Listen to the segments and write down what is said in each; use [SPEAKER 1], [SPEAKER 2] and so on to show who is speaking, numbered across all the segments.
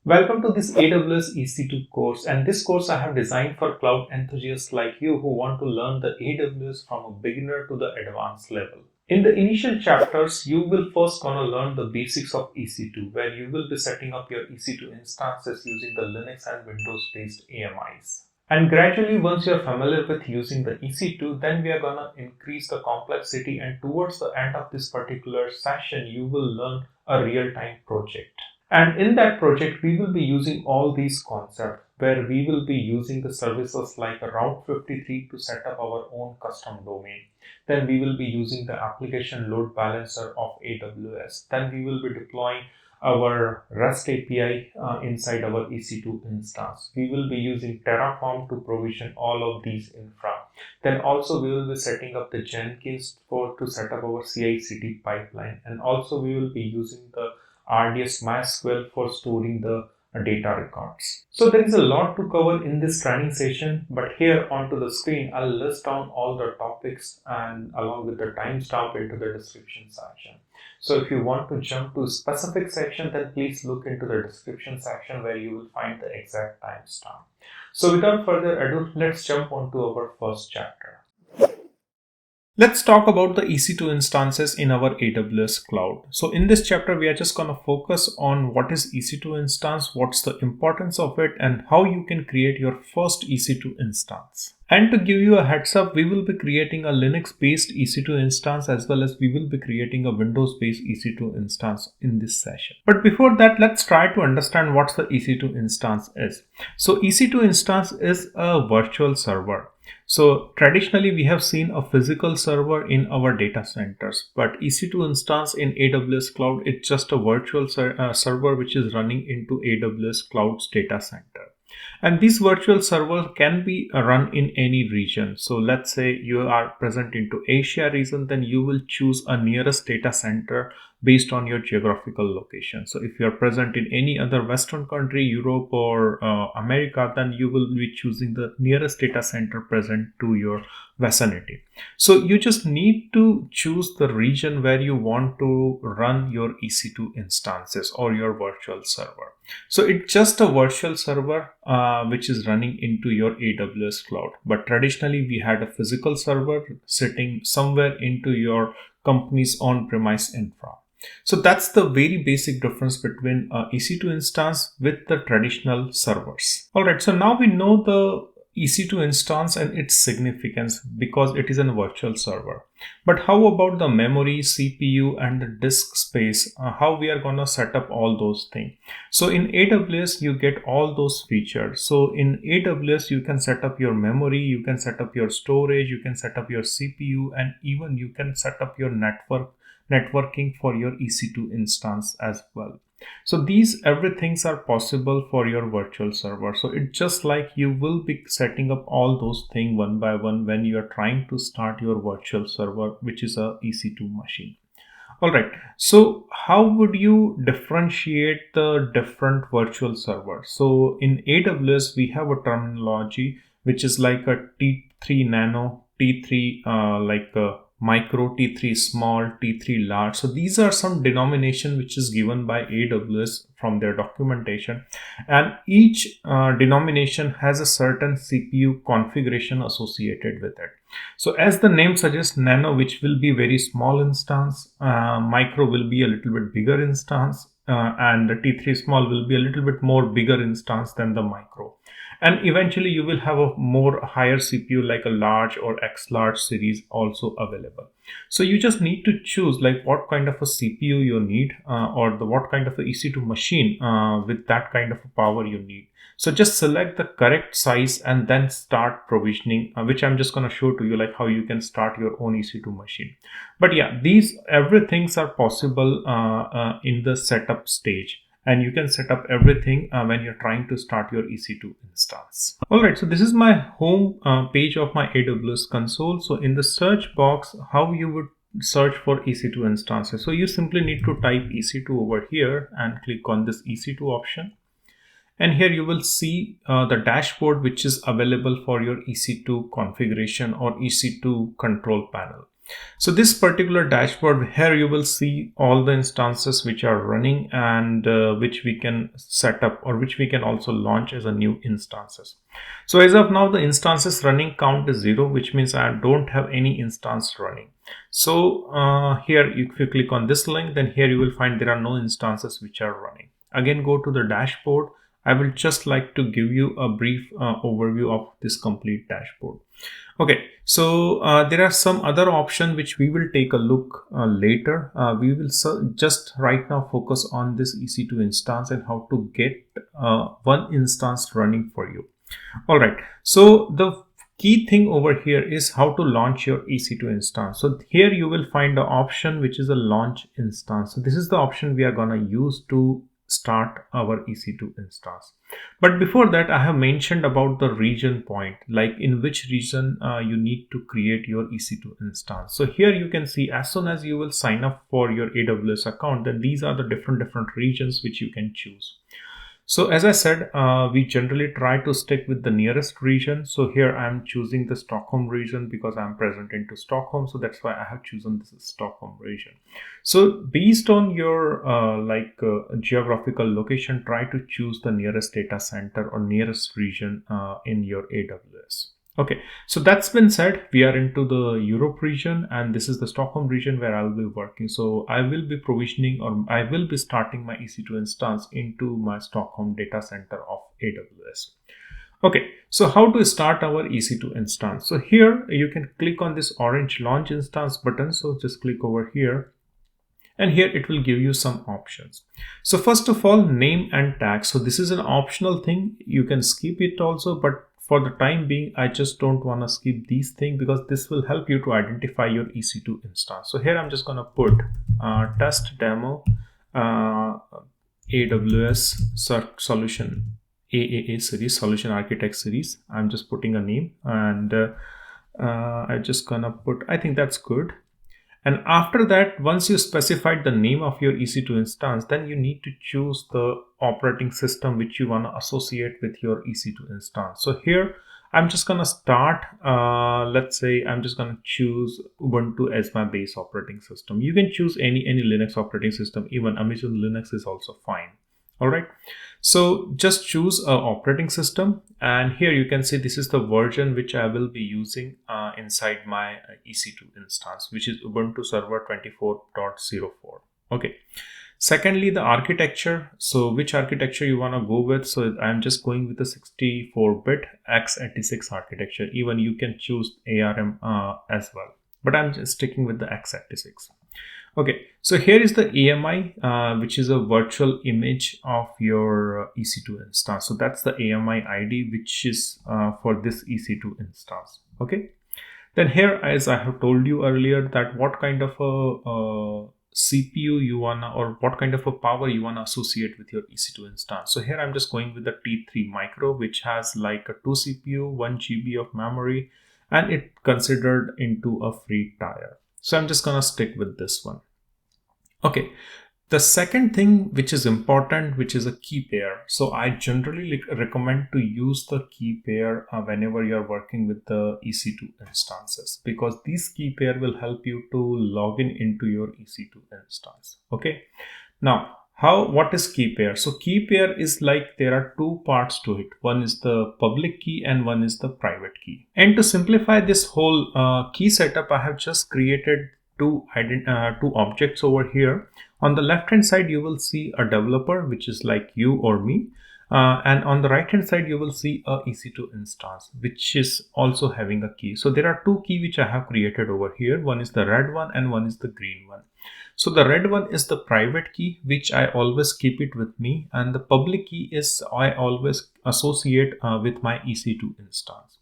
[SPEAKER 1] Welcome to this AWS EC2 course, and this course I have designed for cloud enthusiasts like you who want to learn the AWS from a beginner to the advanced level. In the initial chapters, you will first gonna learn the basics of EC2, where you will be setting up your EC2 instances using the Linux and Windows-based AMIs. And gradually, once you're familiar with using the EC2, then we are gonna increase the complexity, and towards the end of this particular session, you will learn a real-time project. And in that project, we will be using all these concepts where we will be using the services like Route 53 to set up our own custom domain. Then we will be using the application load balancer of AWS. Then we will be deploying our REST API inside our EC2 instance. We will be using Terraform to provision all of these infra. Then also we will be setting up the Jenkins to set up our CI/CD pipeline. And also we will be using the RDS MySQL for storing the data records. So there is a lot to cover in this training session, but here onto the screen I'll list down all the topics and along with the timestamp into the description section. So if you want to jump to a specific section, then please look into the description section where you will find the exact timestamp. So without further ado, let's jump onto our first chapter. Let's talk about the EC2 instances in our AWS cloud. So in this chapter, we are just going to focus on what is EC2 instance, what's the importance of it, and how you can create your first EC2 instance. And to give you a heads up, we will be creating a Linux-based EC2 instance as well as we will be creating a Windows-based EC2 instance in this session. But before that, let's try to understand what the EC2 instance is. So EC2 instance is a virtual server. So traditionally, we have seen a physical server in our data centers, but EC2 instance in AWS cloud, it's just a virtual server which is running into AWS cloud's data center. And these virtual servers can be run in any region. So let's say you are present into Asia region, then you will choose a nearest data center based on your geographical location. So if you are present in any other Western country, Europe or America, then you will be choosing the nearest data center present to your vicinity. So you just need to choose the region where you want to run your EC2 instances or your virtual server. So it's just a virtual server which is running into your AWS cloud. But traditionally, we had a physical server sitting somewhere into your company's on-premise infra. So that's the very basic difference between EC2 instance with the traditional servers. Alright, so now we know the EC2 instance and its significance because it is a virtual server. But how about the memory, CPU and the disk space? How we are going to set up all those things? So in AWS, you get all those features. So in AWS, you can set up your memory, you can set up your storage, you can set up your CPU, and even you can set up your networking for your EC2 instance as well. So these everything are possible for your virtual server. So it's just like you will be setting up all those things one by one when you are trying to start your virtual server, which is a EC2 machine. Alright, so how would you differentiate the different virtual servers? So in AWS, we have a terminology which is like a T3 nano, T3 like a micro, T3 small, T3 large. So these are some denomination which is given by AWS from their documentation, and each denomination has a certain CPU configuration associated with it. So as the name suggests, nano, which will be very small instance, micro will be a little bit bigger instance, and the T3 small will be a little bit more bigger instance than the micro. And eventually you will have a more higher CPU like a large or X large series also available. So you just need to choose like what kind of a CPU you need or what kind of a EC2 machine with that kind of a power you need. So just select the correct size and then start provisioning, which I'm just going to show to you like how you can start your own EC2 machine. But yeah, these everything are possible in the setup stage. And you can set up everything when you're trying to start your EC2 instance. Alright, so this is my home page of my AWS console. So in the search box, how you would search for EC2 instances. So you simply need to type EC2 over here and click on this EC2 option. And here you will see the dashboard which is available for your EC2 configuration or EC2 control panel. So this particular dashboard here, you will see all the instances which are running and which we can set up, or which we can also launch as a new instances. So as of now, the instances running count is 0, which means I don't have any instance running. So here, if you click on this link, then here you will find there are no instances which are running. Again, go to the dashboard. I will just like to give you a brief overview of this complete dashboard. Okay, so there are some other options which we will take a look later. We will just right now focus on this EC2 instance and how to get one instance running for you. All right, so the key thing over here is how to launch your EC2 instance. So here you will find the option which is a launch instance. So this is the option we are going to use to start our EC2 instance. But before that, I have mentioned about the region point, like in which region you need to create your EC2 instance. So here you can see, as soon as you will sign up for your AWS account, then these are the different regions which you can choose. So as I said, we generally try to stick with the nearest region. So here I'm choosing the Stockholm region because I'm present into Stockholm. So that's why I have chosen this Stockholm region. So based on your geographical location, try to choose the nearest data center or nearest region in your AWS. Okay, so that's been said, we are into the Europe region, and this is the Stockholm region where I will be working. So I will be provisioning, or I will be starting my EC2 instance into my Stockholm data center of AWS. Okay, so how to start our EC2 instance? So here you can click on this orange launch instance button. So just click over here, and here it will give you some options. So first of all, name and tag. So this is an optional thing. You can skip it also, but for the time being, I just don't want to skip these things because this will help you to identify your EC2 instance. So here I'm just going to put test demo AWS solution AAA series, solution architect series. I'm just putting a name, and I'm just gonna put, I think that's good. And after that, once you specified the name of your EC2 instance, then you need to choose the operating system which you want to associate with your EC2 instance. So here, I'm just going to start, let's say I'm just going to choose Ubuntu as my base operating system. You can choose any Linux operating system, even Amazon Linux is also fine. All right, so just choose a operating system, and here you can see this is the version which I will be using inside my EC2 instance, which is Ubuntu Server 24.04. Okay. Secondly, the architecture. So which architecture you want to go with? So I'm just going with the 64-bit x86 architecture. Even you can choose ARM as well, but I'm just sticking with the x86. Okay, so here is the AMI, which is a virtual image of your EC2 instance. So that's the AMI ID, which is for this EC2 instance. Okay, then here, as I have told you earlier, that what kind of a CPU you wanna, or what kind of a power you wanna associate with your EC2 instance. So here I'm just going with the T3 Micro, which has like a 2 CPU, 1 GB of memory, and it considered into a free tier. So I'm just gonna stick with this one. Okay, the second thing which is important, which is a key pair. So I generally recommend to use the key pair whenever you're working with the EC2 instances, because this key pair will help you to log in into your EC2 instance. Okay, now what is key pair? So key pair is like there are two parts to it. One is the public key and one is the private key. And to simplify this whole key setup, I have just created two objects over here. On the left hand side, you will see a developer, which is like you or me. And on the right hand side, you will see a EC2 instance, which is also having a key. So there are two keys which I have created over here. One is the red one and one is the green one. So the red one is the private key, which I always keep it with me. And the public key is I always associate with my EC2 instance.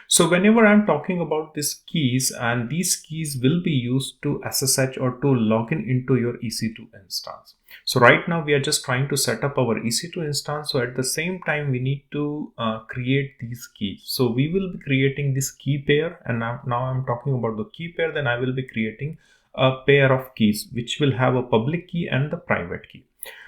[SPEAKER 1] So whenever I'm talking about these keys, and these keys will be used to SSH or to log in into your EC2 instance. So right now we are just trying to set up our EC2 instance. So at the same time, we need to create these keys. So we will be creating this key pair, and now I'm talking about the key pair. Then I will be creating a pair of keys, which will have a public key and the private key.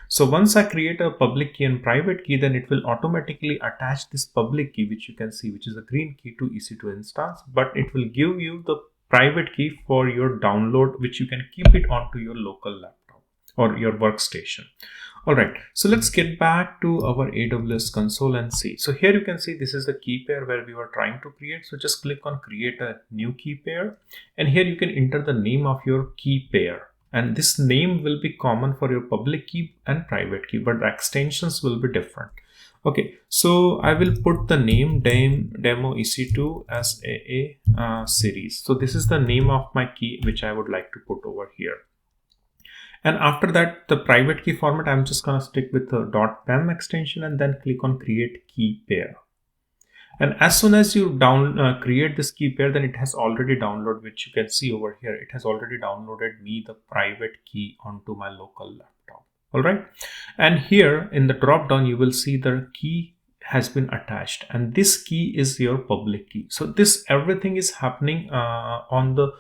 [SPEAKER 1] So once I create a public key and private key, then it will automatically attach this public key, which you can see, which is a green key, to EC2 instance, but it will give you the private key for your download, which you can keep it onto your local laptop or your workstation. All right, so let's get back to our AWS console and see. So here you can see this is the key pair where we were trying to create. So just click on create a new key pair, and here you can enter the name of your key pair. And this name will be common for your public key and private key, but the extensions will be different. Okay, so I will put the name demo EC2 as a series. So this is the name of my key which I would like to put over here. And after that, the private key format, I'm just going to stick with the .pem extension and then click on create key pair. And as soon as you create this key pair, then it has already downloaded, which you can see over here. It has already downloaded me the private key onto my local laptop. All right. And here in the drop down, you will see the key has been attached, and this key is your public key. So this everything is happening on the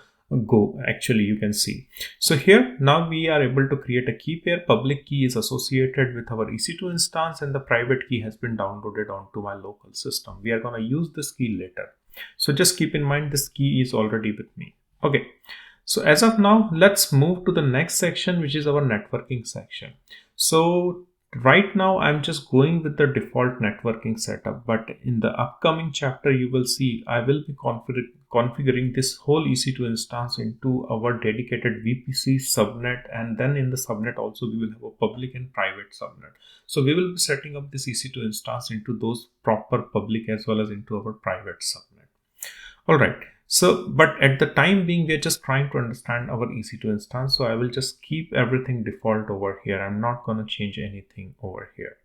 [SPEAKER 1] go, actually, you can see. So here now we are able to create a key pair. Public key is associated with our EC2 instance, and the private key has been downloaded onto my local system. We are going to use this key later, so just keep in mind this key is already with me. Okay, so as of now, let's move to the next section, which is our networking section. So right now I'm just going with the default networking setup, but in the upcoming chapter you will see I will be configuring this whole EC2 instance into our dedicated VPC subnet, and then in the subnet also we will have a public and private subnet. So we will be setting up this EC2 instance into those proper public as well as into our private subnet. All right. So, but at the time being, we are just trying to understand our EC2 instance. So I will just keep everything default over here. I'm not going to change anything over here.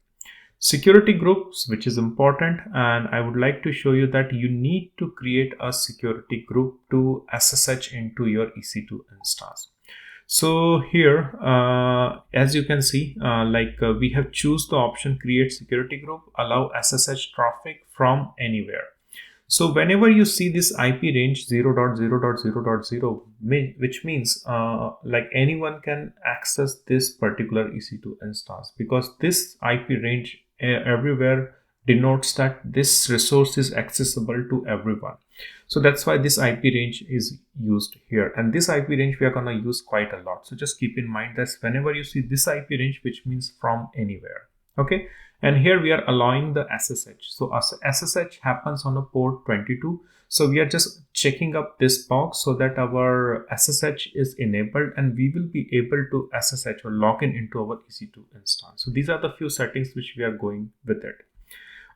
[SPEAKER 1] Security groups, which is important. And I would like to show you that you need to create a security group to SSH into your EC2 instance. So here, as you can see, we have choose the option create security group, allow SSH traffic from anywhere. So whenever you see this IP range 0.0.0.0, which means like anyone can access this particular EC2 instance, because this IP range everywhere denotes that this resource is accessible to everyone. So that's why this IP range is used here, and this IP range we are going to use quite a lot. So just keep in mind that whenever you see this IP range, which means from anywhere. Okay. And here we are allowing the SSH. So SSH happens on a port 22. So we are just checking up this box so that our SSH is enabled and we will be able to SSH or log in into our EC2 instance. So these are the few settings which we are going with it.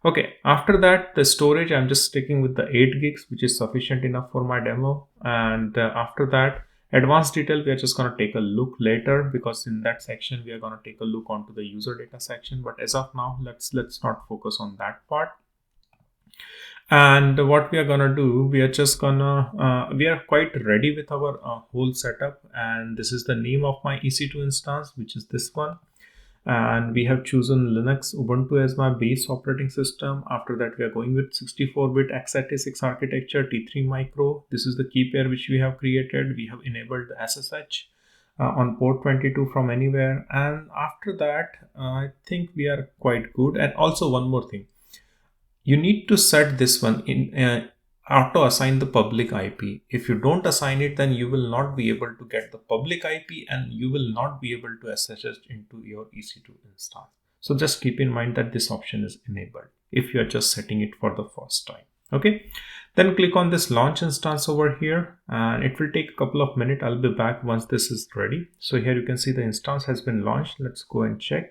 [SPEAKER 1] Okay, after that, the storage, I'm just sticking with the 8 gigs, which is sufficient enough for my demo. And after that, advanced detail, we are just going to take a look later, because in that section we are going to take a look onto the user data section. But as of now, let's not focus on that part. And what we are going to do, we are just gonna we are quite ready with our whole setup, and this is the name of my EC2 instance, which is this one. And we have chosen Linux Ubuntu as my base operating system. After that, we are going with 64-bit x86 architecture, T3 micro. This is the key pair which we have created. We have enabled the SSH on port 22 from anywhere. And after that, I think we are quite good. And also one more thing, you need to set this one in auto assign the public IP. If you don't assign it, then you will not be able to get the public IP and you will not be able to SSH into your EC2 instance. So just keep in mind that this option is enabled if you are just setting it for the first time. Okay, then click on this launch instance over here, and it will take a couple of minutes. I'll be back once this is ready. So here you can see the instance has been launched. Let's go and check.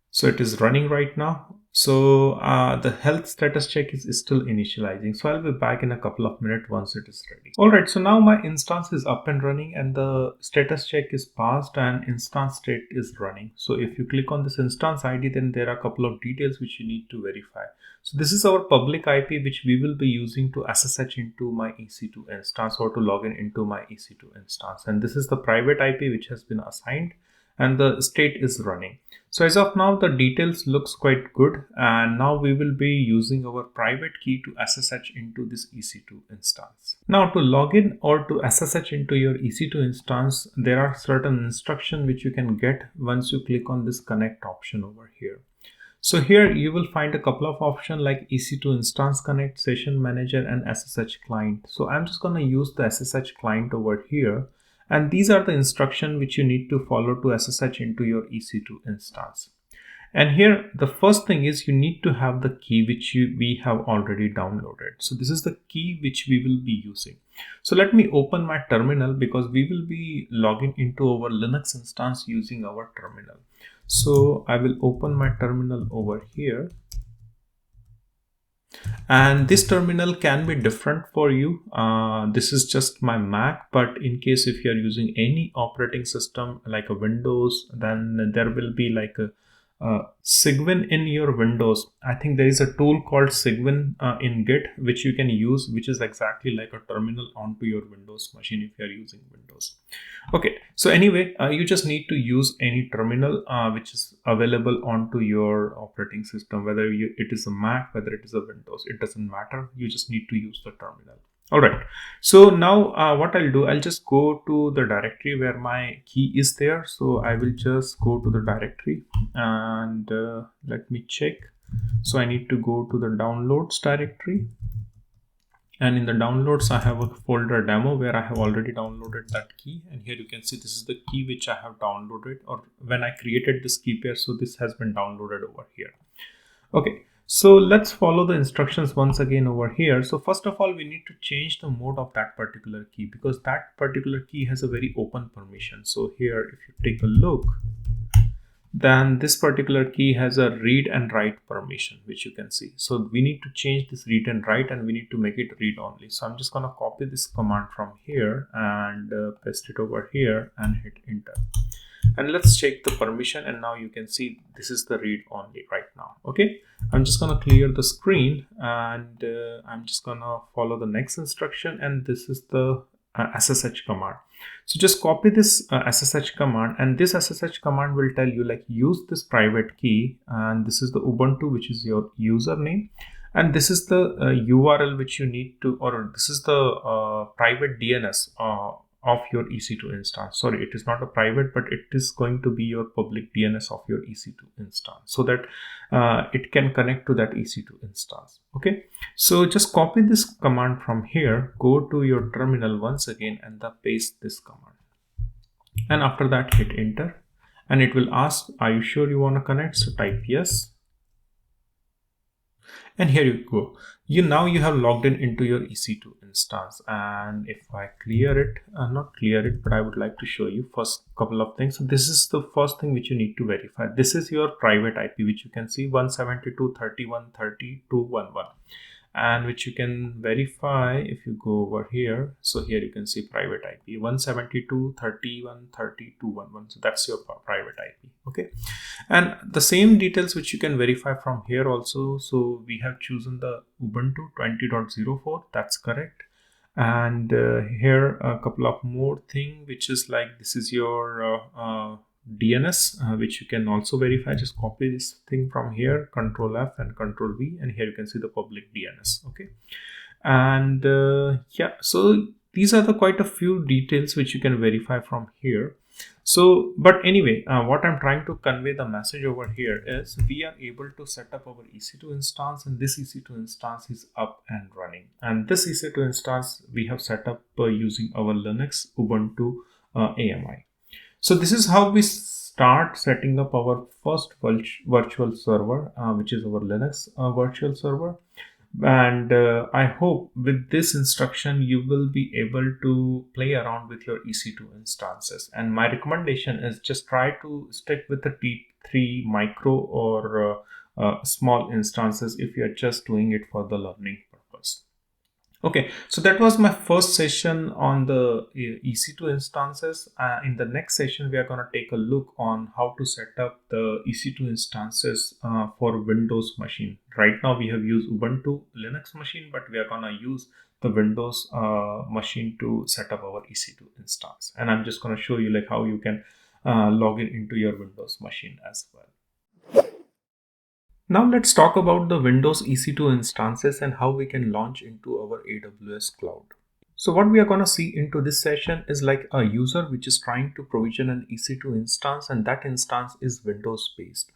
[SPEAKER 1] So it is running right now. So the health status check is still initializing. So I'll be back in a couple of minutes once it is ready. All right, so now my instance is up and running and the status check is passed and instance state is running. So if you click on this instance ID, then there are a couple of details which you need to verify. So this is our public IP, which we will be using to SSH into my EC2 instance or to log in into my EC2 instance. And this is the private IP which has been assigned, and the state is running. So as of now, the details looks quite good, and now we will be using our private key to SSH into this EC2 instance. Now to log in or to SSH into your EC2 instance, there are certain instructions which you can get once you click on this connect option over here. So here you will find a couple of options like EC2 Instance Connect, Session Manager, and SSH Client. So I'm just going to use the SSH Client over here. And these are the instructions which you need to follow to SSH into your EC2 instance. And here the first thing is you need to have the key which we have already downloaded. So this is the key which we will be using. So let me open my terminal because we will be logging into our Linux instance using our terminal. So I will open my terminal over here. And this terminal can be different for you. This is just my Mac, but in case if you are using any operating system like a Windows, then there will be like a Sigwin in your Windows. I think there is a tool called Sigwin in Git which you can use, which is exactly like a terminal onto your Windows machine if you are using Windows. Okay, so anyway, you just need to use any terminal which is available onto your operating system, whether it is a Mac, whether it is a Windows, it doesn't matter. You just need to use the terminal. All right, so now what I'll do, I'll just go to the directory where my key is there. So I will just go to the directory and let me check. So I need to go to the downloads directory. And in the downloads, I have a folder demo where I have already downloaded that key. And here you can see this is the key which I have downloaded, or when I created this key pair. So this has been downloaded over here. Okay, so let's follow the instructions once again over here. So first of all, we need to change the mode of that particular key because that particular key has a very open permission. So here, if you take a look, then this particular key has a read and write permission, which you can see. So we need to change this read and write, and we need to make it read only. So I'm just going to copy this command from here and paste it over here and hit enter. And let's check the permission, and now you can see this is the read only right now. Okay, I'm just going to clear the screen, and I'm just going to follow the next instruction, and this is the SSH command. So just copy this SSH command, and this SSH command will tell you like use this private key, and this is the Ubuntu, which is your username, and this is the URL which you need to, or this is the private DNS of your EC2 instance. Sorry, it is not a private, but it is going to be your public DNS of your EC2 instance, so that it can connect to that EC2 instance. Okay, so just copy this command from here, go to your terminal once again, and paste this command, and after that hit enter, and it will ask, are you sure you want to connect? So type yes. And here you go. Now you have logged into your EC2 instance. And if I clear it, not clear it, but I would like to show you first couple of things. So this is the first thing which you need to verify. This is your private IP, which you can see 172.31.30.211, and which you can verify if you go over here. So here you can see private IP 172.31.30.211. So that's your private IP. Okay, and the same details which you can verify from here also. So we have chosen the Ubuntu 20.04, that's correct. And here a couple of more things, which is like this is your DNS, which you can also verify. Just copy this thing from here, Control F and Control V, and here you can see the public DNS. Okay, and yeah, so these are the quite a few details which you can verify from here. So, but anyway, what I'm trying to convey the message over here is we are able to set up our EC2 instance, and this EC2 instance is up and running. And this EC2 instance we have set up using our Linux Ubuntu AMI. So this is how we start setting up our first virtual server, which is our Linux virtual server. And I hope with this instruction you will be able to play around with your EC2 instances. And my recommendation is just try to stick with the T3 micro or small instances if you are just doing it for the learning purpose. Okay, so that was my first session on the EC2 instances. In the next session, we are going to take a look on how to set up the EC2 instances for Windows machine. Right now, we have used Ubuntu Linux machine, but we are going to use the Windows machine to set up our EC2 instance. And I'm just going to show you like how you can log in into your Windows machine as well. Now let's talk about the Windows EC2 instances and how we can launch into our AWS cloud. So what we are going to see into this session is like a user which is trying to provision an EC2 instance, and that instance is Windows based.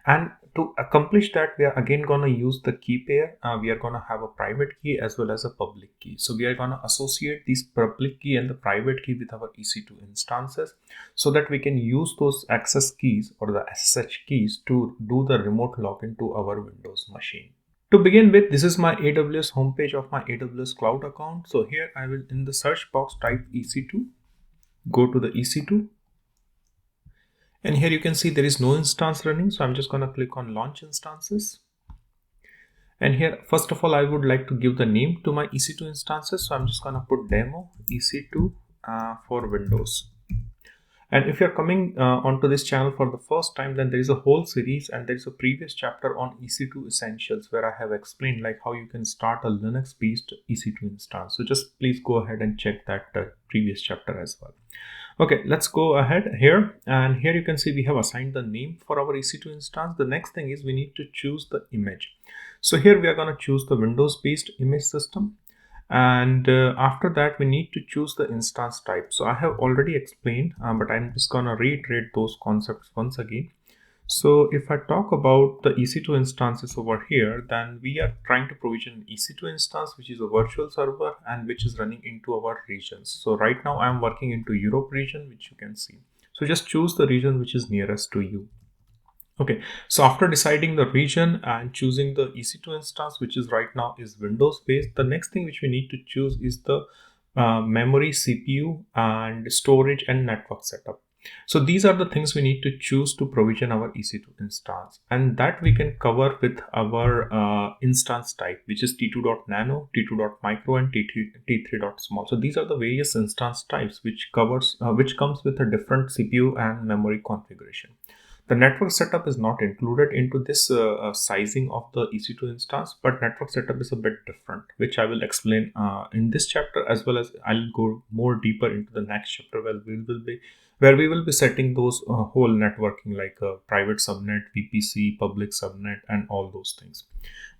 [SPEAKER 1] And to accomplish that, we are again going to use the key pair. We are going to have a private key as well as a public key. So we are going to associate this public key and the private key with our EC2 instances so that we can use those access keys or the SSH keys to do the remote login to our Windows machine. To begin with, this is my AWS homepage of my AWS cloud account. So here I will, in the search box, type EC2, go to the EC2, and here you can see there is no instance running. So I'm just going to click on launch instances. And here, first of all, I would like to give the name to my EC2 instances. So I'm just going to put demo EC2 for Windows. And if you're coming onto this channel for the first time, then there is a whole series and there is a previous chapter on EC2 Essentials where I have explained like how you can start a Linux-based EC2 instance. So just please go ahead and check that previous chapter as well. Okay, let's go ahead here. And here you can see we have assigned the name for our EC2 instance. The next thing is we need to choose the image. So here we are going to choose the Windows-based image system. And after that, we need to choose the instance type. So I have already explained, but I'm just going to reiterate those concepts once again. So if I talk about the EC2 instances over here, then we are trying to provision an EC2 instance, which is a virtual server and which is running into our regions. So right now I'm working into Europe region, which you can see. So just choose the region which is nearest to you. Okay, so after deciding the region and choosing the EC2 instance, which is right now is Windows based, the next thing which we need to choose is the memory, CPU and storage and network setup. So these are the things we need to choose to provision our EC2 instance, and that we can cover with our instance type, which is T2.nano, T2.micro and T3.small. So these are the various instance types which comes with a different CPU and memory configuration. The network setup is not included into this sizing of the EC2 instance, but network setup is a bit different, which I will explain in this chapter, as well as I'll go more deeper into the next chapter where we will be setting those whole networking like private subnet, VPC, public subnet, and all those things.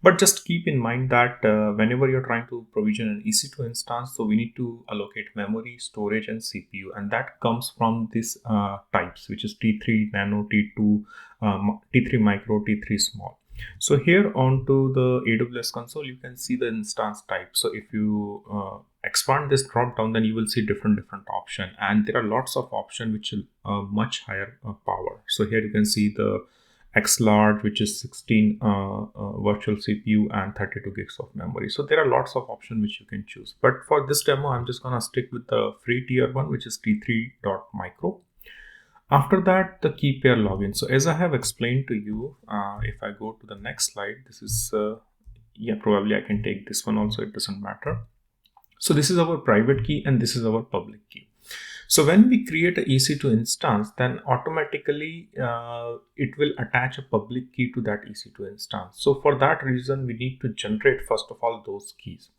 [SPEAKER 1] But just keep in mind that whenever you're trying to provision an EC2 instance, so we need to allocate memory, storage, and CPU, and that comes from these types, which is T3 nano, T2, T3 micro, T3 small. So here onto the AWS console, you can see the instance type. So if you expand this drop down, then you will see different options, and there are lots of options which will much higher power. So here you can see the X large, which is 16 virtual CPU and 32 gigs of memory. So there are lots of options which you can choose. But for this demo, I'm just going to stick with the free tier one, which is T3.micro. After that, the key pair login. So as I have explained to you, if I go to the next slide, this is, probably I can take this one also, it doesn't matter. So this is our private key and this is our public key. So when we create an EC2 instance, then automatically it will attach a public key to that EC2 instance. So for that reason, we need to generate first of all those keys.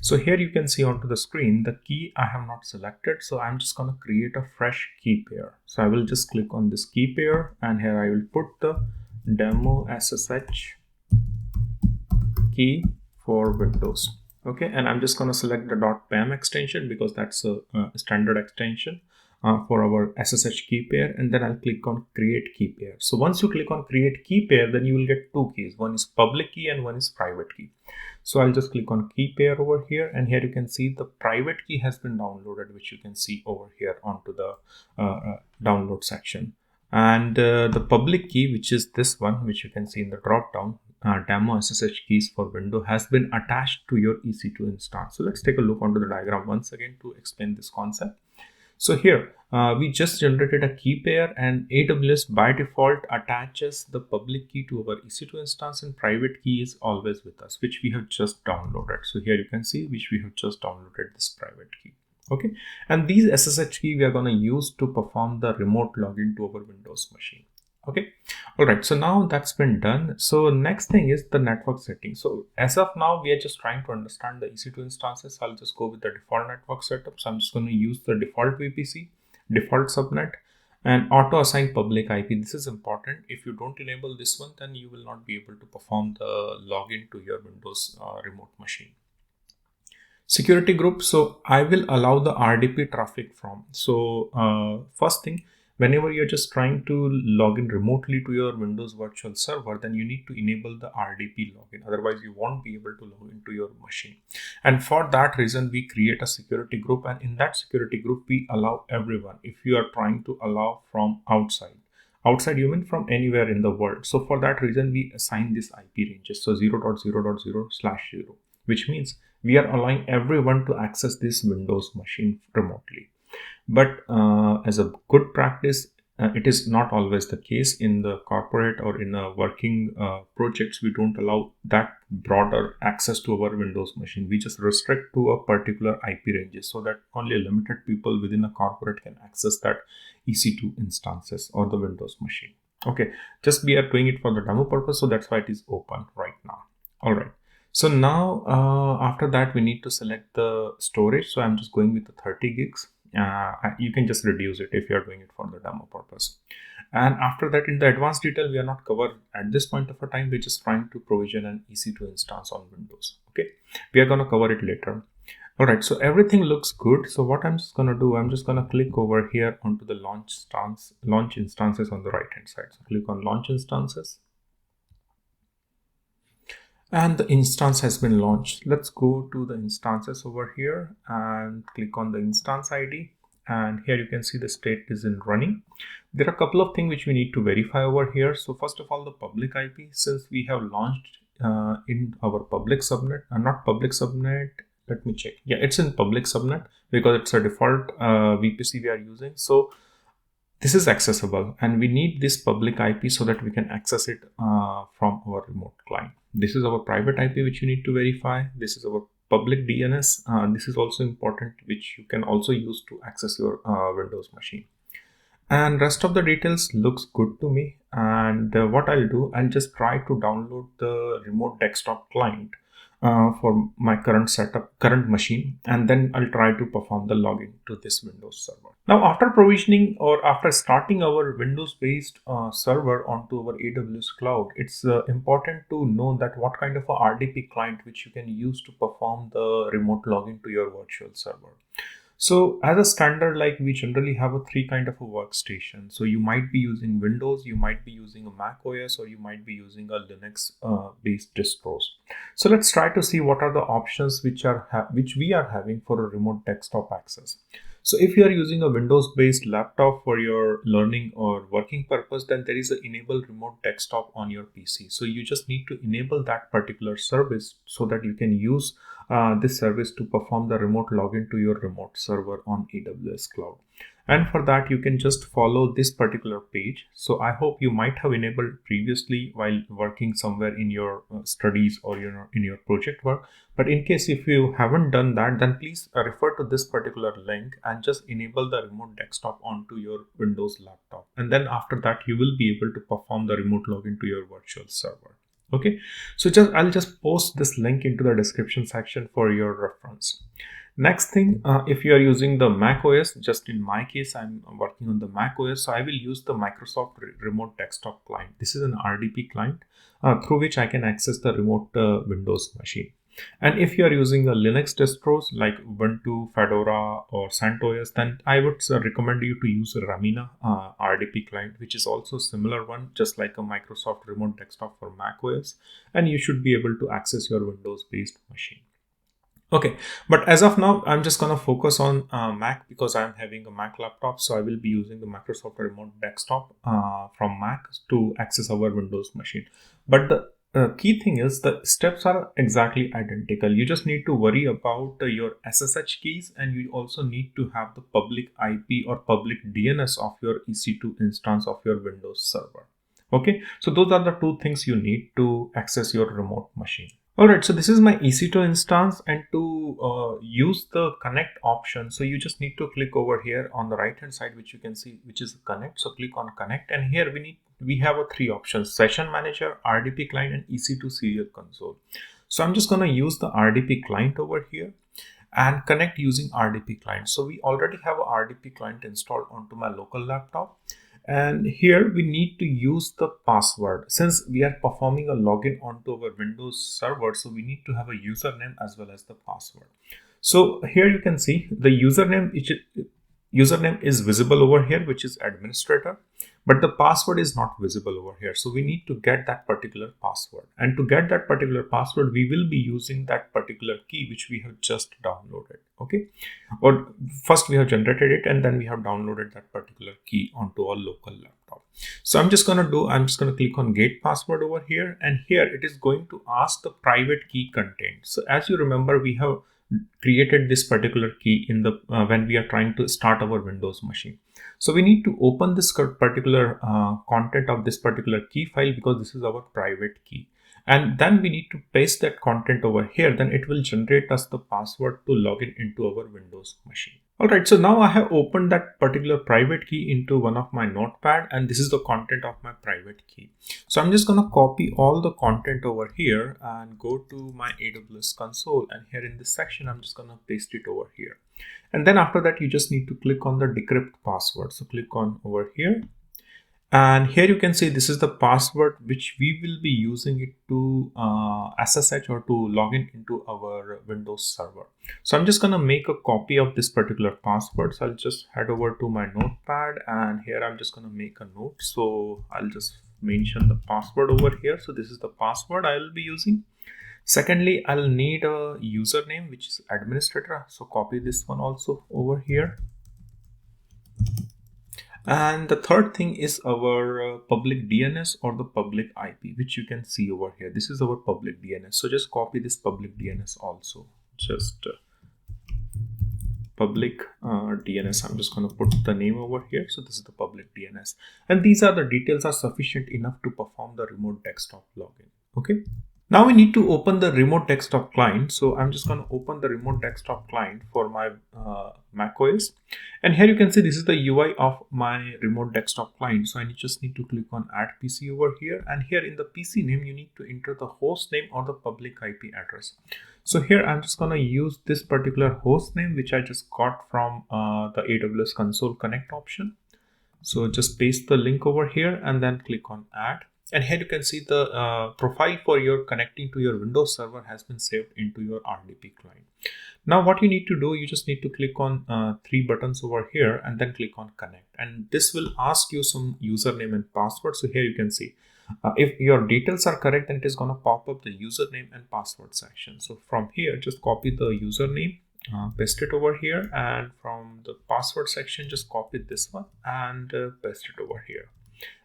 [SPEAKER 1] So here you can see onto the screen, the key I have not selected. So I'm just going to create a fresh key pair. So I will just click on this key pair, and here I will put the demo SSH key for Windows. Okay, and I'm just going to select the .pam extension because that's a standard extension for our SSH key pair, and then I'll click on create key pair. So once you click on create key pair, then you will get two keys. One is public key and one is private key. So I'll just click on key pair over here, and here you can see the private key has been downloaded, which you can see over here onto the download section. And the public key, which is this one, which you can see in the drop down, demo SSH keys for Windows, has been attached to your EC2 instance. So let's take a look onto the diagram once again to explain this concept. So here we just generated a key pair, and AWS by default attaches the public key to our EC2 instance, and private key is always with us, which we have just downloaded. So here you can see which we have just downloaded, this private key. Okay, and these SSH key we are going to use to perform the remote login to our Windows machine. Okay, all right, so now that's been done. So next thing is the network setting. So as of now, we are just trying to understand the EC2 instances. I'll just go with the default network setup. So I'm just going to use the default VPC, default subnet, and auto assign public IP. This is important. If you don't enable this one, then you will not be able to perform the login to your Windows remote machine. Security group. So I will allow the RDP traffic from. So first thing, whenever you're just trying to log in remotely to your Windows virtual server, then you need to enable the RDP login. Otherwise, you won't be able to log into your machine. And for that reason, we create a security group. And in that security group, we allow everyone. If you are trying to allow from outside you mean from anywhere in the world. So for that reason, we assign this IP ranges. So 0.0.0/0, which means we are allowing everyone to access this Windows machine remotely. But as a good practice, it is not always the case. In the corporate or in a working projects, we don't allow that broader access to our Windows machine. We just restrict to a particular IP ranges so that only limited people within a corporate can access that EC2 instances or the Windows machine. Okay, just we are doing it for the demo purpose, so that's why it is open right now. All right. So now after that, we need to select the storage. So I'm just going with the 30 gigs. You can just reduce it if you're doing it for the demo purpose. And after that, in the advanced detail, we are not covered at this point of a time. We're just trying to provision an EC2 instance on Windows. Okay, we are going to cover it later. All right, so everything looks good. So what I'm just going to do, I'm just going to click over here onto the launch instances on the right hand side. So click on launch instances. And the instance has been launched. Let's go to the instances over here and click on the instance ID. And here you can see the state is in running. There are a couple of things which we need to verify over here. So first of all, the public IP, since we have launched in our public subnet, not public subnet. Let me check. Yeah, it's in public subnet because it's a default VPC we are using. So this is accessible and we need this public IP so that we can access it from our remote client. This is our private IP which you need to verify. This is our public DNS. This is also important, which you can also use to access your Windows machine. And rest of the details looks good to me. And what I'll do, I'll just try to download the remote desktop client for my current machine, and then I'll try to perform the login to this Windows server. Now, after provisioning or after starting our Windows-based server onto our AWS cloud, it's important to know that what kind of a RDP client which you can use to perform the remote login to your virtual server. So as a standard, like we generally have a three kind of a workstation. So you might be using Windows, you might be using a Mac OS, or you might be using a Linux based distros. So let's try to see what are the options which we are having for a remote desktop access. So if you are using a Windows-based laptop for your learning or working purpose, then there is an enable remote desktop on your PC. So you just need to enable that particular service so that you can use this service to perform the remote login to your remote server on AWS cloud. And for that, you can just follow this particular page. So I hope you might have enabled previously while working somewhere in your studies or in your project work. But in case if you haven't done that, then please refer to this particular link and just enable the remote desktop onto your Windows laptop. And then after that, you will be able to perform the remote login to your virtual server. Okay, so I'll just post this link into the description section for your reference. Next thing, if you are using the Mac OS, just in my case, I'm working on the Mac OS, so I will use the Microsoft Remote Desktop Client. This is an RDP client through which I can access the remote Windows machine. And if you are using a Linux distros like Ubuntu, Fedora, or CentOS, then I would recommend you to use a Ramina RDP client, which is also a similar one, just like a Microsoft Remote Desktop for Mac OS, and you should be able to access your Windows-based machine. Okay, but as of now, I'm just going to focus on Mac because I'm having a Mac laptop. So I will be using the Microsoft Remote Desktop from Mac to access our Windows machine. But the key thing is the steps are exactly identical. You just need to worry about your SSH keys, and you also need to have the public IP or public DNS of your EC2 instance of your Windows server. Okay, so those are the two things you need to access your remote machine. Alright, so this is my EC2 instance, and to use the connect option, so you just need to click over here on the right hand side, which you can see, which is connect. So click on connect, and here we have three options: session manager, RDP client, and EC2 serial console. So I'm just going to use the RDP client over here and connect using RDP client. So we already have a RDP client installed onto my local laptop. And here we need to use the password. Since we are performing a login onto our Windows server, so we need to have a username as well as the password. So here you can see the username is visible over here, which is administrator, but the password is not visible over here. So we need to get that particular password, and to get that particular password we will be using that particular key which we have just downloaded. Okay, or first we have generated it and then we have downloaded that particular key onto our local laptop. So I'm just going to click on get password over here, and here it is going to ask the private key content. So as you remember, we have created this particular key in the when we are trying to start our Windows machine. So we need to open this particular content of this particular key file, because this is our private key, and then we need to paste that content over here. Then it will generate us the password to log in into our Windows machine. Alright, so now I have opened that particular private key into one of my notepad, and this is the content of my private key. So I'm just going to copy all the content over here and go to my AWS console, and here in this section I'm just going to paste it over here. And then after that you just need to click on the decrypt password. So click on over here, and here you can see this is the password which we will be using it to SSH or to log in into our Windows server. So I'm just going to make a copy of this particular password. So I'll just head over to my notepad, and here I'm just going to make a note. So I'll just mention the password over here. So this is the password I will be using. Secondly, I'll need a username, which is administrator. So copy this one also over here. And the third thing is our public DNS or the public IP, which you can see over here. This is our public DNS. So just copy this public DNS also. Just public DNS. I'm just going to put the name over here. So this is the public DNS. And these are the details are sufficient enough to perform the remote desktop login. Okay. Now we need to open the remote desktop client. So I'm just going to open the remote desktop client for my macOS. And here you can see this is the UI of my remote desktop client. So I just need to click on add PC over here. And here in the PC name, you need to enter the host name or the public IP address. So here I'm just going to use this particular host name, which I just got from the AWS Console Connect option. So just paste the link over here and then click on add. And here you can see the profile for your connecting to your Windows server has been saved into your RDP client. Now what you need to do, you just need to click on three buttons over here and then click on connect. And this will ask you some username and password. So here you can see if your details are correct, then it is going to pop up the username and password section. So from here, just copy the username, paste it over here, and from the password section, just copy this one and paste it over here.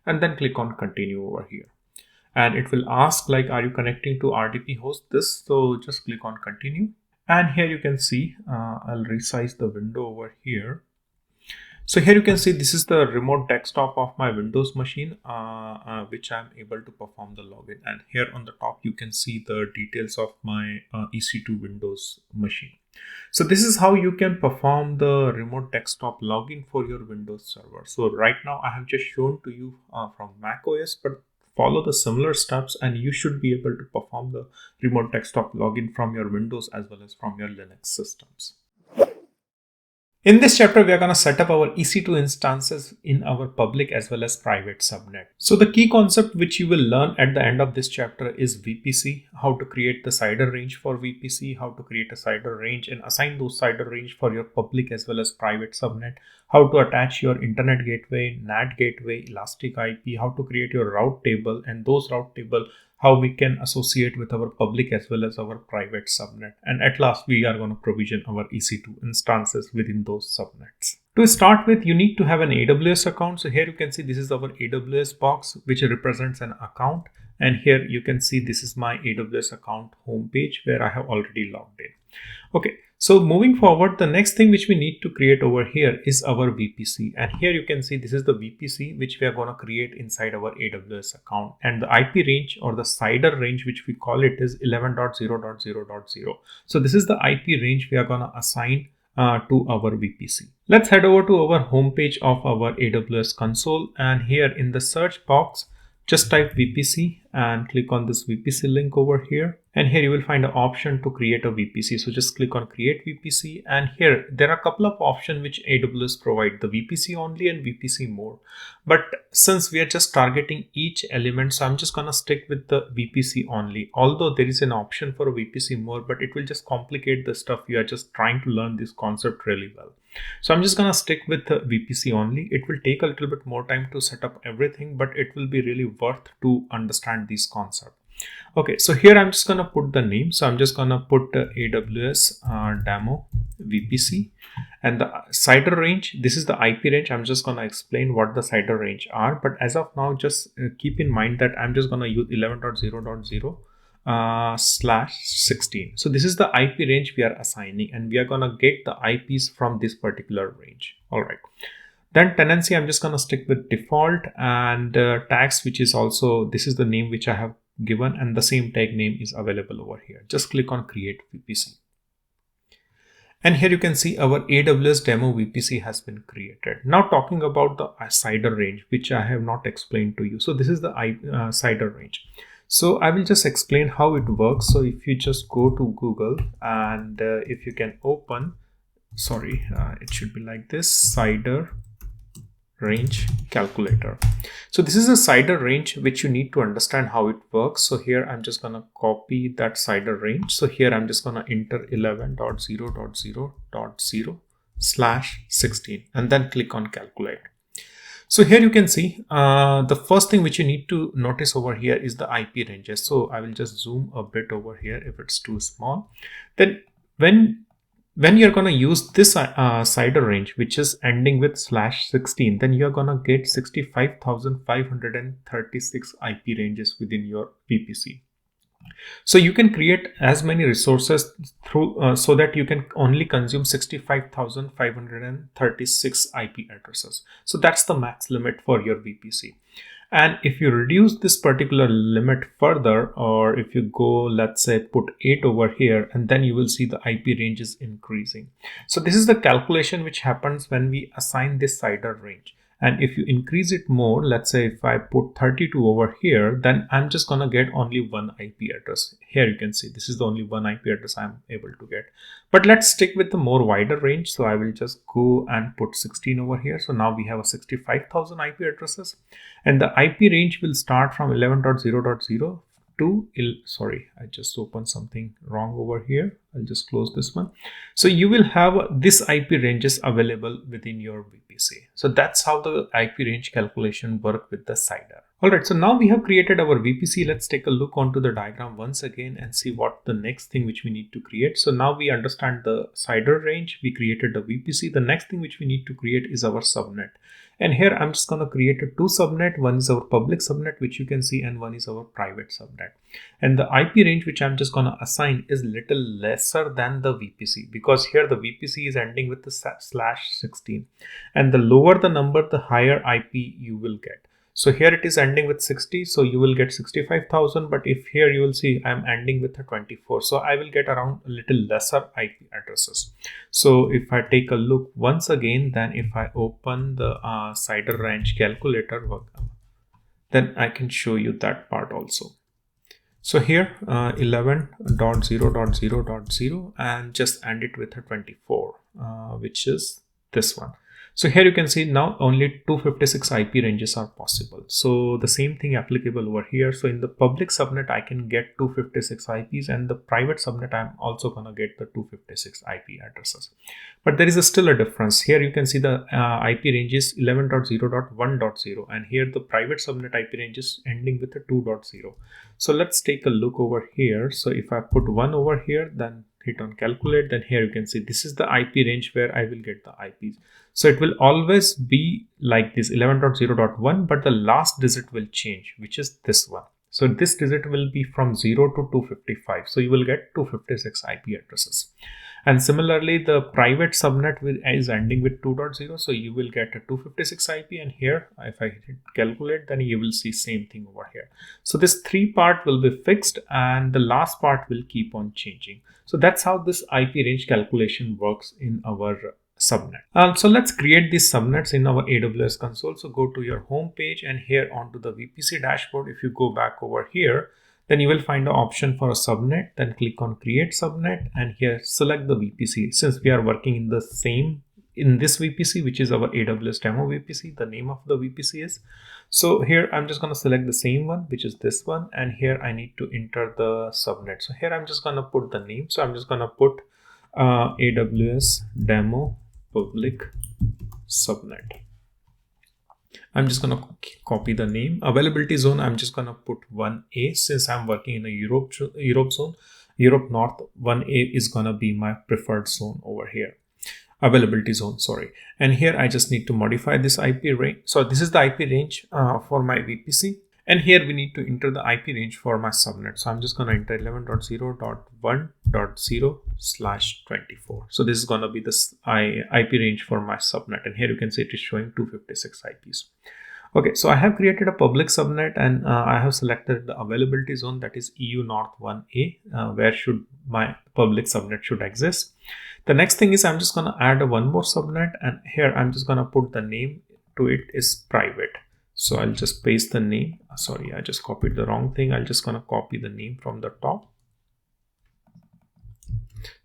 [SPEAKER 1] And then click on continue over here, and it will ask like, are you connecting to RDP host this? So just click on continue, and here you can see I'll resize the window over here. So here you can see this is the remote desktop of my Windows machine, which I'm able to perform the login. And here on the top you can see the details of my EC2 Windows machine. So this is how you can perform the remote desktop login for your Windows server. So right now I have just shown to you from macOS, but follow the similar steps and you should be able to perform the remote desktop login from your Windows as well as from your Linux systems. In this chapter, we are going to set up our EC2 instances in our public as well as private subnet. So the key concept which you will learn at the end of this chapter is VPC, how to create the CIDR range for VPC, how to create a CIDR range and assign those CIDR range for your public as well as private subnet, how to attach your internet gateway, NAT gateway, elastic IP, how to create your route table, and those route table how we can associate with our public as well as our private subnet. And at last, we are going to provision our EC2 instances within those subnets. To start with, you need to have an AWS account. So here you can see this is our AWS box, which represents an account. And here you can see this is my AWS account homepage where I have already logged in. Okay. So moving forward, the next thing which we need to create over here is our VPC. And here you can see this is the VPC which we are going to create inside our AWS account. And the IP range or the CIDR range, which we call it, is 11.0.0.0. So this is the IP range we are going to assign to our VPC. Let's head over to our homepage of our AWS console. And here in the search box, Just type VPC and click on this VPC link over here. And here you will find an option to create a VPC. So just click on create VPC. And here there are a couple of options which AWS provide, the VPC only and VPC more. But since we are just targeting each element, so I'm just gonna stick with the VPC only. Although there is an option for a VPC more, but it will just complicate the stuff. You are just trying to learn this concept really well. So I'm just gonna stick with the VPC only. It will take a little bit more time to set up everything, but it will be really worth to understand these concepts. Okay, so here I'm just gonna put the name. So I'm just gonna put AWS demo VPC, and the CIDR range. This is the IP range. I'm just gonna explain what the CIDR range are. But as of now, just keep in mind that I'm just gonna use 11.0.0. /16. So this is the IP range we are assigning, and we are gonna get the IPs from this particular range. All right. Then tenancy, I'm just gonna stick with default, and tags, which is also, this is the name which I have given, and the same tag name is available over here. Just click on create VPC. And here you can see our AWS demo VPC has been created. Now talking about the CIDR range, which I have not explained to you. So this is the CIDR range. So I will just explain how it works. So if you just go to Google, and if you can open, it should be like this, CIDR range calculator. So this is a CIDR range which you need to understand how it works. So here I'm just gonna copy that CIDR range. So here I'm just gonna enter 11.0.0.0/16 and then click on calculate. So here you can see the first thing which you need to notice over here is the IP ranges. So I will just zoom a bit over here if it's too small. Then when you're going to use this CIDR range, which is ending with /16, then you're going to get 65,536 IP ranges within your VPC. So you can create as many resources through so that you can only consume 65,536 IP addresses. So that's the max limit for your VPC. And if you reduce this particular limit further, or if you go, let's say, put 8 over here, and then you will see the IP range is increasing. So this is the calculation which happens when we assign this CIDR range. And if you increase it more, let's say if I put 32 over here, then I'm just gonna get only one IP address. Here you can see this is the only one IP address I'm able to get. But let's stick with the more wider range. So I will just go and put 16 over here. So now we have a 65,000 IP addresses, and the IP range will start from 11.0.0 to, I just opened something wrong over here. I'll just close this one. So you will have this IP ranges available within your VPC. So that's how the IP range calculation work with the CIDR. All right, so now we have created our VPC. Let's take a look onto the diagram once again and see what the next thing which we need to create. So now we understand the CIDR range. We created the VPC. The next thing which we need to create is our subnet. And here I'm just going to create two subnet. One is our public subnet, which you can see, and one is our private subnet. And the IP range which I'm just going to assign is little lesser than the VPC, because here the VPC is ending with the /16, and the lower the number, the higher IP you will get. So here it is ending with 60, so you will get 65,000. But if here you will see I'm ending with a 24, so I will get around a little lesser IP addresses. So if I take a look once again, then if I open the CIDR range calculator, then I can show you that part also. So here 11.0.0.0 and just end it with a 24, which is this one. So here you can see now only 256 IP ranges are possible. So the same thing applicable over here. So in the public subnet, I can get 256 IPs, and the private subnet, I'm also going to get the 256 IP addresses. But there is still a difference. Here you can see the IP range is 11.0.1.0, and here the private subnet IP range is ending with a 2.0. So let's take a look over here. So if I put 1 over here, then hit on calculate, then here you can see this is the IP range where I will get the IPs. So it will always be like this 11.0.1, but the last digit will change, which is this one. So this digit will be from 0 to 255. So you will get 256 IP addresses. And similarly, the private subnet is ending with 2.0. So you will get a 256 IP. And here, if I hit calculate, then you will see same thing over here. So this 3 part will be fixed, and the last part will keep on changing. So that's how this IP range calculation works in our subnet. So let's create these subnets in our AWS console. So go to your home page and here onto the VPC dashboard. If you go back over here, then you will find the option for a subnet. Then click on create subnet and here select the VPC. Since we are working in this VPC, which is our AWS demo VPC, the name of the VPC is. So here I'm just going to select the same one, which is this one. And here I need to enter the subnet. So here I'm just going to put the name. So I'm just going to put AWS demo public subnet. I'm just going to copy the name. Availability zone, I'm just going to put 1A since I'm working in a Europe zone. Europe North 1A is going to be my preferred zone over here. Availability zone, sorry. And here I just need to modify this IP range. So this is the IP range for my VPC. And here we need to enter the IP range for my subnet. So I'm just going to enter 11.0.1.0/24. So this is going to be this IP range for my subnet. And here you can see it is showing 256 IPs. Okay, so I have created a public subnet and I have selected the availability zone, that is EU North 1A, where should my public subnet should exist. The next thing is I'm just going to add one more subnet and here I'm just going to put the name to it is private. So I'll just paste the name. Sorry, I just copied the wrong thing. I'm just going to copy the name from the top.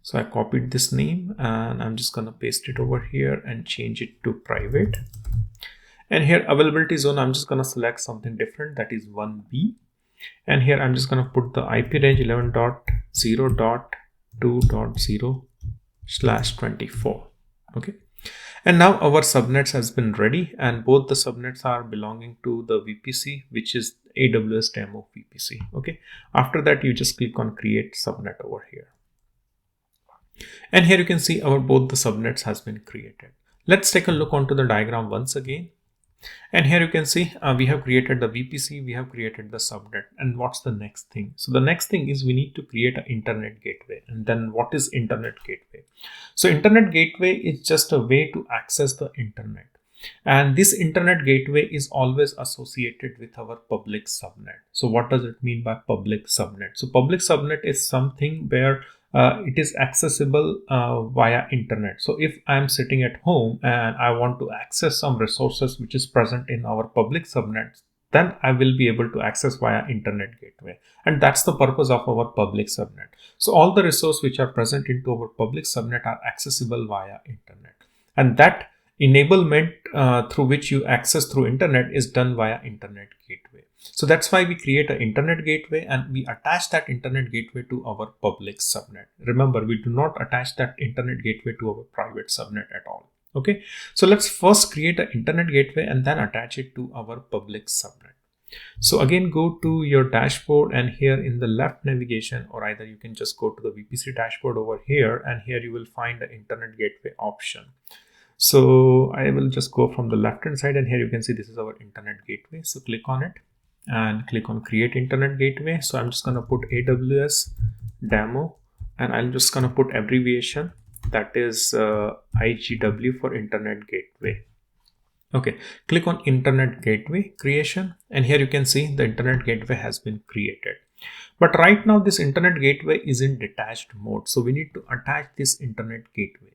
[SPEAKER 1] So I copied this name and I'm just going to paste it over here and change it to private. And here availability zone, I'm just going to select something different, that is 1B. And here I'm just going to put the IP range 11.0.2.0/24. Okay. And now our subnets has been ready and both the subnets are belonging to the VPC, which is AWS demo VPC. Okay. After that, you just click on create subnet over here. And here you can see both the subnets has been created. Let's take a look onto the diagram once again. And here you can see we have created the VPC, we have created the subnet. And what's the next thing? So the next thing is we need to create an internet gateway. And then what is internet gateway? So internet gateway is just a way to access the internet. And this internet gateway is always associated with our public subnet. So what does it mean by public subnet? So public subnet is something where it is accessible via internet. So if I'm sitting at home and I want to access some resources which is present in our public subnet, then I will be able to access via internet gateway. And that's the purpose of our public subnet. So all the resources which are present into our public subnet are accessible via internet. And that enablement through which you access through internet is done via internet gateway. So that's why we create an internet gateway and we attach that internet gateway to our public subnet. Remember, we do not attach that internet gateway to our private subnet at all. Okay, so let's first create an internet gateway and then attach it to our public subnet. So again, go to your dashboard and here in the left navigation, or either you can just go to the VPC dashboard over here and here you will find the internet gateway option. So I will just go from the left hand side and here you can see this is our internet gateway. So click on it and click on create internet gateway. So I'm just going to put AWS demo and I'm just going to put abbreviation, that is IGW for internet gateway. Okay, click on internet gateway creation and here you can see the internet gateway has been created. But right now this internet gateway is in detached mode. So we need to attach this internet gateway.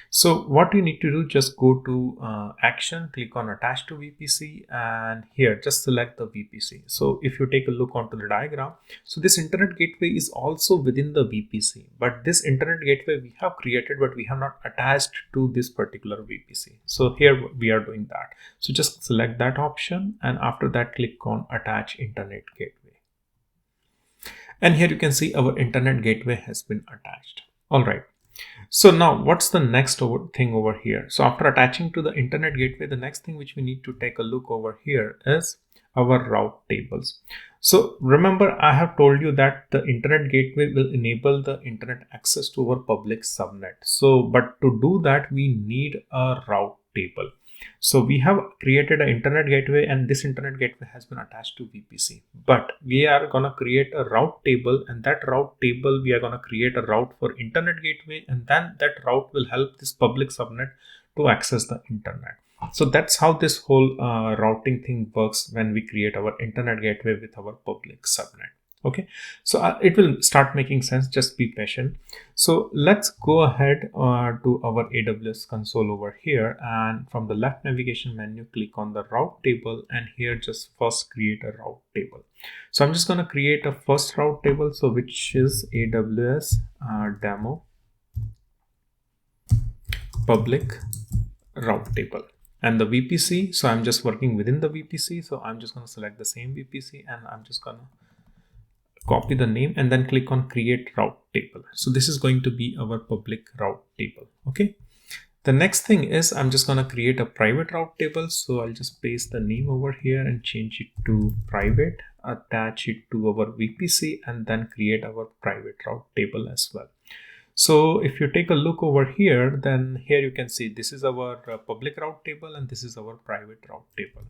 [SPEAKER 1] So what you need to do, just go to action, click on attach to VPC and here just select the VPC. So if you take a look onto the diagram, so this internet gateway is also within the VPC, but this internet gateway we have created, but we have not attached to this particular VPC. So here we are doing that. So just select that option and after that click on attach internet gateway. And here you can see our internet gateway has been attached. All right. So now what's the next thing over here? So after attaching to the internet gateway, the next thing which we need to take a look over here is our route tables. So remember, I have told you that the internet gateway will enable the internet access to our public subnet. So, but to do that, we need a route table. So we have created an internet gateway and this internet gateway has been attached to VPC, but we are going to create a route table, and that route table, we are going to create a route for internet gateway, and then that route will help this public subnet to access the internet. So that's how this whole routing thing works when we create our internet gateway with our public subnet. Okay, so it will start making sense. Just be patient. So let's go ahead to our AWS console over here, and from the left navigation menu, click on the route table, and here just first create a route table. So I'm just going to create a first route table, so which is AWS demo public route table, and the VPC. So I'm just working within the VPC, so I'm just going to select the same VPC, and I'm just going to copy the name and then click on create route table. So this is going to be our public route table. Okay, the next thing is I'm just going to create a private route table. So I'll just paste the name over here and change it to private, attach it to our VPC, and then create our private route table as well. So if you take a look over here, then here you can see this is our public route table and this is our private route table.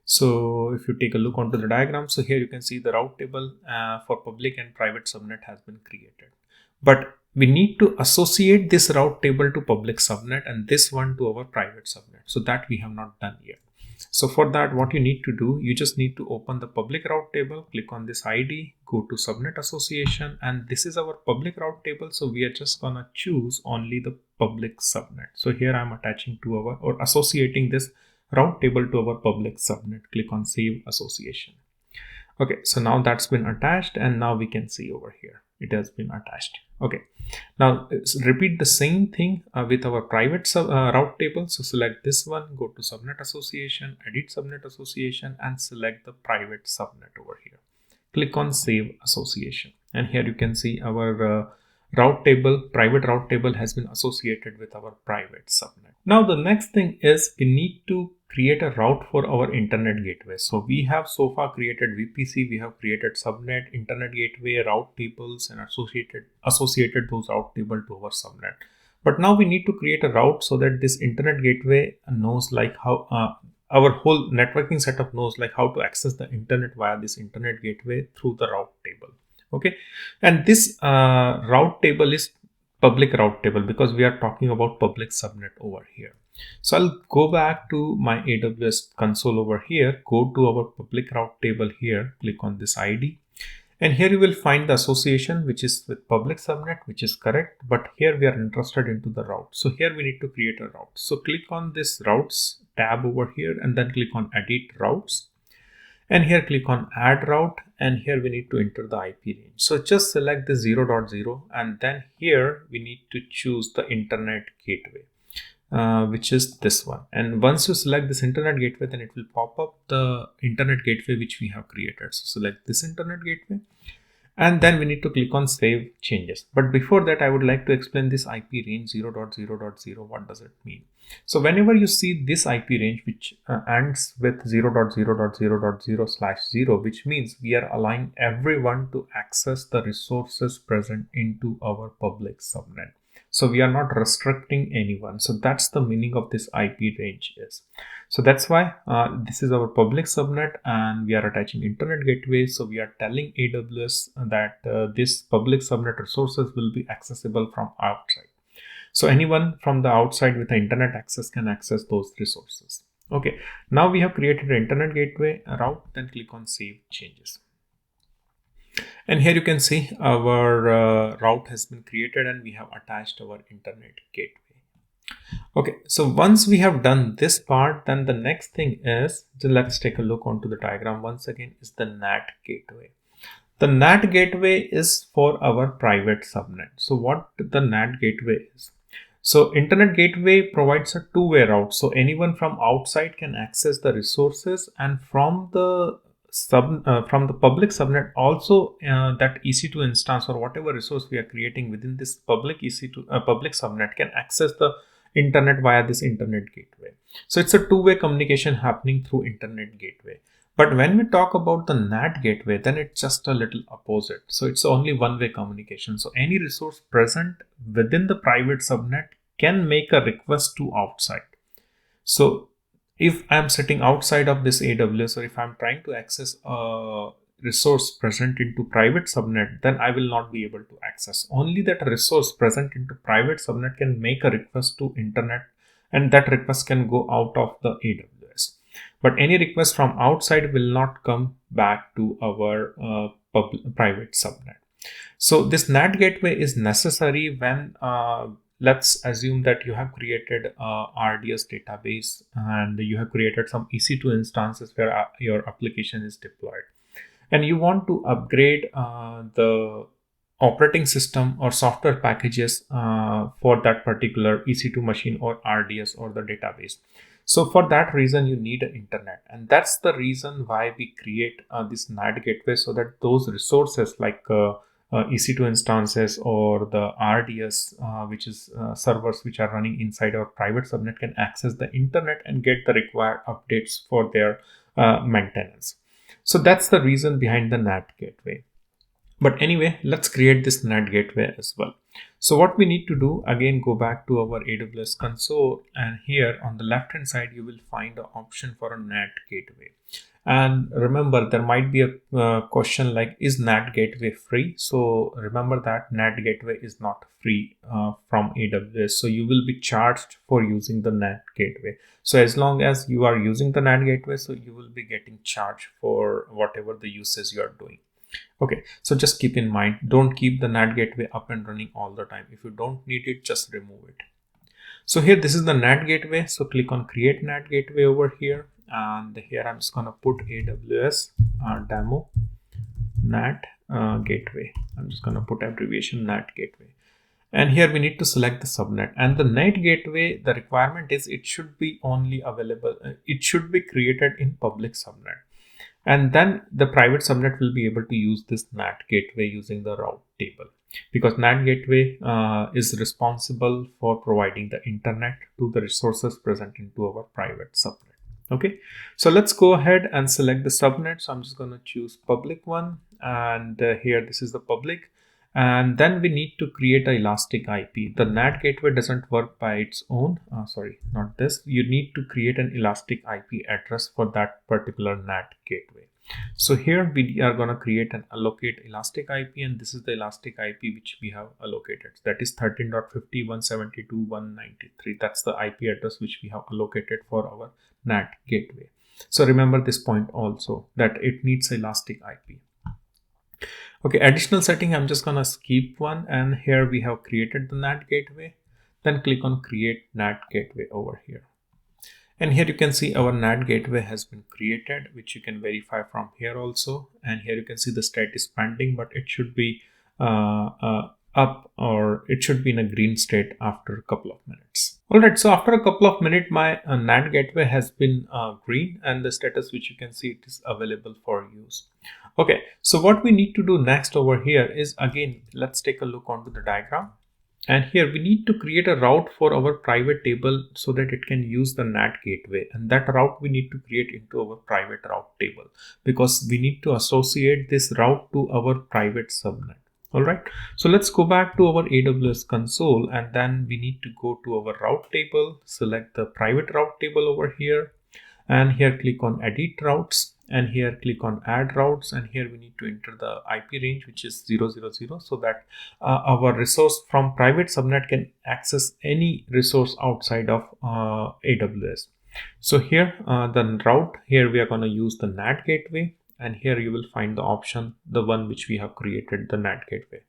[SPEAKER 1] So if you take a look onto the diagram, so here you can see the route table for public and private subnet has been created. But we need to associate this route table to public subnet and this one to our private subnet. So that we have not done yet. So for that, what you need to do, you just need to open the public route table, click on this ID, go to subnet association, and this is our public route table. So we are just gonna choose only the public subnet. So here I'm attaching to our or associating this route table to our public subnet. Click on save association. Okay, so now that's been attached, and now we can see over here it has been attached. Okay, now repeat the same thing with our private route table. So select this one, go to subnet association, edit subnet association, and select the private subnet over here. Click on save association, and here you can see our route table, private route table has been associated with our private subnet. Now the next thing is we need to create a route for our internet gateway. So we have so far created VPC, we have created subnet, internet gateway, route tables, and associated those route table to our subnet. But now we need to create a route so that this internet gateway knows like how our whole networking setup knows like how to access the internet via this internet gateway through the route table. Okay, and this route table is public route table because we are talking about public subnet over here. So I'll go back to my AWS console over here, go to our public route table here, click on this ID, and here you will find the association which is with public subnet, which is correct, but here we are interested into the route. So here we need to create a route. So click on this routes tab over here and then click on edit routes. And here click on add route, and here we need to enter the IP range. So just select the 0.0 and then here we need to choose the internet gateway, which is this one. And once you select this internet gateway, then it will pop up the internet gateway which we have created. So select this internet gateway, and then we need to click on save changes. But before that, I would like to explain this IP range 0.0.0. What does it mean? So whenever you see this IP range which ends with 0.0.0.0/0, which means we are allowing everyone to access the resources present into our public subnet. So we are not restricting anyone. So that's the meaning of this IP range is. So that's why this is our public subnet and we are attaching internet gateway. So we are telling AWS that this public subnet resources will be accessible from outside. So anyone from the outside with the internet access can access those resources. Okay, now we have created an internet gateway route, then click on save changes. And here you can see our route has been created and we have attached our internet gateway. Okay, so once we have done this part, then the next thing is, let's take a look onto the diagram once again, is the NAT gateway. The NAT gateway is for our private subnet. So what the NAT gateway is? So internet gateway provides a two-way route. So anyone from outside can access the resources, and from the public subnet also that EC2 instance or whatever resource we are creating within this public EC2 public subnet can access the internet via this internet gateway. So it's a two-way communication happening through internet gateway. But when we talk about the NAT gateway, then it's just a little opposite. So it's only one-way communication. So any resource present within the private subnet can make a request to outside. So if I'm sitting outside of this AWS, or if I'm trying to access a resource present into private subnet, then I will not be able to access. Only that resource present into private subnet can make a request to internet, and that request can go out of the AWS. But any request from outside will not come back to our private subnet. So this NAT gateway is necessary when let's assume that you have created a RDS database and you have created some EC2 instances where your application is deployed, and you want to upgrade the operating system or software packages for that particular EC2 machine or RDS or the database. So for that reason, you need an internet, and that's the reason why we create this NAT gateway, so that those resources like EC2 instances or the RDS, which is servers which are running inside our private subnet, can access the internet and get the required updates for their maintenance. So that's the reason behind the NAT gateway. But anyway, let's create this NAT gateway as well. So what we need to do, again, go back to our AWS console, and here on the left hand side you will find the option for a NAT gateway. And remember, there might be a question like, is NAT gateway free? So remember that NAT gateway is not free from AWS. So you will be charged for using the NAT gateway. So as long as you are using the NAT gateway, so you will be getting charged for whatever the usage you are doing. Okay, so just keep in mind, don't keep the NAT gateway up and running all the time. If you don't need it, just remove it. So here, this is the NAT gateway. So click on create NAT gateway over here. And here I'm just going to put AWS demo NAT gateway. I'm just going to put abbreviation NAT gateway. And here we need to select the subnet. And the NAT gateway, the requirement is it should be only available. It should be created in public subnet. And then the private subnet will be able to use this NAT gateway using the route table, because NAT gateway is responsible for providing the internet to the resources present into our private subnet. Okay, so let's go ahead and select the subnet. So I'm just going to choose public one, and here this is the public. And then we need to create an elastic IP. The NAT gateway doesn't work by its own. Sorry, not this. You need to create an elastic IP address for that particular NAT gateway. So here we are going to create an allocate elastic IP, and this is the elastic IP which we have allocated. That is 13.50.172.193. That's the IP address which we have allocated for our NAT gateway. So remember this point also, that it needs elastic IP. Okay, additional setting, I'm just gonna skip one, and here we have created the NAT gateway. Then click on create NAT gateway over here. And here you can see our NAT gateway has been created, which you can verify from here also. And here you can see the state is pending, but it should be up, or it should be in a green state after a couple of minutes. Alright, so after a couple of minutes, my NAT gateway has been green, and the status which you can see, it is available for use. Okay, so what we need to do next over here is, again, let's take a look onto the diagram. And here we need to create a route for our private table so that it can use the NAT gateway. And that route we need to create into our private route table, because we need to associate this route to our private subnet. All right, so let's go back to our AWS console, and then we need to go to our route table, select the private route table over here, and here click on edit routes, and here click on add routes, and here we need to enter the IP range, which is 000, so that our resource from private subnet can access any resource outside of AWS. So here the route, here we are going to use the NAT gateway, and here you will find the option, the one which we have created, the NAT gateway.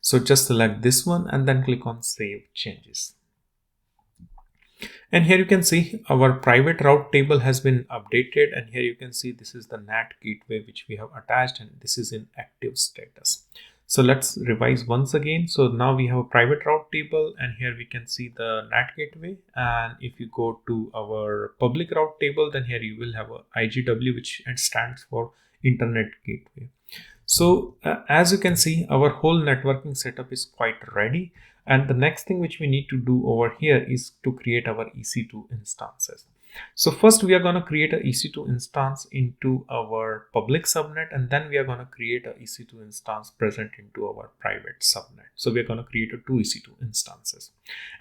[SPEAKER 1] So just select this one and then click on save changes. And here you can see our private route table has been updated, and here you can see this is the NAT gateway which we have attached, and this is in active status. So let's revise once again. So now we have a private route table, and here we can see the NAT gateway. And if you go to our public route table, then here you will have a IGW, which stands for Internet Gateway. So as you can see, our whole networking setup is quite ready. And the next thing which we need to do over here is to create our EC2 instances. So first we are going to create an EC2 instance into our public subnet, and then we are going to create an EC2 instance present into our private subnet. So we are going to create two EC2 instances,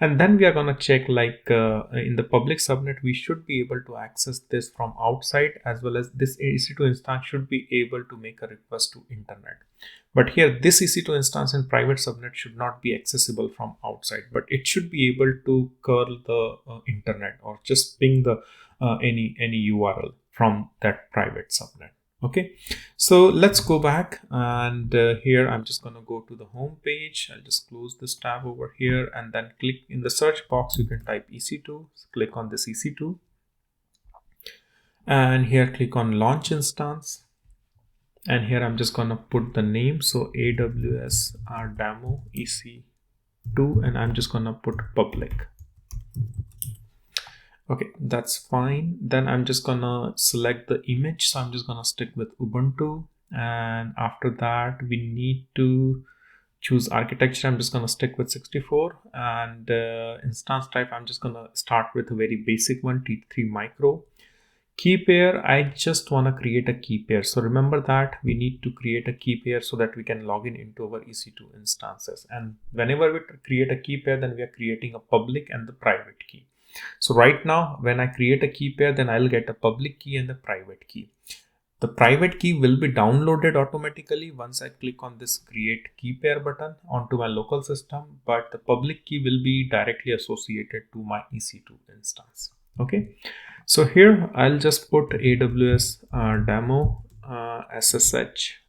[SPEAKER 1] and then we are going to check, like in the public subnet, we should be able to access this from outside, as well as this EC2 instance should be able to make a request to internet. But here this EC2 instance in private subnet should not be accessible from outside, but it should be able to curl the internet or just ping the any URL from that private subnet. Okay, so let's go back, and here I'm just going to go to the home page. I'll just close this tab over here and then click in the search box. You can type EC2, click on this EC2, and here click on launch instance, and here I'm just going to put the name, so AWS demo EC2, and I'm just going to put public. Okay, that's fine. Then I'm just gonna select the image. So I'm just gonna stick with Ubuntu. And after that, we need to choose architecture. I'm just gonna stick with 64, and instance type, I'm just gonna start with a very basic one, T3 micro. Key pair, I just wanna create a key pair. So remember that we need to create a key pair so that we can log in into our EC2 instances. And whenever we create a key pair, then we are creating a public and the private key. So right now, when I create a key pair, then I'll get a public key and a private key. The private key will be downloaded automatically once I click on this create key pair button onto my local system, but the public key will be directly associated to my EC2 instance. Okay, so here I'll just put AWS demo SSH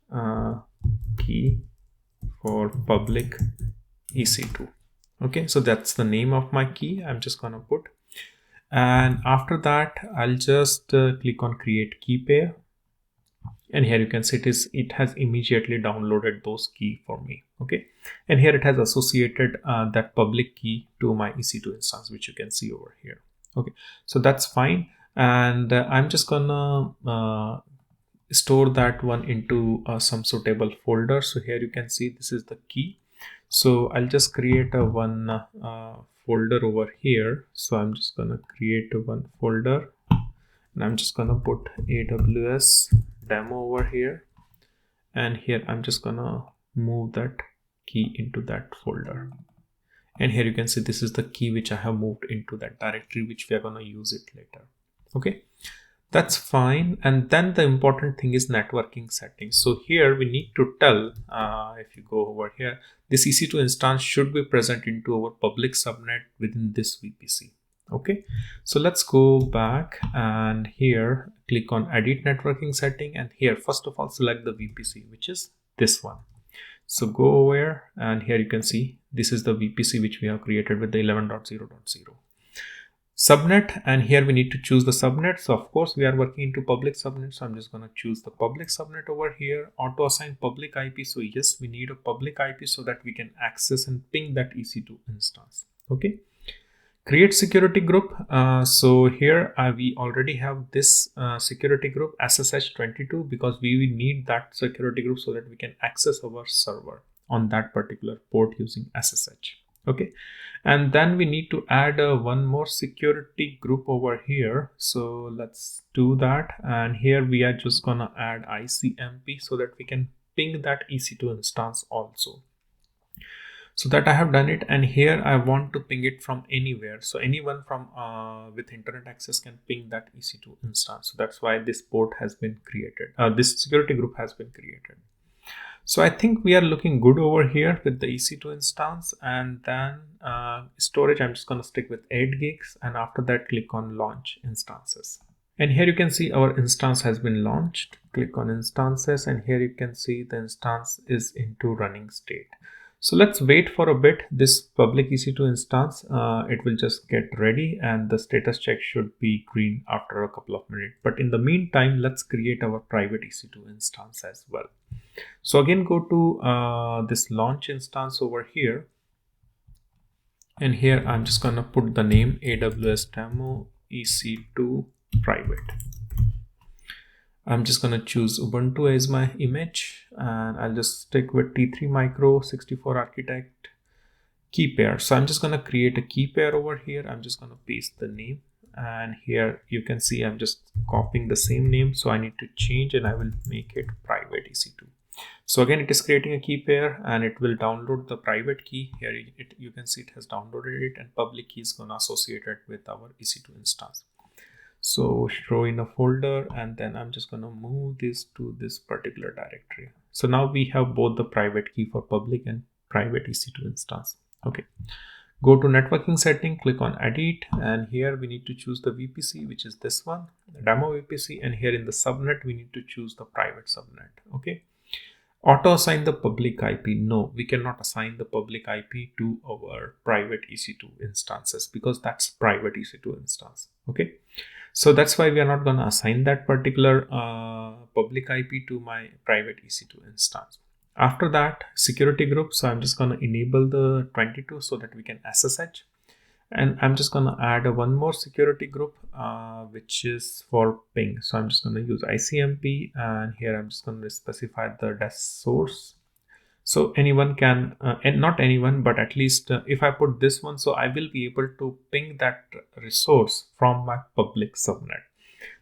[SPEAKER 1] key for public EC2. Okay, so that's the name of my key. I'm just gonna put, and after that I'll just click on create key pair, and here you can see it has immediately downloaded those key for me. Okay, and here it has associated that public key to my EC2 instance, which you can see over here. Okay, so that's fine, and I'm just gonna store that one into some suitable folder. So here you can see this is the key. So I'll just create a one folder over here. So I'm just gonna create one folder, and I'm just gonna put AWS demo over here, and here I'm just gonna move that key into that folder. And here you can see this is the key which I have moved into that directory, which we are gonna use it later. Okay, that's fine. And then the important thing is networking settings. So here we need to tell, if you go over here, this EC2 instance should be present into our public subnet within this VPC. Okay, so let's go back, and here click on edit networking setting, and here first of all select the VPC, which is this one. So go over, and here you can see this is the VPC which we have created with the 11.0.0 subnet, and here we need to choose the subnet. So of course we are working into public subnet, so I'm just going to choose the public subnet over here. Auto assign public IP, so yes, we need a public IP so that we can access and ping that EC2 instance. Okay, create security group. So here we already have this security group SSH22, because we will need that security group so that we can access our server on that particular port using SSH. Okay, and then we need to add one more security group over here. So let's do that, and here we are just gonna add ICMP so that we can ping that EC2 instance also. So that I have done it, and here I want to ping it from anywhere. So anyone from with internet access can ping that EC2 instance. So that's why this port has been created. This security group has been created. So I think we are looking good over here with the EC2 instance. And then storage, I'm just going to stick with 8 gigs, and after that click on launch instances. And here you can see our instance has been launched. Click on instances, and here you can see the instance is into running state. So let's wait for a bit. This public EC2 instance, it will just get ready, and the status check should be green after a couple of minutes. But in the meantime, let's create our private EC2 instance as well. So again, go to this launch instance over here. And here I'm just going to put the name AWS demo EC2 private. I'm just going to choose Ubuntu as my image, and I'll just stick with T3 micro 64 architect key pair. So I'm just going to create a key pair over here. I'm just going to paste the name, and here you can see I'm just copying the same name. So I need to change, and I will make it private EC2. So again, it is creating a key pair, and it will download the private key. Here you can see it has downloaded it, and public key is going to associate it with our EC2 instance. So show in a folder, and then I'm just going to move this to this particular directory. So now we have both the private key for public and private EC2 instance. Okay, Go to networking setting, click on edit, and here we need to choose the VPC, which is this one, the demo VPC, and here in the subnet we need to choose the private subnet. Okay. Auto assign the public IP. No, we cannot assign the public IP to our private EC2 instances because that's private EC2 instance. Okay. So that's why we are not going to assign that particular public IP to my private EC2 instance. After that, security group. So I'm just going to enable the 22 so that we can SSH. And I'm just going to add one more security group, which is for ping. So I'm just going to use ICMP, and here I'm just going to specify the desk source. So anyone can, and not anyone, but at least if I put this one, so I will be able to ping that resource from my public subnet.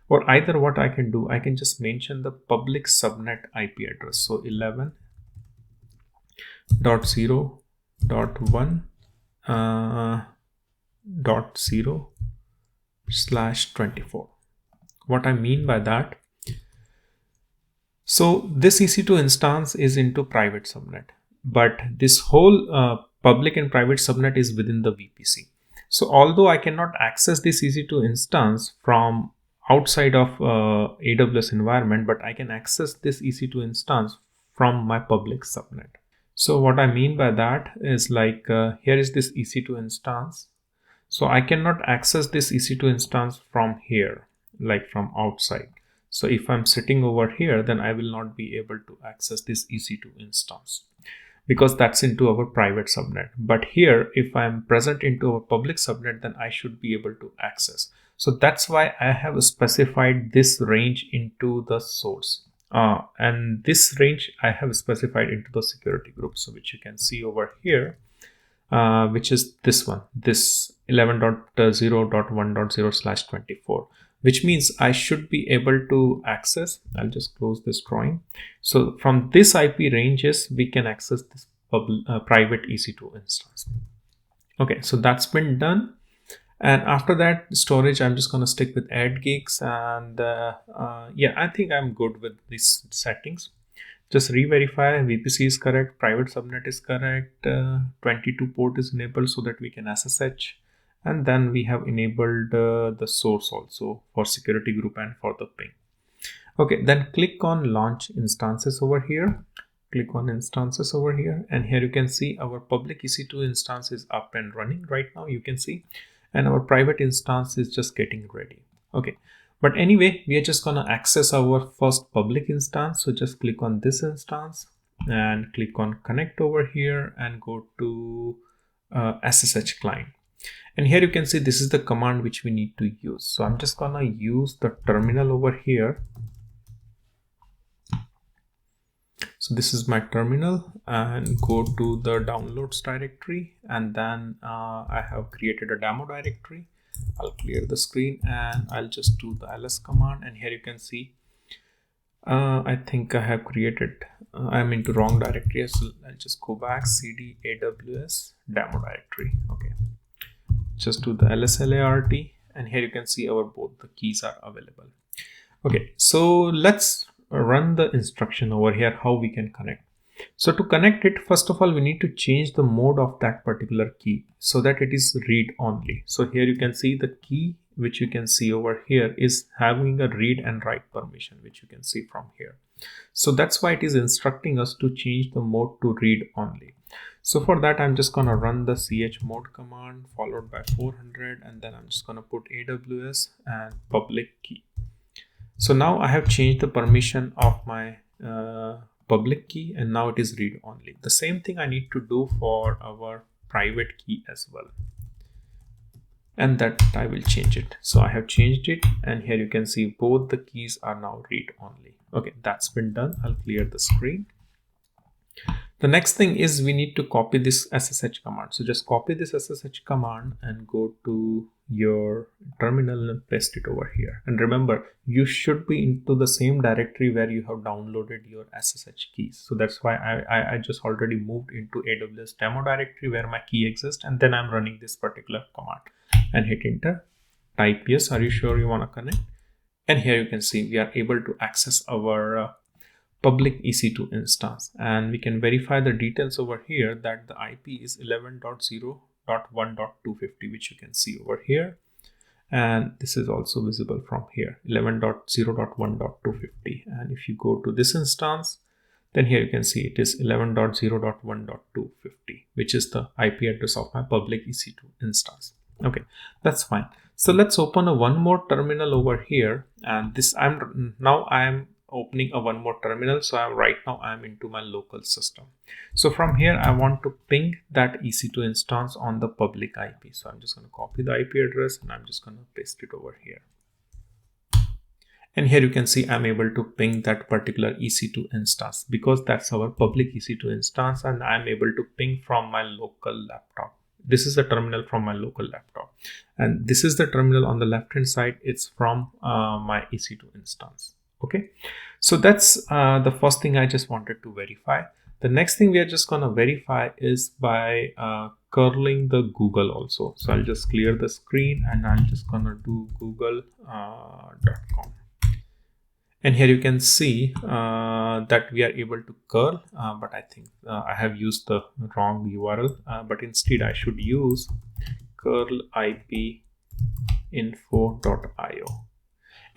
[SPEAKER 1] Or either what I can do, I can just mention the public subnet IP address. So 11.0.1.0/24. What I mean by that, so this EC2 instance is into private subnet, but this whole public and private subnet is within the VPC. So although I cannot access this EC2 instance from outside of AWS environment, but I can access this EC2 instance from my public subnet. So what I mean by that is like here is this EC2 instance. So I cannot access this EC2 instance from here, like from outside. So if I'm sitting over here, then I will not be able to access this EC2 instance because that's into our private subnet. But here, if I'm present into our public subnet, then I should be able to access. So that's why I have specified this range into the source. And this range I have specified into the security group. So which you can see over here, which is this one, this 11.0.1.0/24, which means I should be able to access. I'll just close this drawing. So from this IP ranges, we can access this private EC2 instance. Okay, so that's been done. And after that, storage, I'm just going to stick with 8 gigs. And yeah, I think I'm good with these settings. Just re-verify VPC is correct, private subnet is correct, 22 port is enabled so that we can SSH. And then we have enabled the source also for security group and for the ping. Okay, then click on launch instances over here. Click on instances over here. And here you can see our public EC2 instance is up and running right now, you can see. And our private instance is just getting ready. Okay, but anyway, we are just going to access our first public instance. So just click on this instance and click on connect over here and go to SSH client. And here you can see this is the command which we need to use. So I'm just going to use the terminal over here. So this is my terminal, and go to the downloads directory, and then I have created a demo directory. I'll clear the screen and I'll just do the ls command, and here you can see I think I have created I'm into wrong directory, so I'll just go back, cd AWS demo directory. Okay, just do the lslart, and here you can see our both the keys are available. Okay, so let's run the instruction over here how we can connect. So to connect it, first of all, we need to change the mode of that particular key so that it is read only. So here you can see the key which you can see over here is having a read and write permission, which you can see from here. So that's why it is instructing us to change the mode to read only. So for that, I'm just going to run the chmod command followed by 400, and then I'm just going to put AWS and public key. So now I have changed the permission of my public key, and now it is read only. The same thing I need to do for our private key as well. And that I will change it. So I have changed it, and here you can see both the keys are now read only. Okay, that's been done. I'll clear the screen. The next thing is we need to copy this SSH command. So just copy this SSH command and go to your terminal and paste it over here. And remember, you should be into the same directory where you have downloaded your SSH keys. So that's why I just already moved into AWS demo directory where my key exists, and then I'm running this particular command and hit enter. Type yes, are you sure you want to connect? And here you can see we are able to access our public EC2 instance, and we can verify the details over here that the IP is 11.0 11.0.1.250, which you can see over here. And this is also visible from here, 11.0.1.250. And if you go to this instance, then here you can see it is 11.0.1.250, which is the IP address of my public EC2 instance. Okay, that's fine. So let's open one more terminal over here. And this I am opening one more terminal. So right now I'm into my local system. So from here, I want to ping that EC2 instance on the public IP. So I'm just going to copy the IP address and I'm just going to paste it over here. And here you can see I'm able to ping that particular EC2 instance because that's our public EC2 instance, and I'm able to ping from my local laptop. This is the terminal from my local laptop, and this is the terminal on the left hand side. It's from my EC2 instance. Okay, so that's the first thing I just wanted to verify. The next thing we are just going to verify is by curling the Google also. So I'll just clear the screen and I'm just going to do google.com. And here you can see that we are able to curl, but I think I have used the wrong URL, but instead I should use curlipinfo.io.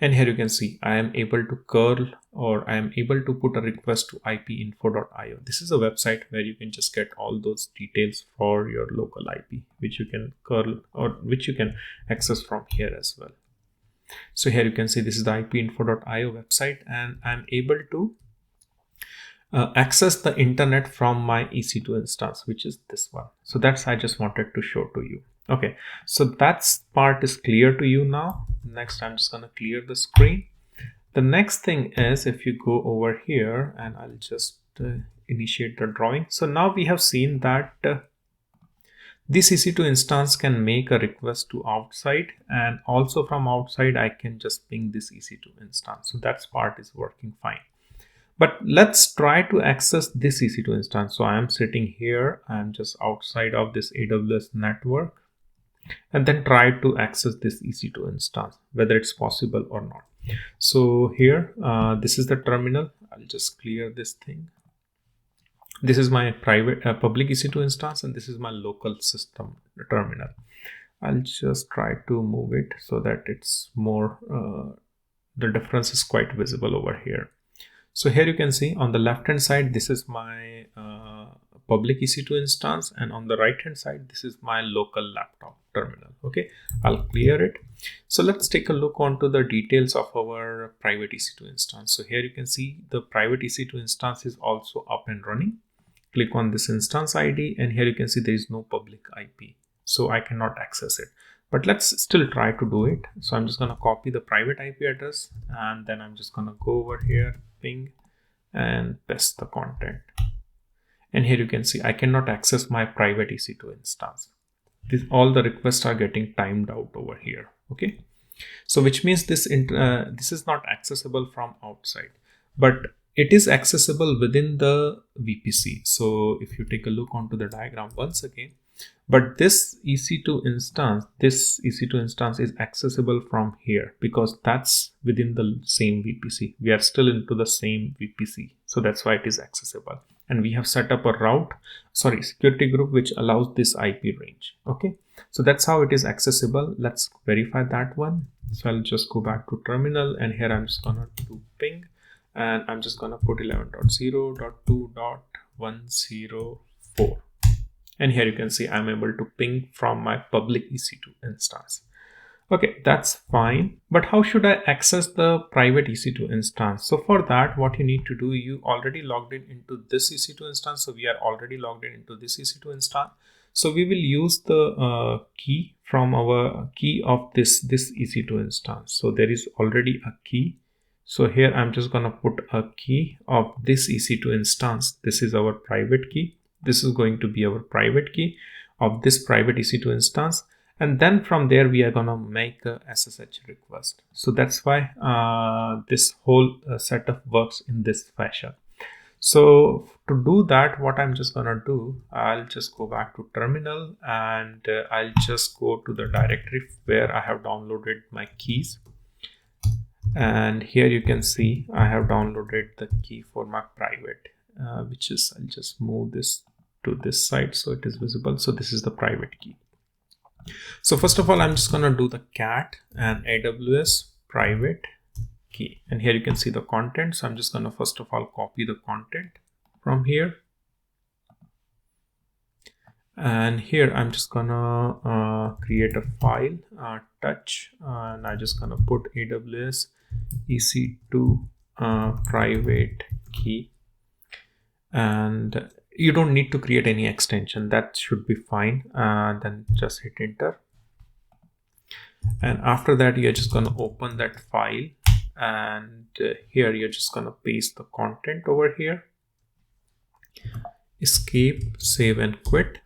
[SPEAKER 1] And here you can see I am able to curl, or I am able to put a request to ipinfo.io. This is a website where you can just get all those details for your local IP, which you can curl or which you can access from here as well. So here you can see this is the ipinfo.io website, and I'm able to access the internet from my EC2 instance, which is this one. So that's I just wanted to show to you. Okay, so that part is clear to you now. Next, I'm just going to clear the screen. The next thing is if you go over here, and I'll just initiate the drawing. So now we have seen that this EC2 instance can make a request to outside, and also from outside I can just ping this EC2 instance. So that part is working fine. But let's try to access this EC2 instance. So I am sitting here, I'm just outside of this AWS network, and then try to access this EC2 instance, whether it's possible or not. So here, this is the terminal. I'll just clear this thing. This is my private public EC2 instance, and this is my local system terminal. I'll just try to move it so that it's more, the difference is quite visible over here. So here you can see on the left hand side, this is my public EC2 instance, and on the right hand side, this is my local laptop terminal. Okay, I'll clear it. So let's take a look onto the details of our private EC2 instance. So here you can see the private EC2 instance is also up and running. Click on this instance ID, and here you can see there is no public IP, so I cannot access it. But let's still try to do it. So I'm just going to copy the private IP address, and then I'm just going to go over here, ping, and paste the content. And here you can see I cannot access my private EC2 instance. All the requests are getting timed out over here. Okay, so which means this is not accessible from outside, but it is accessible within the VPC. So if you take a look onto the diagram once again, but this EC2 instance is accessible from here because that's within the same VPC. We are still into the same VPC, so that's why it is accessible. And we have set up a security group which allows this IP range. Okay, so that's how it is accessible. Let's verify that one. So I'll just go back to terminal, and here I'm just gonna do ping, and I'm just gonna put 11.0.2.104. And here you can see I'm able to ping from my public EC2 instance. Okay, that's fine. But how should I access the private EC2 instance? So for that, what you need to do, you already logged in into this EC2 instance. So we are already logged in into this EC2 instance. So we will use the key from our key of this EC2 instance. So there is already a key. So here I'm just gonna put a key of this EC2 instance. This is our private key. This is going to be our private key of this private EC2 instance. And then from there, we are going to make a SSH request. So that's why this whole setup works in this fashion. So to do that, what I'm just going to do, I'll just go back to terminal, and I'll just go to the directory where I have downloaded my keys. And here you can see I have downloaded the key for my private, which is, I'll just move this to this side so it is visible. So this is the private key. So first of all, I'm just going to do the cat and AWS private key. And here you can see the content. So I'm just going to first of all copy the content from here. And here I'm just gonna create a file, touch, and I'm just gonna put AWS EC2 private key. And you don't need to create any extension, that should be fine. Then just hit enter. And after that, you're just gonna open that file, and here you're just gonna paste the content over here. Escape, save and quit.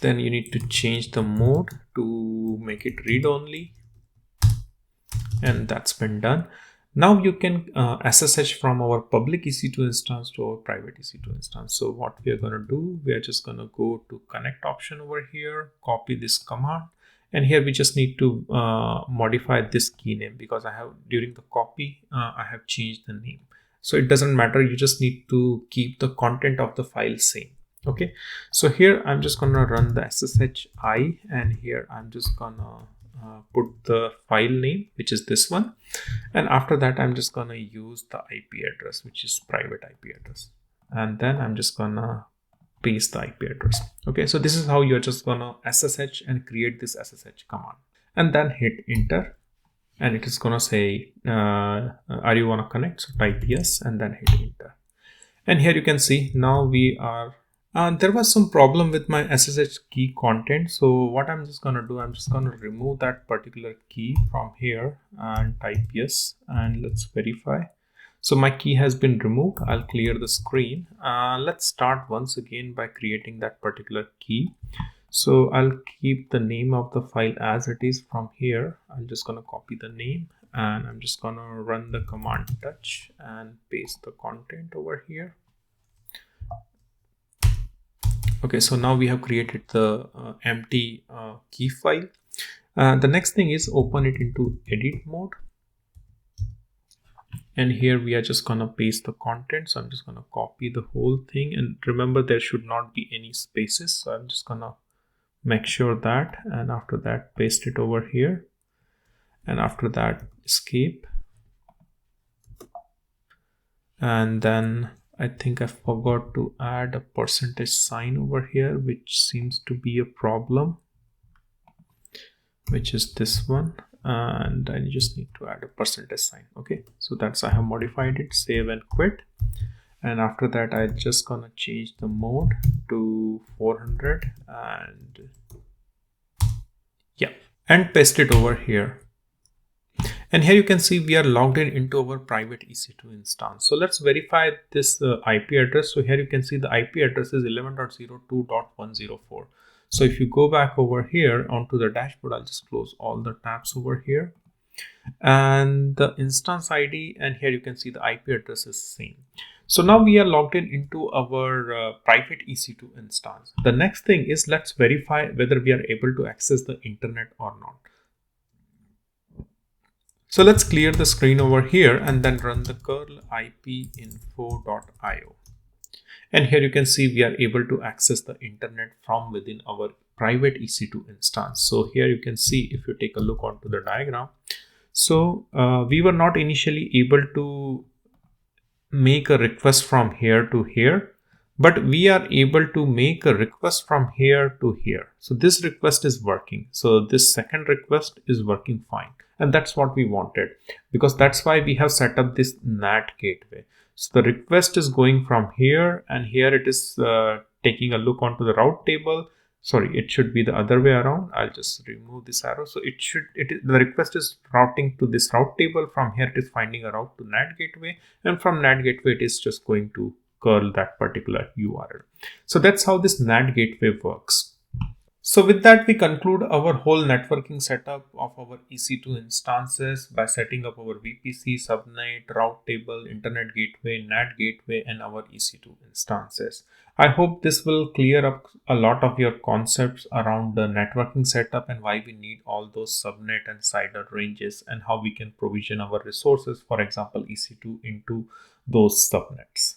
[SPEAKER 1] Then you need to change the mode to make it read only, and that's been done. Now you can SSH from our public EC2 instance to our private EC2 instance. So what we are going to do, we are just going to go to connect option over here, copy this command, and here we just need to modify this key name, because I have, during the copy, I have changed the name. So it doesn't matter, you just need to keep the content of the file same. Okay, so here I'm just gonna run the SSHI, and here I'm just gonna put the file name, which is this one, and after that I'm just gonna use the IP address, which is private IP address, and then I'm just gonna paste the IP address. Okay, so this is how you're just gonna SSH and create this SSH command, and then hit enter, and it is gonna say are you wanna connect, so type yes and then hit enter. And here you can see now we are there was some problem with my SSH key content. So what I'm just going to do, I'm just going to remove that particular key from here and type yes, and let's verify. So my key has been removed. I'll clear the screen. Let's start once again by creating that particular key. So I'll keep the name of the file as it is from here. I'm just going to copy the name, and I'm just going to run the command touch and paste the content over here. Okay, so now we have created the empty key file. The next thing is open it into edit mode. And here we are just gonna paste the content. So I'm just gonna copy the whole thing. And remember, there should not be any spaces. So I'm just gonna make sure that, and after that, paste it over here. And after that, escape. And then I think I forgot to add a percentage sign over here, which seems to be a problem, which is this one, and I just need to add a percentage sign. Okay, so that's, I have modified it, save and quit. And after that, I'm just gonna change the mode to 400 and yeah, and paste it over here. And here you can see we are logged in into our private EC2 instance. So let's verify this IP address. So here you can see the IP address is 11.02.104. So if you go back over here onto the dashboard, I'll just close all the tabs over here. And the instance ID, and here you can see the IP address is same. So now we are logged in into our private EC2 instance. The next thing is, let's verify whether we are able to access the internet or not. So let's clear the screen over here and then run the curl ipinfo.io. And here you can see we are able to access the internet from within our private EC2 instance. So here you can see, if you take a look onto the diagram, so we were not initially able to make a request from here to here, but we are able to make a request from here to here. So this request is working. So this second request is working fine. And that's what we wanted, because that's why we have set up this NAT gateway. So the request is going from here, and here it is taking a look onto the route table. Sorry, it should be the other way around. I'll just remove this arrow. So the request is routing to this route table. From here it is finding a route to NAT gateway, and from NAT gateway it is just going to curl that particular URL. So that's how this NAT gateway works. So with that, we conclude our whole networking setup of our EC2 instances by setting up our VPC, subnet, route table, internet gateway, NAT gateway, and our EC2 instances. I hope this will clear up a lot of your concepts around the networking setup and why we need all those subnet and CIDR ranges, and how we can provision our resources, for example, EC2 into those subnets.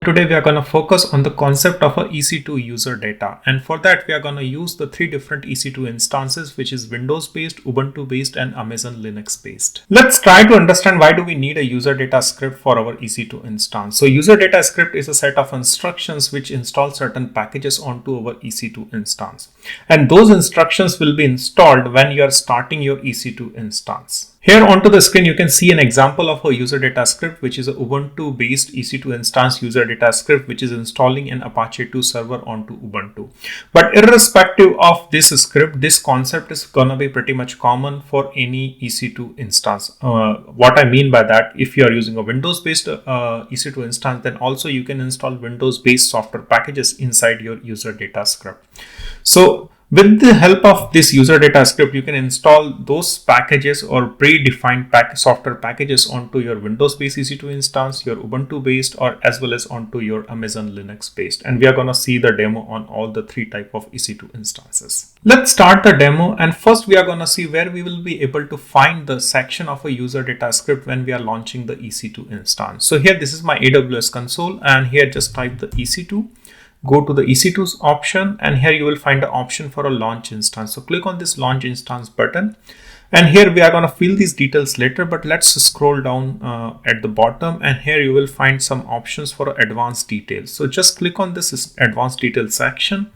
[SPEAKER 1] Today we are going to focus on the concept of a EC2 user data, and for that we are going to use the three different EC2 instances, which is Windows-based, Ubuntu-based and Amazon Linux-based. Let's try to understand why do we need a user data script for our EC2 instance. So user data script is a set of instructions which install certain packages onto our EC2 instance, and those instructions will be installed when you are starting your EC2 instance. Here onto the screen, you can see an example of a user data script, which is a Ubuntu-based EC2 instance user data script, which is installing an Apache 2 server onto Ubuntu. But irrespective of this script, this concept is gonna be pretty much common for any EC2 instance. What I mean by that, if you are using a Windows-based EC2 instance, then also you can install Windows-based software packages inside your user data script. So with the help of this user data script, you can install those packages or predefined software packages onto your Windows-based EC2 instance, your Ubuntu-based, or as well as onto your Amazon Linux-based. And we are going to see the demo on all the three type of EC2 instances. Let's start the demo, and first we are going to see where we will be able to find the section of a user data script when we are launching the EC2 instance. So here, this is my AWS console, and here just type the EC2. Go to the EC2's option, and here you will find the option for a launch instance. So click on this launch instance button, and here we are going to fill these details later, but let's scroll down at the bottom, and here you will find some options for advanced details. So just click on this advanced details section,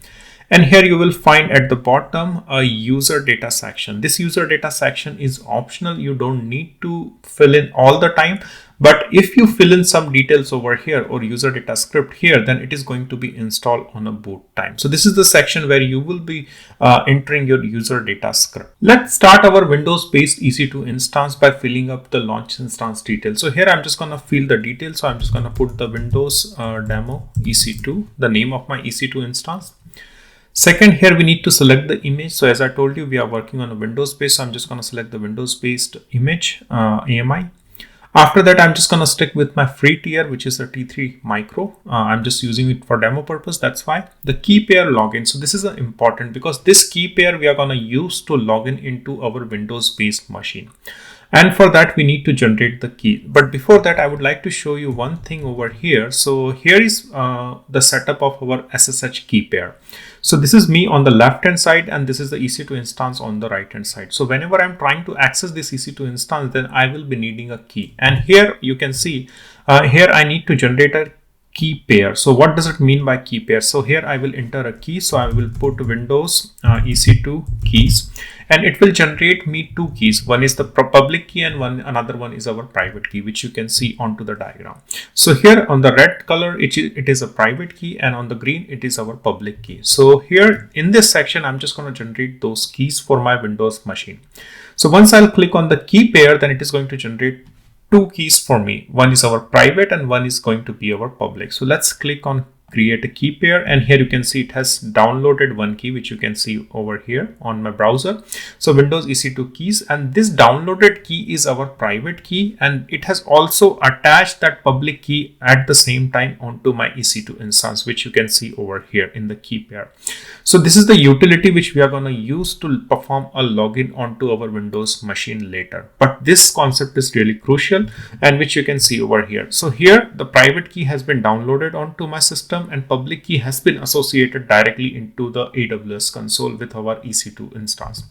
[SPEAKER 1] and here you will find at the bottom a user data section. This user data section is optional. You don't need to fill in all the time. But if you fill in some details over here or user data script here, then it is going to be installed on a boot time. So this is the section where you will be entering your user data script. Let's start our Windows-based EC2 instance by filling up the launch instance details. So here I'm just going to fill the details. So I'm just going to put the Windows demo EC2, the name of my EC2 instance. Second, here we need to select the image. So as I told you, we are working on a Windows-based. So I'm just going to select the Windows-based image, AMI. After that, I'm just going to stick with my free tier, which is a T3 micro. I'm just using it for demo purpose. That's why the key pair login. So this is important because this key pair we are going to use to log in into our Windows-based machine. And for that, we need to generate the key. But before that, I would like to show you one thing over here. So here is the setup of our SSH key pair. So this is me on the left hand side, and this is the EC2 instance on the right hand side. So whenever I'm trying to access this EC2 instance, then I will be needing a key. And here you can see here I need to generate a key pair. So what does it mean by key pair? So here I will enter a key. So I will put Windows EC2 keys, and it will generate me two keys. One is the public key, and another one is our private key, which you can see onto the diagram. So here on the red color, it is a private key, and on the green, it is our public key. So here in this section, I'm just going to generate those keys for my Windows machine. So once I'll click on the key pair, then it is going to generate two keys for me. One is our private and one is going to be our public. So let's click on create a key pair, and here you can see it has downloaded one key, which you can see over here on my browser. So Windows EC2 keys, and this downloaded key is our private key, and it has also attached that public key at the same time onto my EC2 instance, which you can see over here in the key pair. So this is the utility which we are going to use to perform a login onto our Windows machine later. But this concept is really crucial, and which you can see over here. So here the private key has been downloaded onto my system, and public key has been associated directly into the AWS console with our EC2 instance,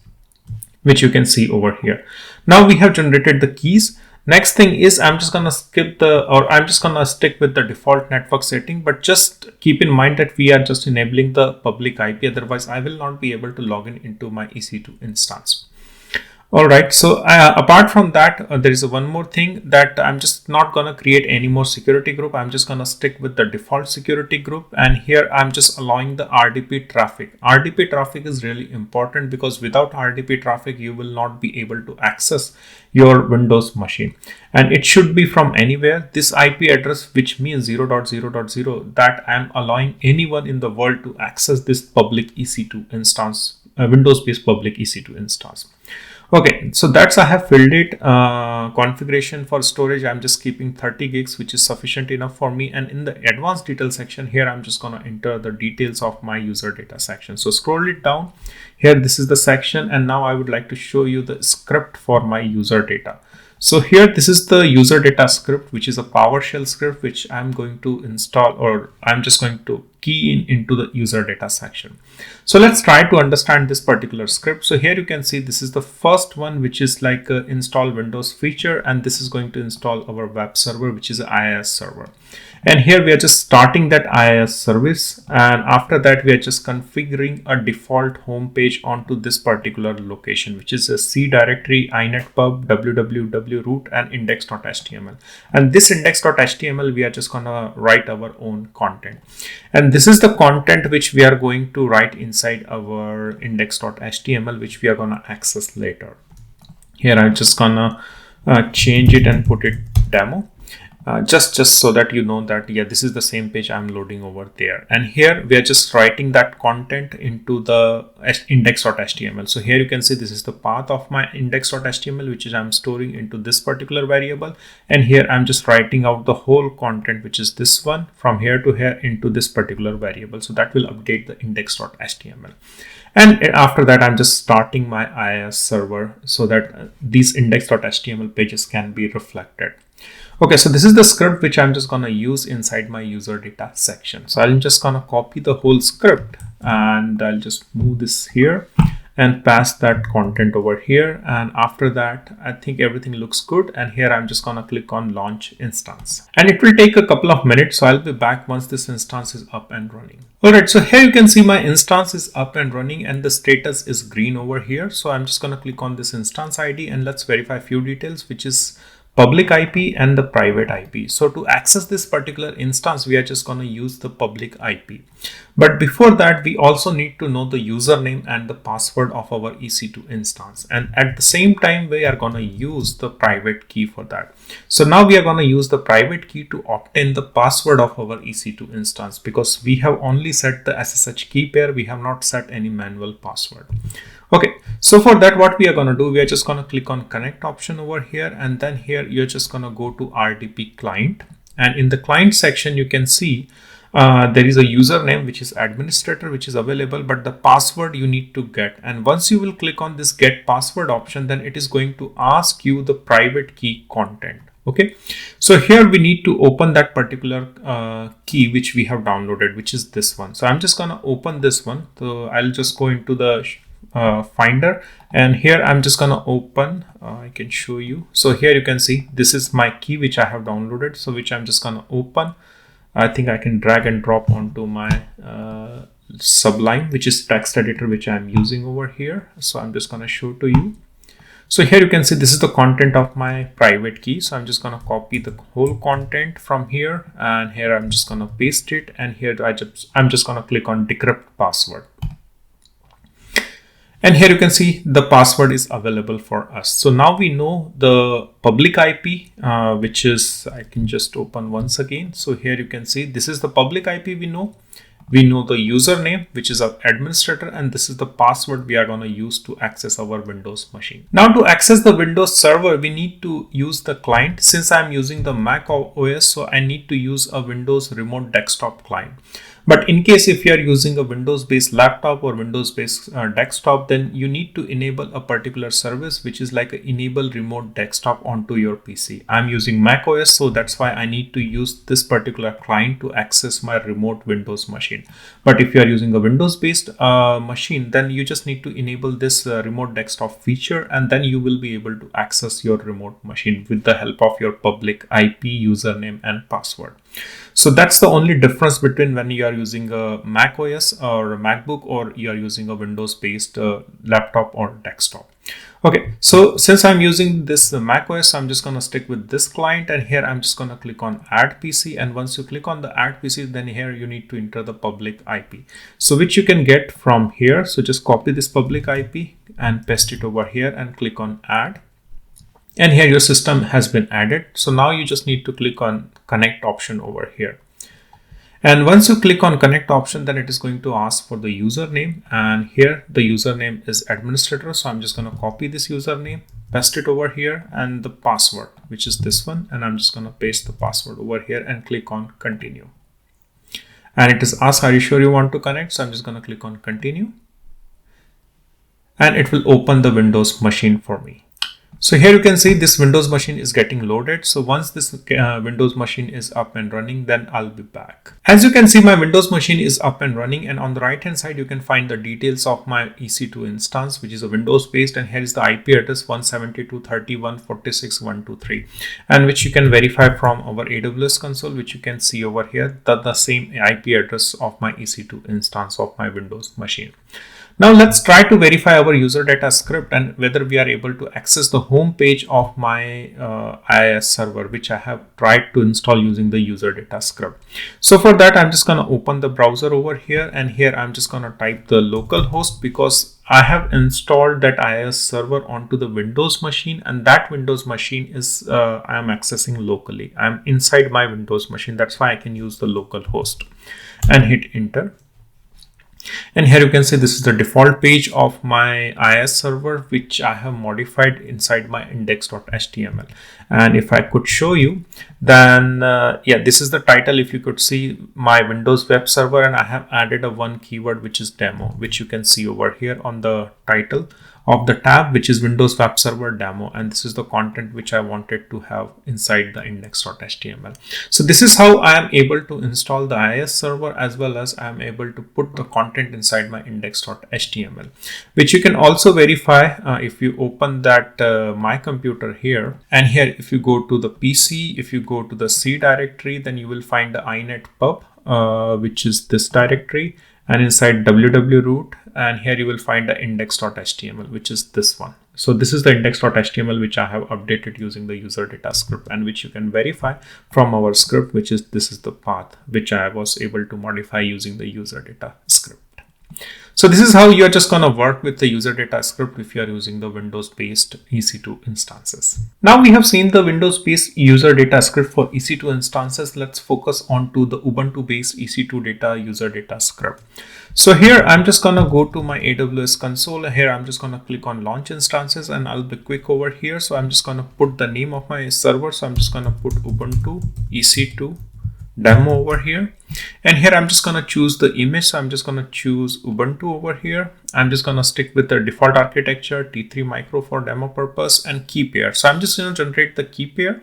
[SPEAKER 1] which you can see over here. Now we have generated the keys. Next thing is I'm just going to stick with the default network setting, but just keep in mind that we are just enabling the public IP. Otherwise, I will not be able to log in into my EC2 instance. All right, so apart from that, there is one more thing that I'm just not going to create any more security group. I'm just going to stick with the default security group. And here I'm just allowing the RDP traffic. RDP traffic is really important because without RDP traffic, you will not be able to access your Windows machine. And it should be from anywhere. This IP address, which means 0.0.0, that I'm allowing anyone in the world to access this public EC2 instance, Windows-based public EC2 instance. Okay, so that's I have filled it. Configuration for storage, I'm just keeping 30 gigs, which is sufficient enough for me. And in the advanced detail section here, I'm just going to enter the details of my user data section. So scroll it down here. This is the section. And now I would like to show you the script for my user data. So here, this is the user data script, which is a PowerShell script, which I'm going to install, or I'm just going to key into the user data section. So let's try to understand this particular script. So here you can see this is the first one, which is like a install Windows feature, and this is going to install our web server, which is an IIS server. And here we are just starting that IIS service, and after that we are just configuring a default home page onto this particular location, which is a C directory, inetpub, www root, and index.html. And this index.html, we are just gonna write our own content, and this is the content which we are going to write inside our index.html, which we are gonna access later. Here I'm just gonna change it and put it demo. Just so that you know that, yeah, this is the same page I'm loading over there. And here we are just writing that content into the index.html. So here you can see this is the path of my index.html, which is I'm storing into this particular variable. And here I'm just writing out the whole content, which is this one, from here to here into this particular variable. So that will update the index.html. And after that, I'm just starting my IIS server so that these index.html pages can be reflected. Okay, so this is the script which I'm just going to use inside my user data section. So I'm just going to copy the whole script, and I'll just move this here and pass that content over here. And after that, I think everything looks good. And here I'm just going to click on launch instance, and it will take a couple of minutes. So I'll be back once this instance is up and running. All right, so here you can see my instance is up and running and the status is green over here. So I'm just going to click on this instance ID, and let's verify a few details, which is public IP and the private IP. So to access this particular instance, we are just going to use the public IP. But before that, we also need to know the username and the password of our EC2 instance. And at the same time, we are going to use the private key for that. So now we are going to use the private key to obtain the password of our EC2 instance, because we have only set the SSH key pair. We have not set any manual password. Okay, so for that, what we are going to do, we are just going to click on connect option over here, and then here you're just going to go to RDP client, and in the client section you can see there is a username which is administrator, which is available, but the password you need to get. And once you will click on this get password option, then it is going to ask you the private key content. Okay, so here we need to open that particular key which we have downloaded, which is this one. So I'm just going to open this one. So I'll just go into the Finder, and here I'm just gonna open, I can show you. So here you can see this is my key which I have downloaded, so which I'm just gonna open. I think I can drag and drop onto my Sublime, which is text editor which I'm using over here. So I'm just gonna show to you. So here you can see this is the content of my private key. So I'm just gonna copy the whole content from here, and here I'm just gonna paste it, and here I'm just gonna click on decrypt password. And here you can see the password is available for us. So now we know the public IP, which is, I can just open once again. So here you can see this is the public IP we know. We know the username, which is our administrator, and this is the password we are going to use to access our Windows machine. Now to access the Windows server, we need to use the client. Since I'm using the Mac OS, so I need to use a Windows remote desktop client. But in case if you are using a Windows-based laptop or Windows-based desktop, then you need to enable a particular service, which is like a enable remote desktop onto your PC. I'm using Mac OS, so that's why I need to use this particular client to access my remote Windows machine. But if you are using a Windows-based machine, then you just need to enable this remote desktop feature, and then you will be able to access your remote machine with the help of your public IP, username, and password. So that's the only difference between when you are using a Mac OS or a MacBook, or you are using a Windows-based laptop or desktop. Okay, so since I'm using this Mac OS, I'm just going to stick with this client, and here I'm just going to click on add PC. And once you click on the add PC, then here you need to enter the public IP, so which you can get from here. So just copy this public IP and paste it over here and click on add. And here your system has been added. So now you just need to click on connect option over here. And once you click on connect option, then it is going to ask for the username, and here the username is administrator. So I'm just going to copy this username, paste it over here, and the password, which is this one. And I'm just going to paste the password over here and click on continue. And it is asked, are you sure you want to connect? So I'm just going to click on continue, and it will open the Windows machine for me. So here you can see this Windows machine is getting loaded. So once this Windows machine is up and running, then I'll be back. As you can see, my Windows machine is up and running, and on the right hand side, you can find the details of my EC2 instance, which is a Windows based, and here is the IP address 172.30.146.123, and which you can verify from our AWS console, which you can see over here, that the same IP address of my EC2 instance of my Windows machine. Now let's try to verify our user data script and whether we are able to access the home page of my IIS server, which I have tried to install using the user data script. So for that, I'm just going to open the browser over here, and here I'm just going to type the localhost because I have installed that IIS server onto the Windows machine, and that Windows machine is I am accessing locally. I'm inside my Windows machine. That's why I can use the localhost and hit enter. And here you can see this is the default page of my IIS server, which I have modified inside my index.html. And if I could show you, then yeah, this is the title. If you could see my Windows web server, and I have added a one keyword, which is demo, which you can see over here on the title of the tab, which is Windows web server demo. And this is the content which I wanted to have inside the index.html. So this is how I am able to install the IIS server, as well as I am able to put the content inside my index.html, which you can also verify if you open that my computer here. And here, if you go to the PC, if you go to the C directory, then you will find the inet pub, which is this directory, and inside www root, and here you will find the index.html, which is this one. So this is the index.html which I have updated using the user data script, and which you can verify from our script, which is this is the path which I was able to modify using the user data script. So this is how you are just going to work with the user data script if you are using the Windows-based EC2 instances. Now we have seen the Windows-based user data script for EC2 instances. Let's focus on to the Ubuntu-based EC2 data user data script. So here I'm just going to go to my AWS console. Here I'm just going to click on launch instances, and I'll be quick over here. So I'm just going to put the name of my server. So I'm just going to put Ubuntu EC2 demo over here, and here I'm just going to choose the image. So I'm just going to choose Ubuntu over here. I'm just going to stick with the default architecture T3 micro for demo purpose, and key pair. So I'm just going to generate the key pair,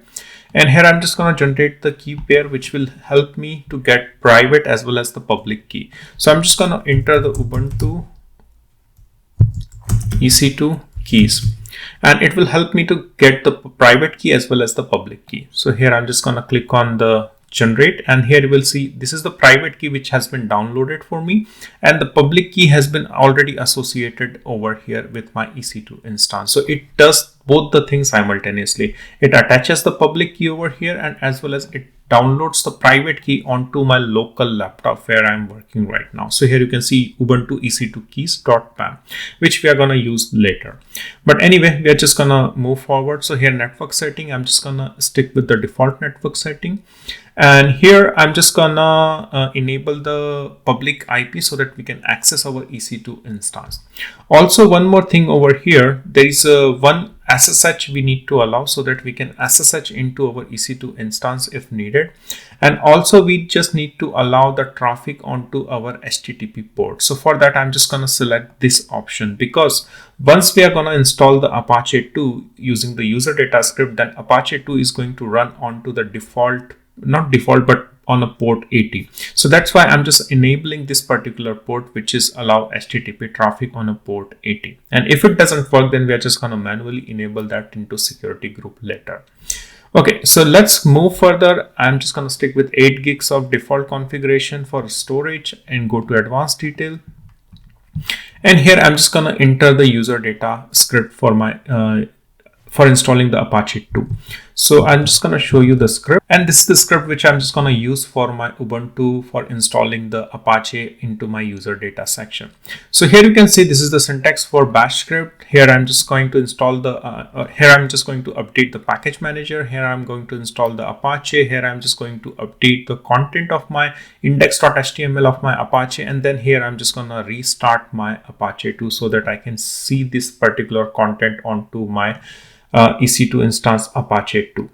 [SPEAKER 1] and here I'm just going to generate the key pair which will help me to get private as well as the public key. So I'm just going to enter the Ubuntu EC2 keys, and it will help me to get the private key as well as the public key. So here I'm just going to click on the generate, and here you will see this is the private key which has been downloaded for me, and the public key has been already associated over here with my EC2 instance. So it does both the things simultaneously. It attaches the public key over here, and as well as it downloads the private key onto my local laptop where I'm working right now. So here you can see Ubuntu EC2 keys.pam, which we are going to use later. But anyway, we are just going to move forward. So here network setting, I'm just going to stick with the default network setting. And here I'm just gonna enable the public IP so that we can access our EC2 instance. Also, one more thing over here, there is one SSH we need to allow so that we can SSH into our EC2 instance if needed. And also we just need to allow the traffic onto our HTTP port. So for that, I'm just gonna select this option, because once we are gonna install the Apache 2 using the user data script, then Apache 2 is going to run onto the default, not default, but on a port 80. So that's why I'm just enabling this particular port, which is allow HTTP traffic on a port 80. And if it doesn't work, then we are just going to manually enable that into security group later. Okay, so let's move further. I'm just going to stick with 8 gigs of default configuration for storage and go to advanced detail. And here I'm just going to enter the user data script for my for installing the Apache 2. So I'm just going to show you the script, and this is the script which I'm just going to use for my Ubuntu for installing the Apache into my user data section. So here you can see this is the syntax for bash script. Here I'm just going to install the here I'm just going to update the package manager. Here I'm going to install the Apache. Here I'm just going to update the content of my index.html of my Apache, and then here I'm just going to restart my Apache 2 so that I can see this particular content onto my EC2 instance Apache 2.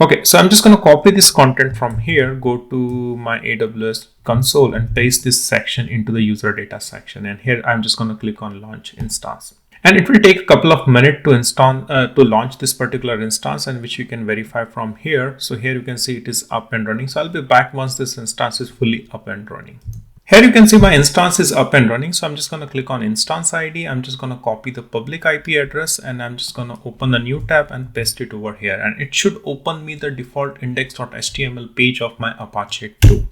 [SPEAKER 1] Okay, so I'm just going to copy this content from here, go to my AWS console and paste this section into the user data section. And here I'm just going to click on launch instance. And it will take a couple of minutes to install to launch this particular instance, and which you can verify from here. So here you can see it is up and running. So I'll be back once this instance is fully up and running. Here you can see my instance is up and running. So I'm just going to click on instance ID. I'm just going to copy the public IP address, and I'm just going to open the new tab and paste it over here. And it should open me the default index.html page of my Apache 2.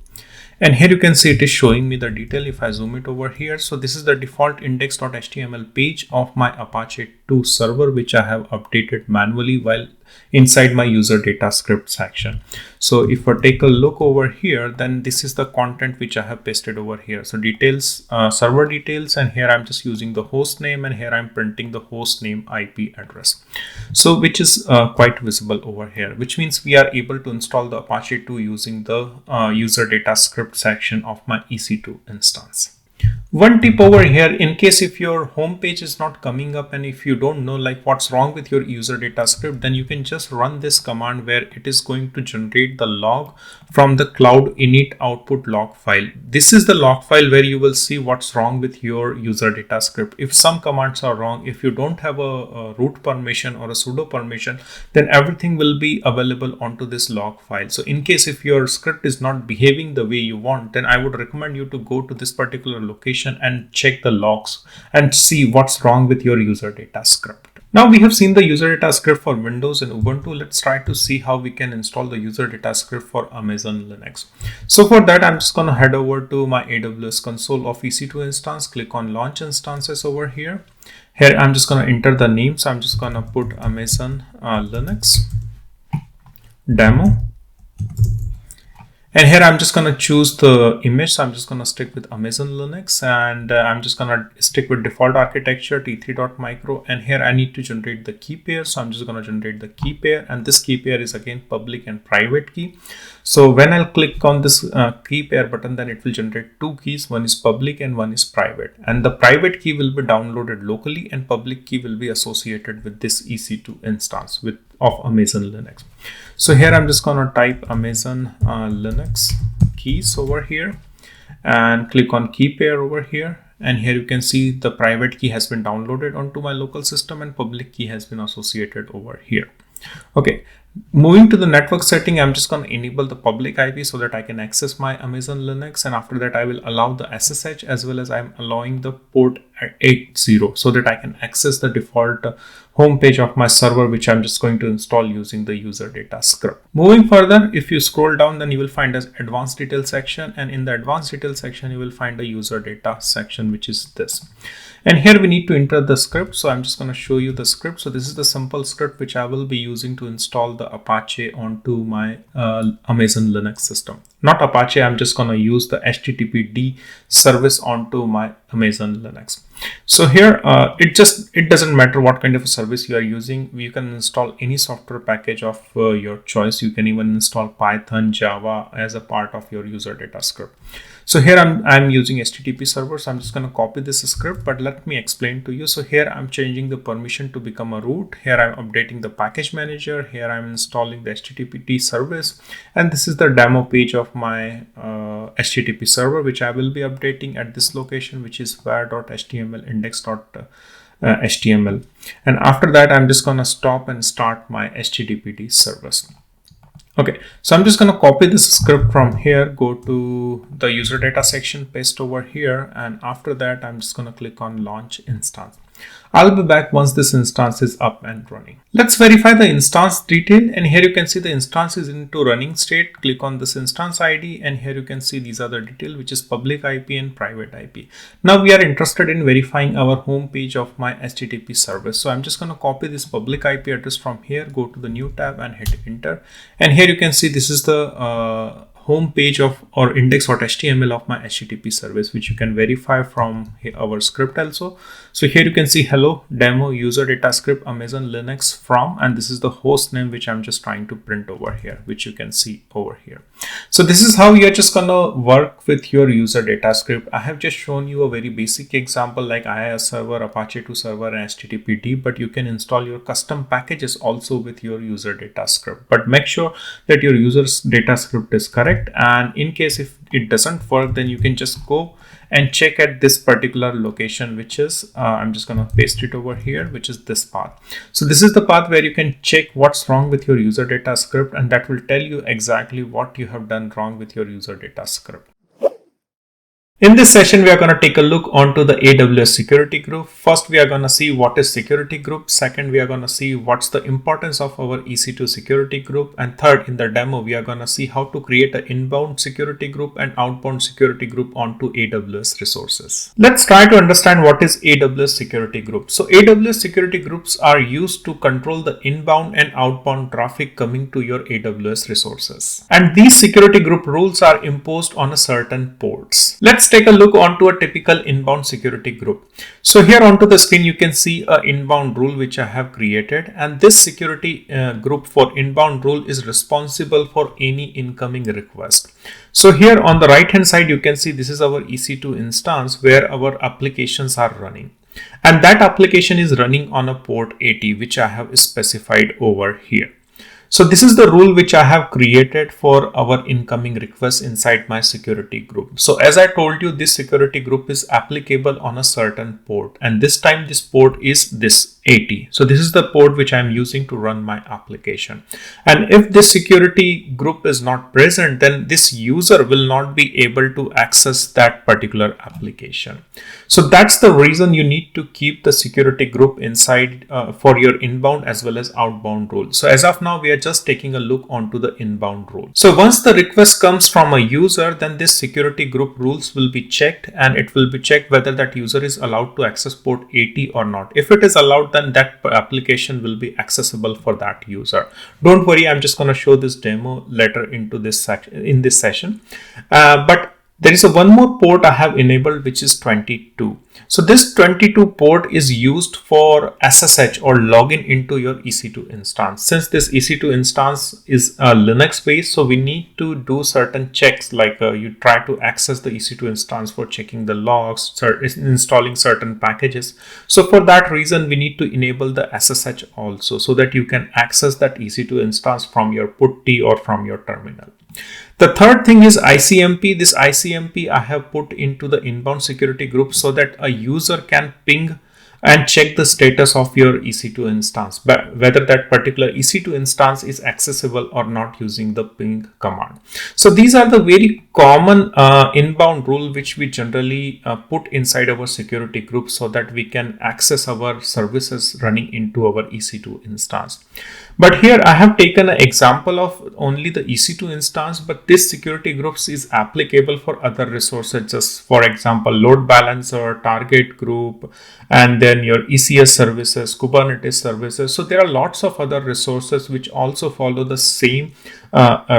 [SPEAKER 1] And here you can see it is showing me the detail if I zoom it over here. So this is the default index.html page of my Apache 2 server, which I have updated manually while inside my user data script section. So if I take a look over here, then this is the content which I have pasted over here. So details, server details, and here I'm just using the host name, and here I'm printing the host name IP address. So which is quite visible over here, which means we are able to install the Apache 2 using the user data script section of my EC2 instance. One tip over here, in case if your home page is not coming up and if you don't know like what's wrong with your user data script, then you can just run this command where it is going to generate the log from the cloud init output log file. This is the log file where you will see what's wrong with your user data script. If some commands are wrong, if you don't have a root permission or a sudo permission, then everything will be available onto this log file. So in case if your script is not behaving the way you want, then I would recommend you to go to this particular location and check the logs and see what's wrong with your user data script. Now we have seen the user data script for Windows and Ubuntu. Let's try to see how we can install the user data script for Amazon Linux. So for that, I'm just going to head over to my AWS console of EC2 instance, click on launch instances over here. Here I'm just going to enter the name. So I'm just going to put Amazon Linux demo. And here I'm just going to choose the image. So I'm just going to stick with Amazon Linux, and I'm just going to stick with default architecture t3.micro. And here I need to generate the key pair. So I'm just going to generate the key pair, and this key pair is again public and private key. So when I'll click on this key pair button, then it will generate two keys. One is public and one is private. And the private key will be downloaded locally, and public key will be associated with this EC2 instance of Amazon Linux. So here I'm just going to type Amazon Linux keys over here and click on key pair over here. And here you can see the private key has been downloaded onto my local system and public key has been associated over here. Okay, moving to the network setting, I'm just going to enable the public IP so that I can access my Amazon Linux, and after that I will allow the SSH as well as I'm allowing the port 80 so that I can access the default home page of my server, which I'm just going to install using the user data script. Moving further, if you scroll down, then you will find an advanced details section, and in the advanced details section you will find a user data section, which is this. And here we need to enter the script. So I'm just going to show you the script. So this is the simple script which I will be using to install the Apache onto my Amazon Linux system. Not Apache, I'm just going to use the HTTPD service onto my Amazon Linux. So here it doesn't matter what kind of a service you are using. You can install any software package of your choice. You can even install Python, Java as a part of your user data script. So here I'm using HTTP server. So I'm just going to copy this script, but let me explain to you. So here I'm changing the permission to become a root. Here I'm updating the package manager. Here I'm installing the HTTP service. And this is the demo page of my HTTP server, which I will be updating at this location, which is var.html index.html. And after that, I'm just going to stop and start my HTTP service. Okay, so I'm just going to copy this script from here, go to the user data section, paste over here, and after that I'm just going to click on launch instance. I'll be back once this instance is up and running. Let's verify the instance detail, and here you can see the instance is into running state. Click on this instance ID, and here you can see these are the detail, which is public IP and private IP. Now we are interested in verifying our home page of my HTTP service. So I'm just going to copy this public IP address from here, go to the new tab and hit enter. And here you can see this is the home page of or index.html of my HTTP service, which you can verify from our script also. So here you can see hello demo user data script Amazon Linux from, and this is the host name which I'm just trying to print over here, which you can see over here. So this is how you're just gonna work with your user data script, I have just shown you a very basic example like IIS server, Apache 2 server, and HTTPD, but you can install your custom packages also with your user data script. But make sure that your user's data script is correct. And in case if it doesn't work, then you can just go and check at this particular location, which is, I'm just going to paste it over here, which is this path. So this is the path where you can check what's wrong with your user data script, and that will tell you exactly what you have done wrong with your user data script. In this session, we are going to take a look onto the AWS Security Group. First, we are going to see what is Security Group. Second, we are going to see what's the importance of our EC2 Security Group. And third, in the demo, we are going to see how to create an inbound security group and outbound security group onto AWS resources. Let's try to understand what is AWS Security Group. So AWS Security Groups are used to control the inbound and outbound traffic coming to your AWS resources. And these security group rules are imposed on a certain ports. Let's take a look onto a typical inbound security group. So here onto the screen, you can see an inbound rule which I have created, and this security group for inbound rule is responsible for any incoming request. So here on the right hand side, you can see this is our EC2 instance where our applications are running. And that application is running on a port 80, which I have specified over here. So this is the rule which I have created for our incoming requests inside my security group. So as I told you, this security group is applicable on a certain port, and this time this port is this 80. So this is the port which I'm using to run my application. And if this security group is not present, then this user will not be able to access that particular application. So that's the reason you need to keep the security group inside for your inbound as well as outbound rule. So as of now, we are just taking a look onto the inbound rule. So once the request comes from a user, then this security group rules will be checked, and it will be checked whether that user is allowed to access port 80 or not. If it is allowed, then that application will be accessible for that user. Don't worry, I'm just going to show this demo later into this section in this session. But there is one more port I have enabled, which is 22. So this 22 port is used for SSH or login into your EC2 instance. Since this EC2 instance is Linux based, so we need to do certain checks, like you try to access the EC2 instance for checking the logs, installing certain packages. So for that reason, we need to enable the SSH also, so that you can access that EC2 instance from your PuTTY or from your terminal. The third thing is ICMP. This ICMP I have put into the inbound security group so that a user can ping and check the status of your EC2 instance, but whether that particular EC2 instance is accessible or not using the ping command. So these are the very common inbound rule which we generally put inside our security group so that we can access our services running into our EC2 instance. But here I have taken an example of only the EC2 instance, but this security groups is applicable for other resources, just for example, load balancer, target group, and then your ECS services, Kubernetes services. So there are lots of other resources which also follow the same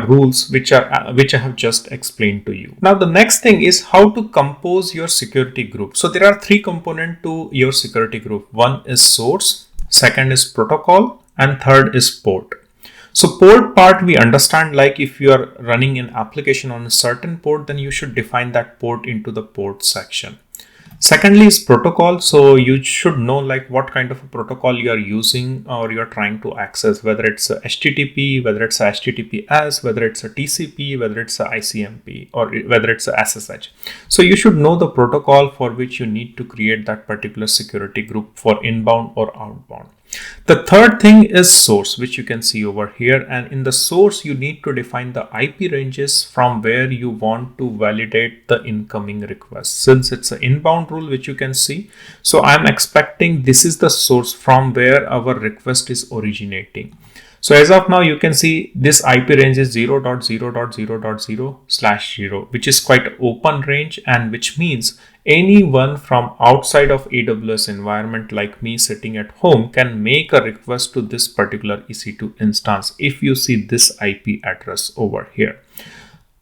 [SPEAKER 1] rules which I have just explained to you. Now the next thing is how to compose your security group. So there are three components to your security group. One is source, second is protocol, and third is port. So port part we understand, like if you are running an application on a certain port, then you should define that port into the port section. Secondly is protocol. So you should know like what kind of a protocol you are using or you are trying to access, whether it's a HTTP, whether it's a HTTPS, whether it's a TCP, whether it's a ICMP, or whether it's a SSH. So you should know the protocol for which you need to create that particular security group for inbound or outbound. The third thing is source, which you can see over here, and in the source you need to define the IP ranges from where you want to validate the incoming request. Since it's an inbound rule, which you can see, so I'm expecting this is the source from where our request is originating. So as of now, you can see this IP range is 0.0.0.0/0, which is quite open range, and which means anyone from outside of AWS environment like me sitting at home can make a request to this particular EC2 instance if you see this IP address over here.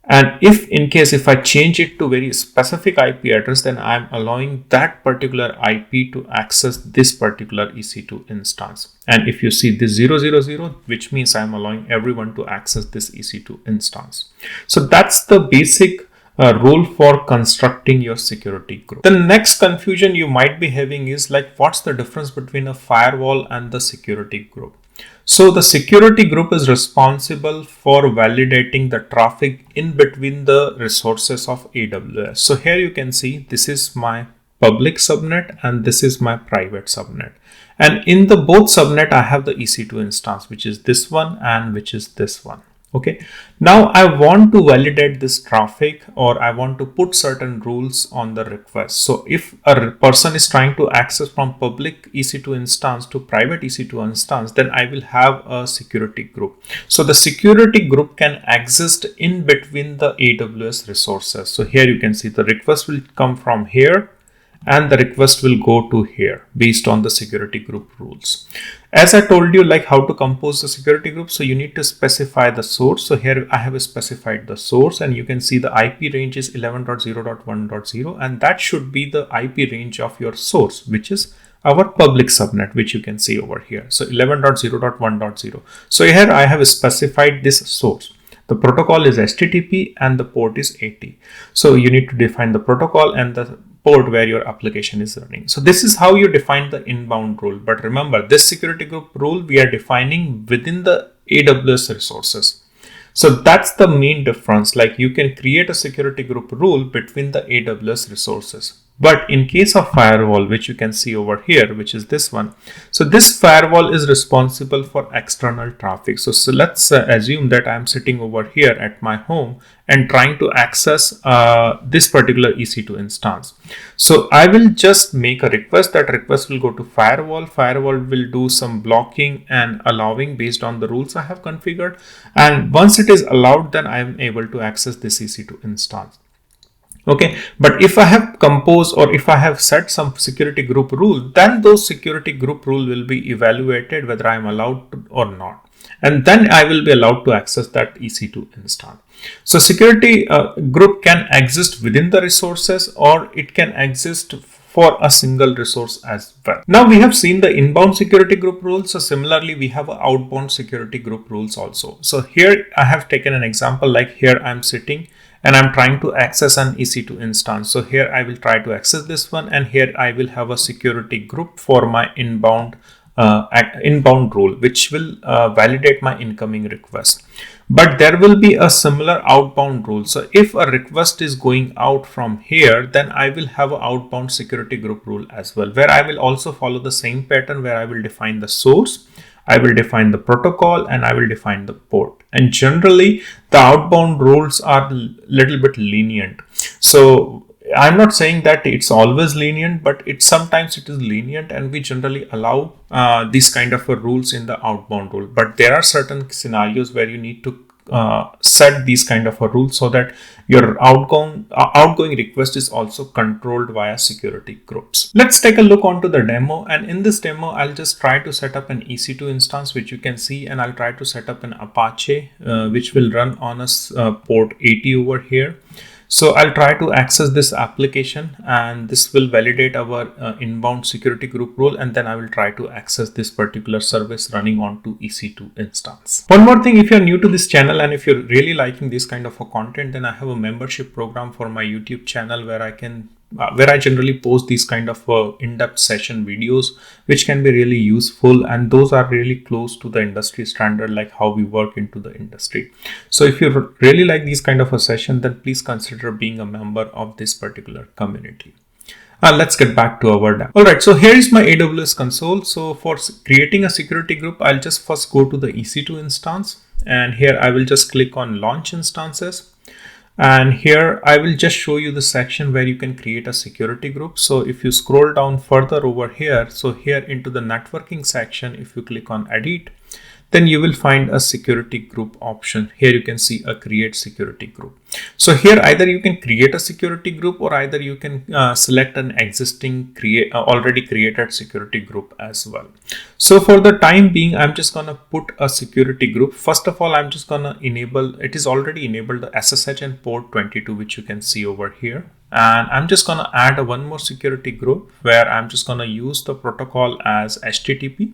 [SPEAKER 1] And if I change it to very specific IP address, then I'm allowing that particular IP to access this particular EC2 instance. And if you see this 000, which means I'm allowing everyone to access this EC2 instance. So that's the basic rule for constructing your security group. The next confusion you might be having is like, what's the difference between a firewall and the security group? So the security group is responsible for validating the traffic in between the resources of AWS. So here you can see this is my public subnet and this is my private subnet. And in the both subnet, I have the EC2 instance, which is this one and which is this one. Okay, now I want to validate this traffic, or I want to put certain rules on the request. So if a person is trying to access from public EC2 instance to private EC2 instance, then I will have a security group. So the security group can exist in between the AWS resources. So here you can see the request will come from here and the request will go to here based on the security group rules. As I told you, like how to compose the security group. So you need to specify the source. So here I have specified the source, and you can see the IP range is 11.0.1.0, and that should be the IP range of your source, which is our public subnet, which you can see over here. So 11.0.1.0. So here I have specified this source. The protocol is HTTP and the port is 80. So you need to define the protocol and the port where your application is running. So this is how you define the inbound rule. But remember, this security group rule we are defining within the AWS resources. So that's the main difference. Like you can create a security group rule between the AWS resources. But in case of firewall, which you can see over here, which is this one. So this firewall is responsible for external traffic. So let's assume that I'm sitting over here at my home and trying to access this particular EC2 instance. So I will just make a request. That request will go to firewall. Firewall will do some blocking and allowing based on the rules I have configured. And once it is allowed, then I am able to access this EC2 instance. Okay, but if I have composed or if I have set some security group rule, then those security group rule will be evaluated whether I am allowed to or not. And then I will be allowed to access that EC2 instance. So security group can exist within the resources, or it can exist for a single resource as well. Now we have seen the inbound security group rules. So similarly, we have outbound security group rules also. So here I have taken an example, like here I'm sitting and I'm trying to access an EC2 instance. So here I will try to access this one, and here I will have a security group for my inbound rule, which will validate my incoming request. But there will be a similar outbound rule. So if a request is going out from here, then I will have an outbound security group rule as well, where I will also follow the same pattern, where I will define the source, I will define the protocol, and I will define the port. And generally, the outbound rules are a little bit lenient. So I'm not saying that it's always lenient, but sometimes it is lenient, and we generally allow these kind of rules in the outbound rule. But there are certain scenarios where you need to set these kind of rules so that your outgoing request is also controlled via security groups. Let's take a look onto the demo, and in this demo I'll just try to set up an EC2 instance, which you can see, and I'll try to set up an Apache which will run on a port 80 over here. So I'll try to access this application, and this will validate our inbound security group rule, and then I will try to access this particular service running onto EC2 instance. One more thing, if you're new to this channel and if you're really liking this kind of a content, then I have a membership program for my YouTube channel where I generally post these kind of in-depth session videos, which can be really useful, and those are really close to the industry standard, like how we work into the industry. So if you really like these kind of a session, then please consider being a member of this particular community. Let's get back to our demo. Alright, so here is my AWS console. So for creating a security group, I'll just first go to the EC2 instance, and here I will just click on Launch Instances. And here I will just show you the section where you can create a security group. So if you scroll down further over here, so here into the networking section, if you click on Edit, then you will find a security group option. Here you can see a create security group. So here either you can create a security group, or either you can select an existing already created security group as well. So for the time being, I'm just gonna put a security group. First of all, I'm just gonna enable, it is already enabled the SSH and port 22, which you can see over here. And I'm just gonna add one more security group where I'm just gonna use the protocol as HTTP,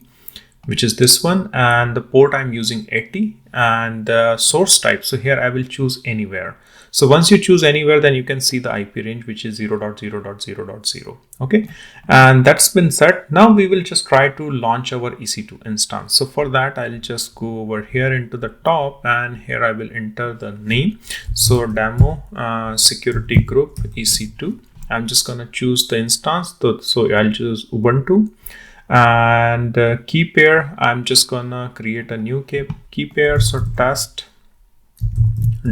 [SPEAKER 1] which is this one, and the port I'm using 80, and the source type. So here I will choose anywhere. So once you choose anywhere, then you can see the IP range, which is 0.0.0.0. Okay, and that's been set. Now we will just try to launch our EC2 instance. So for that, I'll just go over here into the top, and here I will enter the name. So demo security group EC2. I'm just gonna choose the instance. So I'll choose Ubuntu. And key pair, I'm just gonna create a new key pair. So test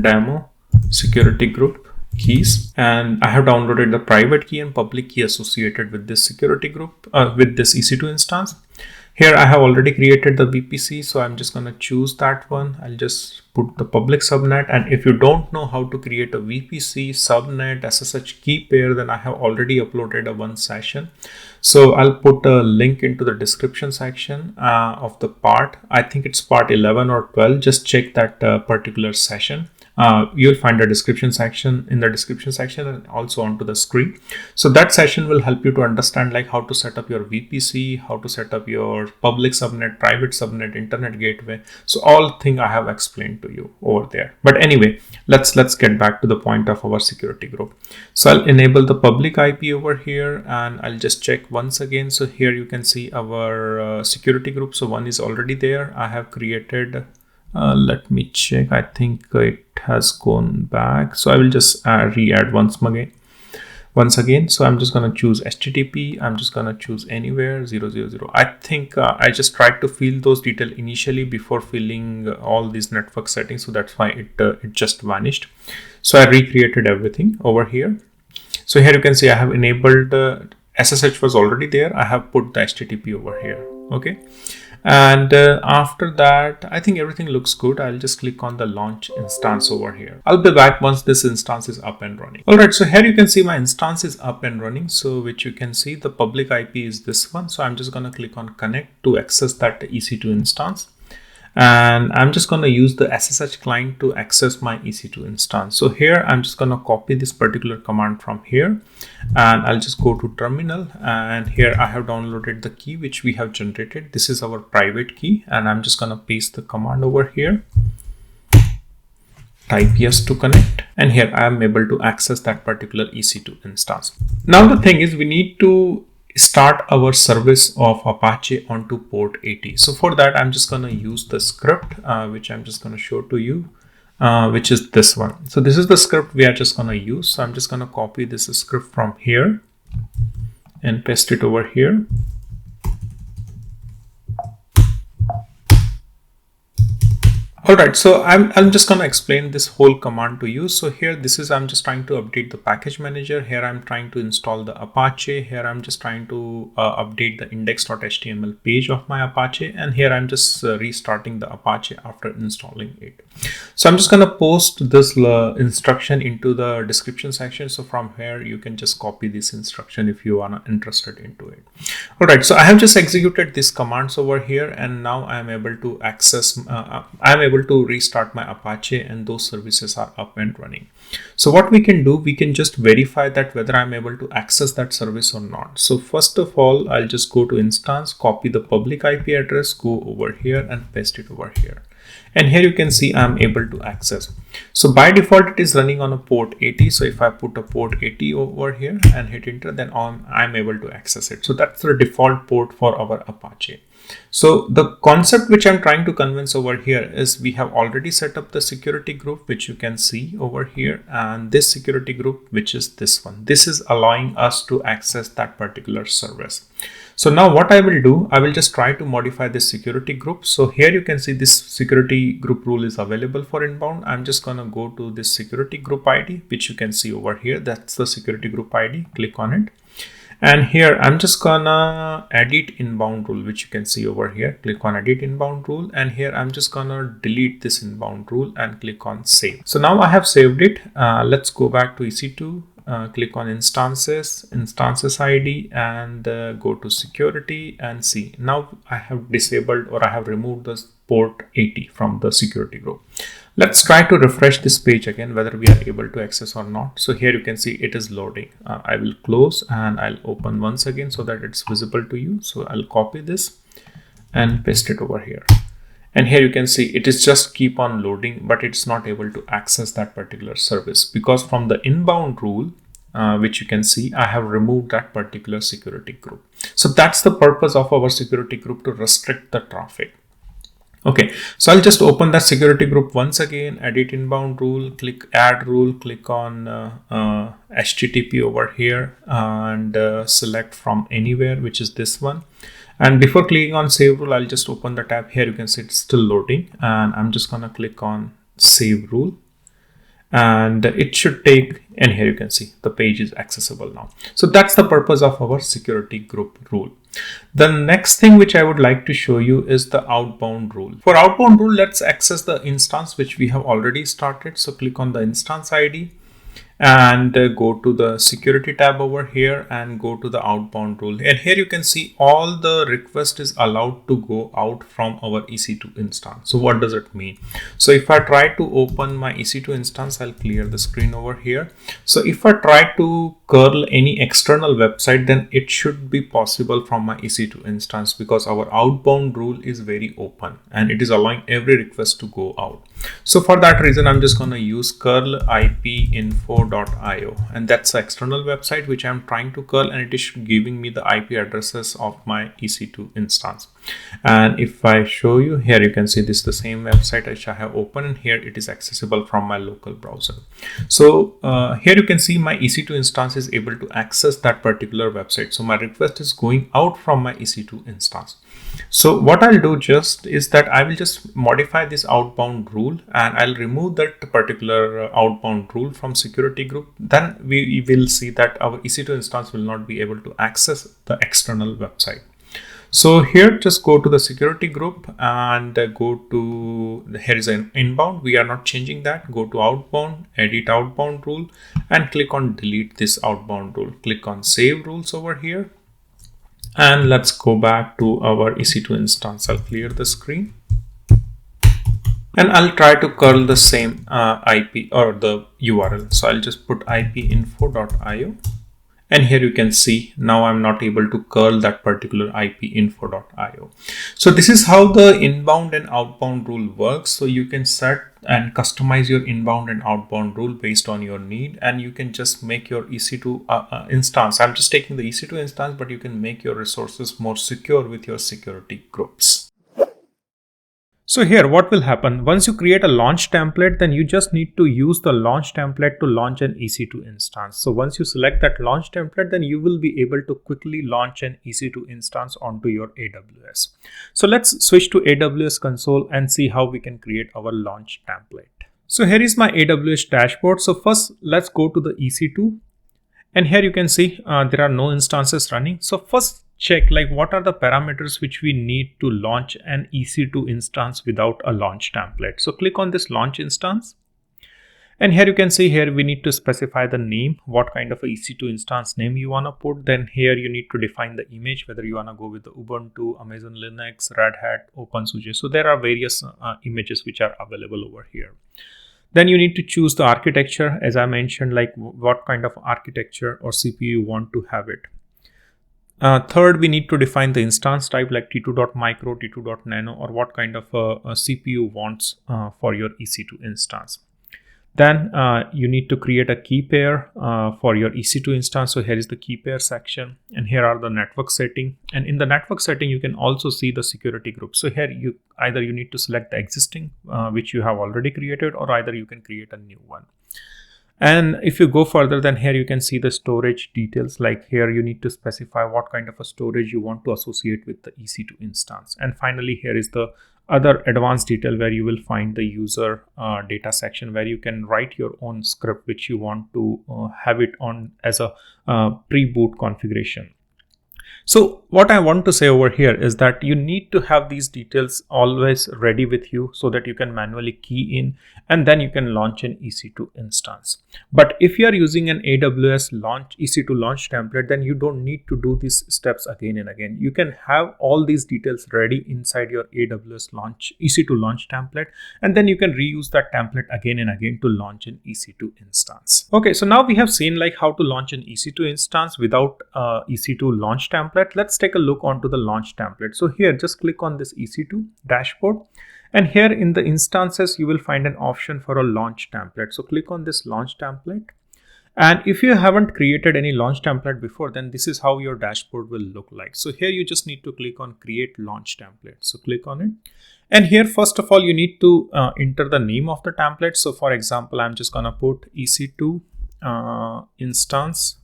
[SPEAKER 1] demo security group keys, and I have downloaded the private key and public key associated with this security group, with this EC2 instance. Here I have already created the VPC, so I'm just gonna choose that one. I'll just put the public subnet, and if you don't know how to create a VPC, subnet, SSH key pair, then I have already uploaded one session. So I'll put a link into the description section of the part. I think it's part 11 or 12. Just check that particular session. You'll find a description section in the description section and also onto the screen. So that session will help you to understand like how to set up your VPC, how to set up your public subnet, private subnet, internet gateway. So all thing I have explained to you over there. But anyway, let's get back to the point of our security group. So I'll enable the public IP over here, and I'll just check once again. So here you can see our security group. So one is already there. I have created. Let me check. I think it has gone back. So I will just re-add once again. So I'm just going to choose HTTP. I'm just going to choose anywhere 000. I think I just tried to fill those details initially before filling all these network settings. So that's why it just vanished. So I recreated everything over here. So here you can see I have enabled SSH was already there. I have put the HTTP over here. Okay. And after that, I think everything looks good. I'll just click on the launch instance over here. I'll be back once this instance is up and running. All right, so here you can see my instance is up and running. So which you can see the public IP is this one. So I'm just going to click on connect to access that EC2 instance. And I'm just going to use the SSH client to access my EC2 instance. So here I'm just going to copy this particular command from here, and I'll just go to terminal, and here I have downloaded the key which we have generated. This is our private key, and I'm just going to paste the command over here. Type yes to connect, and here I am able to access that particular EC2 instance. Now the thing is, we need to start our service of Apache onto port 80. So for that, I'm just going to use the script, which I'm just going to show to you, which is this one. So this is the script we are just going to use. So I'm just going to copy this script from here and paste it over here. All right, so I'm just going to explain this whole command to you. So here, I'm just trying to update the package manager. Here I'm trying to install the Apache. Here I'm just trying to update the index.html page of my Apache. And here I'm just restarting the Apache after installing it. So I'm just going to post this instruction into the description section. So from here, you can just copy this instruction if you are interested into it. All right, so I have just executed these commands over here, and now I am able to access, to restart my Apache, and those services are up and running. So what we can do, we can just verify that whether I'm able to access that service or not. So first of all, I'll just go to instance, copy the public IP address, go over here and paste it over here. And here you can see I'm able to access. So by default, it is running on a port 80. So if I put a port 80 over here and hit enter, then I'm able to access it. So that's the default port for our Apache. So the concept which I'm trying to convince over here is we have already set up the security group, which you can see over here, and this security group, which is this one. This is allowing us to access that particular service. So now what I will do, I will just try to modify this security group. So here you can see this security group rule is available for inbound. I'm just going to go to this security group ID, which you can see over here. That's the security group ID. Click on it. And here I'm just gonna edit inbound rule, which you can see over here. Click on edit inbound rule, and here I'm just gonna delete this inbound rule and click on save. So now I have saved it. Let's go back to EC2. Click on instances ID, and go to security and see. Now I have disabled, or I have removed this port 80 from the security group. Let's try to refresh this page again, whether we are able to access or not. So here you can see it is loading. I will close and I'll open once again so that it's visible to you. So I'll copy this and paste it over here. And here you can see it is just keep on loading, but it's not able to access that particular service because from the inbound rule, which you can see, I have removed that particular security group. So that's the purpose of our security group, to restrict the traffic. Okay, so I'll just open that security group once again, edit inbound rule, click add rule, click on HTTP over here and select from anywhere, which is this one. And before clicking on save rule, I'll just open the tab. Here you can see it's still loading, and I'm just gonna click on save rule, and it should take, and here you can see the page is accessible now. So that's the purpose of our security group rule. The next thing which I would like to show you is the outbound rule. For outbound rule, let's access the instance which we have already started. So click on the instance ID and go to the security tab over here and go to the outbound rule. And here you can see all the request is allowed to go out from our EC2 instance. So what does it mean? So if I try to open my EC2 instance, I'll clear the screen over here. So if I try to curl any external website, then it should be possible from my EC2 instance, because our outbound rule is very open and it is allowing every request to go out. So for that reason, I'm just going to use curl ipinfo.io, and that's the external website which I'm trying to curl, and it is giving me the IP addresses of my EC2 instance. And if I show you here, you can see this is the same website which I have opened, and here it is accessible from my local browser. So here you can see my EC2 instance is able to access that particular website. So my request is going out from my EC2 instance. So what I'll do just is that I will just modify this outbound rule, and I'll remove that particular outbound rule from security group. Then we will see that our EC2 instance will not be able to access the external website. So here, just go to the security group and go to, here is an inbound. We are not changing that. Go to outbound, edit outbound rule, and click on delete this outbound rule. Click on save rules over here. And let's go back to our EC2 instance. I'll clear the screen. And I'll try to curl the same IP or the URL. So I'll just put ipinfo.io. And here you can see now I'm not able to curl that particular ipinfo.io. So this is how the inbound and outbound rule works. So you can set and customize your inbound and outbound rule based on your need, and you can just make your EC2 instance. I'm just taking the EC2 instance, but you can make your resources more secure with your security groups. So here, what will happen? Once you create a launch template, then you just need to use the launch template to launch an EC2 instance. So once you select that launch template, then you will be able to quickly launch an EC2 instance onto your AWS. So let's switch to AWS console and see how we can create our launch template. So here is my AWS dashboard. So first, let's go to the EC2. And here you can see there are no instances running. So first, check like what are the parameters which we need to launch an EC2 instance without a launch template. So click on this launch instance, and here you can see here we need to specify the name, what kind of a EC2 instance name you want to put. Then here you need to define the image, whether you want to go with the Ubuntu, Amazon Linux, Red Hat, OpenSUSE. So there are various images which are available over here. Then you need to choose the architecture, as I mentioned, like what kind of architecture or CPU you want to have it. Third, we need to define the instance type like T2.micro, T2.nano, or what kind of a CPU wants for your EC2 instance. Then you need to create a key pair for your EC2 instance. So here is the key pair section, and here are the network setting. And in the network setting, you can also see the security group. So here you need to select the existing which you have already created, or either you can create a new one. And if you go further, then here you can see the storage details. Like here you need to specify what kind of a storage you want to associate with the EC2 instance. And finally, here is the other advanced detail where you will find the user data section, where you can write your own script which you want to have it on as a pre-boot configuration. So what I want to say over here is that you need to have these details always ready with you so that you can manually key in, and then you can launch an EC2 instance. But if you are using an AWS EC2 launch template, then you don't need to do these steps again and again. You can have all these details ready inside your AWS EC2 launch template, and then you can reuse that template again and again to launch an EC2 instance. Okay, so now we have seen like how to launch an EC2 instance without EC2 launch template. Let's take a look onto the launch template. So here, just click on this EC2 dashboard, And here in the instances, you will find an option for a launch template. So click on this launch template. And if you haven't created any launch template before, then this is how your dashboard will look like. So here you just need to click on create launch template. So click on it. And here, first of all, you need to enter the name of the template. So for example, I'm just gonna put EC2 instance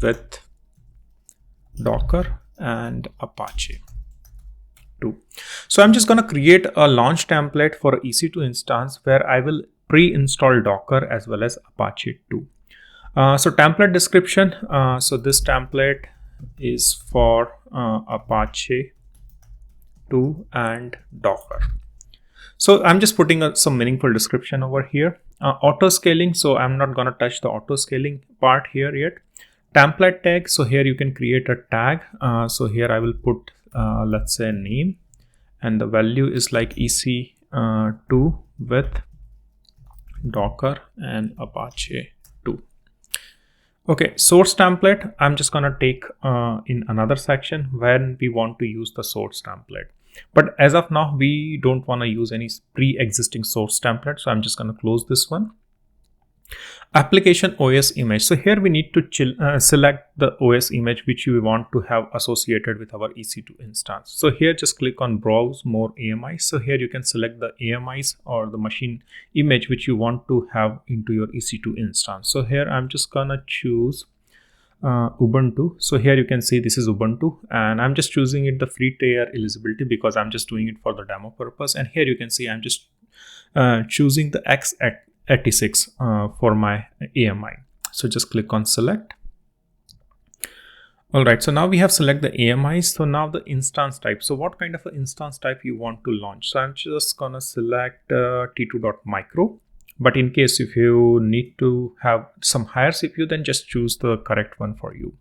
[SPEAKER 1] with Docker and Apache 2. So I'm just gonna create a launch template for EC2 instance where I will pre-install Docker as well as Apache 2. So template description. So this template is for Apache 2 and Docker. So I'm just putting some meaningful description over here. Auto scaling. So I'm not going to touch the auto scaling part here yet. Template tag. So here you can create a tag. So here I will put, let's say, name, and the value is like EC2 with Docker and Apache 2. Okay, source template, I'm just gonna take in another section when we want to use the source template. But as of now, we don't want to use any pre-existing source template. So I'm just gonna close this one. Application OS image. So here we need to select the OS image which we want to have associated with our EC2 instance. So here just click on browse more AMIs. So here you can select the AMIs or the machine image which you want to have into your EC2 instance. So here I'm just gonna choose Ubuntu. So here you can see this is Ubuntu, and I'm just choosing it the free tier eligibility because I'm just doing it for the demo purpose. And here you can see I'm just choosing the x86 for my AMI. So just click on select. All right, so now we have select the AMIs. So now the instance type. So what kind of an instance type you want to launch? So I'm just gonna select t2.micro. But in case if you need to have some higher CPU, then just choose the correct one for you.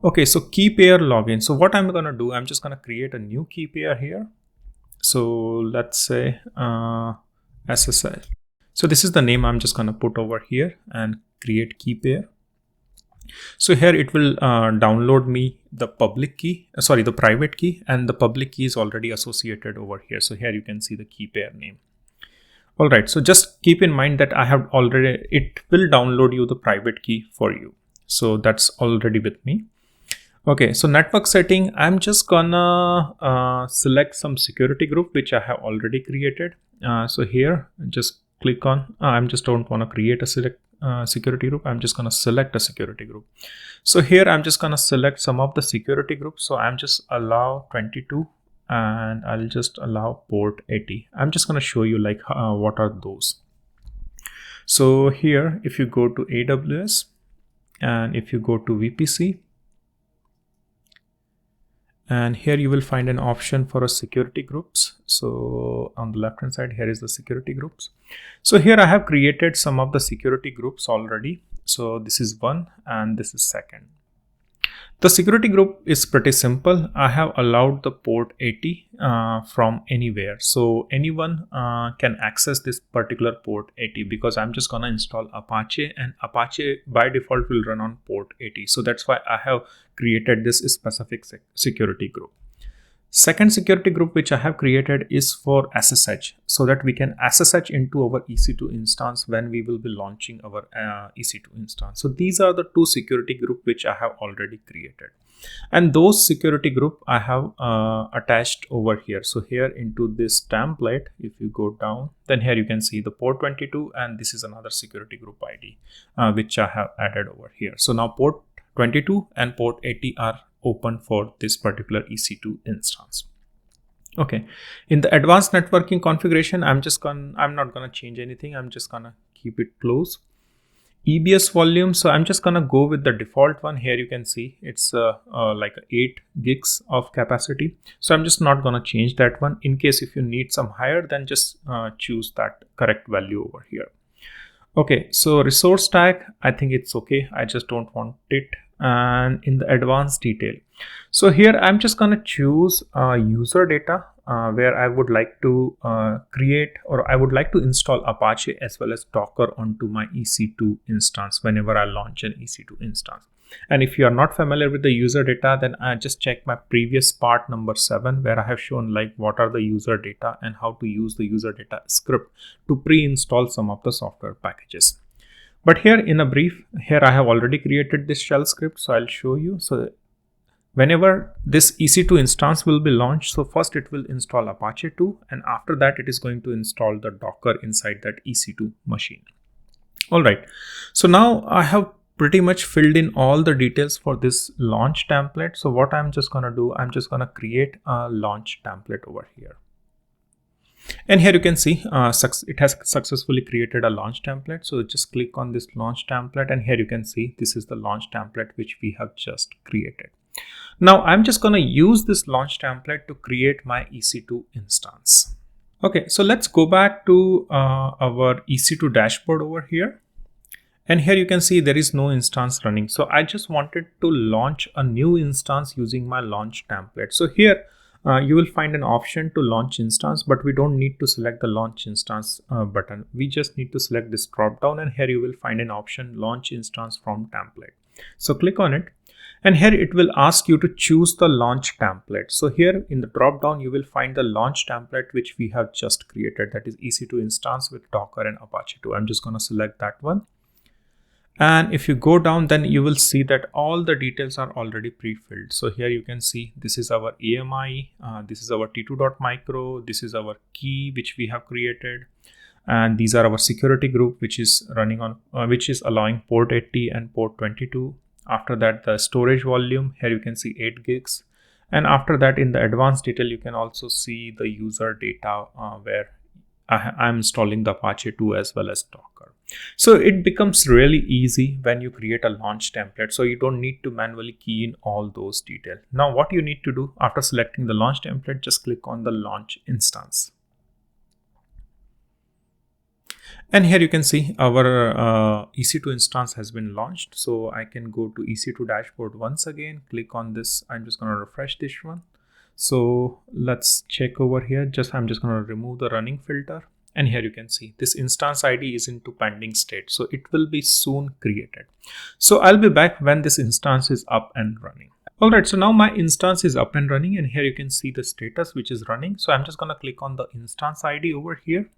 [SPEAKER 1] Okay, so key pair login. So what I'm gonna do, I'm just gonna create a new key pair here. So let's say SSL. So this is the name I'm just gonna put over here and create key pair. So here it will download me the public key, the private key, and the public key is already associated over here. So here you can see the key pair name. All right, so just keep in mind that it will download you the private key for you. So that's already with me. Okay, so network setting, I'm just gonna select some security group which I have already created. So here just click on, I just don't want to create a security group. I'm just gonna select a security group. So here I'm just gonna select some of the security groups. So I'm just allow 22. And I'll just allow port 80. I'm just going to show you like what are those. So here, if you go to AWS and if you go to VPC, and here you will find an option for a security groups. So on the left hand side, here is the security groups. So here I have created some of the security groups already. So this is one and this is second. The security group is pretty simple. I have allowed the port 80 from anywhere. So anyone can access this particular port 80 because I'm just gonna install Apache, and Apache by default will run on port 80. So that's why I have created this specific security group. Second security group which I have created is for SSH, so that we can SSH into our EC2 instance when we will be launching our EC2 instance. So these are the two security group which I have already created, and those security group I have attached over here. So here into this template, if you go down, then here you can see the port 22, and this is another security group ID which I have added over here. So now port 22 and port 80 are open for this particular EC2 instance. Okay, in the advanced networking configuration, I'm not gonna change anything. I'm just gonna keep it close. EBS volume, so I'm just gonna go with the default one. Here you can see it's like 8 gigs of capacity. So I'm just not gonna change that one. In case if you need some higher, then just choose that correct value over here. Okay, so resource tag, I think it's okay. I just don't want it. And in the advanced detail, so here I'm just gonna choose user data where I would like to create, or I would like to install Apache as well as Docker onto my EC2 instance whenever I launch an EC2 instance. And if you are not familiar with the user data, then I just check my previous part number 7, where I have shown like what are the user data and how to use the user data script to pre-install some of the software packages. But here in a brief, here I have already created this shell script, so I'll show you. So whenever this EC2 instance will be launched, so first it will install Apache 2, and after that it is going to install the Docker inside that EC2 machine. Alright, so now I have pretty much filled in all the details for this launch template. So what I'm just gonna do, I'm just gonna create a launch template over here. And here you can see it has successfully created a launch template. So just click on this launch template, and here you can see this is the launch template which we have just created. Now I'm just going to use this launch template to create my EC2 instance. Okay, so let's go back to our EC2 dashboard over here. And here you can see there is no instance running. So I just wanted to launch a new instance using my launch template. So here you will find an option to launch instance, but we don't need to select the launch instance button. We just need to select this drop down, and here you will find an option launch instance from template. So click on it, and here it will ask you to choose the launch template. So here in the drop down you will find the launch template which we have just created, that is EC2 instance with Docker and Apache 2. I'm just going to select that one. And if you go down, then you will see that all the details are already pre-filled. So here you can see this is our AMI, this is our T2.micro, this is our key which we have created, and these are our security group which is running on which is allowing port 80 and port 22. After that, the storage volume, here you can see 8 gigs, and after that in the advanced detail you can also see the user data where I'm installing the Apache 2 as well as Docker. So it becomes really easy when you create a launch template, so you don't need to manually key in all those details. Now what you need to do after selecting the launch template, just click on the launch instance. And here you can see our EC2 instance has been launched. So I can go to EC2 dashboard once again, click on this. I'm just going to refresh this one. So let's check over here. I'm just going to remove the running filter. And here you can see this instance ID is into pending state. So it will be soon created. So I'll be back when this instance is up and running. Alright, so now my instance is up and running, and here you can see the status which is running. So I'm just going to click on the instance ID over here.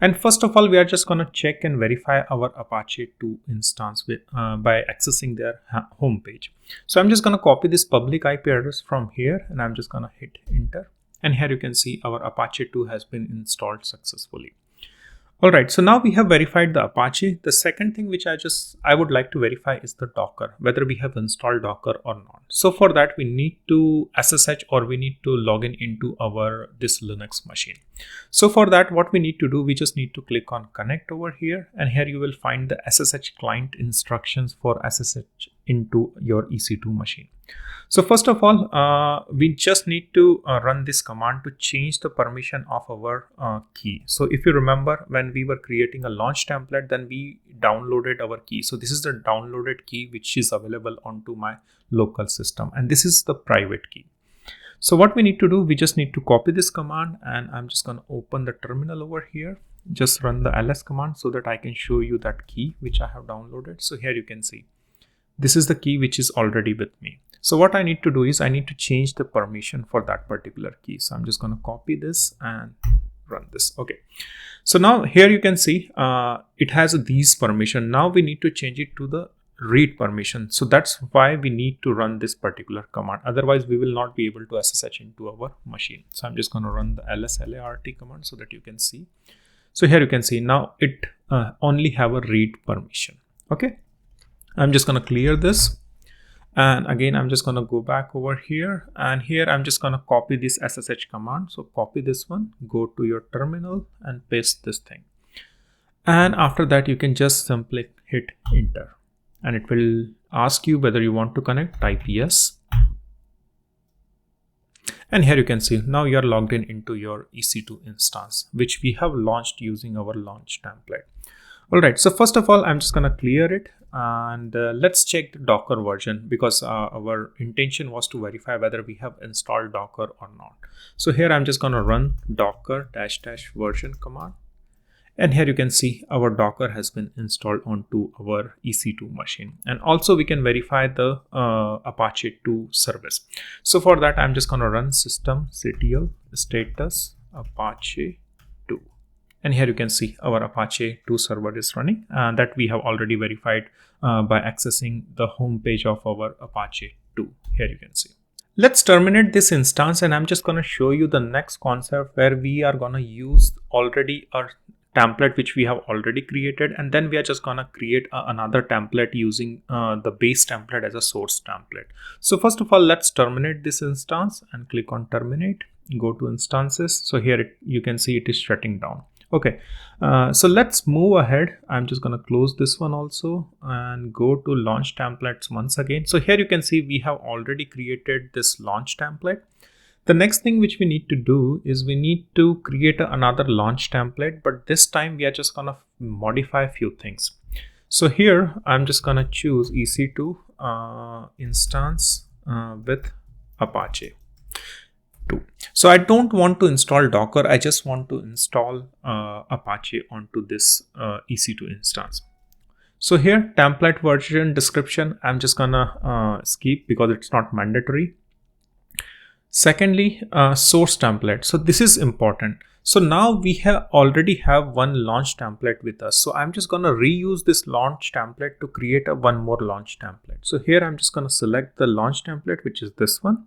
[SPEAKER 1] And first of all, we are just going to check and verify our Apache 2 instance by accessing their home page. So I'm just going to copy this public IP address from here, and I'm just going to hit enter. And here you can see our Apache 2 has been installed successfully. Alright, so now we have verified the Apache. The second thing which I would like to verify is the Docker, whether we have installed Docker or not. So for that we need to SSH, or we need to log in into this Linux machine. So for that, what we need to do, we just need to click on connect over here, and here you will find the SSH client instructions for SSH into your EC2 machine. So first of all, we just need to run this command to change the permission of our key. So if you remember, when we were creating a launch template, then we downloaded our key. So this is the downloaded key which is available onto my local system, and this is the private key. So what we need to do, we just need to copy this command, and I'm just going to open the terminal over here. Just run the ls command so that I can show you that key which I have downloaded. So here you can see this is the key which is already with me. So what I need to do is I need to change the permission for that particular key. So I'm just going to copy this and run this. Okay. So now here you can see it has these permission. Now we need to change it to the read permission. So that's why we need to run this particular command. Otherwise we will not be able to SSH into our machine. So I'm just going to run the lslart command so that you can see. So here you can see now it only have a read permission. Okay. I'm just going to clear this. And again, I'm just going to go back over here, and here I'm just going to copy this SSH command. So copy this one, go to your terminal and paste this thing. And after that, you can just simply hit enter, and it will ask you whether you want to connect. Type yes. And here you can see now you are logged in into your EC2 instance, which we have launched using our launch template. Alright, so first of all, I'm just going to clear it, and let's check the Docker version, because our intention was to verify whether we have installed Docker or not. So here I'm just going to run docker -- version command. And here you can see our Docker has been installed onto our EC2 machine. And also we can verify the Apache 2 service. So for that, I'm just going to run systemctl status Apache 2. And here you can see our Apache 2 server is running, that we have already verified by accessing the home page of our Apache 2. Here you can see. Let's terminate this instance, and I'm just going to show you the next concept where we are going to use already our template which we have already created, and then we are just going to create another template using the base template as a source template. So first of all, let's terminate this instance and click on terminate. Go to instances. So here you can see it is shutting down. Okay, so let's move ahead. I'm just going to close this one also and go to launch templates once again. So here you can see we have already created this launch template. The next thing which we need to do is we need to create another launch template, but this time we are just going to modify a few things. So here I'm just going to choose EC2 instance with Apache 2. So I don't want to install Docker. I just want to install Apache onto this EC2 instance. So here template version description, I'm just gonna skip because it's not mandatory. Secondly, source template. So this is important. So now we already have one launch template with us. So I'm just gonna reuse this launch template to create one more launch template. So here I'm just gonna select the launch template, which is this one.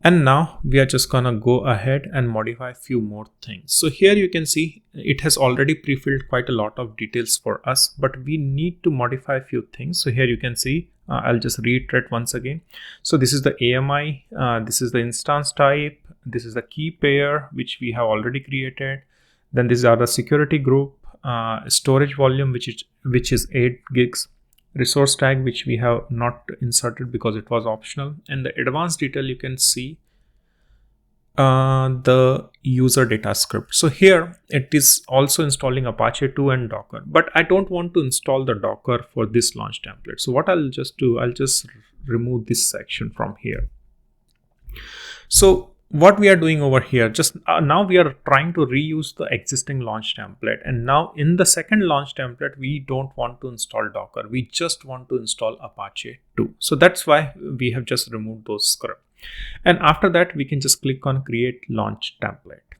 [SPEAKER 1] And now we are just gonna go ahead and modify a few more things. So here you can see it has already pre-filled quite a lot of details for us, but we need to modify a few things. So here you can see, I'll just reiterate once again. So this is the AMI, this is the instance type, this is the key pair, which we have already created. Then these are the security group, storage volume, which is 8 gigs. Resource tag, which we have not inserted because it was optional, and the advanced detail you can see the user data script. So here it is also installing Apache 2 and Docker, but I don't want to install the Docker for this launch template. So what I'll just do, I'll just remove this section from here. So what we are doing over here, just now we are trying to reuse the existing launch template, and now in the second launch template we don't want to install Docker, we just want to install Apache 2. So that's why we have just removed those scripts, and after that we can just click on create launch template,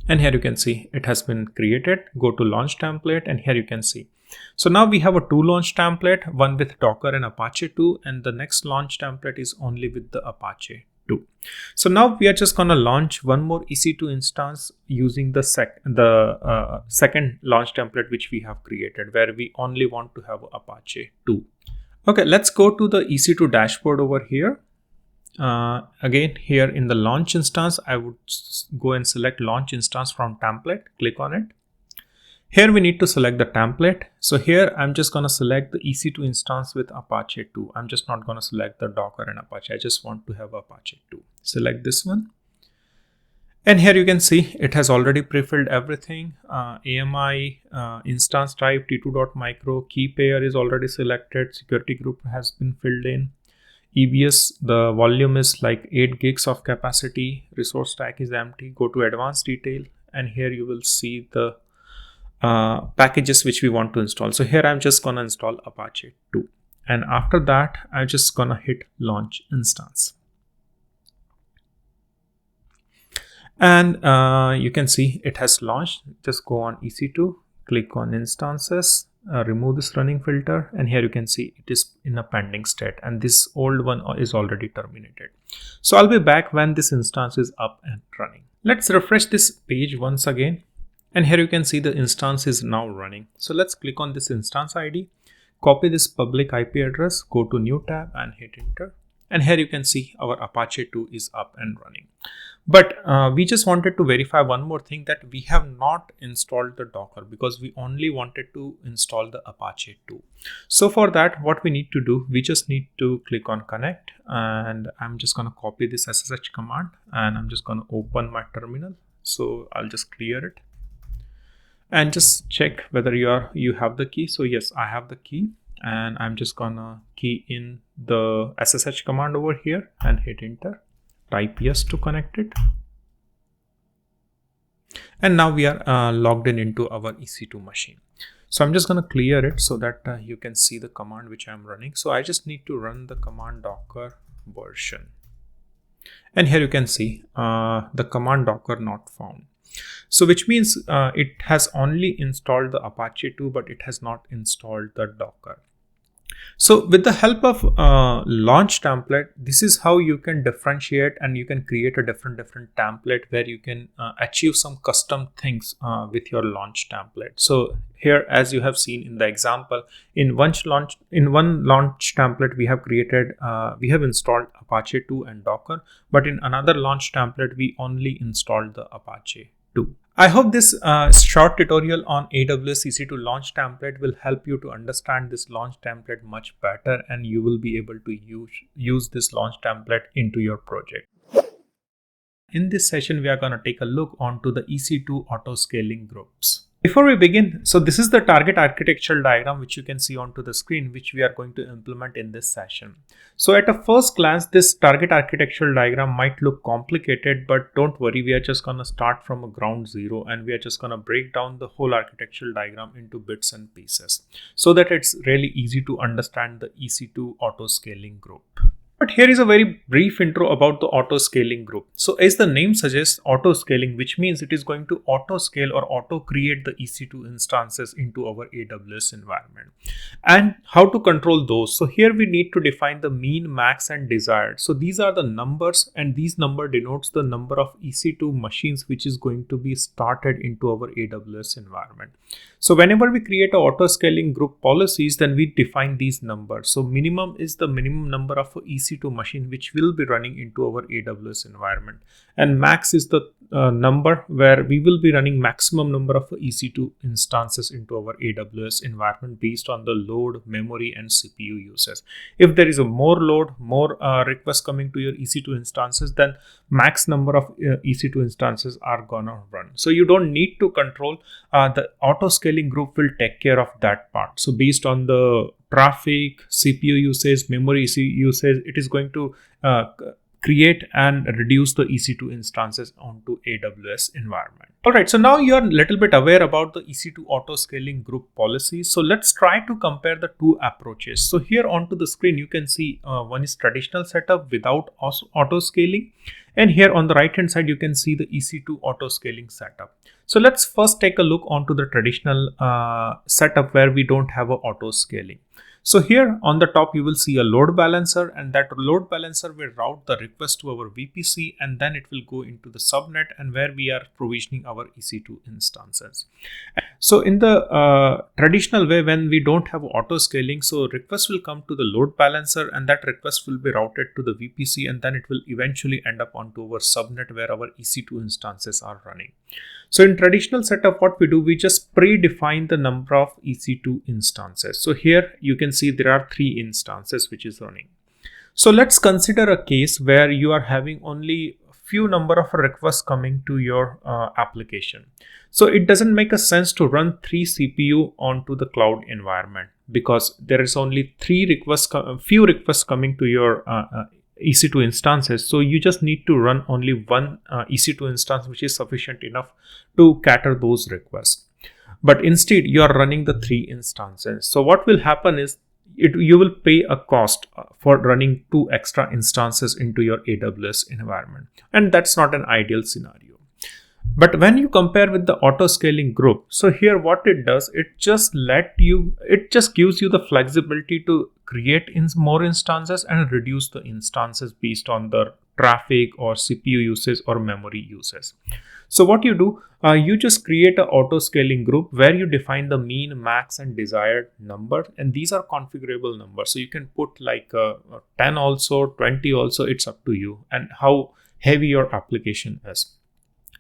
[SPEAKER 1] and here you can see it has been created. Go to launch template, and here you can see, so now we have a 2 launch template, one with Docker and Apache 2, and the next launch template is only with the Apache 2. So now we are just going to launch one more EC2 instance using the second launch template which we have created, where we only want to have Apache 2. Okay, let's go to the EC2 dashboard over here. Again, here in the launch instance, I would go and select launch instance from template, click on it. Here we need to select the template. So here I'm just going to select the EC2 instance with Apache 2. I'm just not going to select the Docker and Apache. I just want to have Apache 2. Select this one. And here you can see it has already pre-filled everything. AMI, instance type, t2.micro, key pair is already selected. Security group has been filled in. EBS, the volume is like 8 gigs of capacity. Resource tag is empty. Go to advanced detail, and here you will see the packages which we want to install. So here I'm just gonna install Apache 2, and after that I'm just gonna hit launch instance, and you can see it has launched. Just go on EC2, click on instances, remove this running filter, and here you can see it is in a pending state, and this old one is already terminated. So I'll be back when this instance is up and running. Let's refresh this page once again. And here you can see the instance is now running. So let's click on this instance ID, copy this public IP address, go to new tab and hit enter. And here you can see our Apache 2 is up and running. But we just wanted to verify one more thing, that we have not installed the Docker because we only wanted to install the Apache 2. So for that, what we need to do, we just need to click on connect, and I'm just going to copy this SSH command, and I'm just going to open my terminal. So I'll just clear it. And just check whether you have the key. So yes, I have the key, and I'm just gonna key in the SSH command over here and hit enter. Type yes to connect it. And now we are logged in into our EC2 machine. So I'm just going to clear it so that you can see the command which I'm running. So I just need to run the command docker version. And here you can see the command docker not found. So which means it has only installed the Apache 2, but it has not installed the Docker. So with the help of launch template, this is how you can differentiate and you can create a different template where you can achieve some custom things with your launch template. So here, as you have seen in the example, in one launch template, we have created, we have installed Apache 2 and Docker, but in another launch template, we only installed the Apache 2. I hope this short tutorial on AWS EC2 Launch Template will help you to understand this launch template much better, and you will be able to use this launch template into your project. In this session, we are going to take a look onto the EC2 Auto Scaling groups. Before we begin, so this is the target architectural diagram which you can see onto the screen, which we are going to implement in this session. So at a first glance, this target architectural diagram might look complicated, but don't worry, we are just going to start from a ground zero and we are just going to break down the whole architectural diagram into bits and pieces so that it's really easy to understand the EC2 Auto Scaling group. But here is a very brief intro about the auto scaling group. So as the name suggests, auto scaling, which means it is going to auto scale or auto create the EC2 instances into our AWS environment. And how to control those? So here we need to define the mean, max and desired. So these are the numbers, and these number denotes the number of EC2 machines which is going to be started into our AWS environment. So whenever we create a auto scaling group policies, then we define these numbers. So minimum is the minimum number of EC2 machine which will be running into our AWS environment, and max is the number where we will be running maximum number of EC2 instances into our AWS environment based on the load, memory and CPU uses. If there is a more load, more requests coming to your EC2 instances, then max number of EC2 instances are gonna run. So you don't need to control, the auto scaling group will take care of that part. So based on the traffic, CPU usage, memory usage, it is going to create and reduce the EC2 instances onto AWS environment. Alright, so now you are a little bit aware about the EC2 auto scaling group policies. So let's try to compare the two approaches. So here onto the screen, you can see one is traditional setup without auto scaling. And here on the right hand side, you can see the EC2 auto scaling setup. So let's first take a look onto the traditional setup where we don't have a auto scaling. So here on the top, you will see a load balancer, and that load balancer will route the request to our VPC, and then it will go into the subnet and where we are provisioning our EC2 instances. So in the traditional way, when we don't have auto scaling, so requests will come to the load balancer and that request will be routed to the VPC, and then it will eventually end up onto our subnet where our EC2 instances are running. So in traditional setup, what we do, we just predefine the number of EC2 instances. So here you can see there are 3 instances which is running. So let's consider a case where you are having only few number of requests coming to your application. So it doesn't make a sense to run 3 CPU onto the cloud environment because there is only few requests coming to your EC2 instances. So you just need to run only one EC2 instance, which is sufficient enough to cater those requests. But instead you are running the 3 instances. So what will happen is you will pay a cost for running 2 extra instances into your AWS environment. And that's not an ideal scenario. But when you compare with the auto scaling group, so here what it does, it just gives you the flexibility to create more instances and reduce the instances based on the traffic or CPU usage or memory uses. So what you do, you just create an auto scaling group where you define the mean, max and desired number, and these are configurable numbers. So you can put like 10 also, 20 also, it's up to you and how heavy your application is.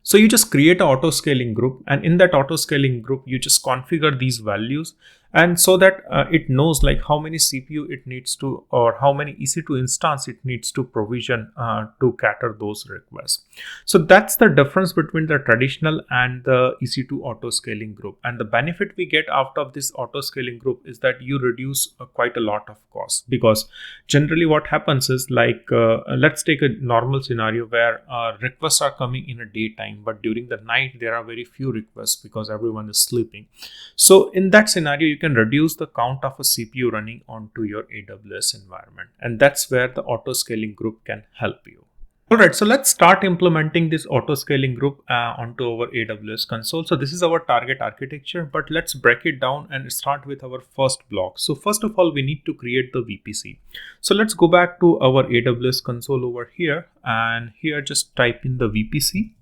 [SPEAKER 1] So you just create an auto scaling group, and in that auto scaling group, you just configure these values and so that it knows like how many CPU it needs to, or how many EC2 instance it needs to provision to cater those requests. So that's the difference between the traditional and the EC2 auto scaling group. And the benefit we get out of this auto scaling group is that you reduce quite a lot of cost, because generally what happens is like let's take a normal scenario where requests are coming in a daytime, but during the night there are very few requests because everyone is sleeping. So in that scenario, you can reduce the count of a CPU running onto your AWS environment, and that's where the auto scaling group can help you. Alright, so let's start implementing this auto scaling group onto our AWS console. So this is our target architecture, but let's break it down and start with our first block. So first of all, we need to create the VPC. So let's go back to our AWS console over here, and here just type in the VPC,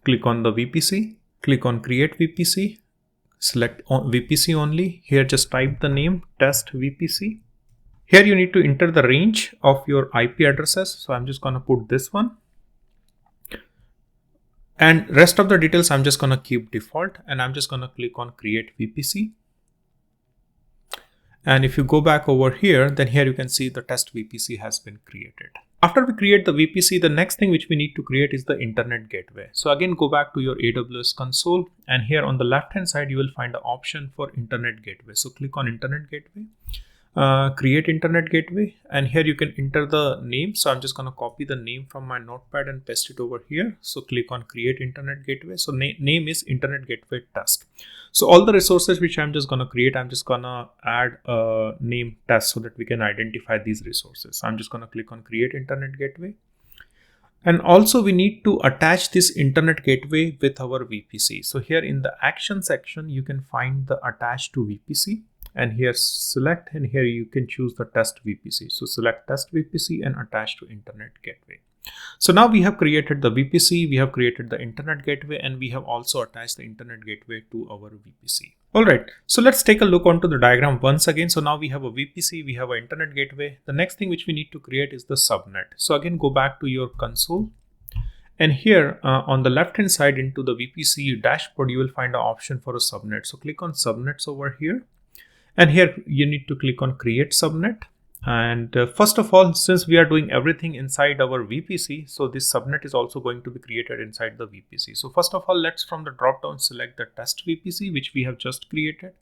[SPEAKER 1] click on the VPC, click on create VPC, select VPC only. Here just type the name test VPC. Here you need to enter the range of your IP addresses. So I'm just going to put this one. And rest of the details I'm just going to keep default, and I'm just going to click on create VPC. And if you go back over here, then here you can see the test VPC has been created. After we create the VPC, the next thing which we need to create is the internet gateway. So again, go back to your AWS console, and here on the left hand side, you will find the option for internet gateway. So click on internet gateway. Create internet gateway, and here you can enter the name. So I'm just going to copy the name from my notepad and paste it over here. So click on create internet gateway. So name is internet gateway test. So all the resources which I'm just going to create, I'm just going to add a name test so that we can identify these resources. I'm just going to click on create internet gateway. And also we need to attach this internet gateway with our VPC. So here in the action section, you can find the attach to VPC. And here select, and here you can choose the test VPC. So select test VPC and attach to internet gateway. So now we have created the VPC, we have created the internet gateway, and we have also attached the internet gateway to our VPC. Alright, so let's take a look onto the diagram once again. So now we have a VPC, we have an internet gateway. The next thing which we need to create is the subnet. So again, go back to your console. And here on the left hand side into the VPC dashboard, you will find an option for a subnet. So click on subnets over here. And here you need to click on create subnet. And first of all, since we are doing everything inside our VPC, so this subnet is also going to be created inside the VPC. So first of all, let's from the drop down select the test VPC, which we have just created.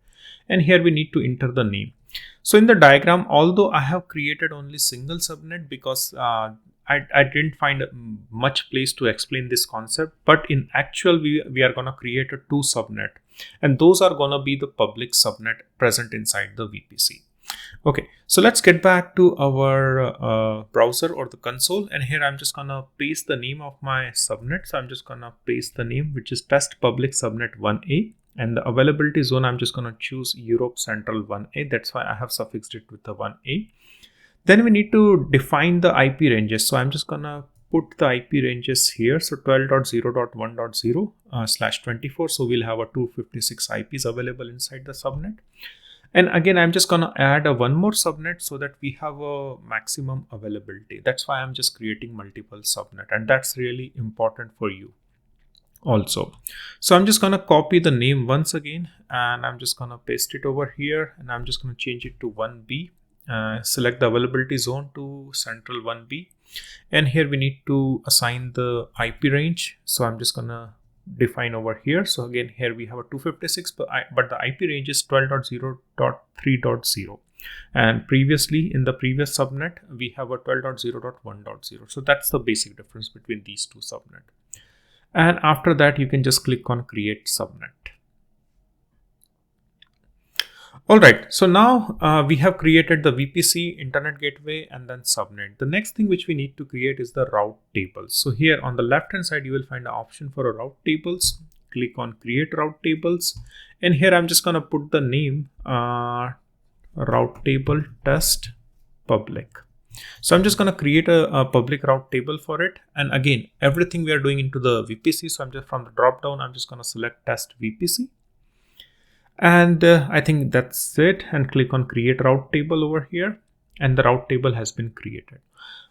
[SPEAKER 1] And here we need to enter the name. So in the diagram, although I have created only single subnet because I didn't find much place to explain this concept, but in actual we are going to create a two subnet, and those are going to be the public subnet present inside the VPC. Okay, so let's get back to our browser or the console, and here I'm just going to paste the name of my subnet. So I'm just going to paste the name, which is test public subnet 1A, and the availability zone I'm just going to choose Europe Central 1A. That's why I have suffixed it with the 1A. Then we need to define the IP ranges. So I'm just going to put the IP ranges here. So 12.0.1.0/24. So we'll have a 256 IPs available inside the subnet. And again, I'm just going to add a one more subnet so that we have a maximum availability. That's why I'm just creating multiple subnet, and that's really important for you also. So I'm just going to copy the name once again, and I'm just going to paste it over here, and I'm just going to change it to 1B. Select the availability zone to central 1B, and here we need to assign the IP range. So I'm just gonna define over here. So again, here we have a 256, but the IP range is 12.0.3.0, and previously in the previous subnet we have a 12.0.1.0. So that's the basic difference between these two subnet. And after that, you can just click on create subnet. Alright, so now we have created the VPC, internet gateway, and then subnet. The next thing which we need to create is the route tables. So here on the left hand side, you will find an option for a route tables. Click on create route tables. And here I'm just going to put the name route table test public. So I'm just going to create a public route table for it. And again, everything we are doing into the VPC. So I'm just from the drop down, I'm just going to select test VPC. And I think that's it, and click on create route table over here, and the route table has been created.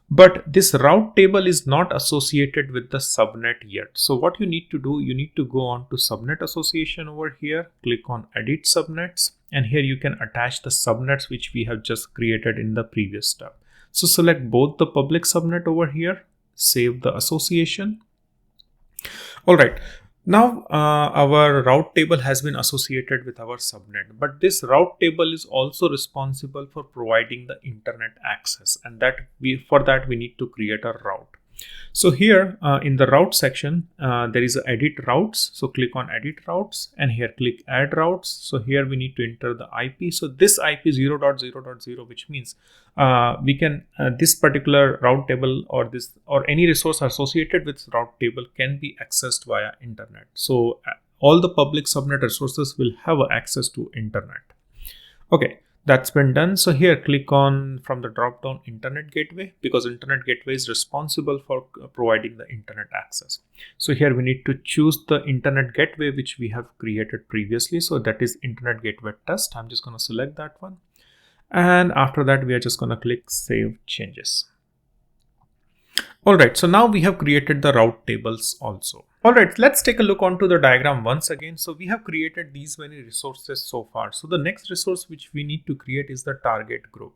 [SPEAKER 1] But this route table is not associated with the subnet yet. So what you need to do, you need to go on to subnet association over here, click on edit subnets, and here you can attach the subnets which we have just created in the previous step. So select both the public subnet over here, save the association. All right. Now our route table has been associated with our subnet, but this route table is also responsible for providing the internet access, and for that we need to create a route. So here in the route section, there is a edit routes. So click on edit routes, and here click add routes. So here we need to enter the IP. So this IP 0.0.0, which means we can this particular route table or any resource associated with route table can be accessed via internet. So all the public subnet resources will have access to internet. Okay. That's been done. So here click on from the drop down internet gateway, because internet gateway is responsible for providing the internet access. So here we need to choose the internet gateway which we have created previously. So that is internet gateway test. I'm just going to select that one. And after that, we are just going to click save changes. All right, so now we have created the route tables also. All right, let's take a look onto the diagram once again. So we have created these many resources so far. So the next resource which we need to create is the target group.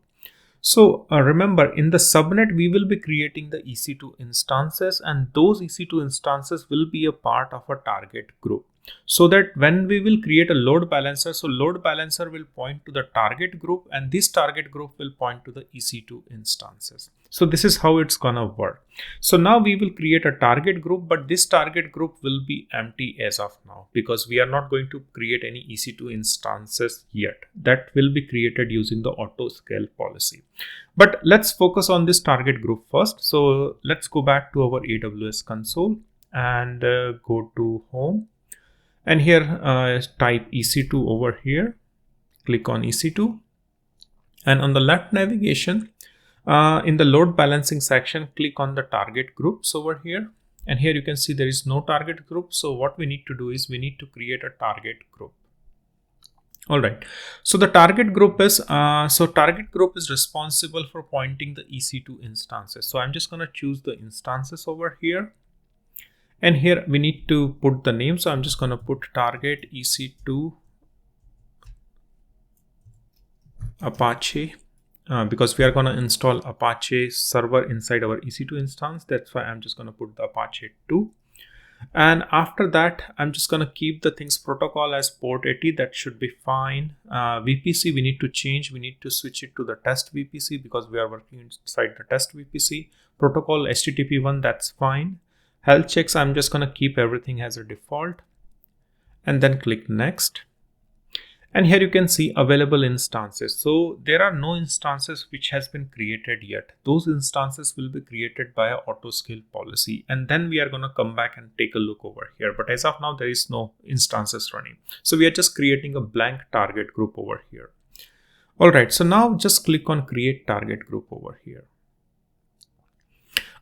[SPEAKER 1] So remember, in the subnet, we will be creating the EC2 instances, and those EC2 instances will be a part of a target group. So that when we will create a load balancer, so load balancer will point to the target group, and this target group will point to the EC2 instances. So this is how it's gonna work. So now we will create a target group, but this target group will be empty as of now, because we are not going to create any EC2 instances yet. That will be created using the auto scale policy. But let's focus on this target group first. So let's go back to our AWS console and go to home. And here type EC2 over here, click on EC2, and on the left navigation in the load balancing section, click on the target groups over here, and here you can see there is no target group. So what we need to do is we need to create a target group. All right, so the target group is responsible for pointing the EC2 instances. So I'm just going to choose the instances over here. And here we need to put the name. So I'm just going to put target EC2 Apache because we are going to install Apache server inside our EC2 instance. That's why I'm just going to put the Apache 2. And after that, I'm just going to keep the things protocol as port 80. That should be fine. VPC we need to change. We need to switch it to the test VPC because we are working inside the test VPC. Protocol HTTP1, that's fine. Health checks, I'm just going to keep everything as a default, and then click next. And here you can see available instances. So there are no instances which has been created yet. Those instances will be created by auto scale policy, and then we are going to come back and take a look over here. But as of now, there is no instances running. So we are just creating a blank target group over here. All right, so now just click on create target group over here.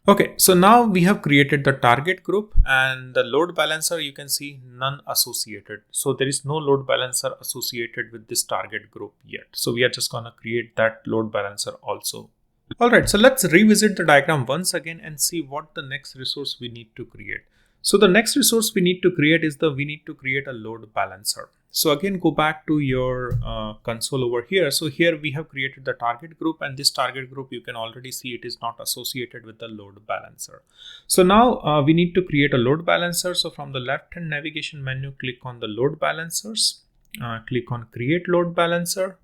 [SPEAKER 1] Okay, so now we have created the target group, and the load balancer, you can see none associated. So there is no load balancer associated with this target group yet. So we are just going to create that load balancer also. All right, so let's revisit the diagram once again and see what the next resource we need to create. So the next resource we need to create is we need to create a load balancer. So again, go back to your console over here. So here we have created the target group, and this target group, you can already see it is not associated with the load balancer. So now we need to create a load balancer. So from the left hand navigation menu, click on the load balancers, click on create load balancer.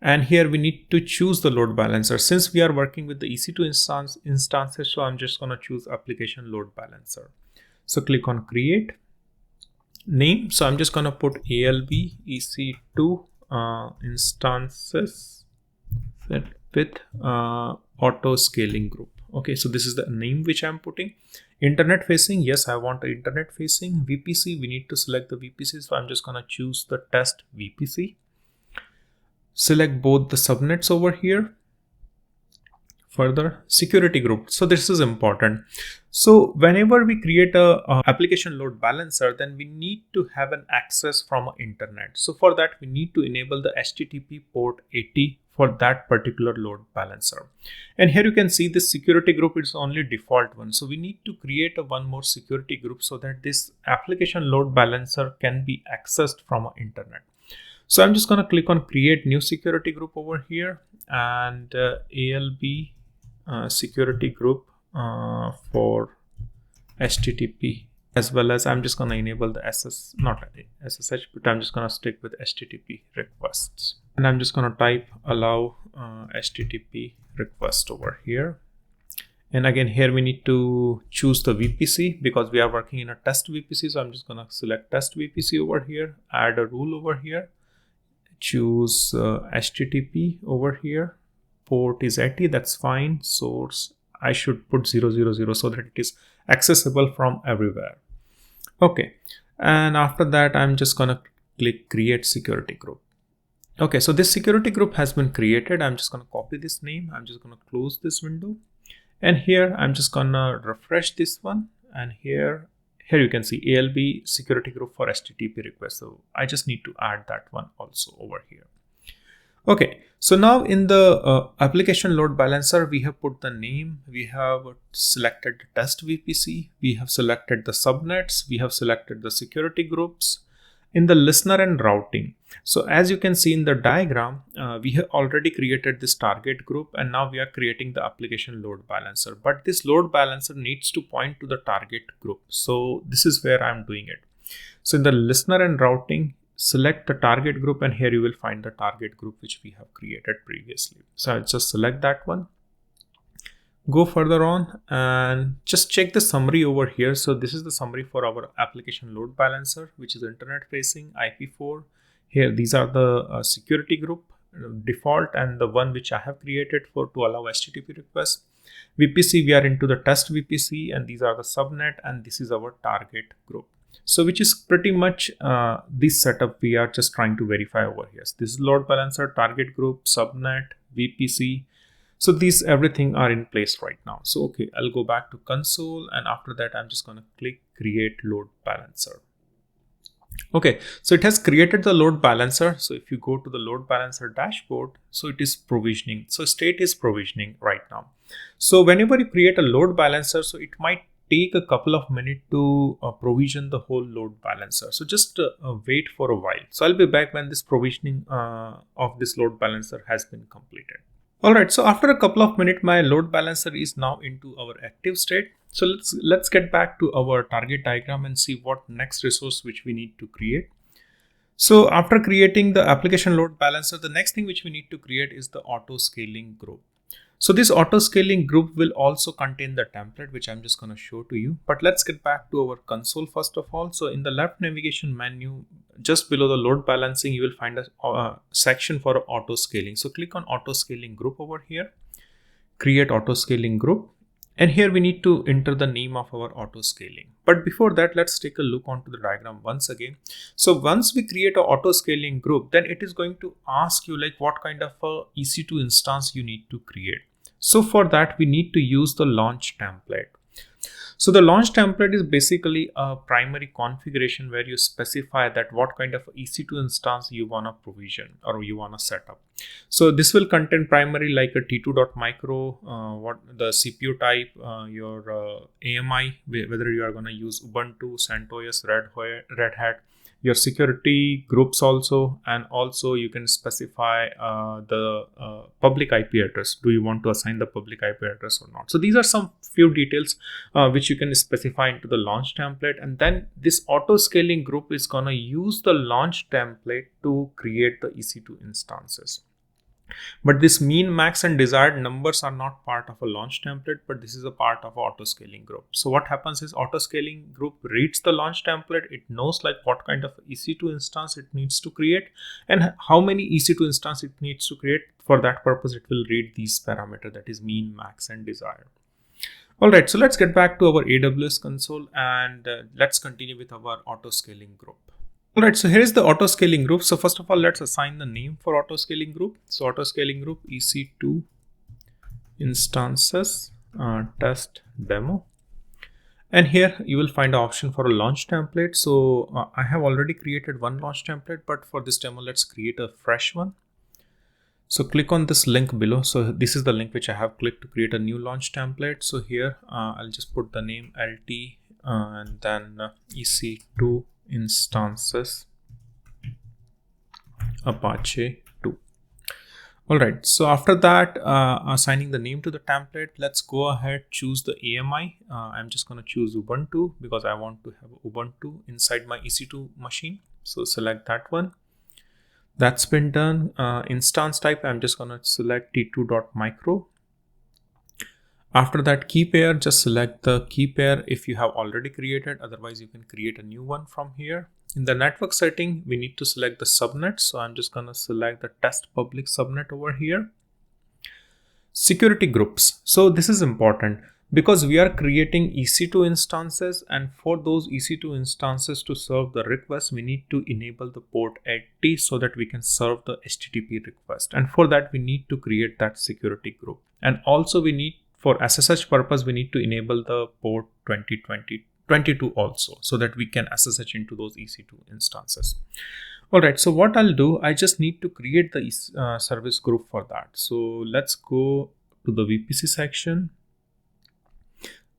[SPEAKER 1] And here we need to choose the load balancer. Since we are working with the EC2 instances, so I'm just going to choose application load balancer. So click on create. Name, so I'm just going to put ALB EC2 instances with auto scaling group. Okay, so this is the name which I'm putting. Internet facing, yes, I want the internet facing. VPC, we need to select the VPC, so I'm just going to choose the test VPC. Select both the subnets over here. Further, security group. So this is important. So whenever we create a application load balancer, then we need to have an access from internet. So for that, we need to enable the HTTP port 80 for that particular load balancer. And here you can see this security group is only default one. So we need to create one more security group so that this application load balancer can be accessed from internet. So I'm just going to click on create new security group over here, and ALB security group for HTTP, as well as I'm just going to enable the not SSH, but I'm just going to stick with HTTP requests. And I'm just going to type allow HTTP request over here. And again, here we need to choose the VPC because we are working in a test VPC. So I'm just going to select test VPC over here, add a rule over here, choose HTTP over here. Port is 80, that's fine. Source, I should put 000 so that it is accessible from everywhere. Okay, and after that, I'm just gonna click create security group. Okay, so this security group has been created. I'm just gonna copy this name. I'm just gonna close this window, and here I'm just gonna refresh this one. And here you can see ALB security group for HTTP request. So I just need to add that one also over here. Okay, so now in the application load balancer, we have put the name, we have selected the test VPC, we have selected the subnets, we have selected the security groups. In the listener and routing, so as you can see in the diagram, we have already created this target group, and now we are creating the application load balancer. But this load balancer needs to point to the target group. So this is where I'm doing it. So in the listener and routing, select the target group, and here you will find the target group which we have created previously. So I'll just select that one, go further on, and just check the summary over here. So this is the summary for our application load balancer, which is internet facing IP4. Here these are the security group default and the one which I have created for to allow HTTP requests. VPC, we are into the test VPC, and these are the subnet, and this is our target group. So which is pretty much this setup we are just trying to verify over here. So this is load balancer, target group, subnet, VPC. So these everything are in place right now. So okay, I'll go back to console, and after that I'm just going to click create load balancer. Okay, so it has created the load balancer. So if you go to the load balancer dashboard, so it is provisioning. So state is provisioning right now. So whenever you create a load balancer, so it might take a couple of minutes to provision the whole load balancer. So just wait for a while. So I'll be back when this provisioning of this load balancer has been completed. Alright, so after a couple of minutes, my load balancer is now into our active state. So let's get back to our target diagram and see what next resource which we need to create. So after creating the application load balancer, the next thing which we need to create is the auto scaling group. So this auto scaling group will also contain the template, which I'm just going to show to you. But let's get back to our console first of all. So in the left navigation menu, just below the load balancing, you will find a section for auto scaling. So click on auto scaling group over here, create auto scaling group. And here we need to enter the name of our auto scaling. But before that, let's take a look onto the diagram once again. So once we create an auto scaling group, then it is going to ask you like what kind of a EC2 instance you need to create. So for that, we need to use the launch template. So the launch template is basically a primary configuration where you specify that what kind of EC2 instance you want to provision or you want to set up. So this will contain primary like a T2.micro, what the CPU type, your AMI, whether you are going to use Ubuntu, CentOS, Red Hat, your security groups also, and also you can specify the public IP address. Do you want to assign the public IP address or not? So these are some few details which you can specify into the launch template, and then this auto scaling group is gonna use the launch template to create the EC2 instances. But this mean, max and desired numbers are not part of a launch template, but this is a part of auto scaling group. So what happens is auto scaling group reads the launch template. It knows like what kind of EC2 instance it needs to create and how many EC2 instance it needs to create. For that purpose, it will read these parameters, that is mean, max and desired. Alright, so let's get back to our AWS console and let's continue with our auto scaling group. Alright, so here is the auto scaling group. So first of all, let's assign the name for auto scaling group. So auto scaling group EC2 instances test demo. And here you will find an option for a launch template. So I have already created one launch template, but for this demo, let's create a fresh one. So click on this link below. So this is the link which I have clicked to create a new launch template. So here I'll just put the name LT and then EC2 Instances Apache 2. Alright, so after that, assigning the name to the template, let's go ahead, choose the AMI. I'm just going to choose Ubuntu because I want to have Ubuntu inside my EC2 machine. So select that one. That's been done. Instance type, I'm just going to select t2.micro. After that, key pair, just select the key pair if you have already created. Otherwise, you can create a new one from here. In the network setting, we need to select the subnet. So I'm just going to select the test public subnet over here. Security groups. So this is important because we are creating EC2 instances, and for those EC2 instances to serve the request, we need to enable the port 80 so that we can serve the HTTP request. And for that, we need to create that security group. And also we need, for SSH purpose, we need to enable the port 2022 also so that we can SSH into those EC2 instances. Alright, so what I'll do, I just need to create the service group for that. So let's go to the VPC section.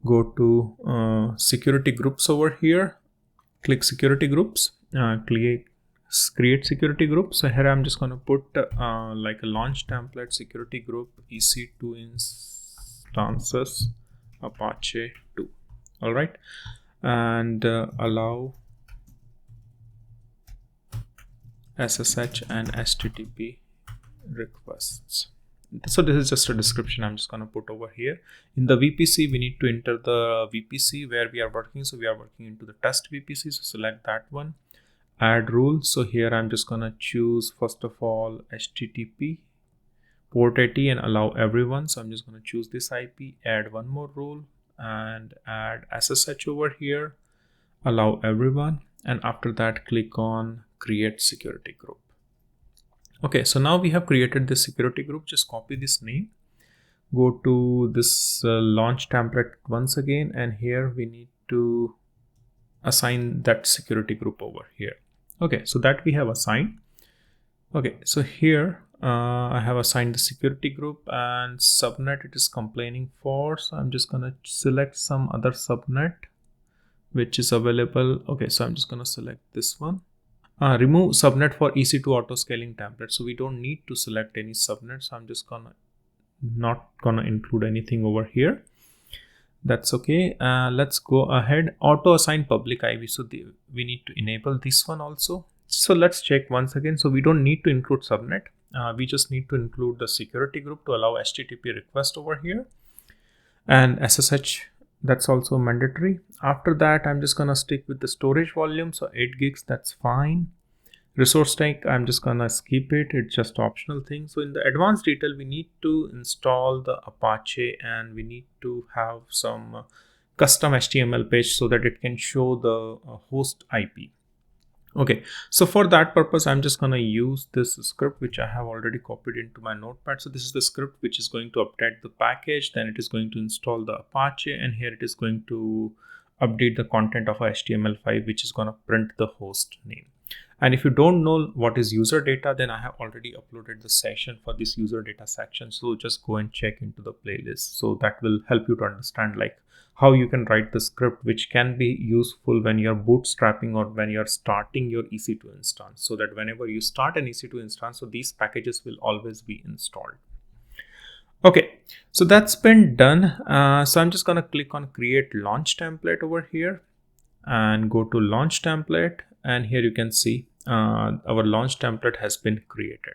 [SPEAKER 1] Go to security groups over here, click security groups, create security group. So here I'm just going to put like a launch template security group EC2 instances Apache 2. All right, and allow SSH and HTTP requests. So this is just a description I'm just going to put over here. In the VPC, we need to enter the VPC where we are working. So we are working into the test VPC. So select that one. Add rule. So here I'm just going to choose first of all HTTP port 80 and allow everyone. So I'm just going to choose this IP, add one more rule and add SSH over here, allow everyone. And after that, click on create security group. Okay, so now we have created this security group. Just copy this name, go to this launch template once again, and here we need to assign that security group over here. Okay, so that we have assigned. Okay, so here I have assigned the security group, and subnet it is complaining for. So I'm just gonna select some other subnet which is available. Okay, so I'm just gonna select this one. Remove subnet for EC2 Auto Scaling template. So we don't need to select any subnet. So I'm just not gonna include anything over here. That's okay. Let's go ahead. Auto assign public IV. So we need to enable this one also. So let's check once again. So we don't need to include subnet. We just need to include the security group to allow HTTP request over here, and SSH. That's also mandatory. After that, I'm just gonna stick with the storage volume. So 8 gigs, that's fine. Resource type, I'm just gonna skip it. It's just optional thing. So in the advanced detail, we need to install the Apache, and we need to have some custom HTML page so that it can show the host IP. Okay, so for that purpose, I'm just gonna use this script which I have already copied into my notepad. So this is the script which is going to update the package, then it is going to install the Apache, and here it is going to update the content of HTML5 which is gonna print the host name. And if you don't know what is user data, then I have already uploaded the session for this user data section. So just go and check into the playlist. So that will help you to understand like how you can write the script which can be useful when you're bootstrapping or when you're starting your EC2 instance, so that whenever you start an EC2 instance, so these packages will always be installed. Okay, so that's been done. So I'm just gonna click on create launch template over here and go to launch template, and here you can see our launch template has been created.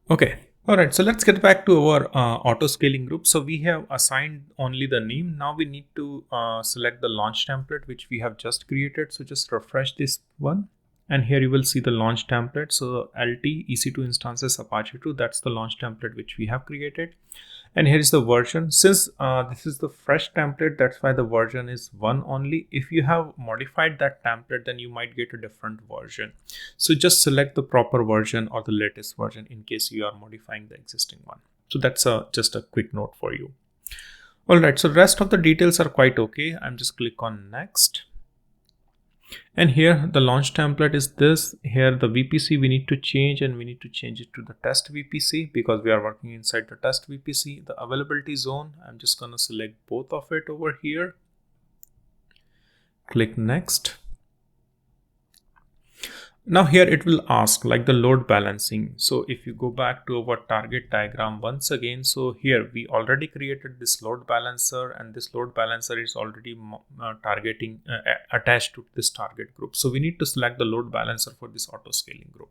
[SPEAKER 1] Okay. All right, so let's get back to our auto scaling group. So we have assigned only the name. Now we need to select the launch template, which we have just created. So just refresh this one. And here you will see the launch template. So LT EC2 instances Apache 2, that's the launch template which we have created. And here is the version. Since this is the fresh template, that's why the version is 1 only. If you have modified that template, then you might get a different version. So just select the proper version or the latest version in case you are modifying the existing one. So that's just a quick note for you. All right, so the rest of the details are quite okay. I'm just click on next. And here the launch template is this. Here the VPC we need to change, and we need to change it to the test VPC because we are working inside the test VPC. The availability zone, I'm just going to select both of it over here. Click next. Now here it will ask like the load balancing. So if you go back to our target diagram once again, so here we already created this load balancer, and this load balancer is already targeting attached to this target group. So we need to select the load balancer for this auto scaling group.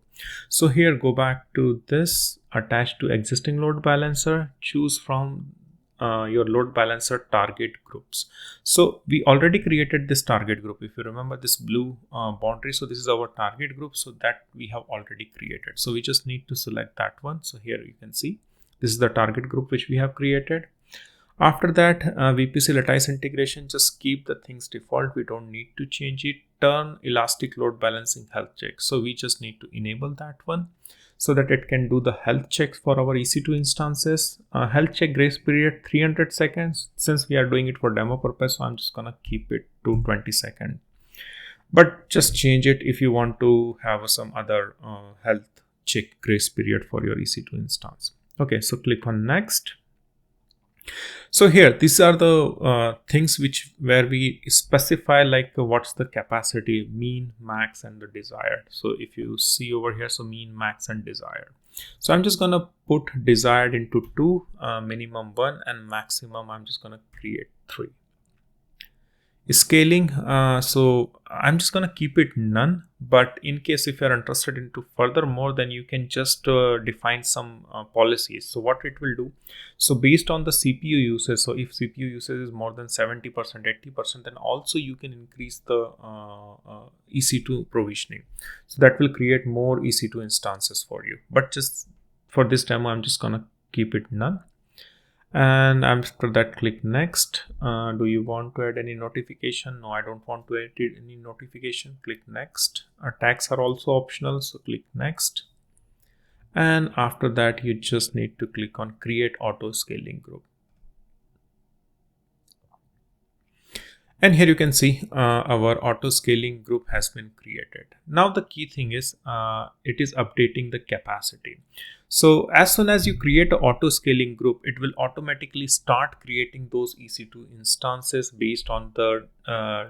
[SPEAKER 1] So here go back to this attached to existing load balancer, choose from your load balancer target groups. So we already created this target group. If you remember this blue boundary, so this is our target group, so that we have already created. So we just need to select that one. So here you can see this is the target group which we have created. After that, VPC lattice integration, just keep the things default. We don't need to change it. Turn elastic load balancing health check. So we just need to enable that one, so that it can do the health checks for our EC2 instances. Health check grace period 300 seconds. Since we are doing it for demo purpose, so I'm just gonna keep it to 20 seconds. But just change it if you want to have some other health check grace period for your EC2 instance. Okay, so click on next. So here, these are the things where we specify like what's the capacity, mean, max, and the desired. So if you see over here, so mean, max, and desired. So I'm just gonna put desired into 2, minimum 1, and maximum I'm just gonna create 3. Scaling, so I'm just gonna keep it none, but in case if you're interested into furthermore, then you can just define some policies. So what it will do, so based on the CPU usage, so if CPU usage is more than 70%, 80%, then also you can increase the EC2 provisioning. So that will create more EC2 instances for you. But just for this demo, I'm just gonna keep it none. And after that, click next. Do you want to add any notification? No, I don't want to add any notification. Click next. Tags are also optional, so click next. And after that, you just need to click on create auto scaling group. And here you can see our auto scaling group has been created. Now the key thing is it is updating the capacity. So as soon as you create an auto scaling group, it will automatically start creating those EC2 instances based on the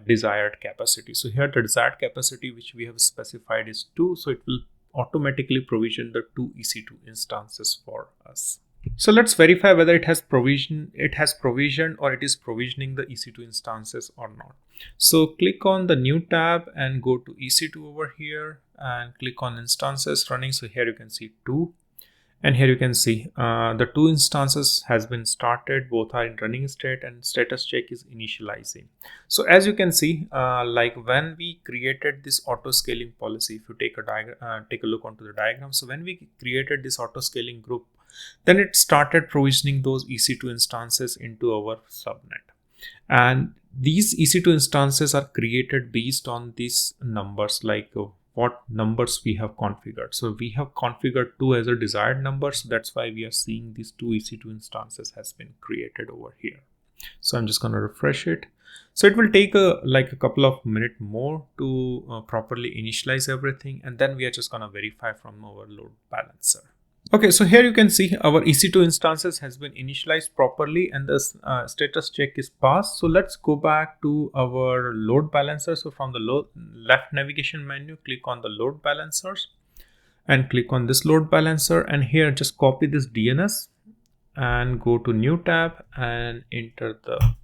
[SPEAKER 1] desired capacity. So here the desired capacity which we have specified is 2. So it will automatically provision the 2 EC2 instances for us. So let's verify whether it has provisioned or it is provisioning the EC2 instances or not. So click on the new tab and go to EC2 over here and click on instances running. So here you can see 2. And here you can see the 2 instances has been started, both are in running state, and status check is initializing. So as you can see, like when we created this auto scaling policy, if you take a look onto the diagram, so when we created this auto scaling group, then it started provisioning those EC2 instances into our subnet. And these EC2 instances are created based on these numbers, like what numbers we have configured. So we have configured 2 as a desired number, so that's why we are seeing these 2 EC2 instances has been created over here. So I'm just going to refresh it. So it will take a couple of minutes more to properly initialize everything, and then we are just going to verify from our load balancer. Okay, so here you can see our EC2 instances has been initialized properly and the status check is passed. So let's go back to our load balancer. So from the left navigation menu, click on the load balancers and click on this load balancer, and here just copy this DNS and go to new tab and enter the.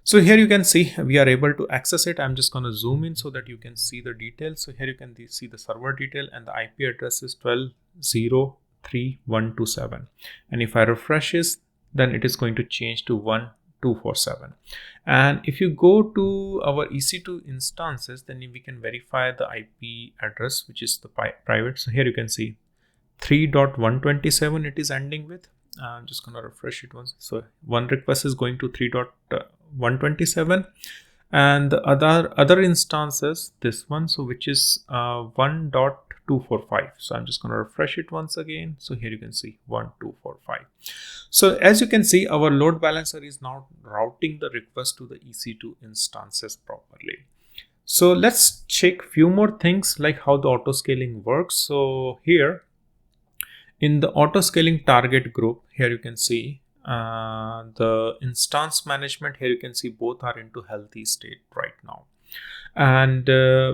[SPEAKER 1] So here you can see we are able to access it. I'm just going to zoom in so that you can see the details. So here you can see the server detail and the IP address is 12.0.3.127. And if I refresh this, then it is going to change to 1.2.4.7. And if you go to our EC2 instances, then we can verify the IP address, which is the private. So here you can see 3.127 it is ending with. I'm just going to refresh it once. So one request is going to 3.127 and the other instances, this one, so which is 1.245. So I'm just going to refresh it once again. So here you can see 1.245. So as you can see, our load balancer is now routing the request to the EC2 instances properly. So let's check few more things like how the auto scaling works. So here in the auto scaling target group, here you can see the instance management. Here you can see both are into healthy state right now, and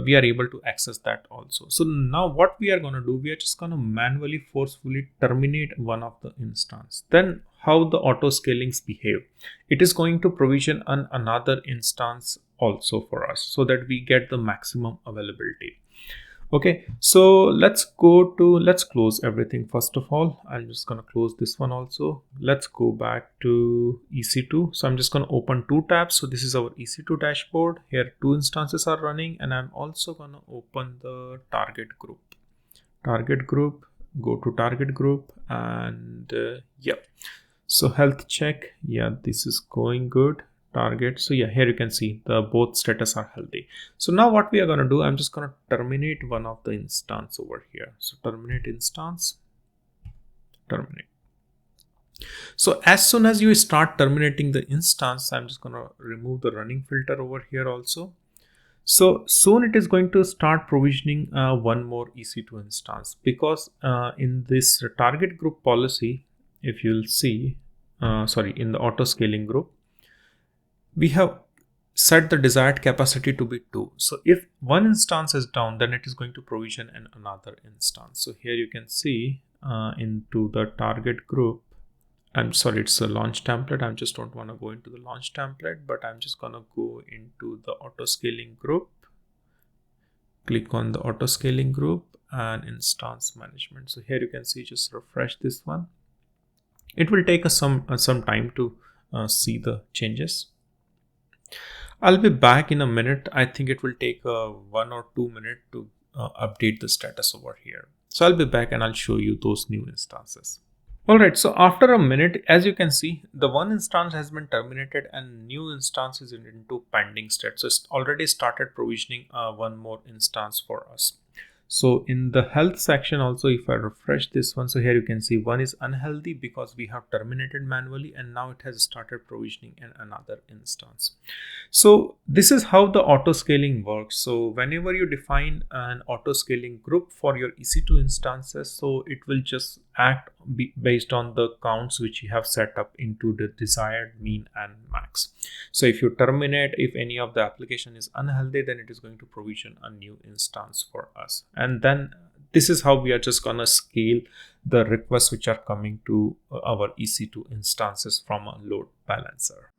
[SPEAKER 1] we are able to access that also. So now what we are going to do, we are just going to manually forcefully terminate one of the instance. Then how the auto scalings behave, it is going to provision another instance also for us so that we get the maximum availability. Okay, so let's close everything. First of all, I'm just going to close this one also. Let's go back to EC2. So I'm just going to open two tabs. So this is our EC2 dashboard. Here two instances are running, and I'm also going to open the target group. Go to target group, and yeah. So health check. Yeah, this is going good. Target. So yeah, here you can see the both status are healthy. So now what we are going to do, I'm just going to terminate one of the instance over here. So terminate instance, terminate. So as soon as you start terminating the instance, I'm just going to remove the running filter over here also. So soon it is going to start provisioning one more EC2 instance, because in this target group policy, if you'll see, in the auto scaling group, we have set the desired capacity to be 2. So if one instance is down, then it is going to provision another instance. So here you can see into the target group, it's a launch template. I just don't want to go into the launch template, but I'm just going to go into the auto scaling group, click on the auto scaling group and instance management. So here you can see, just refresh this one. It will take us some time to see the changes. I'll be back in a minute. I think it will take 1 or 2 minutes to update the status over here. So I'll be back and I'll show you those new instances. Alright, so after a minute, as you can see, the one instance has been terminated and new instance is into pending state. So it's already started provisioning one more instance for us. So in the health section also, if I refresh this one, so here you can see one is unhealthy because we have terminated manually, and now it has started provisioning in another instance. So this is how the auto scaling works. So whenever you define an auto scaling group for your EC2 instances, so it will just act based on the counts which you have set up into the desired mean and max. So if you terminate, if any of the application is unhealthy, then it is going to provision a new instance for us. And then this is how we are just gonna scale the requests which are coming to our EC2 instances from a load balancer.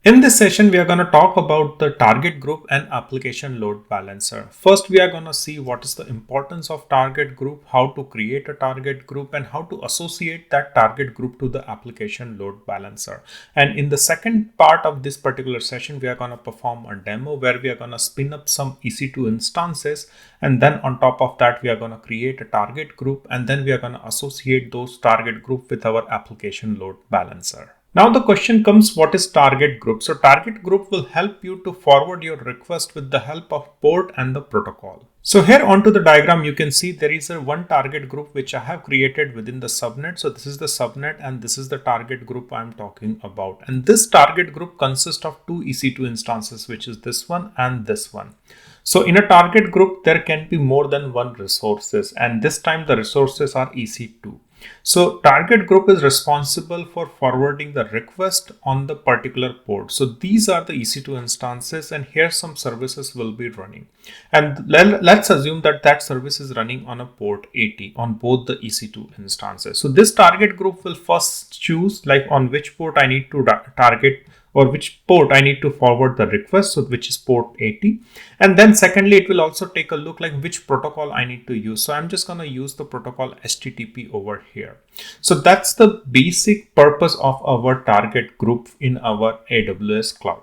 [SPEAKER 1] In this session, we are going to talk about the target group and application load balancer. First, we are going to see what is the importance of target group, how to create a target group, and how to associate that target group to the application load balancer. And in the second part of this particular session, we are going to perform a demo where we are going to spin up some EC2 instances. And then on top of that, we are going to create a target group, and then we are going to associate those target group with our application load balancer. Now the question comes, what is target group? So target group will help you to forward your request with the help of port and the protocol. So here onto the diagram, you can see there is a one target group which I have created within the subnet. So this is the subnet and this is the target group I'm talking about. And this target group consists of two EC2 instances, which is this one and this one. So in a target group, there can be more than one resources, and this time the resources are EC2. So target group is responsible for forwarding the request on the particular port. So these are the EC2 instances, and here some services will be running. And let's assume that that service is running on a port 80 on both the EC2 instances. So this target group will first choose like on which port I need to target or which port I need to forward the request, so which is port 80. And then secondly, it will also take a look like which protocol I need to use. So I'm just going to use the protocol HTTP over here. So that's the basic purpose of our target group in our AWS cloud.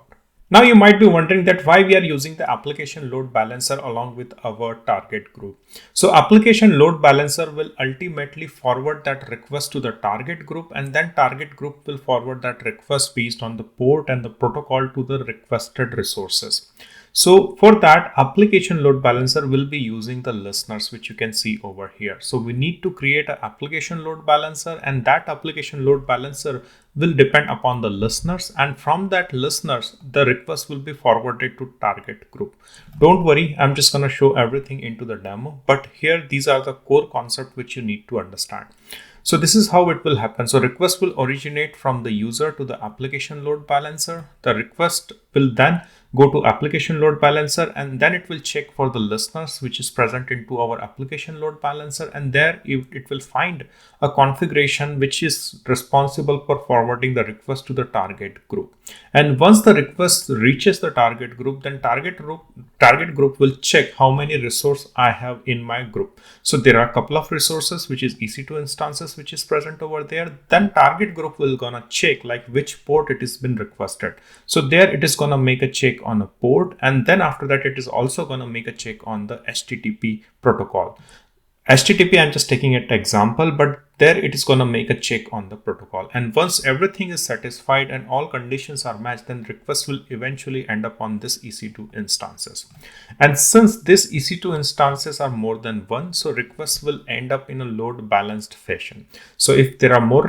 [SPEAKER 1] Now you might be wondering that why we are using the application load balancer along with our target group. So application load balancer will ultimately forward that request to the target group, and then target group will forward that request based on the port and the protocol to the requested resources. So for that, application load balancer will be using the listeners, which you can see over here. So we need to create an application load balancer, and that application load balancer will depend upon the listeners, and from that listeners, the request will be forwarded to target group. Don't worry, I'm just going to show everything into the demo, but here these are the core concepts which you need to understand. So this is how it will happen. So request will originate from the user to the application load balancer. The request will then go to application load balancer, and then it will check for the listeners which is present into our application load balancer, and there it will find a configuration which is responsible for forwarding the request to the target group. And once the request reaches the target group, then target group will check how many resources I have in my group. So there are a couple of resources which is EC2 instances which is present over there. Then target group will gonna check like which port it has been requested. So there it is gonna make a check on a port, and then after that it is also gonna make a check on the HTTP protocol. HTTP, I'm just taking an example, but there it is going to make a check on the protocol. And once everything is satisfied and all conditions are matched, then request will eventually end up on this EC2 instances. And since this EC2 instances are more than one, so requests will end up in a load balanced fashion. So if there are more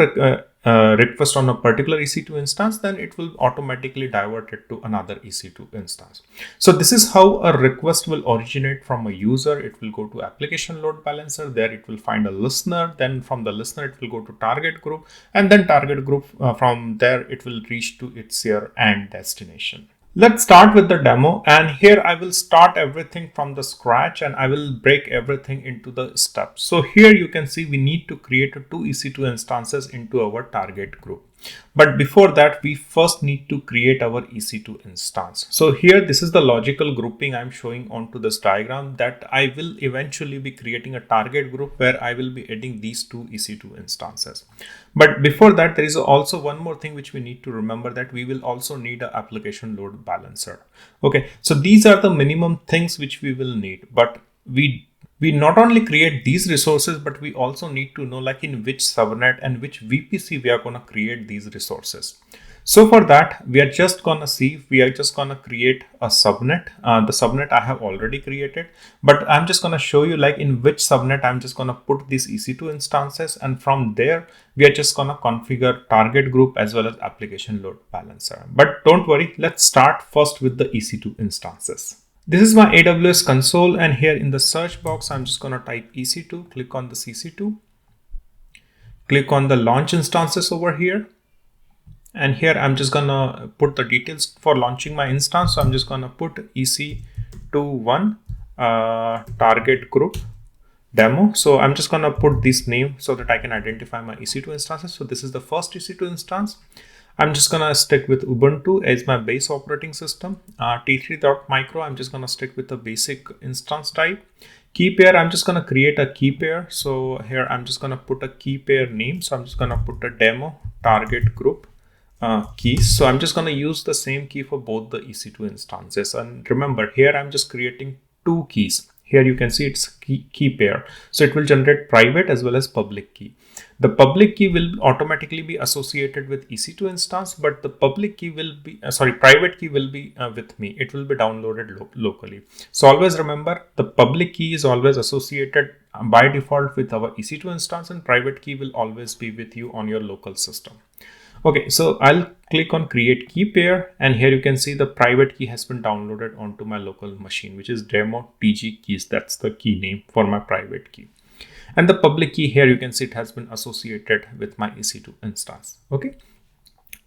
[SPEAKER 1] request on a particular EC2 instance, then it will automatically divert it to another EC2 instance. So this is how a request will originate from a user. It will go to application load balancer. There it will find a listener. Then from the listener, it will go to target group, and then target group from there, it will reach to its end destination. Let's start with the demo, and here I will start everything from the scratch and I will break everything into the steps. So here you can see we need to create two EC2 instances into our target group. But before that, we first need to create our EC2 instance. So here, this is the logical grouping I'm showing onto this diagram, that I will eventually be creating a target group where I will be adding these two EC2 instances. But before that, there is also one more thing which we need to remember, that we will also need an application load balancer. Okay, so these are the minimum things which we will need, but we not only create these resources, but we also need to know like in which subnet and which VPC we are going to create these resources. So for that, we are just going to create a subnet. The subnet I have already created, but I'm just going to show you like in which subnet I'm just going to put these EC2 instances. And from there, we are just going to configure target group as well as application load balancer. But don't worry, let's start first with the EC2 instances. This is my AWS console, and here in the search box, I'm just going to type EC2, click on this EC2, click on the launch instances over here. And here I'm just going to put the details for launching my instance. So I'm just going to put EC2 target group demo. So I'm just going to put this name so that I can identify my EC2 instances. So this is the first EC2 instance. I'm just going to stick with Ubuntu as my base operating system. T3.micro, I'm just going to stick with the basic instance type. Key pair, I'm just going to create a key pair. So here I'm just going to put a key pair name. So I'm just going to put a demo target group keys. So I'm just going to use the same key for both the EC2 instances. And remember, here I'm just creating two keys. Here you can see it's key pair. So it will generate private as well as public key. The public key will automatically be associated with EC2 instance, but the public key will be, private key will be with me. It will be downloaded locally. So always remember, the public key is always associated by default with our EC2 instance, and private key will always be with you on your local system. Okay, so I'll click on create key pair, and here you can see the private key has been downloaded onto my local machine, which is demo TG keys. That's the key name for my private key. And the public key here, you can see it has been associated with my EC2 instance. Okay,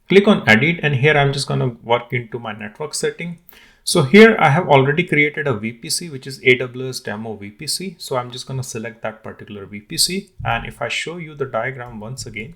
[SPEAKER 1] click on edit, and here I'm just going to work into my network setting. So here I have already created a VPC, which is AWS demo VPC. So I'm just going to select that particular VPC. And if I show you the diagram once again,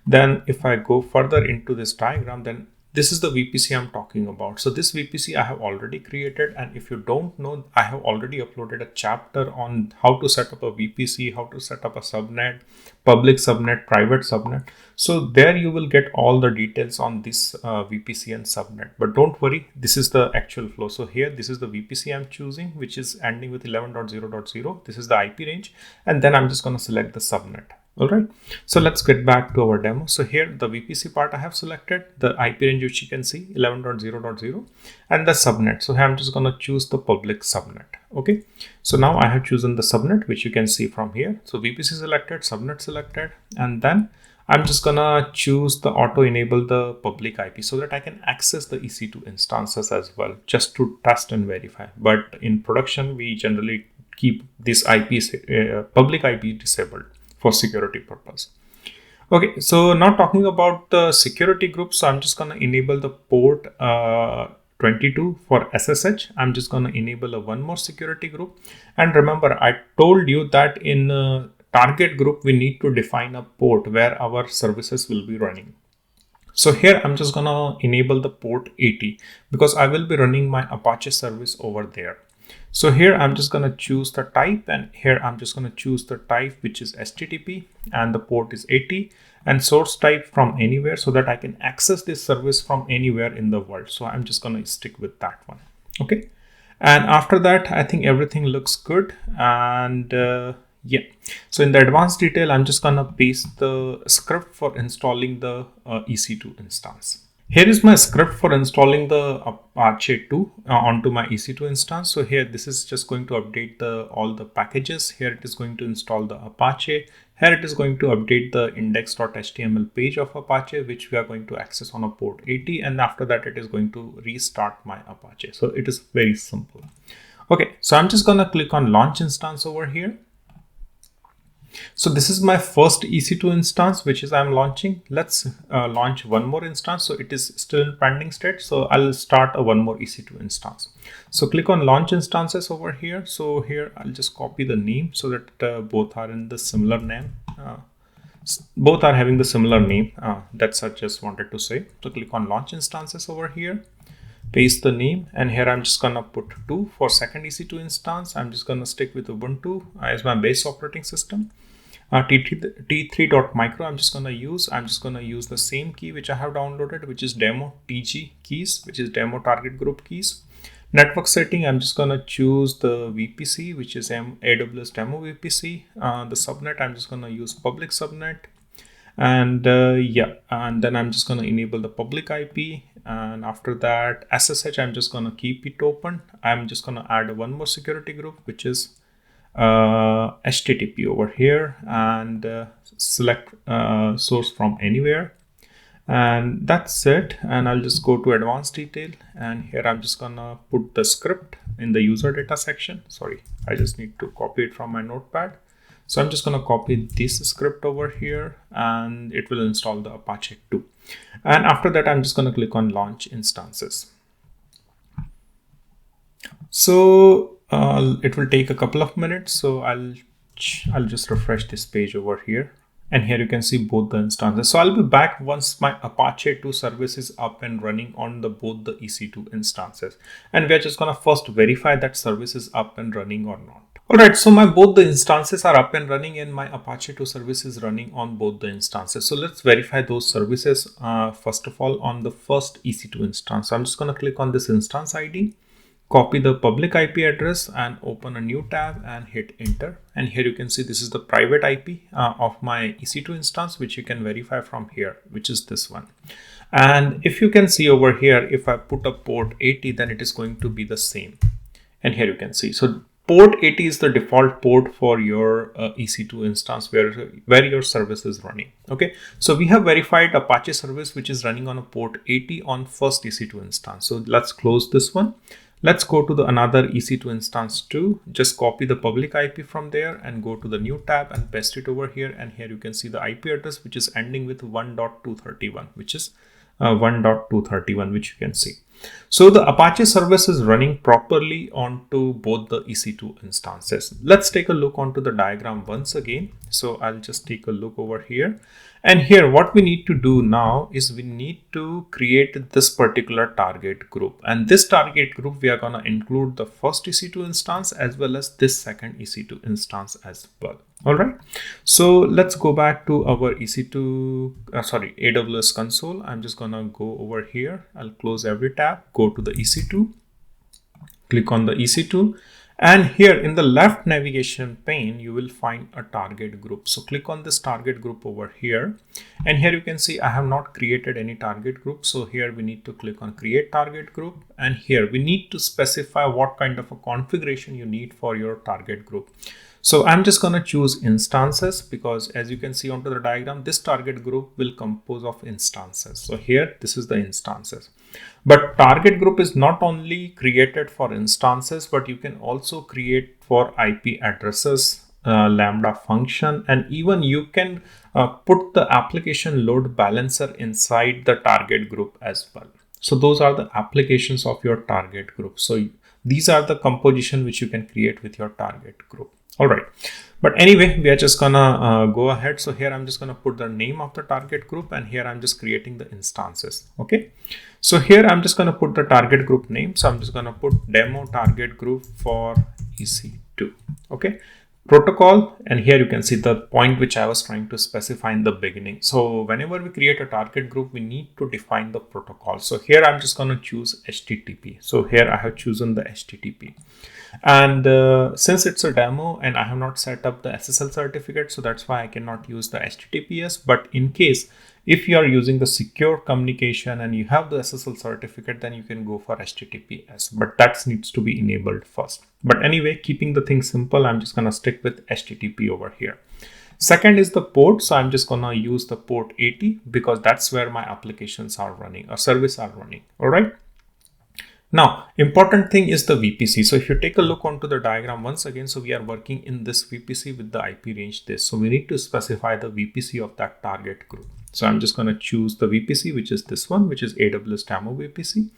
[SPEAKER 1] then if I go further into this diagram, then this is the VPC I'm talking about. So this VPC I have already created. And if you don't know, I have already uploaded a chapter on how to set up a VPC, how to set up a subnet, public subnet, private subnet. So there you will get all the details on this VPC and subnet. But don't worry, this is the actual flow. So here, this is the VPC I'm choosing, which is ending with 11.0.0. This is the IP range. And then I'm just going to select the subnet. All right, so let's get back to our demo. So here the VPC part I have selected, the IP range which you can see 11.0.0, and the subnet. So here I'm just going to choose the public subnet. Okay, so now I have chosen the subnet, which you can see from here. So VPC selected, subnet selected, and then I'm just gonna choose the auto enable the public IP so that I can access the EC2 instances as well, just to test and verify. But in production, we generally keep this IPs, public IP disabled for security purpose. Okay, so now talking about the security group, so I'm just gonna enable the port 22 for SSH. I'm just gonna enable one more security group. And remember, I told you that in target group, we need to define a port where our services will be running. So here I'm just gonna enable the port 80 because I will be running my Apache service over there. So here I'm just gonna choose the type, and here I'm just gonna choose the type, which is HTTP, and the port is 80, and source type from anywhere so that I can access this service from anywhere in the world. So I'm just gonna stick with that one. Okay. And after that, I think everything looks good. And yeah, so in the advanced detail, I'm just gonna paste the script for installing the EC2 instance. Here is my script for installing the Apache 2 onto my EC2 instance. So here, this is just going to update all the packages. Here it is going to install the Apache. Here it is going to update the index.html page of Apache, which we are going to access on a port 80. And after that, it is going to restart my Apache. So it is very simple. Okay, so I'm just gonna click on launch instance over here. So this is my first EC2 instance, which is I'm launching. Let's launch one more instance. So it is still in pending state. So I'll start one more EC2 instance. So click on launch instances over here. So here I'll just copy the name so that both are in the similar name. Both are having the similar name. That's I just wanted to say. So click on launch instances over here. Paste the name, and here I'm just gonna put 2 for second EC2 instance. I'm just gonna stick with Ubuntu as my base operating system. T3.micro I'm just gonna use the same key which I have downloaded, which is demo TG keys, which is demo target group keys. Network setting, I'm just gonna choose the VPC, which is AWS demo VPC. The subnet, I'm just gonna use public subnet. And yeah, and then I'm just gonna enable the public IP. And after that, SSH, I'm just gonna keep it open. I'm just gonna add one more security group, which is HTTP over here, and select source from anywhere. And that's it. And I'll just go to advanced detail, and here I'm just gonna put the script in the user data section. Sorry, I just need to copy it from my notepad. So I'm just gonna copy this script over here, and it will install the Apache 2. And after that, I'm just gonna click on launch instances. So it will take a couple of minutes. So I'll just refresh this page over here. And here you can see both the instances. So I'll be back once my Apache 2 service is up and running on both the EC2 instances. And we're just gonna first verify that service is up and running or not. Alright, so both the instances are up and running, and my Apache 2 service is running on both the instances. So let's verify those services first of all on the first EC2 instance. So I'm just gonna click on this instance ID. Copy the public IP address and open a new tab and hit enter. And here you can see this is the private IP of my EC2 instance, which you can verify from here, which is this one. And if you can see over here, if I put a port 80, then it is going to be the same. And here you can see. So port 80 is the default port for your EC2 instance where your service is running. Okay, so we have verified Apache service, which is running on a port 80 on first EC2 instance. So let's close this one. Let's go to another EC2 instance too. Just copy the public IP from there and go to the new tab and paste it over here. And here you can see the IP address, which is ending with 1.231, which is 1.231, which you can see. So the Apache service is running properly onto both the EC2 instances. Let's take a look onto the diagram once again. So I'll just take a look over here. And here what we need to do now is we need to create this particular target group. And this target group, we are going to include the first EC2 instance as well as this second EC2 instance as well. All right. So let's go back to our AWS console. I'm just going to go over here. I'll close every tab, go to the EC2, click on the EC2. And here in the left navigation pane, you will find a target group. So click on this target group over here. And here you can see I have not created any target group. So here we need to click on create target group. And here we need to specify what kind of a configuration you need for your target group. So I'm just going to choose instances because as you can see onto the diagram, this target group will compose of instances. So here, this is the instances. But target group is not only created for instances, but you can also create for IP addresses, Lambda function, and even you can put the application load balancer inside the target group as well. So those are the applications of your target group. So these are the composition which you can create with your target group. All right. But anyway, we are just gonna go ahead. So here I'm just gonna put the name of the target group, and here I'm just creating the instances. Okay. So here I'm just gonna put the target group name. So I'm just gonna put demo target group for EC2. Okay. Protocol, and here you can see the point which I was trying to specify in the beginning. So whenever we create a target group, we need to define the protocol. So here I'm just going to choose HTTP. So here I have chosen the HTTP. And since it's a demo and I have not set up the SSL certificate, so that's why I cannot use the HTTPS. But in case if you are using the secure communication and you have the SSL certificate, then you can go for HTTPS, but that needs to be enabled first. But anyway, keeping the thing simple, I'm just going to stick with HTTP over here. Second is the port. So I'm just going to use the port 80 because that's where my applications are running or service are running. All right. Now, important thing is the VPC. So if you take a look onto the diagram once again, so we are working in this VPC with the IP range this. So we need to specify the VPC of that target group. So I'm just going to choose the VPC, which is this one, which is AWS Demo VPC.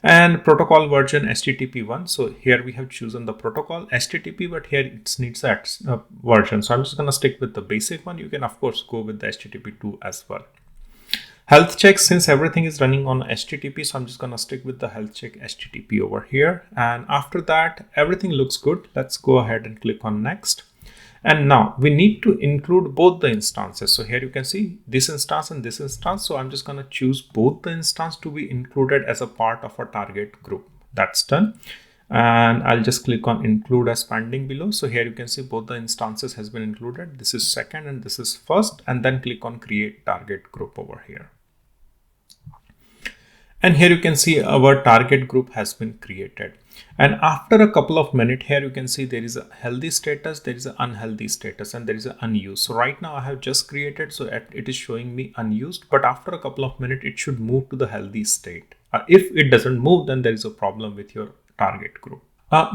[SPEAKER 1] And protocol version HTTP1. So here we have chosen the protocol HTTP, but here it needs that version. So I'm just going to stick with the basic one. You can of course go with the HTTP2 as well. Health check, since everything is running on HTTP, so I'm just going to stick with the health check HTTP over here. And after that, everything looks good. Let's go ahead and click on next. And now we need to include both the instances. So here you can see this instance and this instance. So I'm just going to choose both the instance to be included as a part of a target group. That's done. And I'll just click on include as pending below. So here you can see both the instances has been included. This is second and this is first, and then click on create target group over here. And here you can see our target group has been created. And after a couple of minutes, here you can see there is a healthy status, there is an unhealthy status, and there is an unused. So right now I have just created, so it is showing me unused, but after a couple of minutes, it should move to the healthy state. If it doesn't move, then there is a problem with your target group.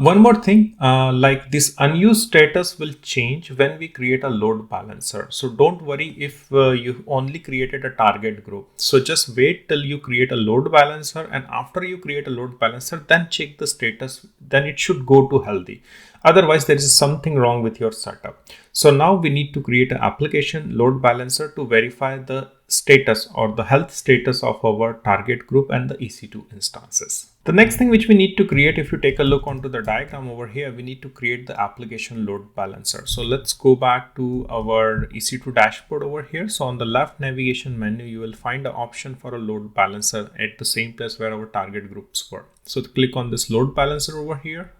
[SPEAKER 1] One more thing, like this unused status will change when we create a load balancer. So don't worry if you only created a target group. So just wait till you create a load balancer, and after you create a load balancer, then check the status, then it should go to healthy. Otherwise, there is something wrong with your setup. So now we need to create an application load balancer to verify the status or the health status of our target group and the EC2 instances. The next thing which we need to create, if you take a look onto the diagram over here, we need to create the application load balancer. So let's go back to our EC2 dashboard over here. So on the left navigation menu, you will find an option for a load balancer at the same place where our target groups were. So click on this load balancer over here.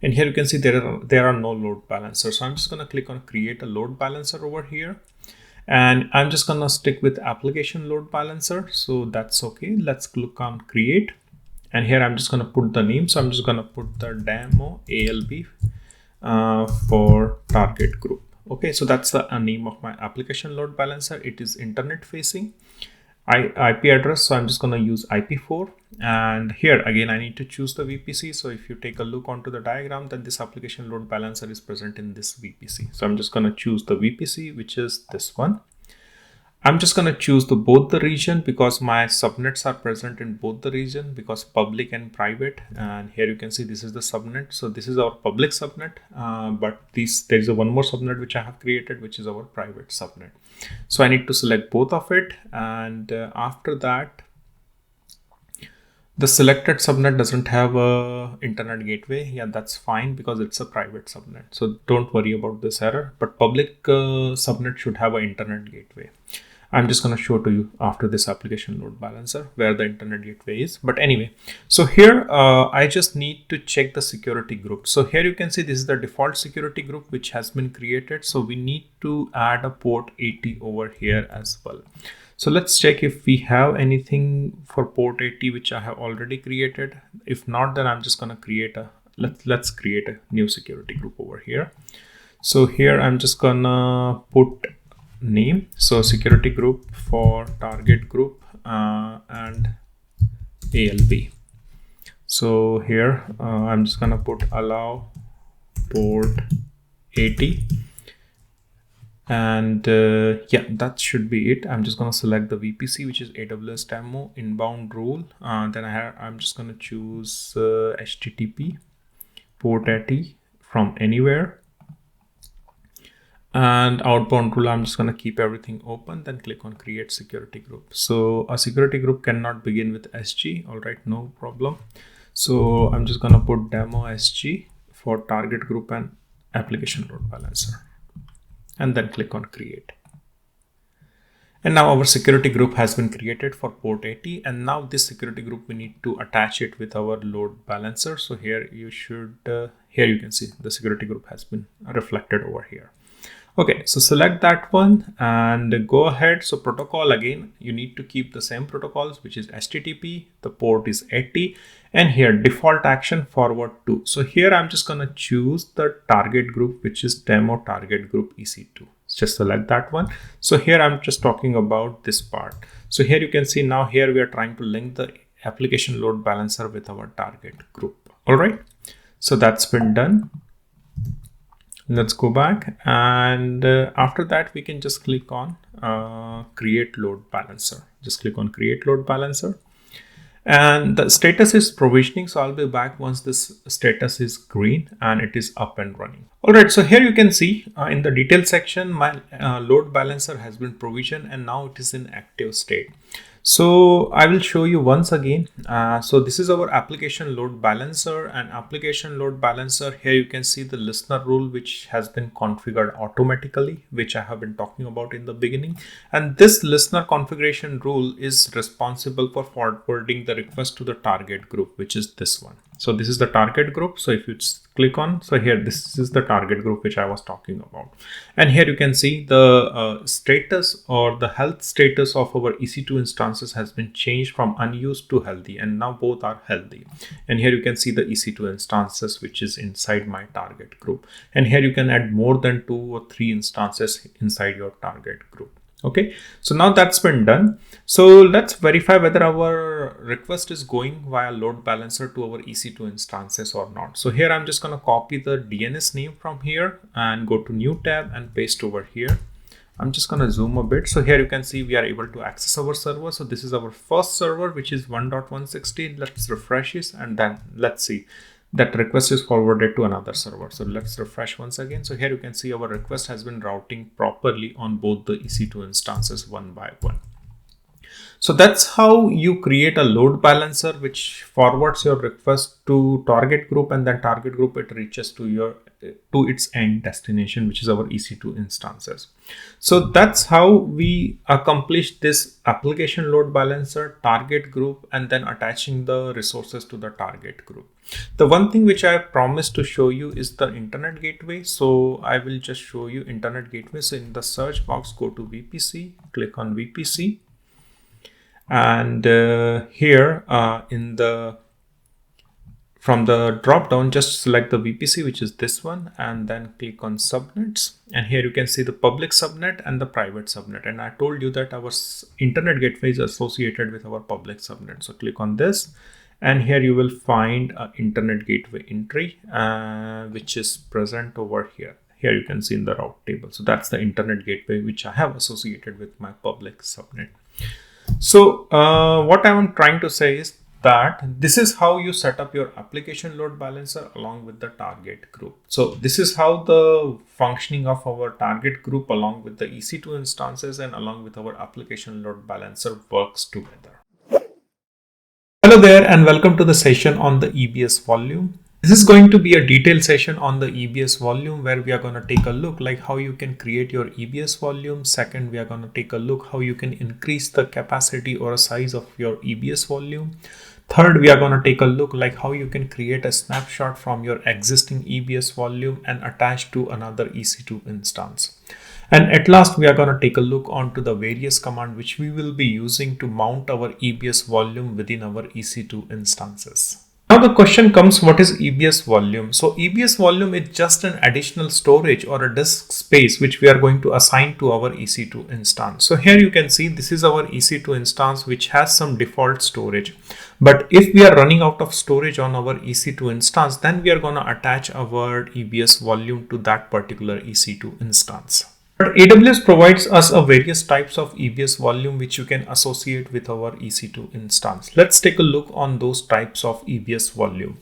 [SPEAKER 1] And here you can see there are no load balancers. So I'm just going to click on create a load balancer over here. And I'm just going to stick with application load balancer. So that's okay. Let's click on create. And here I'm just going to put the name. So I'm just going to put the demo ALB for target group. Okay, so that's the name of my application load balancer. It is internet facing. IP address, so I'm just going to use IP4, and here again I need to choose the VPC. So if you take a look onto the diagram, then this application load balancer is present in this VPC. So I'm just going to choose the VPC, which is this one. I'm just going to choose both the region because my subnets are present in both the region, because public and private. And here you can see this is the subnet. So this is our public subnet, but there is one more subnet which I have created, which is our private subnet. So I need to select both of it. And after that, the selected subnet doesn't have a internet gateway. Yeah, that's fine because it's a private subnet. So don't worry about this error, but public subnet should have an internet gateway. I'm just going to show to you after this application load balancer where the internet gateway is. But anyway, so here I just need to check the security group. So here you can see this is the default security group which has been created. So we need to add a port 80 over here as well. So let's check if we have anything for port 80 which I have already created. If not, then I'm just going to create let's create a new security group over here. So here I'm just gonna put name, so security group for target group and ALB. So here I'm just gonna put allow port 80, and yeah, that should be it. I'm just gonna select the VPC, which is AWS demo inbound rule. Then I'm just gonna choose HTTP port 80 from anywhere, and outbound rule I'm just going to keep everything open, then click on create security group. So a security group cannot begin with SG. All right, no problem. So I'm just going to put demo SG for target group and application load balancer, and then click on create. And now our security group has been created for port 80, and now this security group we need to attach it with our load balancer. So here you should here you can see the security group has been reflected over here. Okay, so select that one and go ahead. So protocol, again, you need to keep the same protocols, which is HTTP, the port is 80, and here default action forward to. So here I'm just gonna choose the target group, which is demo target group EC2. Just select that one. So here I'm just talking about this part. So here you can see now here we are trying to link the application load balancer with our target group. All right, so that's been done. Let's go back, and after that we can just click on create load balancer. Just click on create load balancer, and the status is provisioning. So I'll be back once this status is green and it is up and running. All right, so here you can see in the detail section, my load balancer has been provisioned and now it is in active state. So I will show you once again. So this is our application load balancer, and application load balancer, here you can see the listener rule, which has been configured automatically, which I have been talking about in the beginning. And this listener configuration rule is responsible for forwarding the request to the target group, which is this one. So this is the target group. So if you click on, so here, this is the target group, which I was talking about. And here you can see the status or the health status of our EC2 instances has been changed from unused to healthy, and now both are healthy. And here you can see the EC2 instances, which is inside my target group. And here you can add more than 2 or 3 instances inside your target group. Okay, so now that's been done. So let's verify whether our request is going via load balancer to our EC2 instances or not. So here I'm just going to copy the DNS name from here and go to new tab and paste over here. I'm just going to zoom a bit. So here you can see we are able to access our server. So this is our first server, which is 1.116. Let's refresh this, and then let's see that request is forwarded to another server. So let's refresh once again. So here you can see our request has been routing properly on both the EC2 instances one by one. So that's how you create a load balancer, which forwards your request to target group, and then target group, it reaches to its end destination, which is our EC2 instances. So that's how we accomplish this application load balancer, target group, and then attaching the resources to the target group. The one thing which I promised to show you is the internet gateway. So I will just show you internet gateway. So in the search box, go to VPC, click on VPC. And here from the drop down, just select the VPC, which is this one, and then click on subnets. And here you can see the public subnet and the private subnet. And I told you that our internet gateway is associated with our public subnet. So click on this, and here you will find an internet gateway entry, which is present over here. Here you can see in the route table. So that's the internet gateway which I have associated with my public subnet. So what I'm trying to say is that this is how you set up your application load balancer along with the target group. So this is how the functioning of our target group along with the EC2 instances and along with our application load balancer works together. Hello there, and welcome to the session on the EBS volume. This is going to be a detailed session on the EBS volume, where we are going to take a look like how you can create your EBS volume. Second, we are going to take a look how you can increase the capacity or size of your EBS volume. Third, we are going to take a look like how you can create a snapshot from your existing EBS volume and attach to another EC2 instance. And at last, we are going to take a look onto the various commands which we will be using to mount our EBS volume within our EC2 instances. Now the question comes, what is EBS volume? So EBS volume is just an additional storage or a disk space which we are going to assign to our EC2 instance. So here you can see this is our EC2 instance which has some default storage. But if we are running out of storage on our EC2 instance, then we are going to attach our EBS volume to that particular EC2 instance. But AWS provides us a various types of EBS volume which you can associate with our EC2 instance. Let's take a look on those types of EBS volume.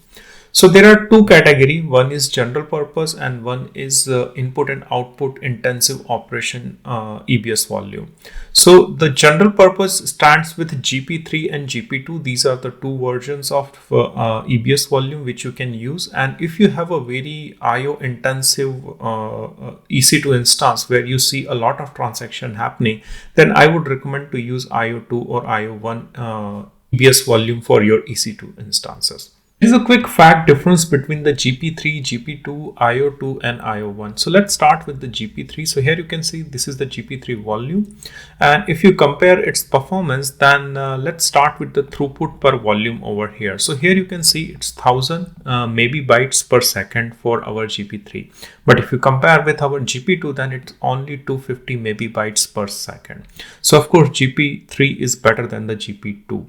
[SPEAKER 1] So there are two categories. One is general purpose and one is input and output intensive operation EBS volume. So the general purpose stands with GP3 and GP2. These are the two versions of EBS volume which you can use. And if you have a very IO intensive EC2 instance where you see a lot of transaction happening, then I would recommend to use IO2 or IO1 EBS volume for your EC2 instances. Here's a quick fact difference between the GP3, GP2, IO2 and IO1. So let's start with the GP3. So here you can see this is the GP3 volume. And if you compare its performance, then let's start with the throughput per volume over here. So here you can see it's 1000 maybe bytes per second for our GP3. But if you compare with our GP2, then it's only 250 maybe bytes per second. So of course, GP3 is better than the GP2.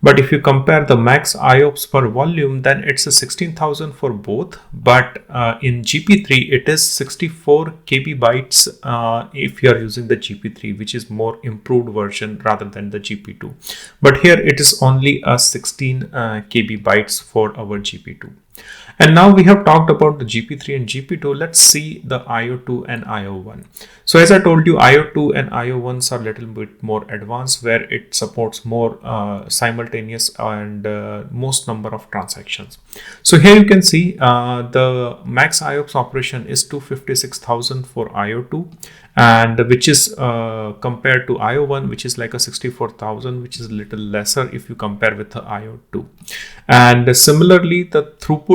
[SPEAKER 1] But if you compare the max IOPS per volume, then it's a 16,000 for both. But in GP3, it is 64 KB bytes if you are using the GP3, which is more improved version rather than the GP2. But here it is only a 16 KB bytes for our GP2. And now we have talked about the GP3 and GP2. Let's see the IO2 and IO1. So as I told you, IO2 and IO1s are a little bit more advanced where it supports more simultaneous and most number of transactions. So here you can see the max IOPS operation is 256,000 for IO2, and which is compared to IO1, which is like a 64,000, which is a little lesser if you compare with the IO2. And similarly, the throughput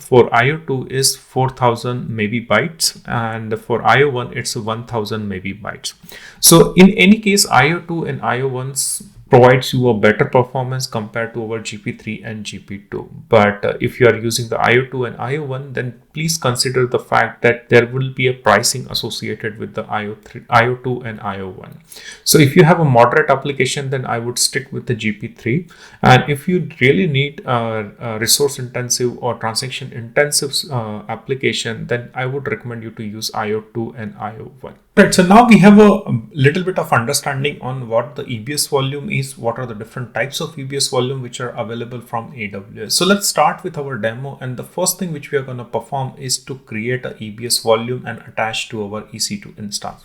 [SPEAKER 1] for IO2 is 4,000 maybe bytes, and for IO1 it's 1,000 maybe bytes. So in any case, IO2 and IO1s provides you a better performance compared to our GP3 and GP2. But if you are using the IO2 and IO1, then please consider the fact that there will be a pricing associated with the IO2 and IO1. So if you have a moderate application, then I would stick with the GP3. And if you really need a resource intensive or transaction intensive application, then I would recommend you to use IO2 and IO1. Right, so now we have a little bit of understanding on what the EBS volume is, what are the different types of EBS volume which are available from AWS. So let's start with our demo, and the first thing which we are going to perform is to create a EBS volume and attach to our EC2 instance.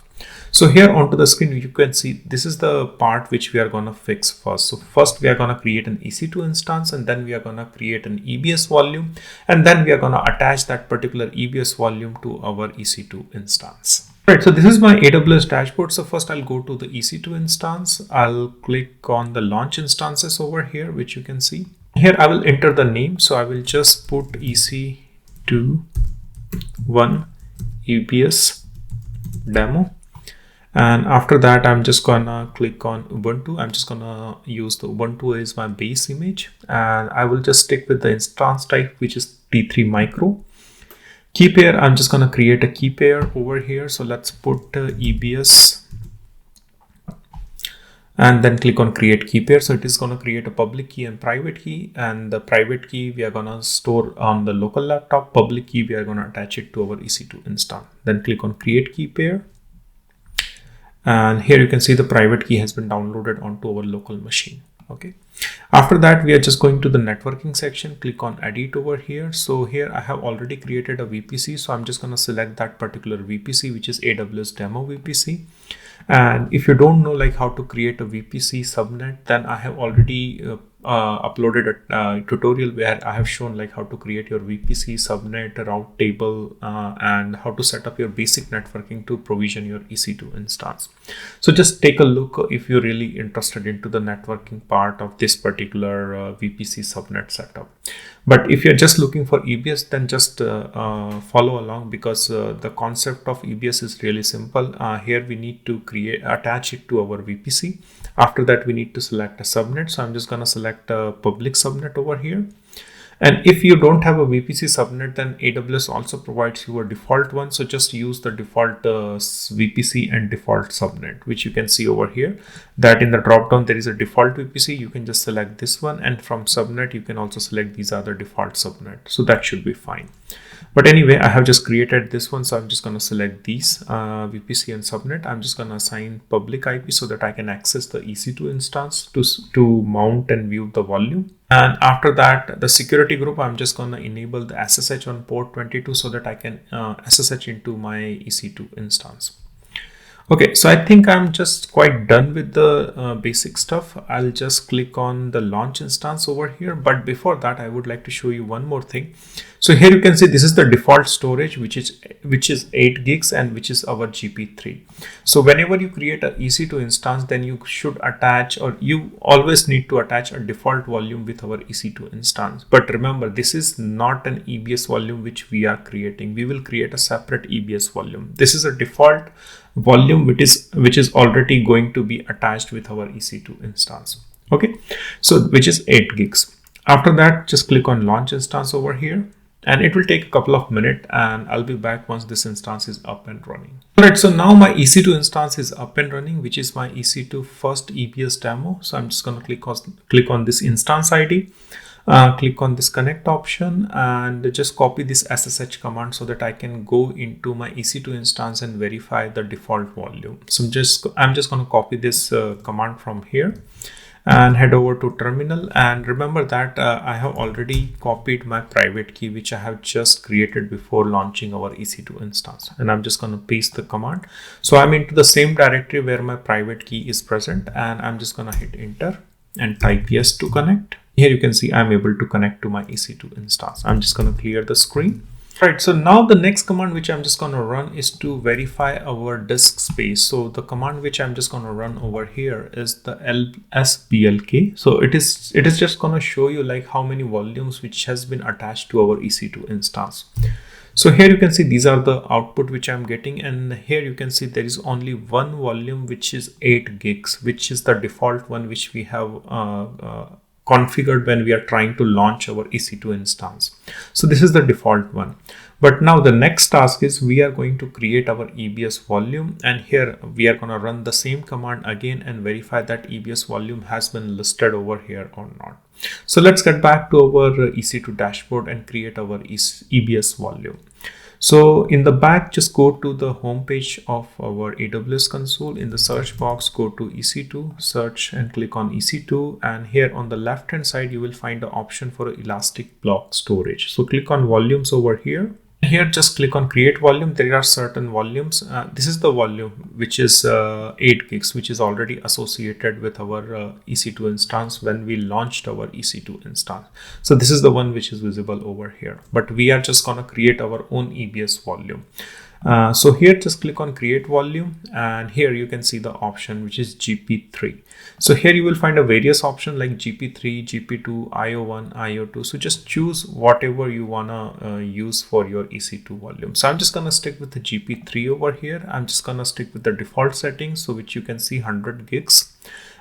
[SPEAKER 1] So here onto the screen you can see this is the part which we are going to fix first. So first we are going to create an EC2 instance, and then we are going to create an EBS volume, and then we are going to attach that particular EBS volume to our EC2 instance. Right, so this is my AWS dashboard. So first I'll go to the EC2 instance. I'll click on the launch instances over here, which you can see. Here I will enter the name. So I will just put EC2 1 EBS demo. And after that, I'm just gonna click on Ubuntu. I'm just gonna use the Ubuntu as my base image. And I will just stick with the instance type, which is T3 micro. Key pair, I'm just going to create a key pair over here. So let's put EBS and then click on create key pair. So it is going to create a public key and private key, and the private key we are going to store on the local laptop. Public key we are going to attach it to our EC2 instance. Then click on create key pair. And here you can see the private key has been downloaded onto our local machine. Okay. After that, we are just going to the networking section. Click on edit over here. So here I have already created a VPC. So I'm just going to select that particular VPC, which is AWS demo VPC. And if you don't know like how to create a VPC subnet, then I have already uploaded a tutorial where I have shown like how to create your VPC subnet route table and how to set up your basic networking to provision your EC2 instance. So just take a look if you're really interested into the networking part of this particular VPC subnet setup. But if you're just looking for EBS, then just follow along, because the concept of EBS is really simple. Here we need to attach it to our VPC. After that, we need to select a subnet. So I'm just going to select a public subnet over here. And if you don't have a VPC subnet, then AWS also provides you a default one. So just use the default VPC and default subnet, which you can see over here, that in the drop down there is a default VPC. You can just select this one, and from subnet you can also select these other default subnet. So that should be fine. But anyway, I have just created this one, so I'm just going to select these VPC and subnet. I'm just going to assign public IP so that I can access the EC2 instance to mount and view the volume. And after that, the security group, I'm just going to enable the SSH on port 22 so that I can SSH into my EC2 instance. Okay, so I think I'm just quite done with the basic stuff. I'll just click on the launch instance over here. But before that, I would like to show you one more thing. So here you can see this is the default storage, which is 8 gigs and which is our GP3. So whenever you create a EC2 instance, then you should attach, or you always need to attach a default volume with our EC2 instance. But remember, this is not an EBS volume which we are creating. We will create a separate EBS volume. This is a default volume which is already going to be attached with our EC2 instance. Okay, so which is 8 gigs. After that, just click on launch instance over here, and it will take a couple of minutes, and I'll be back once this instance is up and running. Alright, so now my EC2 instance is up and running, which is my EC2 first EBS demo. So I'm just going to click on this instance ID. Click on this connect option and just copy this SSH command so that I can go into my EC2 instance and verify the default volume. So I'm just going to copy this command from here and head over to terminal. And remember that I have already copied my private key, which I have just created before launching our EC2 instance. And I'm just going to paste the command. So I'm into the same directory where my private key is present, and I'm just going to hit enter and type yes to connect. Here you can see I'm able to connect to my EC2 instance. I'm just going to clear the screen. Right, so now the next command which I'm just going to run is to verify our disk space. So the command which I'm just going to run over here is the lsblk. So it is just going to show you like how many volumes which has been attached to our EC2 instance. So here you can see these are the output which I'm getting, and here you can see there is only one volume which is 8 gigs, which is the default one which we have configured when we are trying to launch our EC2 instance. So this is the default one. But now the next task is we are going to create our EBS volume, and here we are going to run the same command again and verify that EBS volume has been listed over here or not. So let's get back to our EC2 dashboard and create our EBS volume. So in the back, just go to the home page of our AWS console. In the search box, go to EC2, search and click on EC2. And here on the left hand side, you will find the option for elastic block storage. So click on volumes over here. Here, just click on create volume. There are certain volumes. This is the volume which is 8 gigs, which is already associated with our EC2 instance when we launched our EC2 instance. So this is the one which is visible over here, but we are just going to create our own EBS volume. So here, just click on create volume, and here you can see the option which is GP3. So here you will find a various option like GP3, GP2, IO1, IO2. So just choose whatever you wanna use for your EC2 volume. So I'm just gonna stick with the GP3 over here. I'm just gonna stick with the default settings, so which you can see 100 gigs,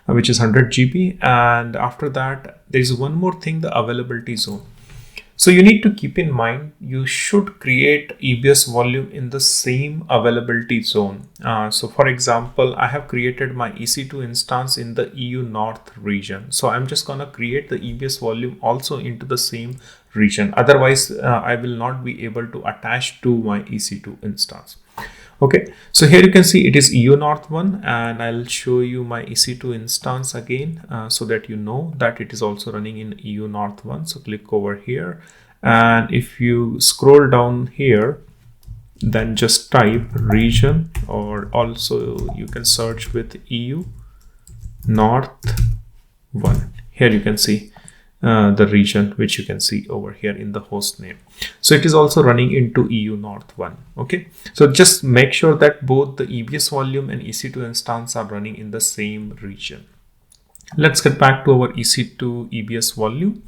[SPEAKER 1] which is 100 GB. And after that, there is one more thing, the availability zone. So you need to keep in mind, you should create EBS volume in the same availability zone. So for example, I have created my EC2 instance in the EU North region. So I'm just going to create the EBS volume also into the same region. Otherwise, I will not be able to attach to my EC2 instance. Okay, so here you can see it is EU North 1, and I'll show you my EC2 instance again so that you know that it is also running in EU North 1. So click over here, and if you scroll down here, then just type region, or also you can search with EU North 1. Here you can see the region which you can see over here in the host name. So it is also running into EU North 1. Okay, so just make sure that both the EBS volume and EC2 instance are running in the same region. Let's get back to our EC2 EBS volume.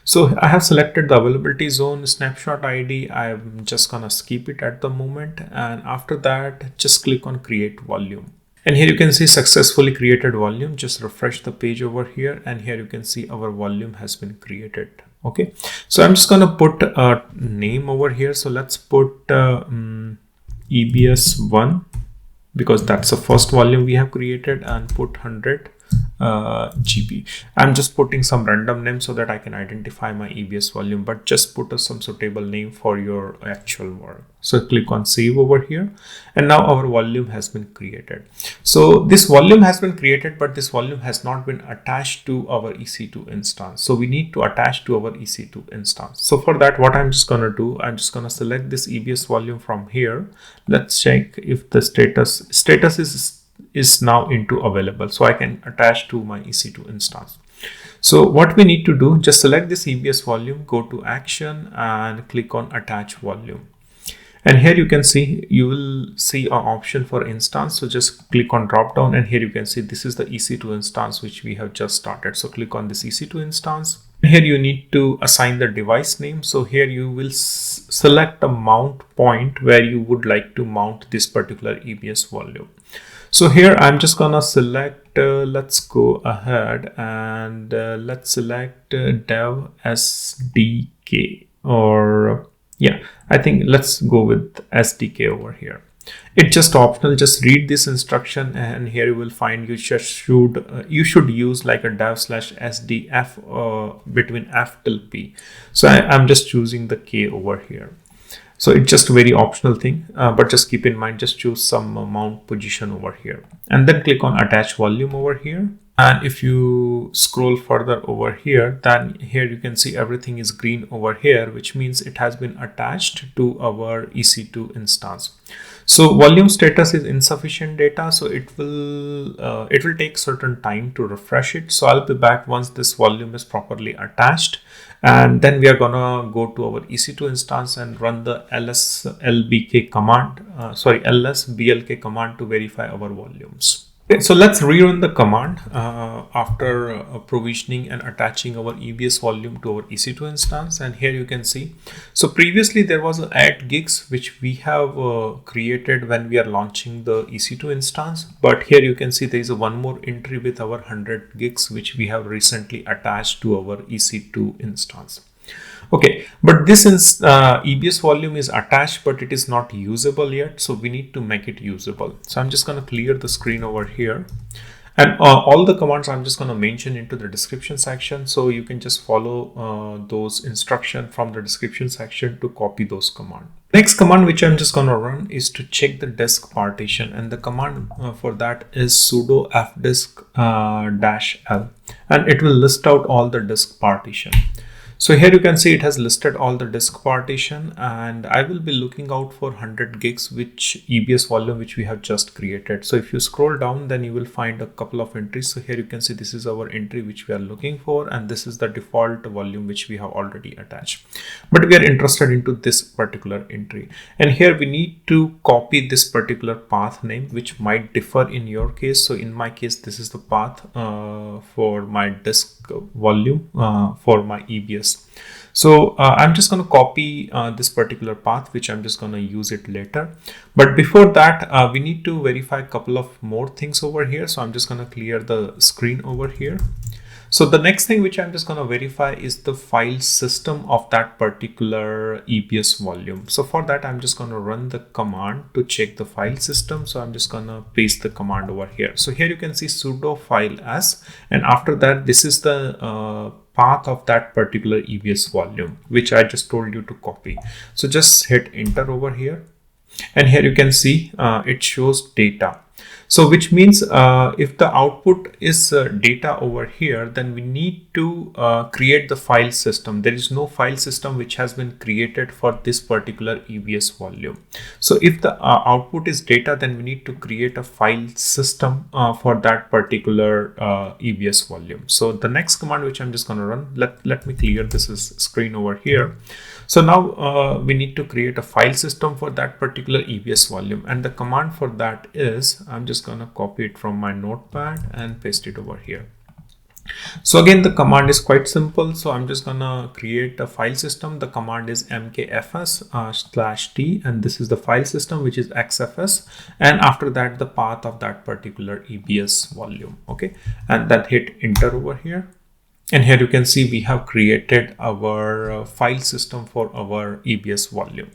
[SPEAKER 1] So I have selected the availability zone snapshot ID. I'm just gonna skip it at the moment, and after that, just click on create volume. And here you can see successfully created volume. Just refresh the page over here, and here you can see our volume has been created. Okay, so I'm just gonna put a name over here. So let's put EBS1, because that's the first volume we have created, and put 100 GB. I'm just putting some random name so that I can identify my EBS volume, but just put some suitable name for your actual work. So click on save over here, and now our volume has been created. So this volume has been created, but this volume has not been attached to our EC2 instance. So we need to attach to our EC2 instance. So for that, what I'm just gonna do, I'm just gonna select this EBS volume from here. Let's check if the status is now into available, so I can attach to my EC2 instance. So what we need to do, just select this EBS volume, go to action and click on attach volume. And here you can see, you will see an option for instance. So just click on drop down, and here you can see this is the EC2 instance which we have just started. So click on this EC2 instance. Here you need to assign the device name. So here you will select a mount point where you would like to mount this particular EBS volume. So here I'm just gonna select, let's go ahead and let's select dev SDK, or yeah, I think let's go with SDK over here. It's just optional. Just read this instruction, and here you will find you should use like a dev/sdf between f till p. So I'm just choosing the K over here. So it's just a very optional thing, but just keep in mind, just choose some mount position over here, and then click on attach volume over here. And if you scroll further over here, then here you can see everything is green over here, which means it has been attached to our EC2 instance. So volume status is insufficient data, so it will take certain time to refresh it. So I'll be back once this volume is properly attached, and then we are gonna go to our EC2 instance and run the lsblk command to verify our volumes. Okay, so let's rerun the command after provisioning and attaching our EBS volume to our EC2 instance. And here you can see, so previously there was an add gigs which we have created when we are launching the EC2 instance, but here you can see there is one more entry with our 100 gigs which we have recently attached to our EC2 instance. Okay, but this EBS volume is attached, but it is not usable yet, so we need to make it usable. So I'm just going to clear the screen over here, and all the commands I'm just going to mention into the description section, so you can just follow those instructions from the description section to copy those commands. Next command which I'm just going to run is to check the disk partition, and the command for that is sudo fdisk-l, and it will list out all the disk partition. So here you can see it has listed all the disk partition, and I will be looking out for 100 gigs which EBS volume which we have just created. So if you scroll down, then you will find a couple of entries. So here you can see this is our entry which we are looking for, and this is the default volume which we have already attached. But we are interested into this particular entry, and here we need to copy this particular path name which might differ in your case. So in my case, this is the path for my disk volume for my EBS. So I'm just going to copy this particular path, which I'm just going to use it later. But before that, we need to verify a couple of more things over here. So I'm just going to clear the screen over here. So the next thing which I'm just going to verify is the file system of that particular EBS volume. So for that, I'm just going to run the command to check the file system. So I'm just going to paste the command over here. So here you can see sudo file as, and after that, this is the path of that particular EBS volume, which I just told you to copy. So just hit enter over here. And here you can see it shows data. So which means if the output is data over here, then we need to create the file system. There is no file system which has been created for this particular EBS volume. So if the output is data, then we need to create a file system for that particular EBS volume. So the next command which I'm just going to run, let me clear this screen over here. So now we need to create a file system for that particular EBS volume, and the command for that is, I'm just going to copy it from my notepad and paste it over here. So again, the command is quite simple. So I'm just going to create a file system. The command is mkfs/t, and this is the file system, which is xfs, and after that the path of that particular EBS volume. Okay, and then hit enter over here. And here you can see we have created our file system for our EBS volume.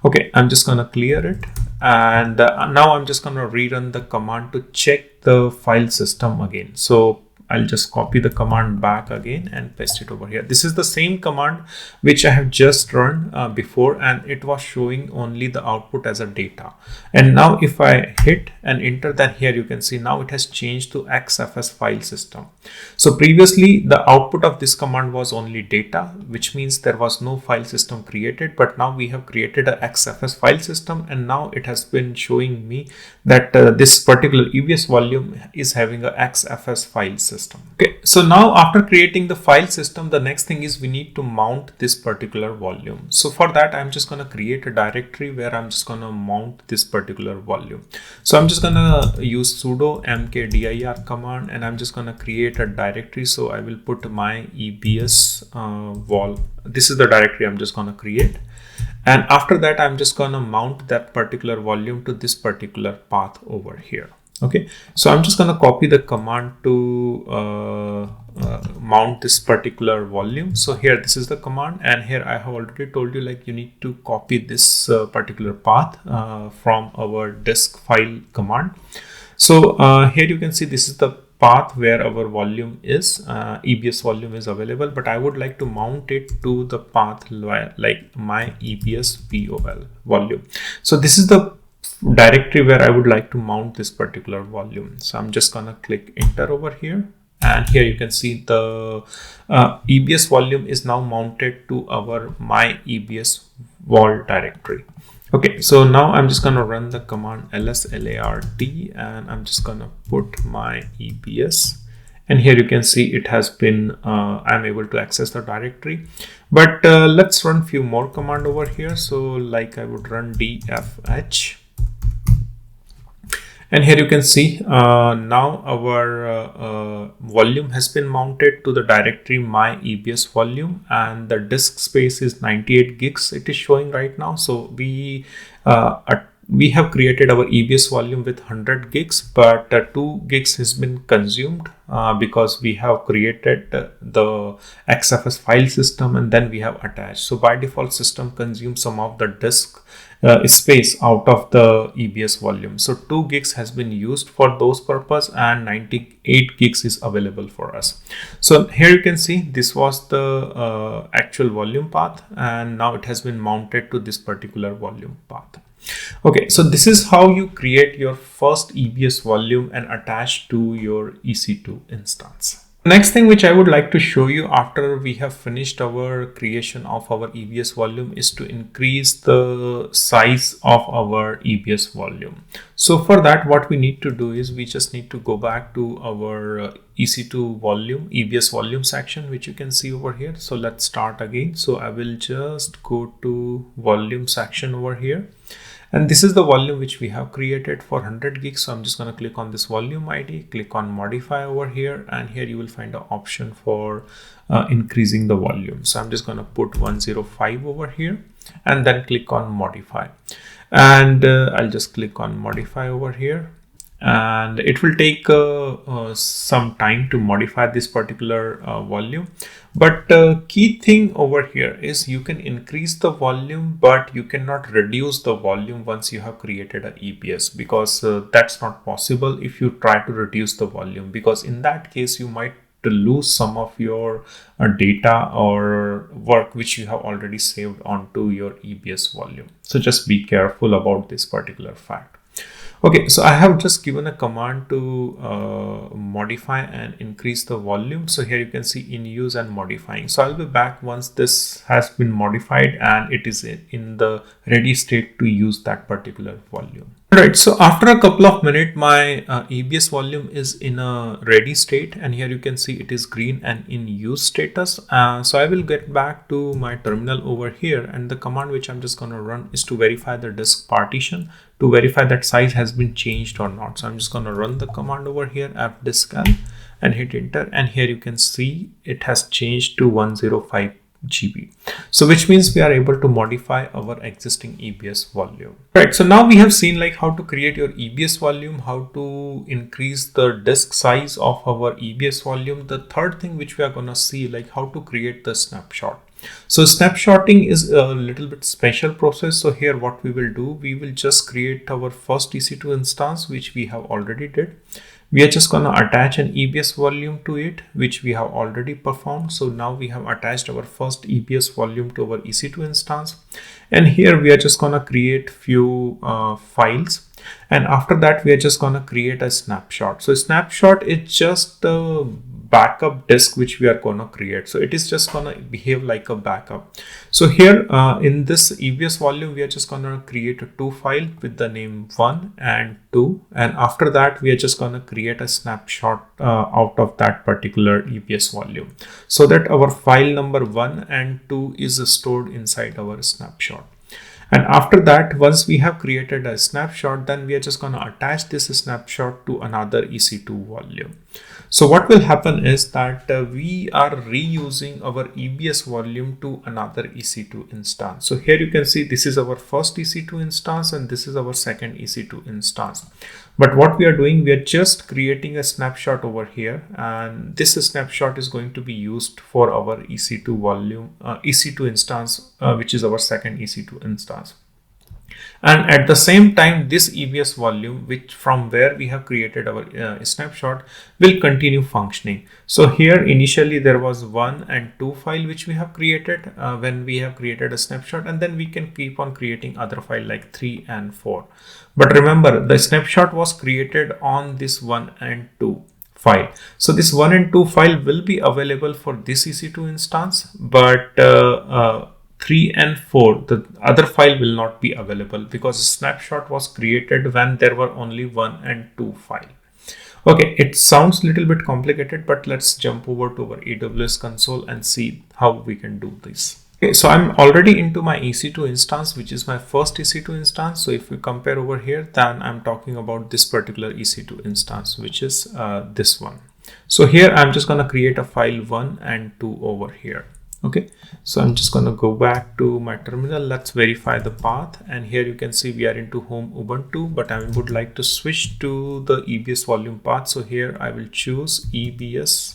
[SPEAKER 1] Okay, I'm just going to clear it. And now I'm just going to rerun the command to check the file system again. So I'll just copy the command back again and paste it over here. This is the same command which I have just run before, and it was showing only the output as a data. And now if I hit and enter, then here you can see now it has changed to XFS file system. So previously the output of this command was only data, which means there was no file system created, but now we have created a XFS file system, and now it has been showing me that this particular EBS volume is having a XFS file system. Okay, so now after creating the file system, the next thing is we need to mount this particular volume. So for that, I'm just going to create a directory where I'm just going to mount this particular volume. So I'm just going to use sudo mkdir command, and I'm just going to create a directory. So I will put my EBS vol. This is the directory I'm just going to create. And after that, I'm just going to mount that particular volume to this particular path over here. Okay, so I'm just going to copy the command to mount this particular volume. So here, this is the command, and here I have already told you, like, you need to copy this particular path from our disk file command. So here you can see this is the path where our volume is, EBS volume is available, but I would like to mount it to the path like my EBS VOL volume. So this is the directory where I would like to mount this particular volume. So I'm just gonna click enter over here, and here you can see the EBS volume is now mounted to our my EBS vol directory. Okay, so now I'm just gonna run the command lslart, and I'm just gonna put my EBS, and here you can see it has been I'm able to access the directory. But let's run few more command over here. So like I would run dfh. And here you can see now our volume has been mounted to the directory my EBS volume, and the disk space is 98 gigs it is showing right now. So we have created our EBS volume with 100 gigs, but 2 gigs has been consumed because we have created the XFS file system and then we have attached. So by default, system consumes some of the disk space out of the EBS volume. So 2 gigs has been used for those purpose, and 98 gigs is available for us. So here you can see this was the actual volume path, and now it has been mounted to this particular volume path. Okay, so this is how you create your first EBS volume and attach to your EC2 instance. Next thing which I would like to show you after we have finished our creation of our EBS volume is to increase the size of our EBS volume. So for that, what we need to do is we just need to go back to our EC2 volume, EBS volume section, which you can see over here. So let's start again. So I will just go to volume section over here. And this is the volume which we have created for 100 gigs. So I'm just going to click on this volume ID, click on modify over here. And here you will find an option for increasing the volume. So I'm just going to put 105 over here and then click on modify. And I'll just click on modify over here. And it will take some time to modify this particular volume. But key thing over here is you can increase the volume, but you cannot reduce the volume once you have created an EBS, because that's not possible if you try to reduce the volume, because in that case you might lose some of your data or work which you have already saved onto your EBS volume. So just be careful about this particular fact. Okay, so I have just given a command to modify and increase the volume. So here you can see in use and modifying. So I'll be back once this has been modified and it is in the ready state to use that particular volume. Alright, so after a couple of minutes, my EBS volume is in a ready state, and here you can see it is green and in use status. So I will get back to my terminal over here, and the command which I'm just going to run is to verify the disk partition, to verify that size has been changed or not. So I'm just going to run the command over here, fdiscal, and hit enter. And here you can see it has changed to 105 GB. So which means we are able to modify our existing EBS volume. Right, so now we have seen like how to create your EBS volume, how to increase the disk size of our EBS volume. The third thing which we are gonna see, like how to create the snapshot. So snapshotting is a little bit special process. So here what we will do, we will just create our first EC2 instance, which we have already did. We are just gonna attach an EBS volume to it, which we have already performed. So now we have attached our first EBS volume to our EC2 instance. And here we are just gonna create few files. And after that, we are just gonna create a snapshot. So snapshot is just a backup disk which we are gonna create. So it is just gonna behave like a backup. So here in this EBS volume, we are just gonna create a 2 file with the name 1 and 2. And after that, we are just gonna create a snapshot out of that particular EBS volume, so that our file number 1 and 2 is stored inside our snapshot. And after that, once we have created a snapshot, then we are just going to attach this snapshot to another EC2 volume. So what will happen is that we are reusing our EBS volume to another EC2 instance. So here you can see this is our first EC2 instance and this is our second EC2 instance. But what we are doing, we are just creating a snapshot over here, and this snapshot is going to be used for our EC2 volume, EC2 instance, which is our second EC2 instance. And at the same time, this EBS volume, which from where we have created our snapshot, will continue functioning. So here initially there was 1 and 2 file which we have created when we have created a snapshot, and then we can keep on creating other file like 3 and 4. But remember, the snapshot was created on this 1 and 2 file. So this 1 and 2 file will be available for this EC2 instance, but 3 and 4, the other file will not be available because a snapshot was created when there were only 1 and 2 file. Okay, it sounds a little bit complicated, but let's jump over to our AWS console and see how we can do this. Okay, so I'm already into my EC2 instance, which is my first EC2 instance. So if we compare over here, then I'm talking about this particular EC2 instance, which is this one. So here I'm just going to create a file 1 and 2 over here. Okay, so I'm just going to go back to my terminal. Let's verify the path. And here you can see we are into home Ubuntu, but I would like to switch to the EBS volume path. So here I will choose EBS.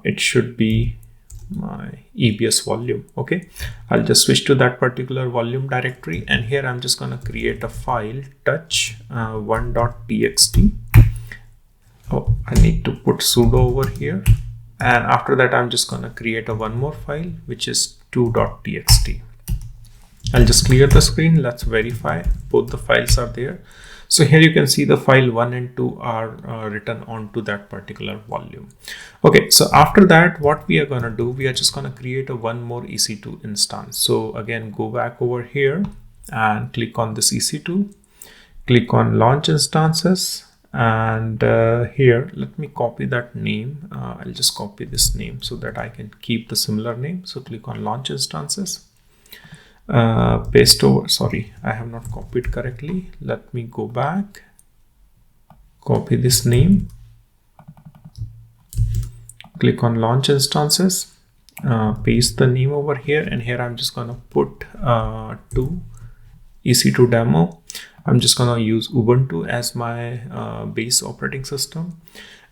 [SPEAKER 1] It should be my EBS volume. Okay, I'll just switch to that particular volume directory. And here I'm just going to create a file touch1.txt. Oh, I need to put sudo over here. And after that, I'm just going to create a one more file, which is 2.txt. I'll just clear the screen. Let's verify both the files are there. So here you can see the file 1 and 2 are written onto that particular volume. Okay, so after that, what we are going to do, we are just going to create a one more EC2 instance. So again, go back over here and click on this EC2, click on launch instances. And here, let me copy that name. I'll just copy this name so that I can keep the similar name. So click on launch instances, paste over. Sorry, I have not copied correctly. Let me go back, copy this name, click on launch instances, paste the name over here. And here I'm just going to put to EC2 demo. I'm just going to use Ubuntu as my base operating system,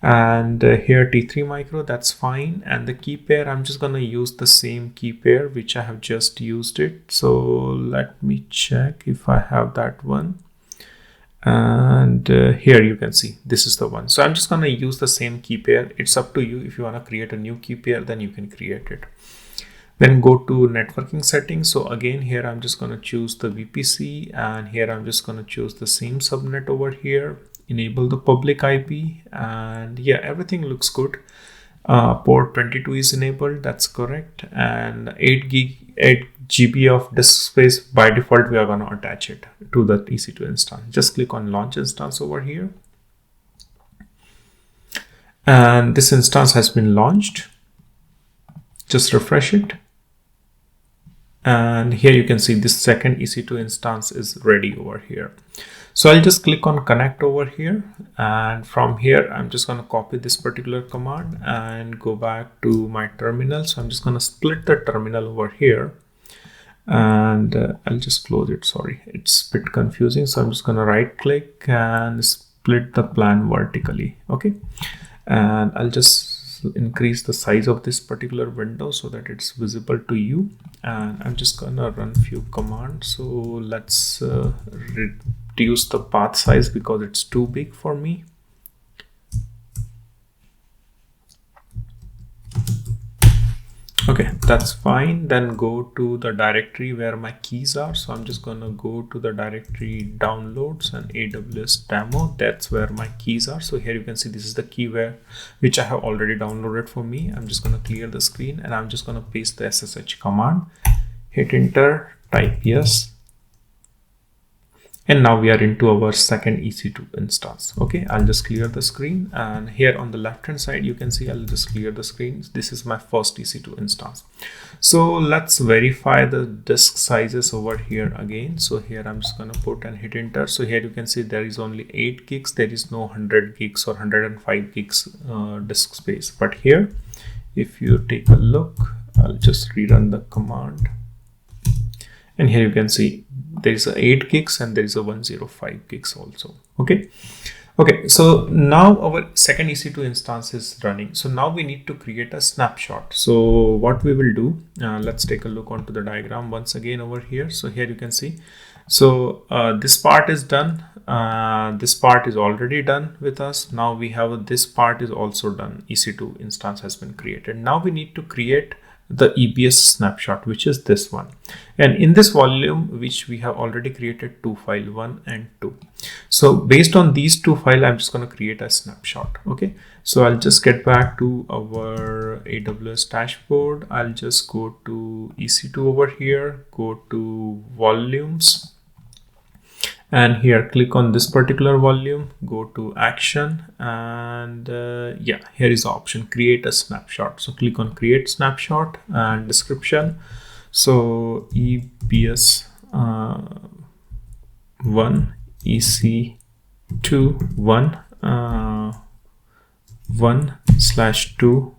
[SPEAKER 1] and here T3 micro, that's fine. And the key pair, I'm just going to use the same key pair which I have just used it. So let me check if I have that one. And here you can see this is the one. So I'm just going to use the same key pair. It's up to you. If you want to create a new key pair, then you can create it. Then go to networking settings. So again, here I'm just going to choose the VPC, and here I'm just going to choose the same subnet over here, enable the public IP, and yeah, everything looks good. Port 22 is enabled, that's correct. And 8 GB of disk space, by default we are going to attach it to the EC2 instance. Just click on launch instance over here, and this instance has been launched. Just refresh it. And here you can see this second EC2 instance is ready over here. So I'll just click on connect over here, and from here I'm just going to copy this particular command and go back to my terminal. So I'm just going to split the terminal over here, and I'll just close it. Sorry, it's a bit confusing. So I'm just going to right click and split the plan vertically. Okay, and I'll just increase the size of this particular window so that it's visible to you, and I'm just gonna run few commands. So let's reduce the path size because it's too big for me. Okay, that's fine. Then go to the directory where my keys are. So I'm just gonna go to the directory downloads and AWS demo. That's where my keys are. So here you can see this is the key which I have already downloaded for me. I'm just gonna clear the screen and I'm just gonna paste the SSH command, hit enter, type yes. And now we are into our second EC2 instance. Okay, I'll just clear the screen, and here on the left hand side you can see I'll just clear the screen. This is my first EC2 instance. So let's verify the disk sizes over here again. So here I'm just gonna put and hit enter. So here you can see there is only 8 gigs. There is no 100 gigs or 105 gigs disk space. But here, if you take a look, I'll just rerun the command. And here you can see there is a 8 gigs and there is a 105 gigs also. Okay. So now our second EC2 instance is running. So now we need to create a snapshot. So what we will do, let's take a look onto the diagram once again over here. So here you can see, so this part is done. This part is already done with us. Now we have this part is also done. EC2 instance has been created. Now we need to create the EBS snapshot, which is this one, and in this volume which we have already created 2 files, 1 and 2. So based on these 2 files I'm just going to create a snapshot. Okay, so I'll just get back to our AWS dashboard. I'll just go to EC2 over here, go to volumes, and here click on this particular volume, go to action, and yeah, here is the option create a snapshot. So click on create snapshot and description. So EBS 1 EC2 1/2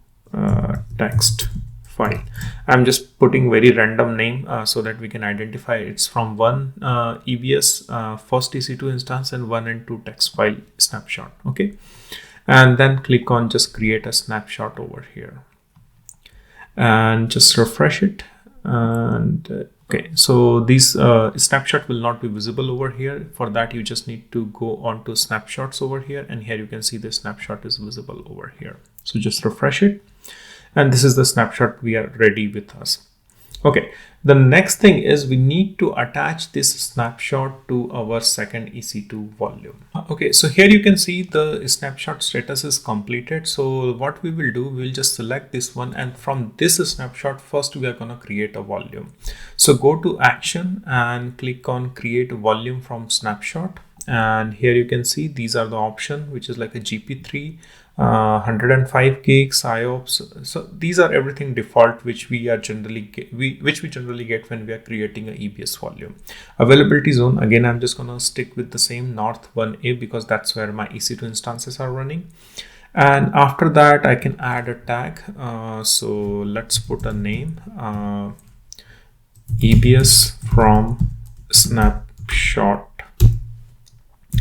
[SPEAKER 1] text file. I'm just putting very random name so that we can identify it's from one EBS first EC2 instance and 1 and 2 text file snapshot. Okay, and then click on just create a snapshot over here and just refresh it. And okay, so these snapshot will not be visible over here. For that you just need to go on to snapshots over here, and here you can see the snapshot is visible over here. So just refresh it, and this is the snapshot we are ready with us. Okay, the next thing is we need to attach this snapshot to our second EC2 volume. Okay, so here you can see the snapshot status is completed. So what we will do, we'll just select this one, and from this snapshot first we are going to create a volume. So go to action and click on create volume from snapshot, and here you can see these are the options, which is like a GP3, 105 gigs, IOPS. So these are everything default which we are generally get when we are creating an EBS volume. Availability zone, again I'm just gonna stick with the same North 1A because that's where my EC2 instances are running. And after that I can add a tag. So let's put a name, EBS from snapshot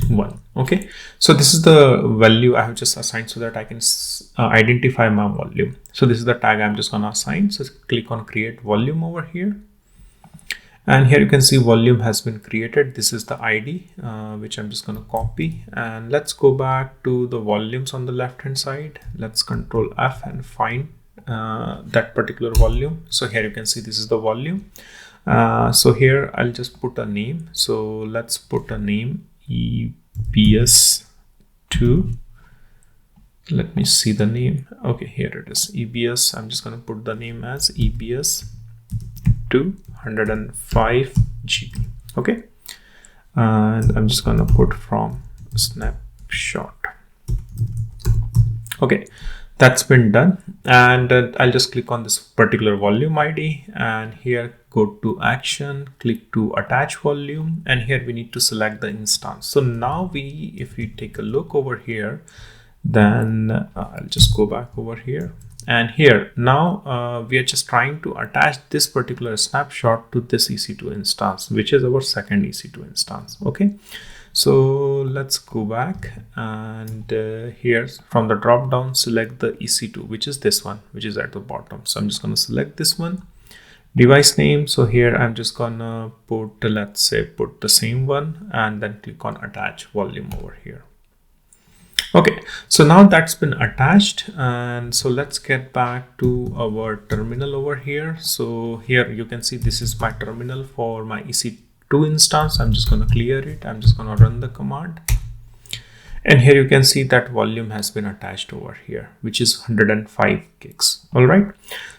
[SPEAKER 1] 1. Okay, so this is the value I have just assigned so that I can identify my volume. So this is the tag I'm just gonna assign. So click on create volume over here, and here you can see volume has been created. This is the ID which I'm just gonna copy, and let's go back to the volumes on the left hand side. Let's Control F and find that particular volume. So here you can see this is the volume. So here I'll just put a name. So let's put a name EBS2. Let me see the name. Okay, here it is, EBS. I'm just going to put the name as EBS 205 GB. Okay, and I'm just going to put from snapshot. Okay, That's been done, and I'll just click on this particular volume ID, and here go to action, click to attach volume, and here we need to select the instance. So now if we take a look over here, then I'll just go back over here, and here now we are just trying to attach this particular snapshot to this EC2 instance, which is our second EC2 instance. Okay, so let's go back, and here from the drop down select the EC2, which is this one, which is at the bottom. So I'm just going to select this one, device name. So here I'm just gonna put, let's say, put the same one, and then click on attach volume over here. Okay, so now that's been attached, and so let's get back to our terminal over here. So here you can see this is my terminal for my EC2 instance. I'm just going to clear it. I'm just going to run the command, and here you can see that volume has been attached over here, which is 105 gigs. All right,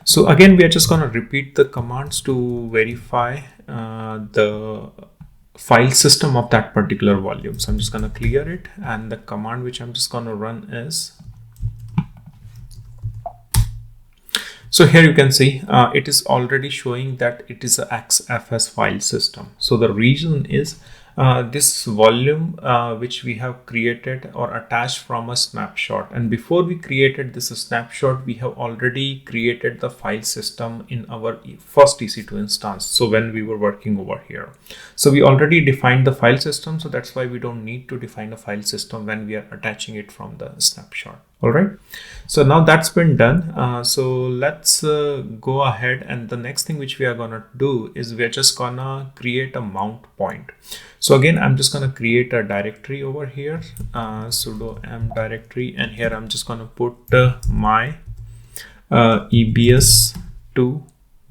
[SPEAKER 1] so again we are just going to repeat the commands to verify the file system of that particular volume. So I'm just going to clear it, and the command which I'm just going to run is, so here you can see it is already showing that it is a XFS file system. So the reason is this volume which we have created or attached from a snapshot, and before we created this snapshot we have already created the file system in our first EC2 instance. So when we were working over here, so we already defined the file system, so that's why we don't need to define a file system when we are attaching it from the snapshot. All right, so now that's been done. So let's go ahead, and the next thing which we are gonna do is we're just gonna create a mount point. So again, I'm just gonna create a directory over here, sudo m directory, and here I'm just gonna put my EBS2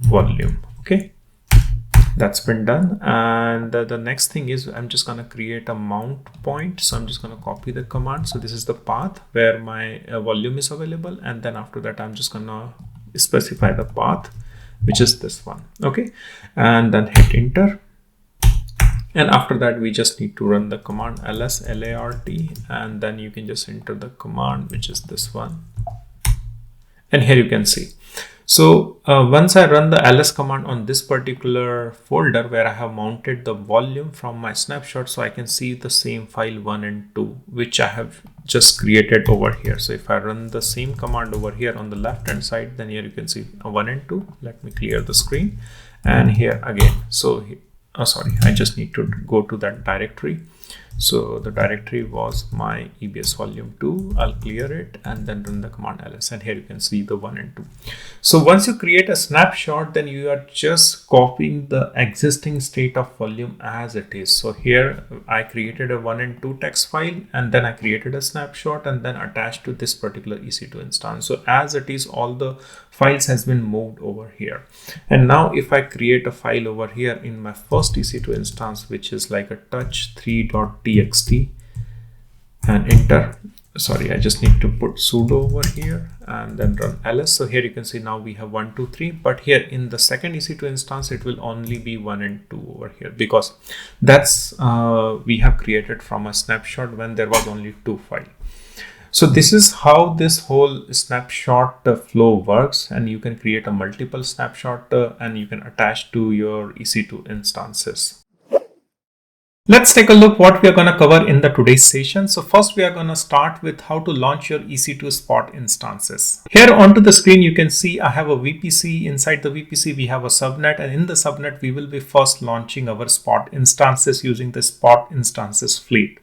[SPEAKER 1] volume. Okay, that's been done, and the next thing is I'm just gonna create a mount point. So I'm just gonna copy the command. So this is the path where my volume is available, and then after that I'm just gonna specify the path, which is this one. Okay, and then hit enter, and after that we just need to run the command last, and then you can just enter the command, which is this one, and here you can see. So once I run the ls command on this particular folder where I have mounted the volume from my snapshot, so I can see the same file 1 and 2 which I have just created over here. So if I run the same command over here on the left hand side, then here you can see 1 and 2. Let me clear the screen, and here again. So sorry, I just need to go to that directory. So the directory was my EBS volume 2. I'll clear it and then run the command ls, and here you can see the 1 and 2. So once you create a snapshot, then you are just copying the existing state of volume as it is. So here I created a 1 and 2 text file, and then I created a snapshot and then attached to this particular EC2 instance. So as it is, all the files has been moved over here. And now if I create a file over here in my first EC2 instance, which is like a touch3.txt, and enter. Sorry, I just need to put sudo over here and then run ls. So here you can see now we have 1, 2, 3, but here in the second EC2 instance it will only be 1 and 2 over here, because that's we have created from a snapshot when there was only 2 files. So this is how this whole snapshot flow works, and you can create a multiple snapshot and you can attach to your EC2 instances. Let's take a look what we are going to cover in the today's session. So first we are going to start with how to launch your EC2 Spot instances. Here onto the screen you can see I have a VPC. Inside the VPC we have a subnet, and in the subnet we will be first launching our Spot instances using the Spot instances fleet.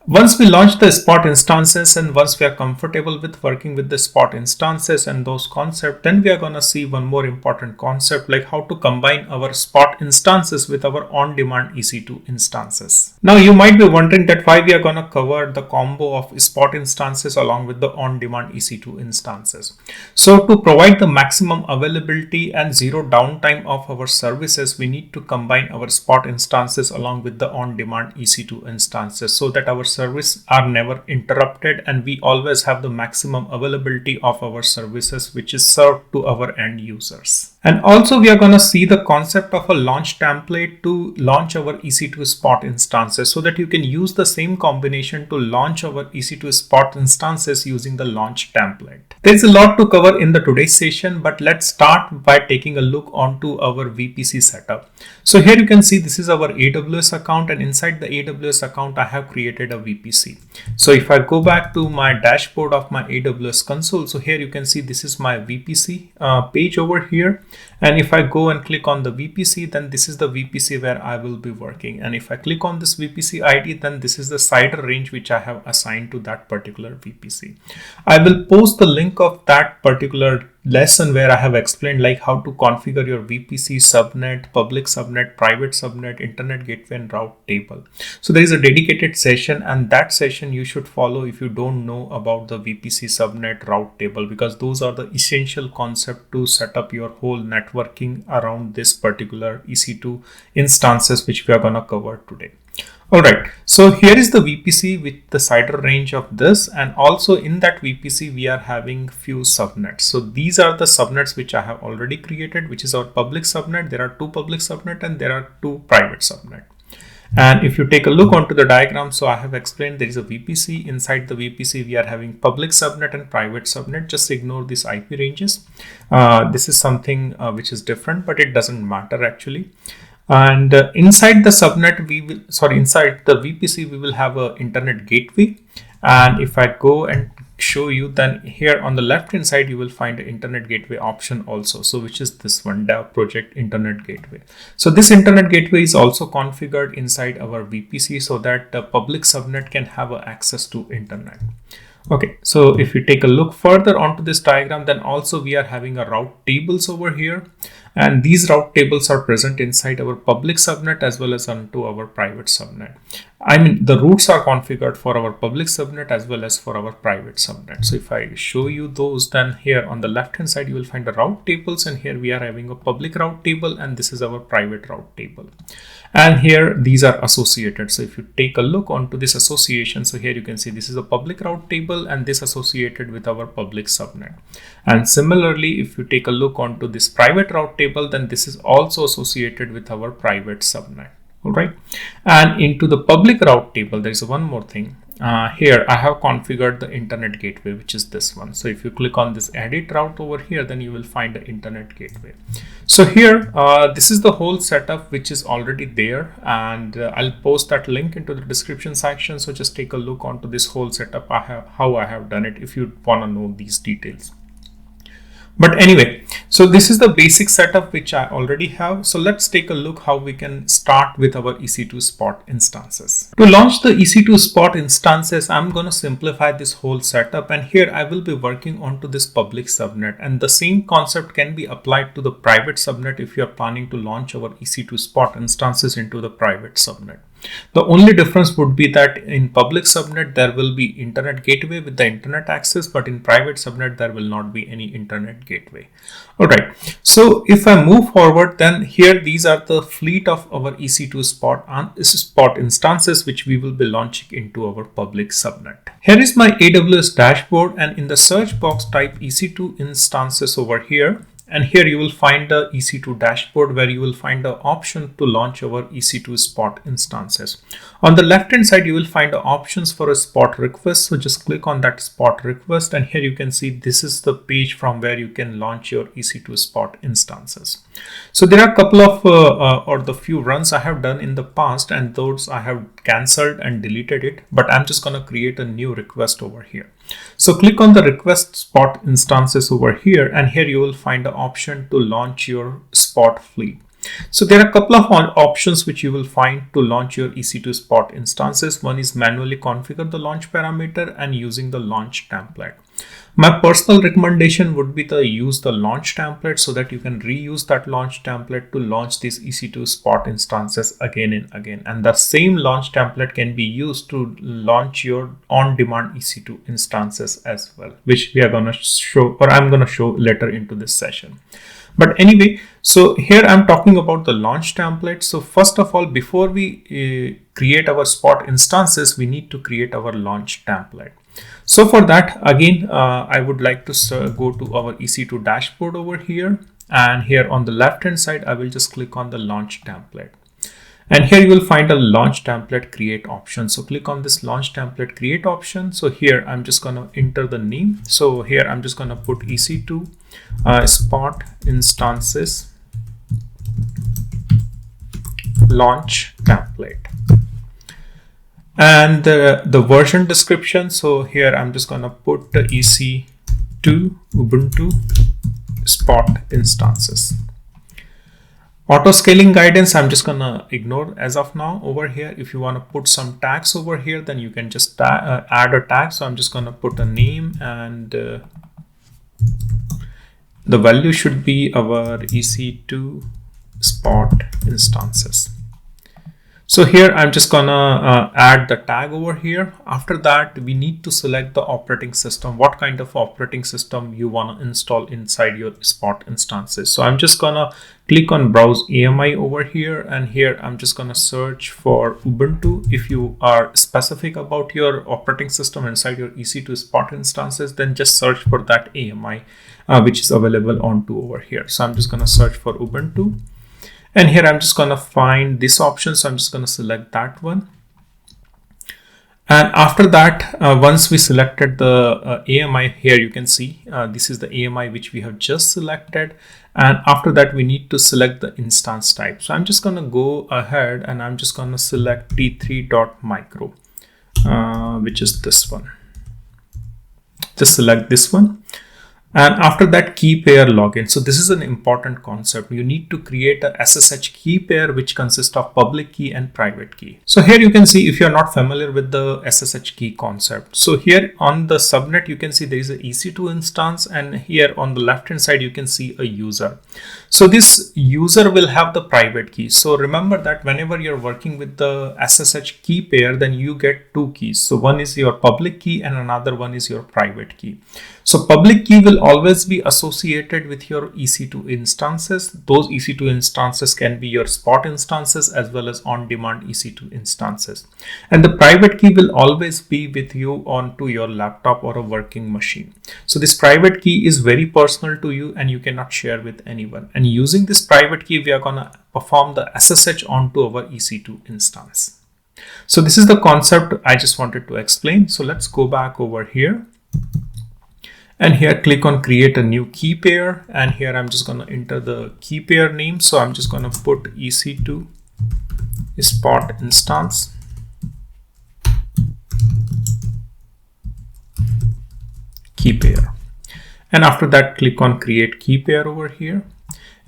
[SPEAKER 1] Once we launch the Spot instances, and once we are comfortable with working with the Spot instances and those concepts, then we are going to see one more important concept, like how to combine our Spot instances with our on-demand EC2 instances. Now you might be wondering that why we are going to cover the combo of Spot instances along with the on-demand EC2 instances. So to provide the maximum availability and zero downtime of our services, we need to combine our Spot instances along with the on-demand EC2 instances, so that our service are never interrupted and we always have the maximum availability of our services which is served to our end users. And also we are going to see the concept of a launch template to launch our EC2 Spot instances so that you can use the same combination to launch our EC2 Spot instances using the launch template. There's a lot to cover in the today's session, but let's start by taking a look onto our VPC setup. So here you can see this is our AWS account, and inside the AWS account I have created a VPC. So if I go back to my dashboard of my AWS console, so here you can see this is my VPC page over here. And if I go and click on the VPC, then this is the VPC where I will be working. And if I click on this VPC ID, then this is the CIDR range which I have assigned to that particular VPC. I will post the link of that particular lesson where I have explained like how to configure your VPC subnet, public subnet, private subnet, internet gateway and route table. So there is a dedicated session, and that session you should follow if you don't know about the VPC subnet route table, because those are the essential concept to set up your whole networking around this particular EC2 instances which we are going to cover today. Alright, so here is the VPC with the CIDR range of this, and also in that VPC we are having few subnets. So these are the subnets which I have already created, which is our public subnet. There are two public subnet and there are two private subnet. And if you take a look onto the diagram, so I have explained there is a VPC. Inside the VPC we are having public subnet and private subnet. Just ignore these IP ranges. This is something which is different, but it doesn't matter actually. And inside the subnet inside the VPC we will have a internet gateway. And if I go and show you, then here on the left hand side you will find an internet gateway option also, so which is this one, dev project internet gateway. So this internet gateway is also configured inside our VPC so that the public subnet can have access to internet. Okay, so if you take a look further onto this diagram, then also we are having a route tables over here, and these route tables are present inside our public subnet as well as onto our private subnet. I mean, the routes are configured for our public subnet as well as for our private subnet. So if I show you those, then here on the left hand side you will find the route tables, and here we are having a public route table and this is our private route table. And here these are associated. So if you take a look onto this association, so here you can see this is a public route table and this associated with our public subnet. And similarly, if you take a look onto this private route table, then this is also associated with our private subnet. All right. And into the public route table, there is one more thing. Here I have configured the internet gateway, which is this one. So if you click on this edit route over here, then you will find the internet gateway. So here, this is the whole setup which is already there, and I'll post that link into the description section. So just take a look onto this whole setup, how I have done it if you want to know these details. But anyway, so this is the basic setup which I already have. So let's take a look how we can start with our EC2 Spot instances. To launch the EC2 Spot instances, I'm going to simplify this whole setup, and here I will be working onto this public subnet, and the same concept can be applied to the private subnet if you are planning to launch our EC2 Spot instances into the private subnet. The only difference would be that in public subnet there will be internet gateway with the internet access, but in private subnet there will not be any internet gateway. Alright, so if I move forward, then here these are the fleet of our EC2 Spot instances which we will be launching into our public subnet. Here is my AWS dashboard, and in the search box type EC2 instances over here. And here you will find the EC2 dashboard where you will find the option to launch our EC2 Spot instances. On the left hand side, you will find the options for a spot request. So just click on that spot request, and here you can see this is the page from where you can launch your EC2 Spot instances. So there are a couple of or the few runs I have done in the past, and those I have cancelled and deleted it, but I'm just going to create a new request over here. So click on the request spot instances over here, and here you will find the option to launch your spot fleet. So there are a couple of options which you will find to launch your EC2 Spot instances. One is manually configure the launch parameter and using the launch template. My personal recommendation would be to use the launch template so that you can reuse that launch template to launch these EC2 Spot instances again and again. And the same launch template can be used to launch your on-demand EC2 instances as well, which we are going to show, or I'm going to show later into this session. But anyway, so here I'm talking about the launch template. So first of all, before we create our Spot instances, we need to create our launch template. So for that, again, I would like to go to our EC2 dashboard over here. And here on the left hand side, I will just click on the launch template. And here you will find a launch template create option. So click on this launch template create option. So here I'm just going to enter the name. So here I'm just going to put EC2 Spot Instances Launch Template. And the version description. So here I'm just going to put the EC2 Ubuntu Spot Instances. Auto scaling guidance, I'm just gonna ignore as of now over here. If you want to put some tags over here, then you can just add a tag. So I'm just gonna put a name, and the value should be our EC2 Spot Instances. So here I'm just gonna add the tag over here. After that, we need to select the operating system, what kind of operating system you want to install inside your Spot instances. So I'm just gonna click on browse AMI over here, and here I'm just gonna search for Ubuntu. If you are specific about your operating system inside your EC2 Spot instances, then just search for that AMI which is available onto over here. So I'm just gonna search for Ubuntu. And here I'm just going to find this option. So I'm just going to select that one. And after that, once we selected the AMI, here you can see this is the AMI which we have just selected. And after that, we need to select the instance type. So I'm just going to go ahead and I'm just going to select t3.micro, which is this one. Just select this one. And after that, key pair login. So this is an important concept. You need to create a SSH key pair which consists of public key and private key. So here you can see, if you're not familiar with the SSH key concept. So here on the subnet, you can see there is a EC2 instance, and here on the left hand side, you can see a user. So this user will have the private key. So remember that whenever you're working with the SSH key pair, then you get two keys. So one is your public key and another one is your private key. So public key will always be associated with your EC2 instances. Those EC2 instances can be your Spot instances as well as on-demand EC2 instances. And the private key will always be with you onto your laptop or a working machine. So this private key is very personal to you and you cannot share with anyone. And using this private key, we are going to perform the SSH onto our EC2 instance. So this is the concept I just wanted to explain. So let's go back over here. And here click on create a new key pair, and here I'm just going to enter the key pair name. So I'm just going to put EC2 Spot Instance key pair, and after that click on create key pair over here.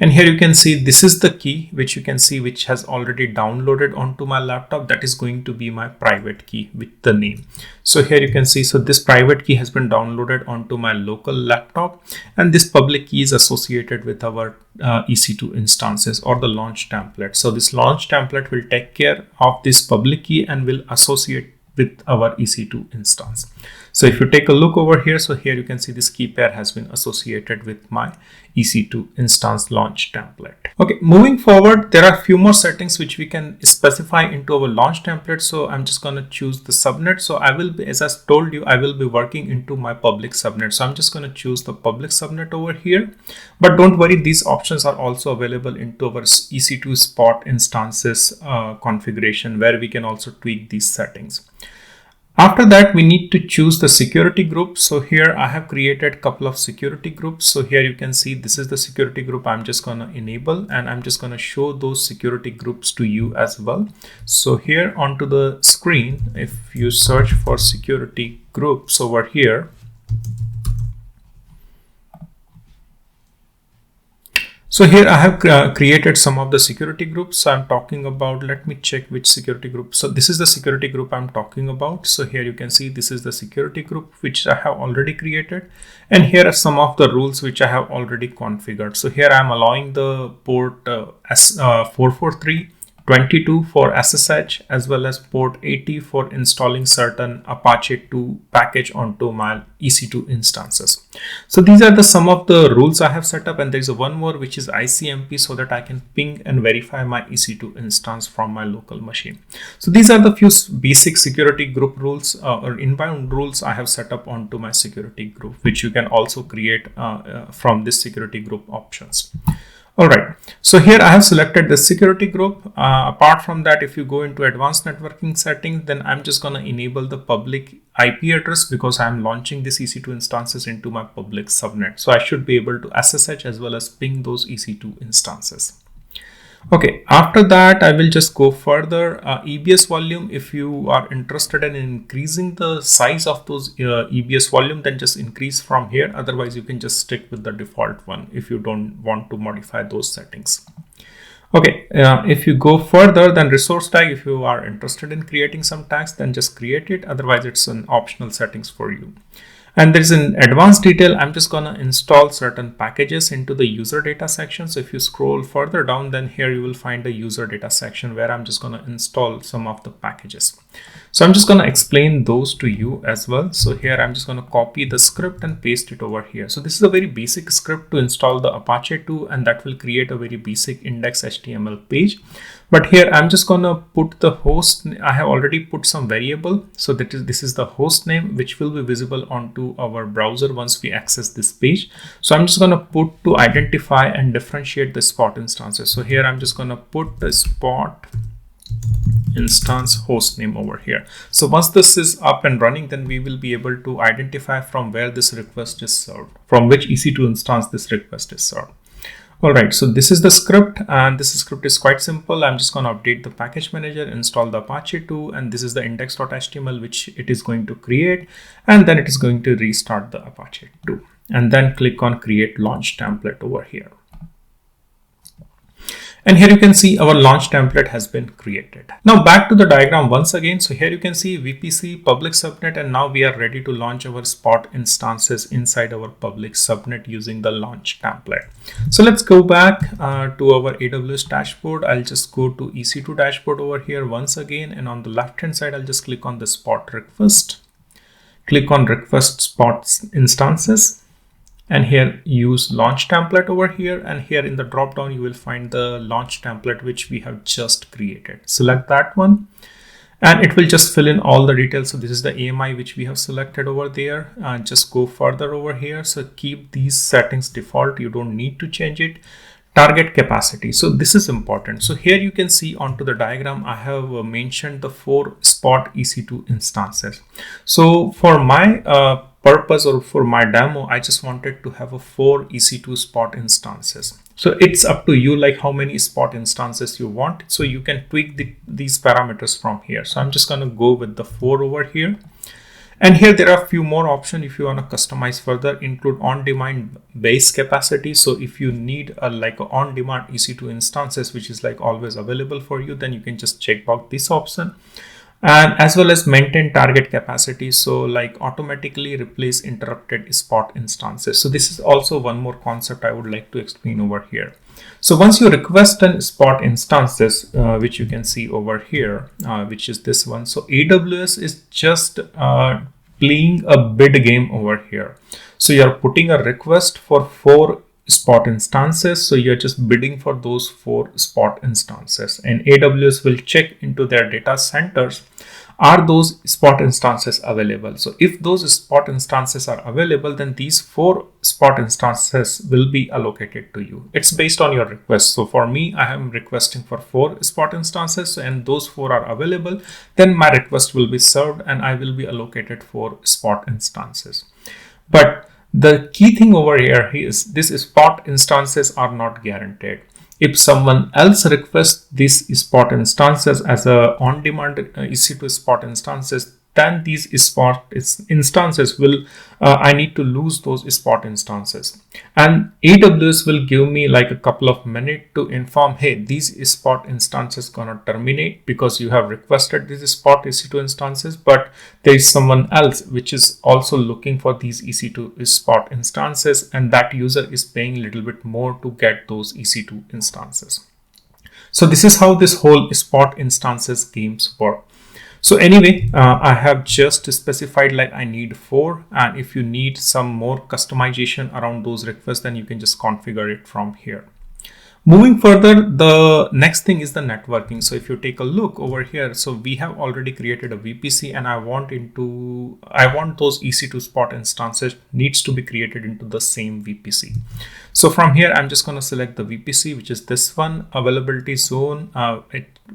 [SPEAKER 1] And here you can see this is the key which you can see which has already downloaded onto my laptop. That is going to be my private key with the name. So here you can see, so this private key has been downloaded onto my local laptop, and this public key is associated with our EC2 instances or the launch template. So this launch template will take care of this public key and will associate with our EC2 instance. So if you take a look over here, so here you can see this key pair has been associated with my EC2 instance launch template. Okay, moving forward, there are a few more settings which we can specify into our launch template. So I'm just going to choose the subnet. So I will be, as I told you, I will be working into my public subnet. So I'm just going to choose the public subnet over here. But don't worry, these options are also available into our EC2 Spot instances configuration, where we can also tweak these settings. After that, we need to choose the security group. So here I have created a couple of security groups. So here you can see this is the security group I'm just going to enable, and I'm just going to show those security groups to you as well. So here onto the screen, if you search for security groups over here, so here I have created some of the security groups. So I'm talking about, let me check which security group. So this is the security group I'm talking about. So here you can see this is the security group which I have already created. And here are some of the rules which I have already configured. So here I'm allowing the port S443, 22 for SSH, as well as port 80 for installing certain Apache 2 package onto my EC2 instances. So these are the some of the rules I have set up, and there's one more which is ICMP, so that I can ping and verify my EC2 instance from my local machine. So these are the few basic security group rules or inbound rules I have set up onto my security group, which you can also create from this security group options. All right, so here I have selected the security group. Apart from that, if you go into advanced networking settings, then I'm just going to enable the public IP address because I'm launching this EC2 instances into my public subnet. So I should be able to SSH as well as ping those EC2 instances. Okay, after that, I will just go further. EBS volume, if you are interested in increasing the size of those EBS volume, then just increase from here. Otherwise, you can just stick with the default one if you don't want to modify those settings. Okay, if you go further, then resource tag, if you are interested in creating some tags, then just create it. Otherwise, it's an optional settings for you. And there's an advanced detail. I'm just going to install certain packages into the user data section. So if you scroll further down, then here you will find the user data section where I'm just going to install some of the packages. So I'm just going to explain those to you as well. So here I'm just going to copy the script and paste it over here. So this is a very basic script to install the Apache 2, and that will create a very basic index HTML page. But here I'm just going to put the host. I have already put some variable. So this is the host name, which will be visible onto our browser once we access this page. So I'm just going to put to identify and differentiate the Spot instances. So here I'm just going to put the Spot instance host name over here. So once this is up and running, then we will be able to identify from where this request is served, from which EC2 instance this request is served. All right, so this is the script, and this script is quite simple. I'm just going to update the package manager, install the Apache 2, and this is the index.html which it is going to create, and then it is going to restart the Apache 2, and then click on create launch template over here. And here you can see our launch template has been created. Now back to the diagram once again. So here you can see VPC, public subnet, and now we are ready to launch our Spot instances inside our public subnet using the launch template. So let's go back to our AWS dashboard. I'll just go to EC2 dashboard over here once again, and on the left hand side, I'll just click on the Spot request. Click on request Spot instances. And here use launch template over here, and here in the drop down you will find the launch template which we have just created. Select that one, and it will just fill in all the details. So this is the AMI which we have selected over there. Just go further over here. So keep these settings default. You don't need to change it. Target capacity. So this is important. So here you can see onto the diagram, I have mentioned the 4 Spot EC2 instances. So for my purpose or for my demo, I just wanted to have a 4 EC2 Spot instances. So it's up to you, like how many Spot instances you want. So you can tweak these parameters from here. So I'm just going to go with the 4 over here. And here there are a few more options if you want to customize further. Include on-demand base capacity. So if you need like a on-demand EC2 instances, which is like always available for you, then you can just check box this option. And as well as maintain target capacity. So like automatically replace interrupted Spot instances. So this is also one more concept I would like to explain over here. So once you request an Spot instances, which you can see over here, which is this one. So AWS is just playing a bid game over here. So you're putting a request for 4 Spot instances. So you're just bidding for those 4 Spot instances, and AWS will check into their data centers. Are those Spot instances available? So if those Spot instances are available, then these 4 Spot instances will be allocated to you. It's based on your request. So for me, I am requesting for 4 Spot instances, and those 4 are available. Then my request will be served, and I will be allocated 4 Spot instances. But the key thing over here is this Spot instances are not guaranteed. If someone else requests these Spot instances as a on-demand EC2 Spot instances, then these Spot instances will, I need to lose those Spot instances. And AWS will give me like a couple of minutes to inform, hey, these Spot instances gonna terminate because you have requested these Spot EC2 instances, but there is someone else which is also looking for these EC2 Spot instances, and that user is paying a little bit more to get those EC2 instances. So this is how this whole Spot Instances games work. So anyway, I have just specified like I need 4, and if you need some more customization around those requests, then you can just configure it from here. Moving further, the next thing is the networking. So if you take a look over here, so we have already created a VPC, and I want those EC2 Spot instances needs to be created into the same VPC. So from here, I'm just going to select the VPC, which is this one, availability zone,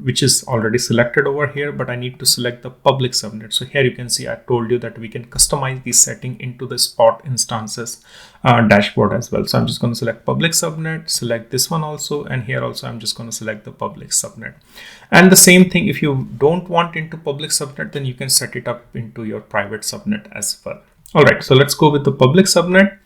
[SPEAKER 1] which is already selected over here, but I need to select the public subnet. So here you can see I told you that we can customize the setting into the Spot instances dashboard as well. So I'm just going to select public subnet, select this one also, and here also I'm just going to select the public subnet. And the same thing, if you don't want into public subnet, then you can set it up into your private subnet as well. All right, so let's go with the public subnet.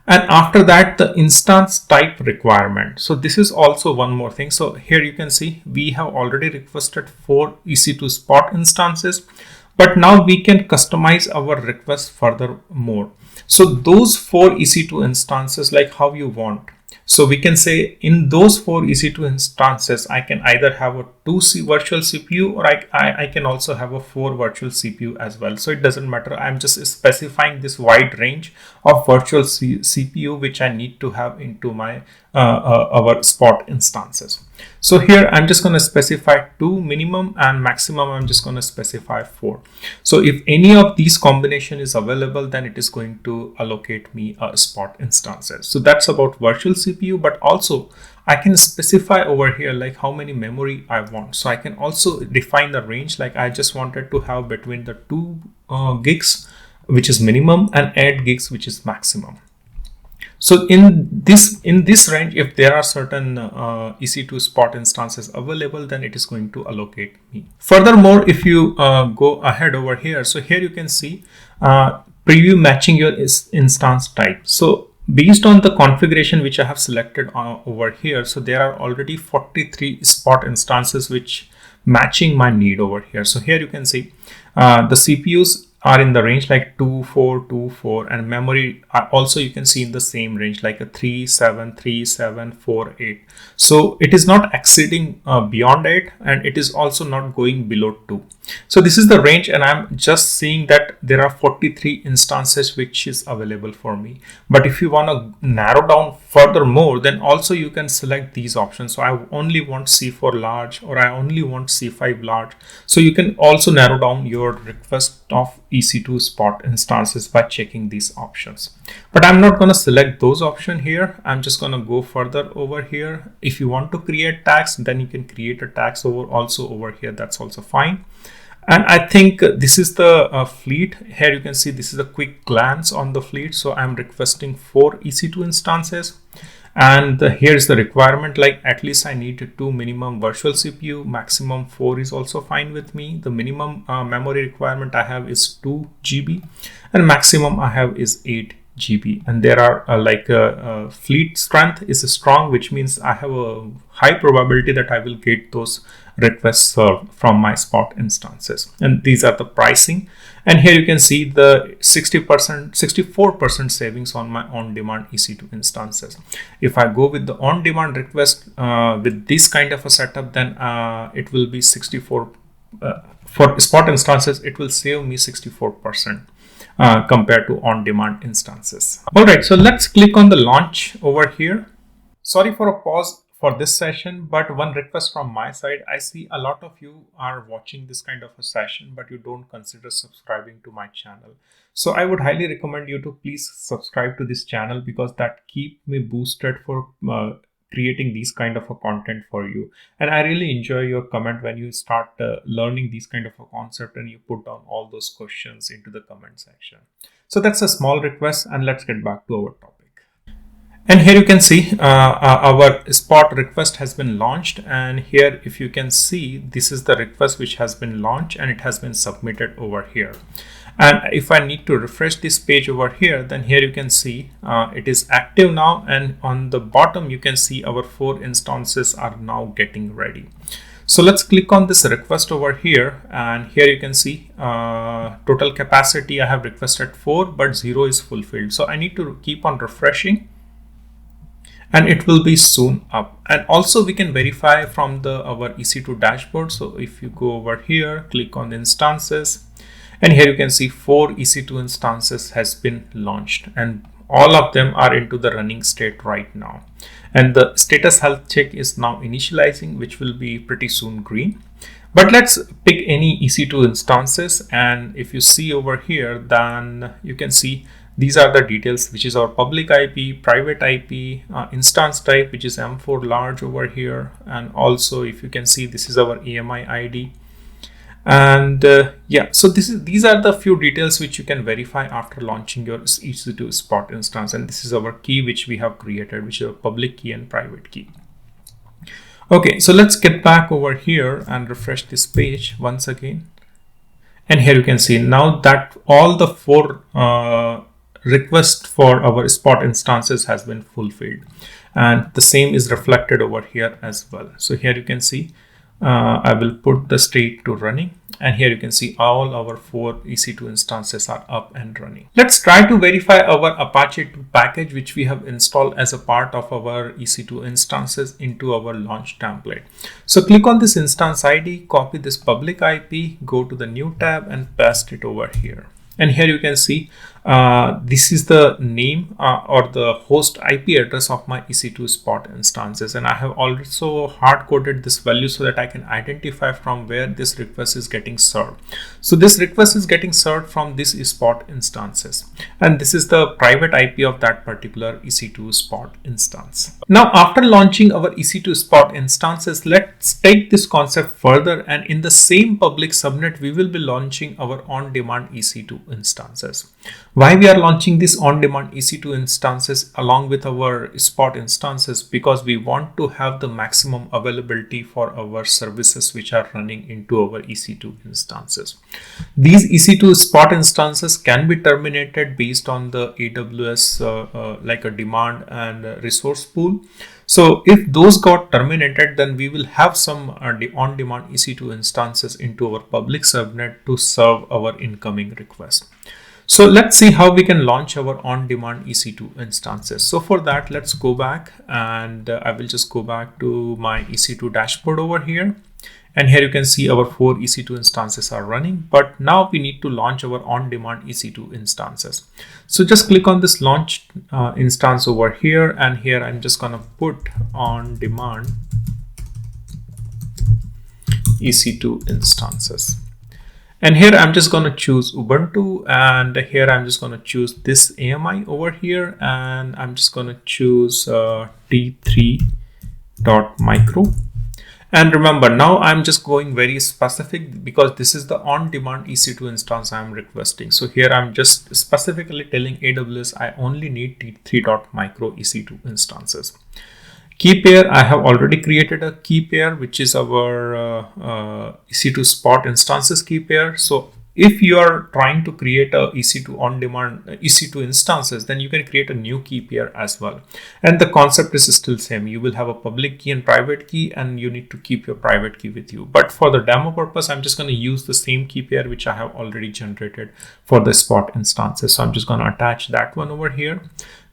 [SPEAKER 1] And after that, the instance type requirement. So this is also one more thing. So here you can see we have already requested 4 EC2 Spot instances, but now we can customize our request further more. So those 4 EC2 instances, like how you want. So we can say in those 4 EC2 instances, I can either have a 2 virtual CPU, or I can also have a 4 virtual CPU as well. So it doesn't matter. I'm just specifying this wide range of virtual CPU which I need to have into my our Spot instances. So here I'm just going to specify 2 minimum, and maximum I'm just going to specify 4. So if any of these combination is available, then it is going to allocate me a Spot instances. So that's about virtual CPU, but also I can specify over here like how many memory I want. So I can also define the range, like I just wanted to have between the 2 gigs, which is minimum, and 8 gigs, which is maximum. So in this range, if there are certain EC2 Spot instances available, then it is going to allocate me. Furthermore, if you go ahead over here, so here you can see preview matching your instance type. So based on the configuration which I have selected over here, so there are already 43 Spot instances which matching my need over here. So here you can see the CPUs are in the range like 2, 4, 2, 4, and memory also you can see in the same range like a 3, 7, 3, 7, 4, 8. So it is not exceeding beyond 8, and it is also not going below 2. So this is the range, and I'm just seeing that there are 43 instances which is available for me. But if you want to narrow down furthermore, then also you can select these options. So I only want C4 large, or I only want C5 large. So you can also narrow down your request of EC2 Spot instances by checking these options. But I'm not going to select those options here. I'm just going to go further over here. If you want to create tags, then you can create a tags also over here. That's also fine. And I think this is the fleet. Here you can see this is a quick glance on the fleet. So I'm requesting 4 EC2 instances. And here's the requirement, like at least I need 2 minimum virtual CPU, maximum 4 is also fine with me. The minimum memory requirement I have is 2 GB, and maximum I have is 8 GB. And there are fleet strength is strong, which means I have a high probability that I will get those requests served from my Spot instances. And these are the pricing. And here you can see the 64% savings on my on-demand EC2 instances. If I go with the on-demand request with this kind of a setup, then it will be 64 for Spot instances. It will save me 64% compared to on-demand instances. All right, so let's click on the launch over here. Sorry for a pause for this session, but one request from my side. I see a lot of you are watching this kind of a session, but you don't consider subscribing to my channel. So I would highly recommend you to please subscribe to this channel, because that keep me boosted for creating these kind of a content for you. And I really enjoy your comment when you start learning these kind of a concept and you put down all those questions into the comment section. So that's a small request, and let's get back to our topic. And here you can see our Spot request has been launched, and here if you can see, this is the request which has been launched and it has been submitted over here. And if I need to refresh this page over here, then here you can see it is active now, and on the bottom you can see our 4 instances are now getting ready. So let's click on this request over here, and here you can see total capacity I have requested 4, but 0 is fulfilled. So I need to keep on refreshing. and it will be soon up. And also we can verify from our EC2 dashboard. So if you go over here, click on the instances, and here you can see 4 EC2 instances has been launched, and all of them are into the running state right now. And the status health check is now initializing, which will be pretty soon green. But let's pick any EC2 instances, and if you see over here, then you can see these are the details, which is our public IP, private IP, instance type, which is M4 large over here. And also if you can see, this is our AMI ID. And yeah, so these are the few details which you can verify after launching your EC2 Spot instance. And this is our key which we have created, which is a public key and private key. Okay, so let's get back over here and refresh this page once again. And here you can see now that all the 4 requests for our Spot instances has been fulfilled, and the same is reflected over here as well. So here you can see I will put the state to running, and here you can see all our 4 EC2 instances are up and running. Let's try to verify our Apache 2 package, which we have installed as a part of our EC2 instances into our launch template. So click on this instance ID, copy this public IP, go to the new tab and paste it over here. And here you can see this is the name or the host IP address of my EC2 Spot instances. And I have also hard coded this value so that I can identify from where this request is getting served. So this request is getting served from this Spot instances. And this is the private IP of that particular EC2 Spot instance. Now, after launching our EC2 Spot instances, let's take this concept further. And in the same public subnet, we will be launching our on-demand EC2 instances. Why we are launching this on-demand EC2 instances along with our Spot instances? Because we want to have the maximum availability for our services which are running into our EC2 instances. These EC2 Spot instances can be terminated based on the AWS like a demand and resource pool. So if those got terminated, then we will have some on-demand EC2 instances into our public subnet to serve our incoming request. So let's see how we can launch our on-demand EC2 instances. So for that, let's go back, and I will just go back to my EC2 dashboard over here. And here you can see our 4 EC2 instances are running, but now we need to launch our on-demand EC2 instances. So just click on this launch instance over here, and here I'm just gonna put on-demand EC2 instances. And here I'm just going to choose Ubuntu, and here I'm just going to choose this AMI over here, and I'm just going to choose t3.micro. And remember, now I'm just going very specific because this is the on-demand EC2 instance I'm requesting. So here I'm just specifically telling AWS I only need t3.micro EC2 instances. Key pair, I have already created a key pair, which is our EC2 Spot instances key pair. So if you are trying to create a EC2 on-demand EC2 instances, then you can create a new key pair as well. And the concept is still same. You will have a public key and private key, and you need to keep your private key with you. But for the demo purpose, I'm just going to use the same key pair which I have already generated for the Spot instances. So I'm just going to attach that one over here.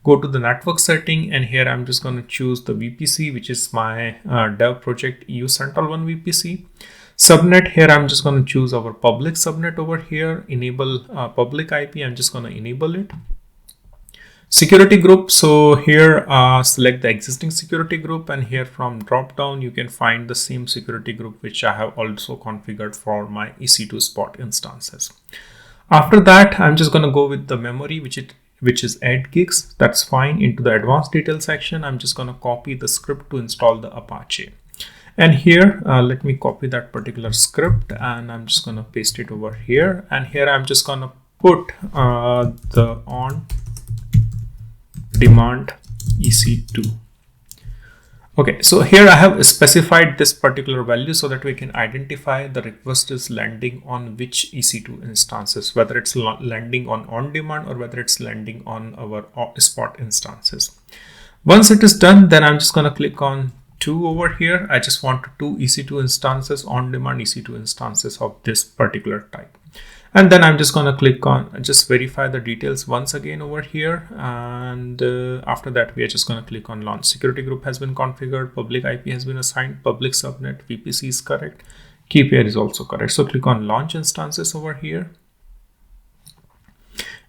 [SPEAKER 1] Go to the network setting, and here I'm just going to choose the VPC, which is my dev project EU Central 1 VPC. Subnet, here I'm just going to choose our public subnet over here. Enable public IP, I'm just going to enable it. Security group, so here select the existing security group, and here from drop down you can find the same security group which I have also configured for my EC2 Spot instances. After that, I'm just going to go with the memory, which is 8 gigs. That's fine. Into the advanced detail section, I'm just going to copy the script to install the Apache. And here, let me copy that particular script, and I'm just going to paste it over here. And here I'm just going to put the on-demand EC2. Okay, so here I have specified this particular value so that we can identify the request is landing on which EC2 instances, whether it's landing on demand or whether it's landing on our Spot instances. Once it is done, then I'm just going to click on 2 over here. I just want 2 EC2 instances, on-demand EC2 instances of this particular type. And then I'm just going to click on just verify the details once again over here. And after that, we are just going to click on launch. Security group has been configured. Public IP has been assigned. Public subnet VPC is correct. Key pair is also correct. So click on launch instances over here.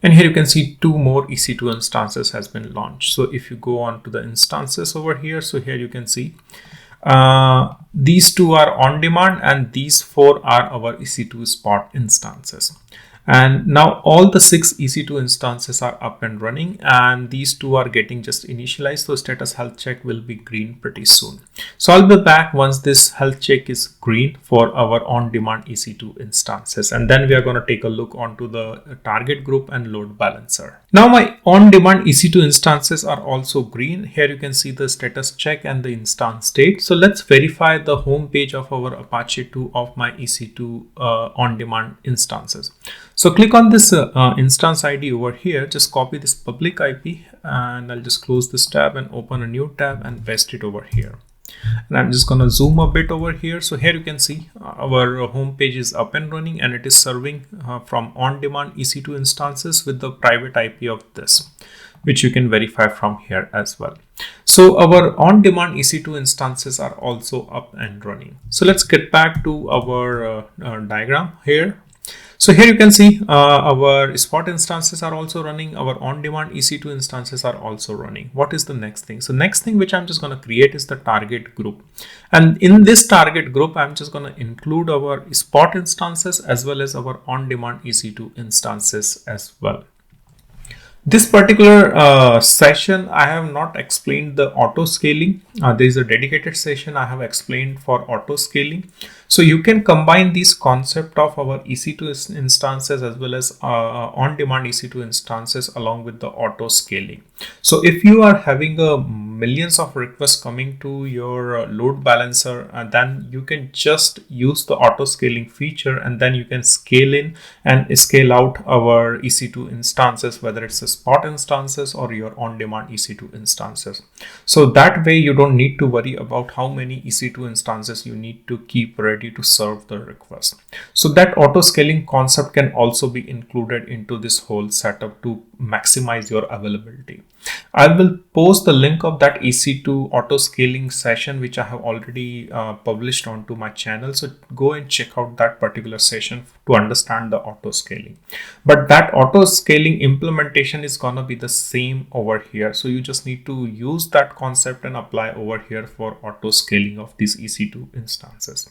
[SPEAKER 1] And here you can see 2 more EC2 instances has been launched. So if you go on to the instances over here, so here you can see these 2 are on demand and these 4 are our EC2 Spot instances. And now all the 6 EC2 instances are up and running, and these 2 are getting just initialized. So status health check will be green pretty soon. So I'll be back once this health check is green for our on-demand EC2 instances. And then we are going to take a look onto the target group and load balancer. Now my on-demand EC2 instances are also green. Here you can see the status check and the instance state. So let's verify the home page of our Apache 2 of my EC2 on-demand instances. So click on this instance ID over here, just copy this public IP, and I'll just close this tab and open a new tab and paste it over here. And I'm just going to zoom a bit over here. So here you can see our home page is up and running, and it is serving from on-demand EC2 instances with the private IP of this, which you can verify from here as well. So our on-demand EC2 instances are also up and running. So let's get back to our diagram here. So here you can see our Spot instances are also running. Our on-demand EC2 instances are also running. What is the next thing? So next thing which I'm just going to create is the target group. And in this target group, I'm just going to include our Spot instances as well as our on-demand EC2 instances as well. This particular session, I have not explained the auto scaling. There is a dedicated session I have explained for auto scaling. So you can combine these concept of our EC2 instances as well as on-demand EC2 instances along with the auto scaling. So if you are having millions of requests coming to your load balancer, then you can just use the auto scaling feature, and then you can scale in and scale out our EC2 instances, whether it's a Spot instances or your on-demand EC2 instances. So that way you don't need to worry about how many EC2 instances you need to keep ready to serve the request. So that auto scaling concept can also be included into this whole setup to maximize your availability. I will post the link of that EC2 auto scaling session, which I have already published onto my channel. So go and check out that particular session to understand the auto scaling. But that auto scaling implementation is gonna be the same over here. So you just need to use that concept and apply over here for auto scaling of these EC2 instances.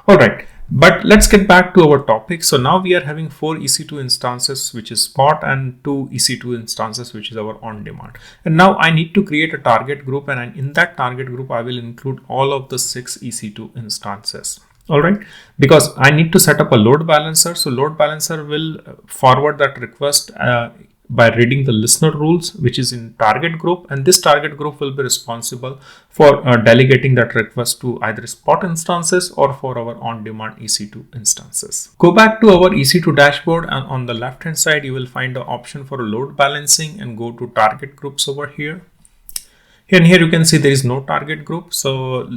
[SPEAKER 1] All right, but let's get back to our topic. So now we are having 4 EC2 instances, which is Spot, and 2 EC2 instances, which is our on-demand. And now I need to create a target group, and in that target group, I will include all of the 6 EC2 instances. All right, because I need to set up a load balancer. So load balancer will forward that request by reading the listener rules, which is in target group, and this target group will be responsible for delegating that request to either Spot instances or for our on-demand EC2 instances. Go back to our EC2 dashboard, and on the left hand side you will find the option for load balancing, and go to target groups over here. And here you can see there is no target group. So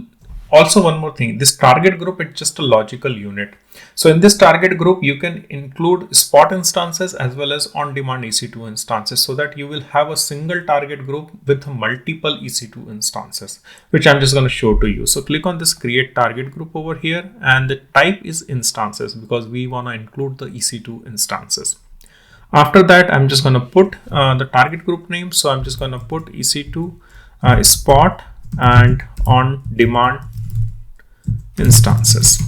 [SPEAKER 1] also one more thing, this target group, it's just a logical unit. So in this target group, you can include Spot instances as well as on-demand EC2 instances, so that you will have a single target group with multiple EC2 instances, which I'm just going to show to you. So click on this create target group over here, and the type is instances because we want to include the EC2 instances. After that, I'm just going to put the target group name. So I'm just going to put EC2 Spot and on-demand instances.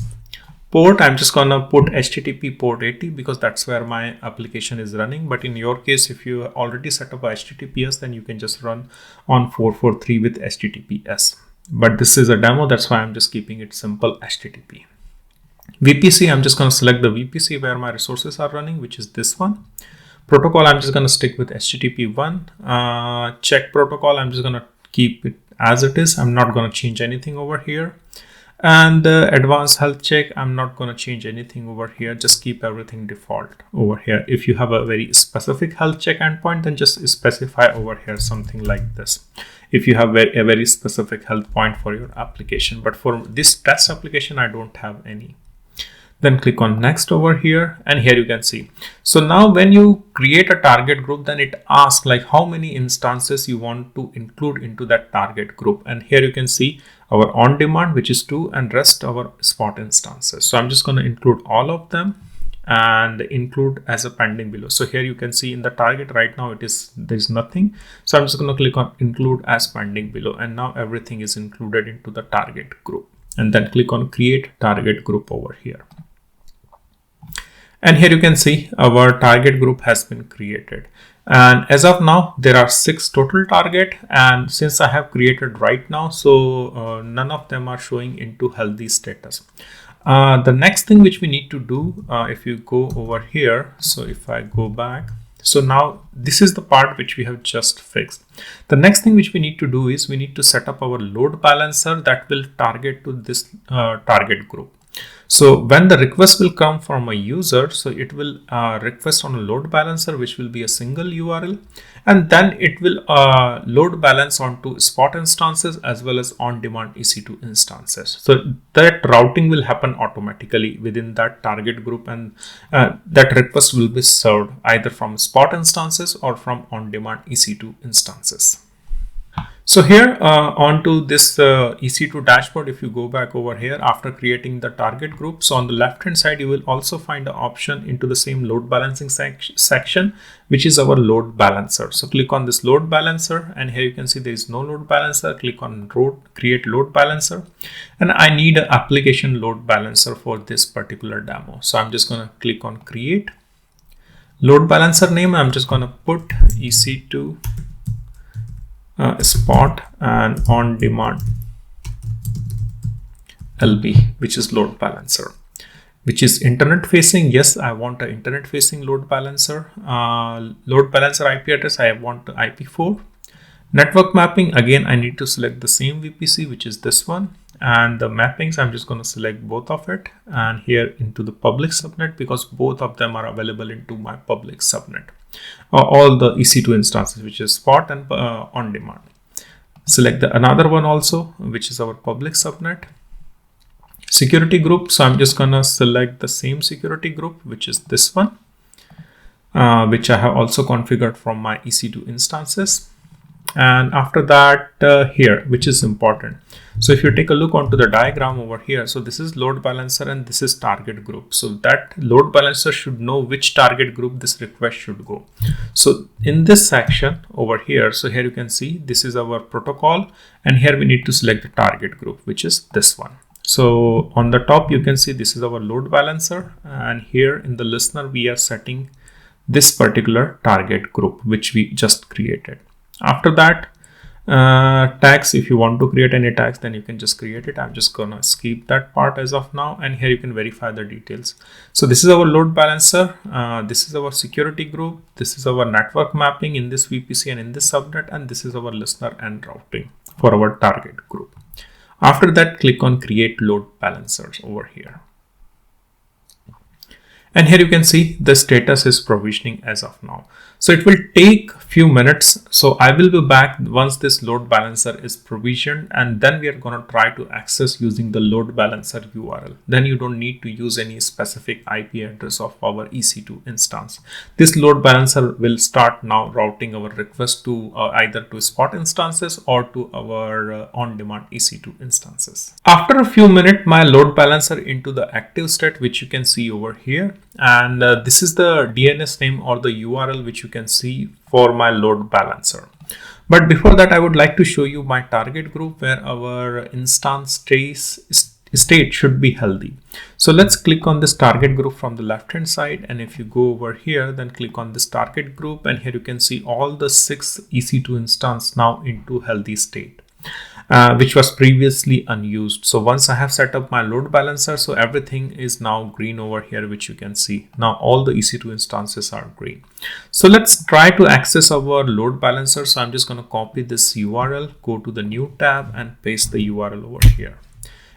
[SPEAKER 1] Port, I'm just gonna put HTTP port 80 because that's where my application is running. But in your case, if you already set up a HTTPS, then you can just run on 443 with HTTPS. But this is a demo, that's why I'm just keeping it simple HTTP. VPC, I'm just gonna select the VPC where my resources are running, which is this one. Protocol, I'm just gonna stick with HTTP1. Check protocol, I'm just gonna keep it as it is. I'm not gonna change anything over here. And advanced health check, I'm not going to change anything over here. Just keep everything default over here. If you have a very specific health check endpoint, then just specify over here something like this. If you have a very specific health point for your application, but for this test application, I don't have any. Then click on next over here, and here you can see. So now when you create a target group, then it asks like how many instances you want to include into that target group. And here you can see our on demand, which is 2, and rest our spot instances. So I'm just going to include all of them and include as a pending below. So here you can see in the target right now there's nothing. So I'm just going to click on include as pending below, and now everything is included into the target group. And then click on create target group over here. And here you can see our target group has been created. And as of now, there are 6 total target. And since I have created right now, so none of them are showing into healthy status. The next thing which we need to do, if you go over here, so if I go back, so now this is the part which we have just fixed. The next thing which we need to do is we need to set up our load balancer that will target to this target group. So when the request will come from a user, so it will request on a load balancer, which will be a single URL, and then it will load balance onto spot instances as well as on-demand EC2 instances. So that routing will happen automatically within that target group, and that request will be served either from spot instances or from on-demand EC2 instances. So here onto this EC2 dashboard, if you go back over here after creating the target group, so on the left hand side you will also find an option into the same load balancing section, which is our load balancer. So click on this load balancer, and here you can see there is no load balancer. Click on create load balancer, and I need an application load balancer for this particular demo. So I'm just going to click on create load balancer name. I'm just going to put EC2 spot and on demand LB, which is load balancer, which is internet facing. Yes, I want an internet facing load balancer. Load balancer IP address, I want the IP4. Network mapping, again I need to select the same VPC, which is this one. And the mappings, I'm just going to select both of it, and here into the public subnet, because both of them are available into my public subnet. All the EC2 instances, which is spot and on demand. Select another one also, which is our public subnet. Security group, so I'm just going to select the same security group, which is this one, which I have also configured from my EC2 instances. And after that here, which is important. So if you take a look onto the diagram over here, so this is load balancer and this is target group. So that load balancer should know which target group this request should go. So in this section over here, so here you can see this is our protocol, and here we need to select the target group, which is this one. So on the top you can see this is our load balancer, and here in the listener we are setting this particular target group which we just created. After that, tags, if you want to create any tags, then you can just create it. I'm just gonna skip that part as of now, and here you can verify the details. So this is our load balancer, this is our security group, this is our network mapping in this VPC and in this subnet, and this is our listener and routing for our target group. After that, click on create load balancers over here. And here you can see the status is provisioning as of now. So it will take a few minutes. So I will be back once this load balancer is provisioned, and then we are going to try to access using the load balancer URL. Then you don't need to use any specific IP address of our EC2 instance. This load balancer will start now routing our request to either to spot instances or to our on-demand EC2 instances. After a few minutes, my load balancer into the active state, which you can see over here. And this is the DNS name or the URL which you can see for my load balancer. But before that, I would like to show you my target group where our instance state should be healthy. So let's click on this target group from the left hand side, and if you go over here, then click on this target group, and here you can see all the 6 EC2 instances now into healthy state. Which was previously unused. So once I have set up my load balancer, so everything is now green over here, which you can see. Now all the EC2 instances are green. So let's try to access our load balancer. So I'm just going to copy this URL, go to the new tab and paste the URL over here.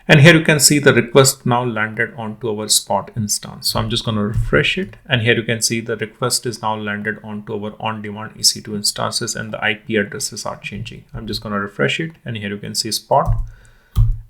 [SPEAKER 1] And here you can see the request now landed onto our spot instance. So I'm just going to refresh it. And here you can see the request is now landed onto our on-demand EC2 instances, and the IP addresses are changing. I'm just going to refresh it. And here you can see spot.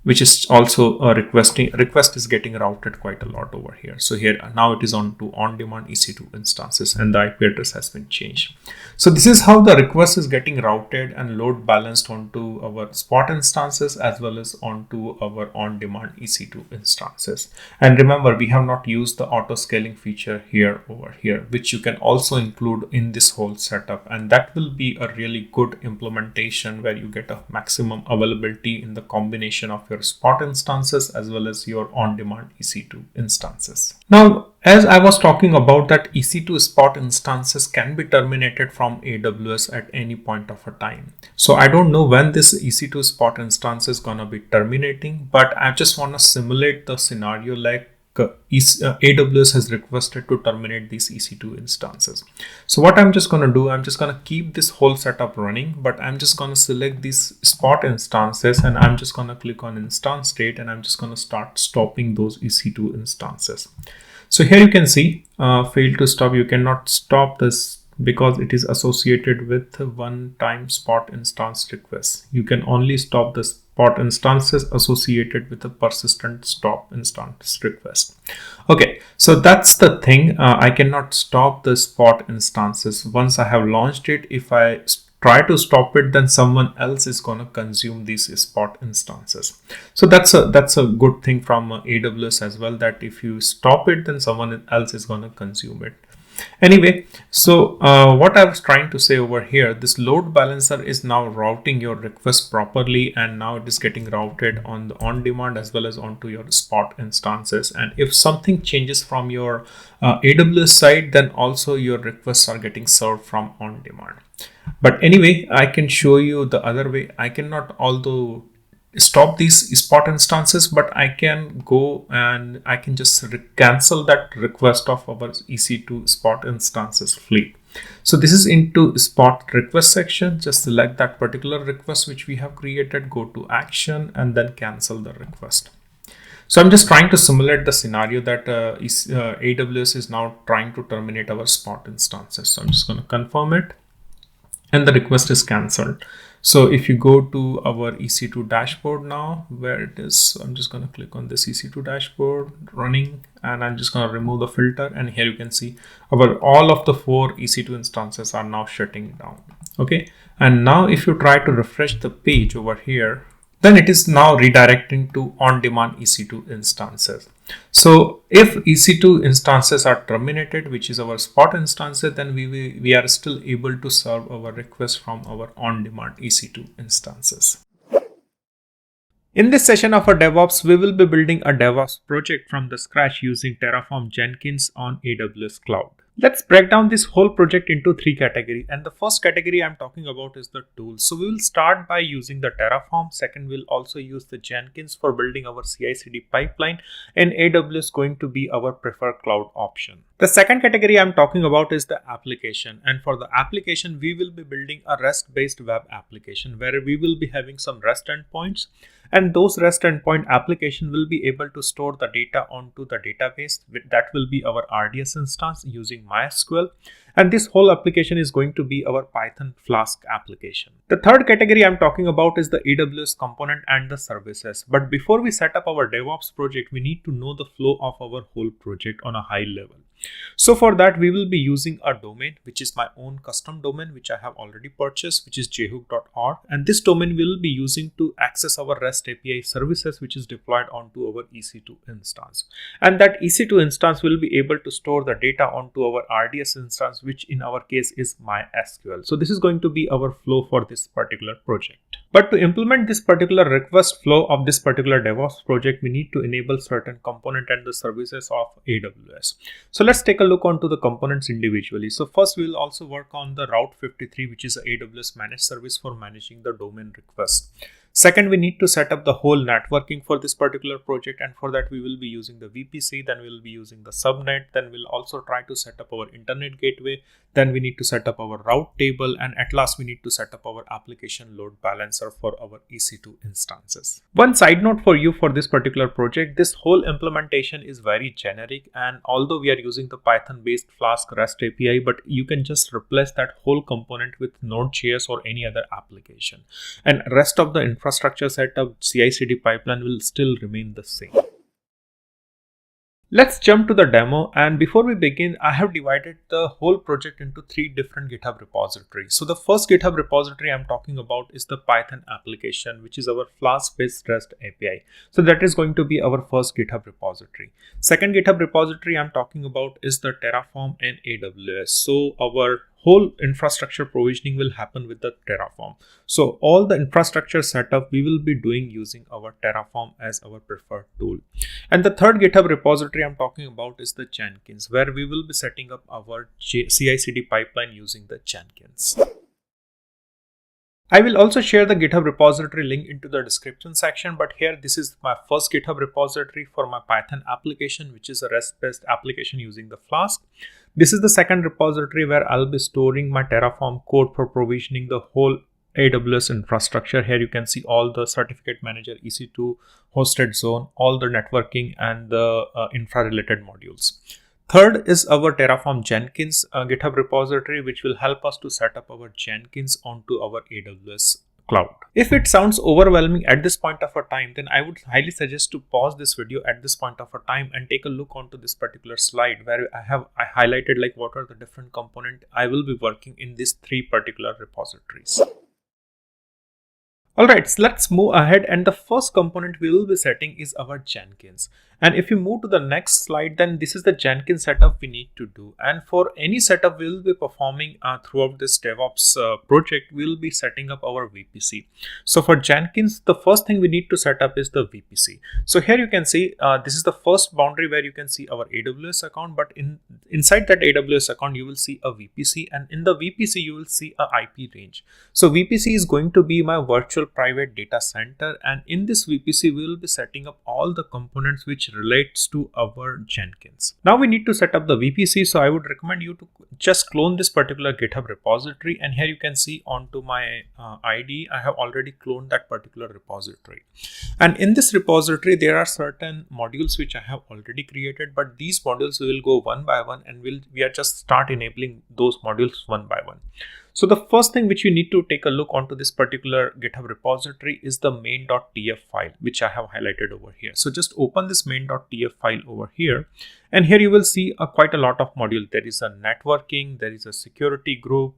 [SPEAKER 1] which is also request is getting routed quite a lot over here. So here now it is on to on-demand EC2 instances and the IP address has been changed. So this is how the request is getting routed and load balanced onto our Spot instances as well as onto our on-demand EC2 instances. And remember, we have not used the auto scaling feature here over here, which you can also include in this whole setup, and that will be a really good implementation where you get a maximum availability in the combination of your Spot instances as well as your on-demand EC2 instances. Now, as I was talking about that EC2 Spot instances can be terminated from AWS at any point of a time. So I don't know when this EC2 Spot instance is gonna be terminating, but I just want to simulate the scenario like AWS has requested to terminate these EC2 instances. So what I'm just going to do, I'm just going to keep this whole setup running, but I'm just going to select these Spot instances and I'm just going to click on instance state and I'm just going to start stopping those EC2 instances. So here you can see fail to stop. You cannot stop this because it is associated with one-time Spot instance request. You can only stop the Spot instances associated with a persistent stop instance request. Okay, so that's the thing. I cannot stop the Spot instances. Once I have launched it, if I try to stop it, then someone else is going to consume these Spot instances. So that's a good thing from AWS as well, that if you stop it, then someone else is going to consume it. Anyway, so what I was trying to say over here, this load balancer is now routing your request properly, and now it is getting routed on the on-demand as well as onto your Spot instances. And if something changes from your AWS side, then also your requests are getting served from on-demand. But anyway, I can show you the other way. I cannot although stop these Spot instances, but I can go and I can just cancel that request of our EC2 Spot instances fleet. So this is into Spot request section. Just select that particular request which we have created, go to action and then cancel the request. So I'm just trying to simulate the scenario that AWS is now trying to terminate our Spot instances. So I'm just going to confirm it and the request is cancelled. So if you go to our EC2 dashboard now, where it is, I'm just going to click on this EC2 dashboard running, and I'm just going to remove the filter. And here you can see all of the 4 EC2 instances are now shutting down. Okay. And now if you try to refresh the page over here, then it is now redirecting to on-demand EC2 instances. So if EC2 instances are terminated, which is our Spot instances, then we are still able to serve our request from our on-demand EC2 instances. In this session of our DevOps, we will be building a DevOps project from the scratch using Terraform Jenkins on AWS Cloud. Let's break down this whole project into 3 categories, and the first category I'm talking about is the tools. So we will start by using the Terraform. Second, we'll also use the Jenkins for building our CI/CD pipeline, and AWS going to be our preferred cloud option. The second category I'm talking about is the application, and for the application we will be building a REST-based web application where we will be having some REST endpoints, and those REST endpoint application will be able to store the data onto the database. That will be our RDS instance using MySQL, and this whole application is going to be our Python Flask application. The third category I'm talking about is the AWS component and the services. But before we set up our DevOps project, we need to know the flow of our whole project on a high level. So for that, we will be using a domain, which is my own custom domain, which I have already purchased, which is jhook.org. And this domain will be using to access our REST API services, which is deployed onto our EC2 instance. And that EC2 instance will be able to store the data onto our RDS instance, which in our case is MySQL. So this is going to be our flow for this particular project. But to implement this particular request flow of this particular DevOps project, we need to enable certain component and the services of AWS. So let's take a look onto the components individually. So first we will also work on the Route 53, which is a AWS managed service for managing the domain request. Second, we need to set up the whole networking for this particular project, and for that we will be using the VPC, then we will be using the subnet, then we'll also try to set up our internet gateway, then we need to set up our route table, and at last we need to set up our application load balancer for our EC2 instances. One side note for you for this particular project, this whole implementation is very generic, and although we are using the Python based Flask REST API, but you can just replace that whole component with Node.js or any other application, and rest of the infrastructure infrastructure setup, CI/CD pipeline will still remain the same. Let's jump to the demo, and before we begin, I have divided the whole project into 3 different GitHub repositories. So the first GitHub repository I'm talking about is the Python application, which is our Flask-based REST API. So that is going to be our first GitHub repository. Second GitHub repository I'm talking about is the Terraform and AWS. So our whole infrastructure provisioning will happen with the Terraform. So all the infrastructure setup we will be doing using our Terraform as our preferred tool. And the third GitHub repository I'm talking about is the Jenkins, where we will be setting up our CI/CD pipeline using the Jenkins. I will also share the GitHub repository link into the description section, but here this is my first GitHub repository for my Python application, which is a REST-based application using the Flask. This is the second repository where I'll be storing my Terraform code for provisioning the whole AWS infrastructure. Here you can see all the certificate manager, EC2 hosted zone, all the networking and the infra related modules. Third is our Terraform Jenkins GitHub repository, which will help us to set up our Jenkins onto our AWS cloud. If it sounds overwhelming at this point of a time, then I would highly suggest to pause this video at this point of a time and take a look onto this particular slide where I highlighted like what are the different components I will be working in these 3 particular repositories. Alright, so let's move ahead, and the first component we will be setting is our Jenkins. And if you move to the next slide, then this is the Jenkins setup we need to do. And for any setup we will be performing throughout this DevOps project, we will be setting up our VPC. So for Jenkins, the first thing we need to set up is the VPC. So here you can see this is the first boundary where you can see our AWS account, but inside that AWS account you will see a VPC, and in the VPC you will see a IP range. So VPC is going to be my virtual private data center, and in this VPC we will be setting up all the components which relates to our Jenkins. Now we need to set up the VPC, so I would recommend you to just clone this particular GitHub repository, and here you can see onto my IDE I have already cloned that particular repository. And in this repository there are certain modules which I have already created, but these modules we will go one by one, and we are just start enabling those modules one by one. So the first thing which you need to take a look onto this particular GitHub repository is the main.tf file, which I have highlighted over here. So just open this main.tf file over here, and here you will see quite a lot of modules. There is a networking, there is a security group,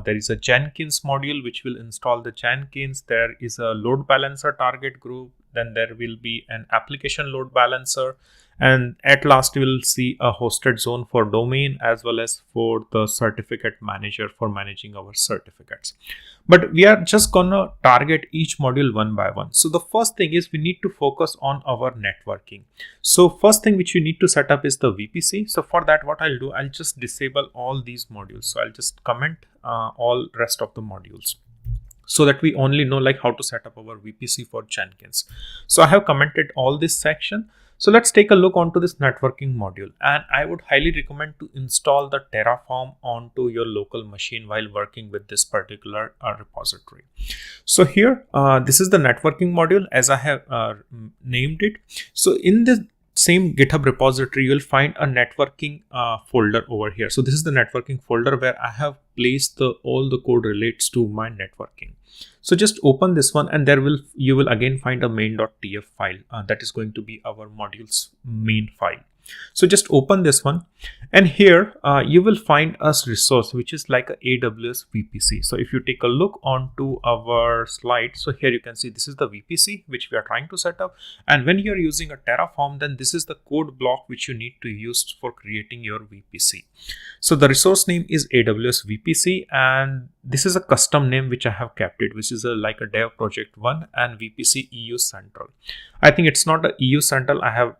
[SPEAKER 1] there is a Jenkins module which will install the Jenkins, there is a load balancer target group, then there will be an application load balancer, and at last we will see a hosted zone for domain as well as for the certificate manager for managing our certificates. But we are just gonna target each module one by one. So the first thing is we need to focus on our networking. So first thing which you need to set up is the VPC. So for that, what I'll do, I'll just disable all these modules. So I'll just comment all rest of the modules, so that we only know like how to set up our VPC for Jenkins. So I have commented all this section. So let's take a look onto this networking module, and I would highly recommend to install the Terraform onto your local machine while working with this particular repository. So here, this is the networking module as I have named it. So in this same GitHub repository, you will find a networking folder over here. So this is the networking folder where I have placed all the code relates to my networking. So just open this one, and you will again find a main.tf file that is going to be our module's main file. So just open this one, and here you will find a resource which is like a AWS VPC. So if you take a look onto our slide, so here you can see this is the VPC which we are trying to set up, and when you are using a Terraform, then this is the code block which you need to use for creating your VPC. So the resource name is AWS VPC, and this is a custom name which I have kept it, which is like a dev project 1 and VPC EU Central. I think it's not a EU Central, I have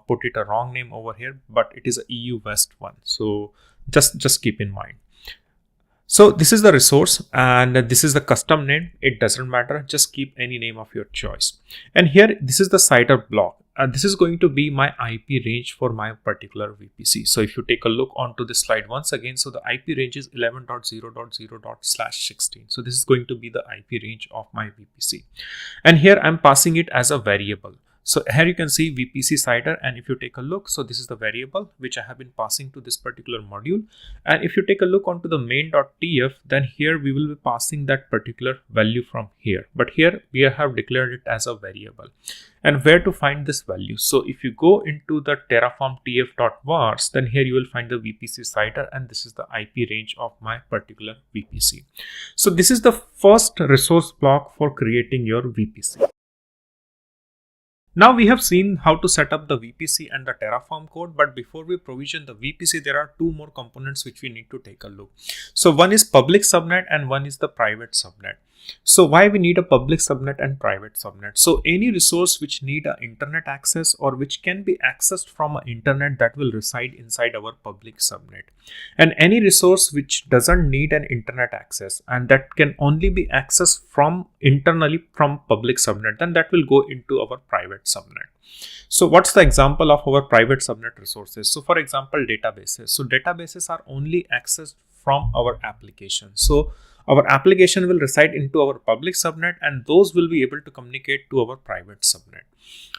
[SPEAKER 1] put it a wrong name over here, but it is a EU West one. So just keep in mind. So this is the resource, and this is the custom name. It doesn't matter, just keep any name of your choice. And here, this is the CIDR block. This is going to be my IP range for my particular VPC. So if you take a look onto this slide once again, so the IP range is 11.0.0./16. So this is going to be the IP range of my VPC. And here I'm passing it as a variable. So here you can see VPC CIDR, and if you take a look, so this is the variable which I have been passing to this particular module. And if you take a look onto the main.tf, then here we will be passing that particular value from here. But here we have declared it as a variable. And where to find this value? So if you go into the Terraform tf.vars, then here you will find the VPC CIDR, and this is the IP range of my particular VPC. So this is the first resource block for creating your VPC. Now we have seen how to set up the VPC and the Terraform code, but before we provision the VPC, there are two more components which we need to take a look. So one is public subnet and one is the private subnet. So why we need a public subnet and private subnet? So any resource which need a internet access or which can be accessed from an internet, that will reside inside our public subnet. And any resource which doesn't need an internet access and that can only be accessed from internally from public subnet, then that will go into our private subnet. So what's the example of our private subnet resources? So for example, databases. So databases are only accessed from our application. So our application will reside into our public subnet, and those will be able to communicate to our private subnet.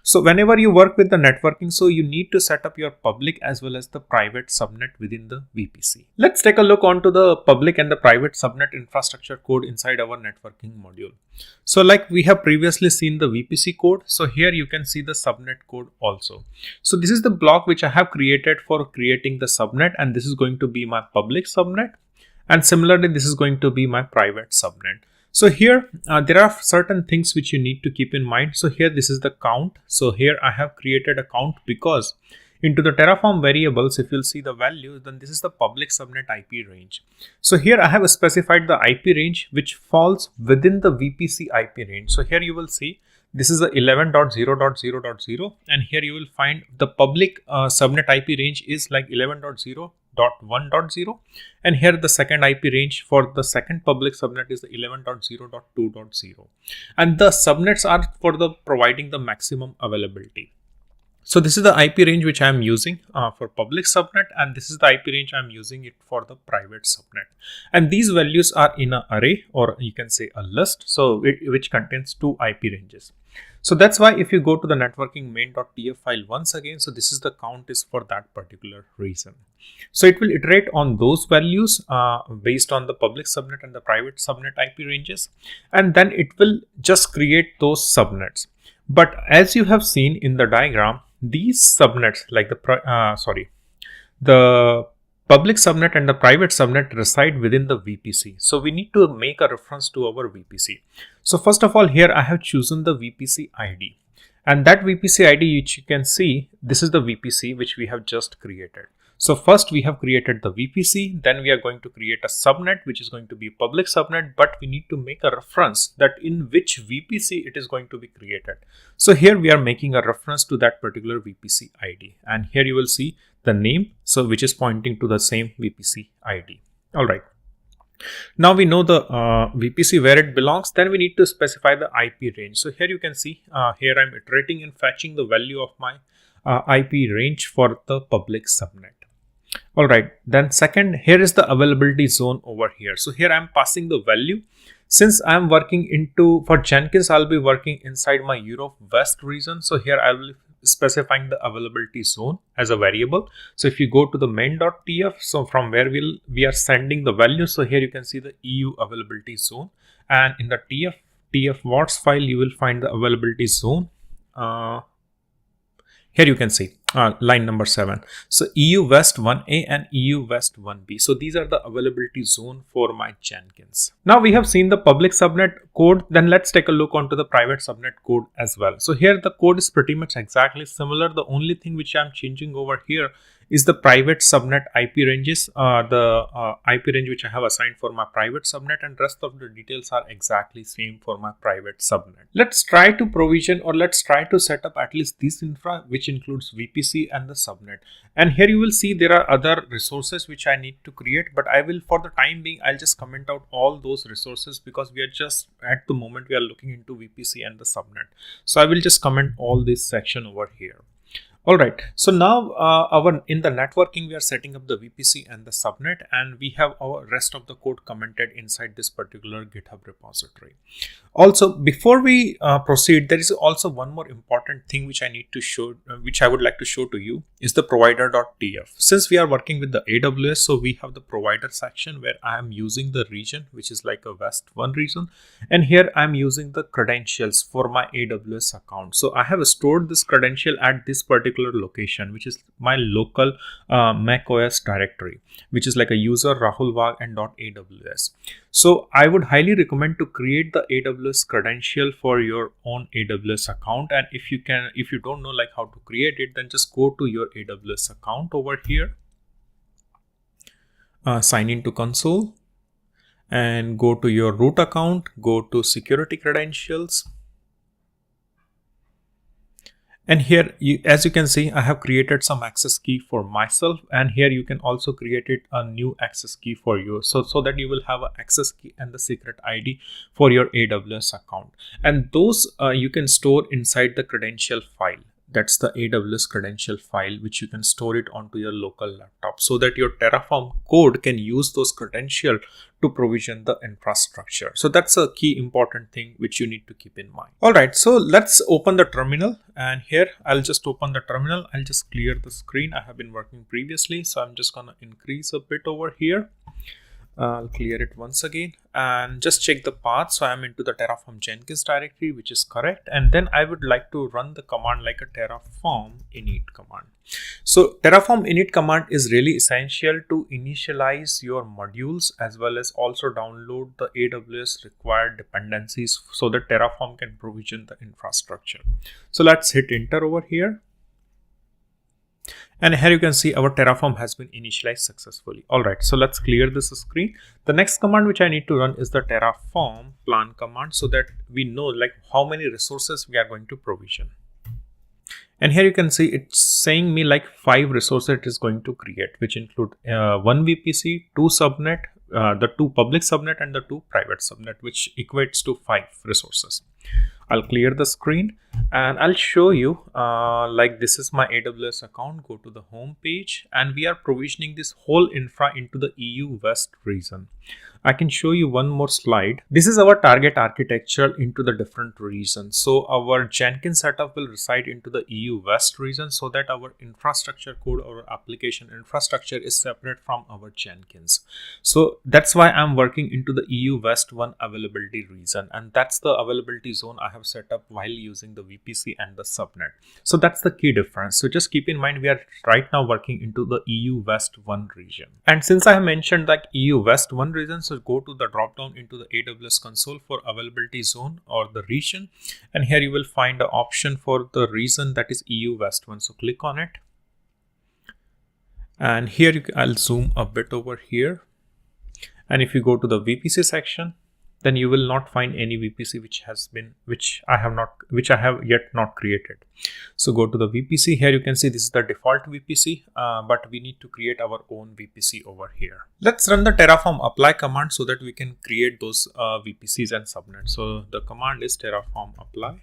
[SPEAKER 1] So whenever you work with the networking, so you need to set up your public as well as the private subnet within the VPC. Let's take a look onto the public and the private subnet infrastructure code inside our networking module. So like we have previously seen the VPC code, so here you can see the subnet code also. So this is the block which I have created for creating the subnet, and this is going to be my public subnet. And similarly, this is going to be my private subnet. So here, there are certain things which you need to keep in mind. So here, this is the count. So here I have created a count because into the Terraform variables, if you'll see the values, then this is the public subnet IP range. So here I have specified the IP range which falls within the VPC IP range. So here you will see this is the 11.0.0.0, and here you will find the public subnet IP range is like 11.0.1.0, and here the second IP range for the second public subnet is the 11.0.2.0, and the subnets are for the providing the maximum availability. So this is the IP range which I am using for public subnet, and this is the IP range I am using it for the private subnet. And these values are in an array, or you can say a list, so which contains two IP ranges. So that's why if you go to the networking main.tf file once again, so this is the count is for that particular reason. So it will iterate on those values based on the public subnet and the private subnet IP ranges, and then it will just create those subnets. But as you have seen in the diagram, these subnets like the public subnet and the private subnet reside within the VPC. So we need to make a reference to our VPC. So first of all, here I have chosen the VPC ID, and that VPC ID which you can see, this is the VPC which we have just created. So first we have created the VPC, then we are going to create a subnet which is going to be a public subnet, but we need to make a reference that in which VPC it is going to be created. So here we are making a reference to that particular VPC ID, and here you will see the name, so which is pointing to the same VPC ID. All right. Now we know the VPC where it belongs, then we need to specify the IP range. So here you can see here I'm iterating and fetching the value of my IP range for the public subnet. All right, then second, here is the availability zone over here. So here I'm passing the value. Since I'm working for Jenkins, I'll be working inside my Europe West region. So here I will be specifying the availability zone as a variable. So if you go to the main.tf, so from where we are sending the value. So here you can see the EU availability zone, and in the tf.vars file, you will find the availability zone. Here you can see line number 7. So EU West 1A and EU West 1B. So these are the availability zone for my Jenkins. Now we have seen the public subnet code. Then let's take a look onto the private subnet code as well. So here the code is pretty much exactly similar. The only thing which I'm changing over here is the private subnet IP ranges, the IP range which I have assigned for my private subnet, and rest of the details are exactly same for my private subnet. Let's try to provision, or let's try to set up at least this infra, which includes VPC and the subnet. And here you will see there are other resources which I need to create, but I will, for the time being, I'll just comment out all those resources because we are just at the moment we are looking into VPC and the subnet. So I will just comment all this section over here. All right. So now in the networking, we are setting up the VPC and the subnet, and we have our rest of the code commented inside this particular GitHub repository. Also, before we proceed, there is also one more important thing which I need to show, which I would like to show to you, is the provider.tf. Since we are working with the AWS, so we have the provider section where I am using the region, which is like a West 1 region. And here I'm using the credentials for my AWS account. So I have stored this credential at this particular location, which is my local macOS directory, which is like a user Rahul Wag and .aws. So I would highly recommend to create the AWS credential for your own AWS account. And if you don't know like how to create it, then just go to your AWS account over here, sign into console, and go to your root account, go to security credentials. And here, as you can see, I have created some access key for myself. And here you can also create a new access key for you. So that you will have an access key and the secret ID for your AWS account. And those you can store inside the credential file. That's the AWS credential file, which you can store it onto your local laptop so that your Terraform code can use those credentials to provision the infrastructure. So that's a key important thing which you need to keep in mind. All right, so let's open the terminal, and here I'll just open the terminal. I'll just clear the screen. I have been working previously, so I'm just gonna increase a bit over here. I'll clear it once again and just check the path. So I'm into the Terraform Jenkins directory, which is correct. And then I would like to run the command like a Terraform init command. So Terraform init command is really essential to initialize your modules as well as also download the AWS required dependencies so that Terraform can provision the infrastructure. So let's hit enter over here. And here you can see our Terraform has been initialized successfully. All right, so let's clear this screen. The next command which I need to run is the Terraform plan command so that we know like how many resources we are going to provision. And here you can see it's saying me like 5 resources it is going to create, which include 1 VPC, 2 subnet, the 2 public subnet and the 2 private subnet, which equates to 5 resources. I'll clear the screen and I'll show you like this is my AWS account. Go to the home page and we are provisioning this whole infra into the EU West region. I can show you one more slide. This is our target architecture into the different regions. So our Jenkins setup will reside into the EU West region so that our infrastructure code or application infrastructure is separate from our Jenkins. So that's why I'm working into the EU West 1 availability region, and that's the availability zone I have set up while using the VPC and the subnet. So that's the key difference. So just keep in mind we are right now working into the EU West 1 region. And since I have mentioned that EU West 1 region, so go to the drop down into the AWS console for availability zone or the region, and here you will find the option for the region that is EU West 1. So click on it, and here I'll zoom a bit over here, and if you go to the VPC section, then you will not find any VPC which I have yet not created. So go to the VPC. Here you can see this is the default VPC, but we need to create our own VPC over here. Let's run the Terraform apply command so that we can create those VPCs and subnets. So the command is Terraform apply.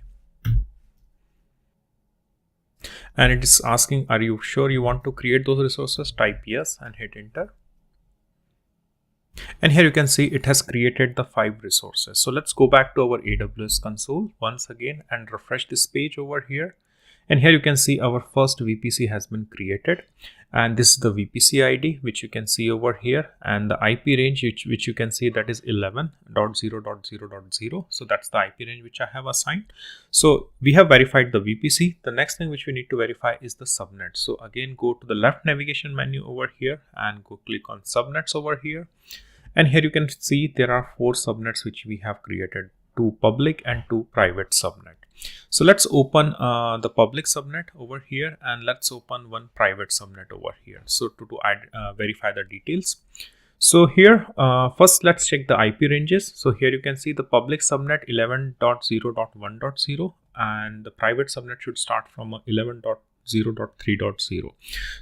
[SPEAKER 1] And it is asking, are you sure you want to create those resources? Type yes and hit enter. And here you can see it has created the 5 resources. So let's go back to our AWS console once again and refresh this page over here. And here you can see our first VPC has been created. And this is the VPC ID, which you can see over here. And the IP range, which you can see that is 11.0.0.0. So that's the IP range which I have assigned. So we have verified the VPC. The next thing which we need to verify is the subnet. So again, go to the left navigation menu over here and go click on subnets over here. And here you can see there are 4 subnets which we have created, 2 public and 2 private subnet. So let's open the public subnet over here, and let's open one private subnet over here. So to verify the details. So here, first let's check the IP ranges. So here you can see the public subnet 11.0.1.0 and the private subnet should start from 11.0.3.0.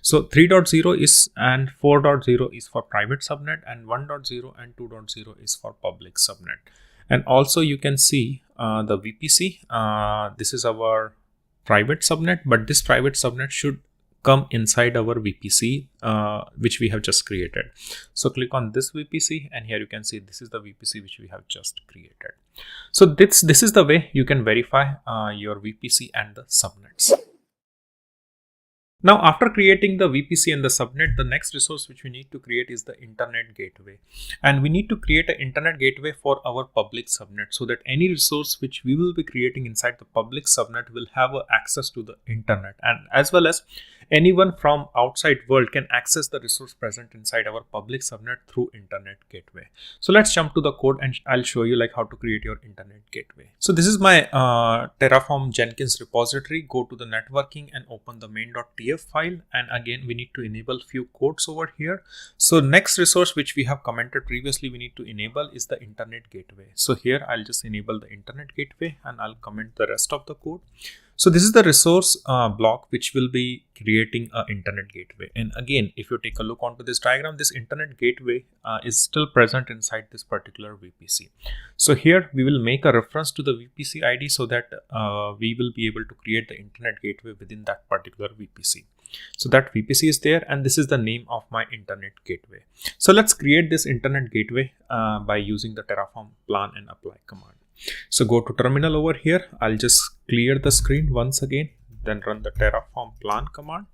[SPEAKER 1] So 3.0 is and 4.0 is for private subnet, and 1.0 and 2.0 is for public subnet. And also you can see the VPC. This is our private subnet, but this private subnet should come inside our VPC, which we have just created. So click on this VPC, and here you can see this is the VPC which we have just created. So this is the way you can verify your VPC and the subnets. Now, after creating the VPC and the subnet, the next resource which we need to create is the internet gateway. And we need to create an internet gateway for our public subnet, so that any resource which we will be creating inside the public subnet will have access to the internet, and as well as anyone from outside world can access the resource present inside our public subnet through internet gateway. So let's jump to the code, and I'll show you like how to create your internet gateway. So this is my Terraform Jenkins repository. Go to the networking and open the main.tf file, and again we need to enable few codes over here. So next resource which we have commented previously we need to enable is the internet gateway. So here I'll just enable the internet gateway, and I'll comment the rest of the code. So this is the resource block which will be creating an internet gateway. And again, if you take a look onto this diagram, this internet gateway is still present inside this particular VPC. So here we will make a reference to the VPC ID so that we will be able to create the internet gateway within that particular VPC. So that VPC is there, and this is the name of my internet gateway. So let's create this internet gateway by using the Terraform plan and apply command. So go to terminal over here. I'll just clear the screen once again, then run the Terraform plan command.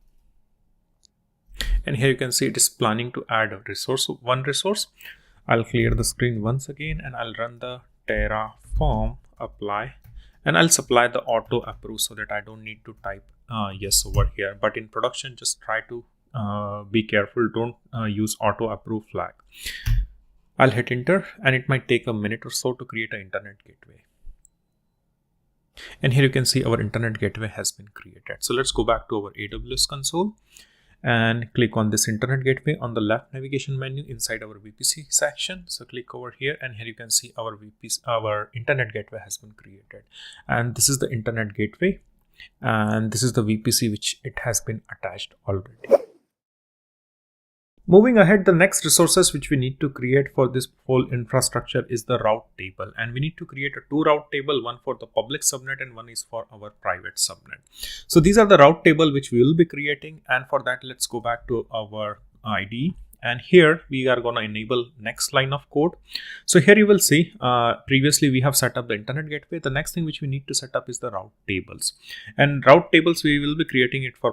[SPEAKER 1] And here you can see it is planning to add a resource, one resource. I'll clear the screen once again, and I'll run the Terraform apply, and I'll supply the auto approve so that I don't need to type yes over here. But in production, just try to be careful. Don't use auto approve flag. I'll hit enter, and it might take a minute or so to create an internet gateway. And here you can see our internet gateway has been created. So let's go back to our AWS console and click on this internet gateway on the left navigation menu inside our VPC section. So click over here, and here you can see our internet gateway has been created. And this is the internet gateway, and this is the VPC which it has been attached already. Moving ahead, the next resources which we need to create for this whole infrastructure is the route table, and we need to create a two route table, one for the public subnet and one is for our private subnet. So these are the route table which we will be creating, and for that let's go back to our IDE, and here we are going to enable next line of code. So here you will see previously we have set up the internet gateway. The next thing which we need to set up is the route tables, and route tables we will be creating it for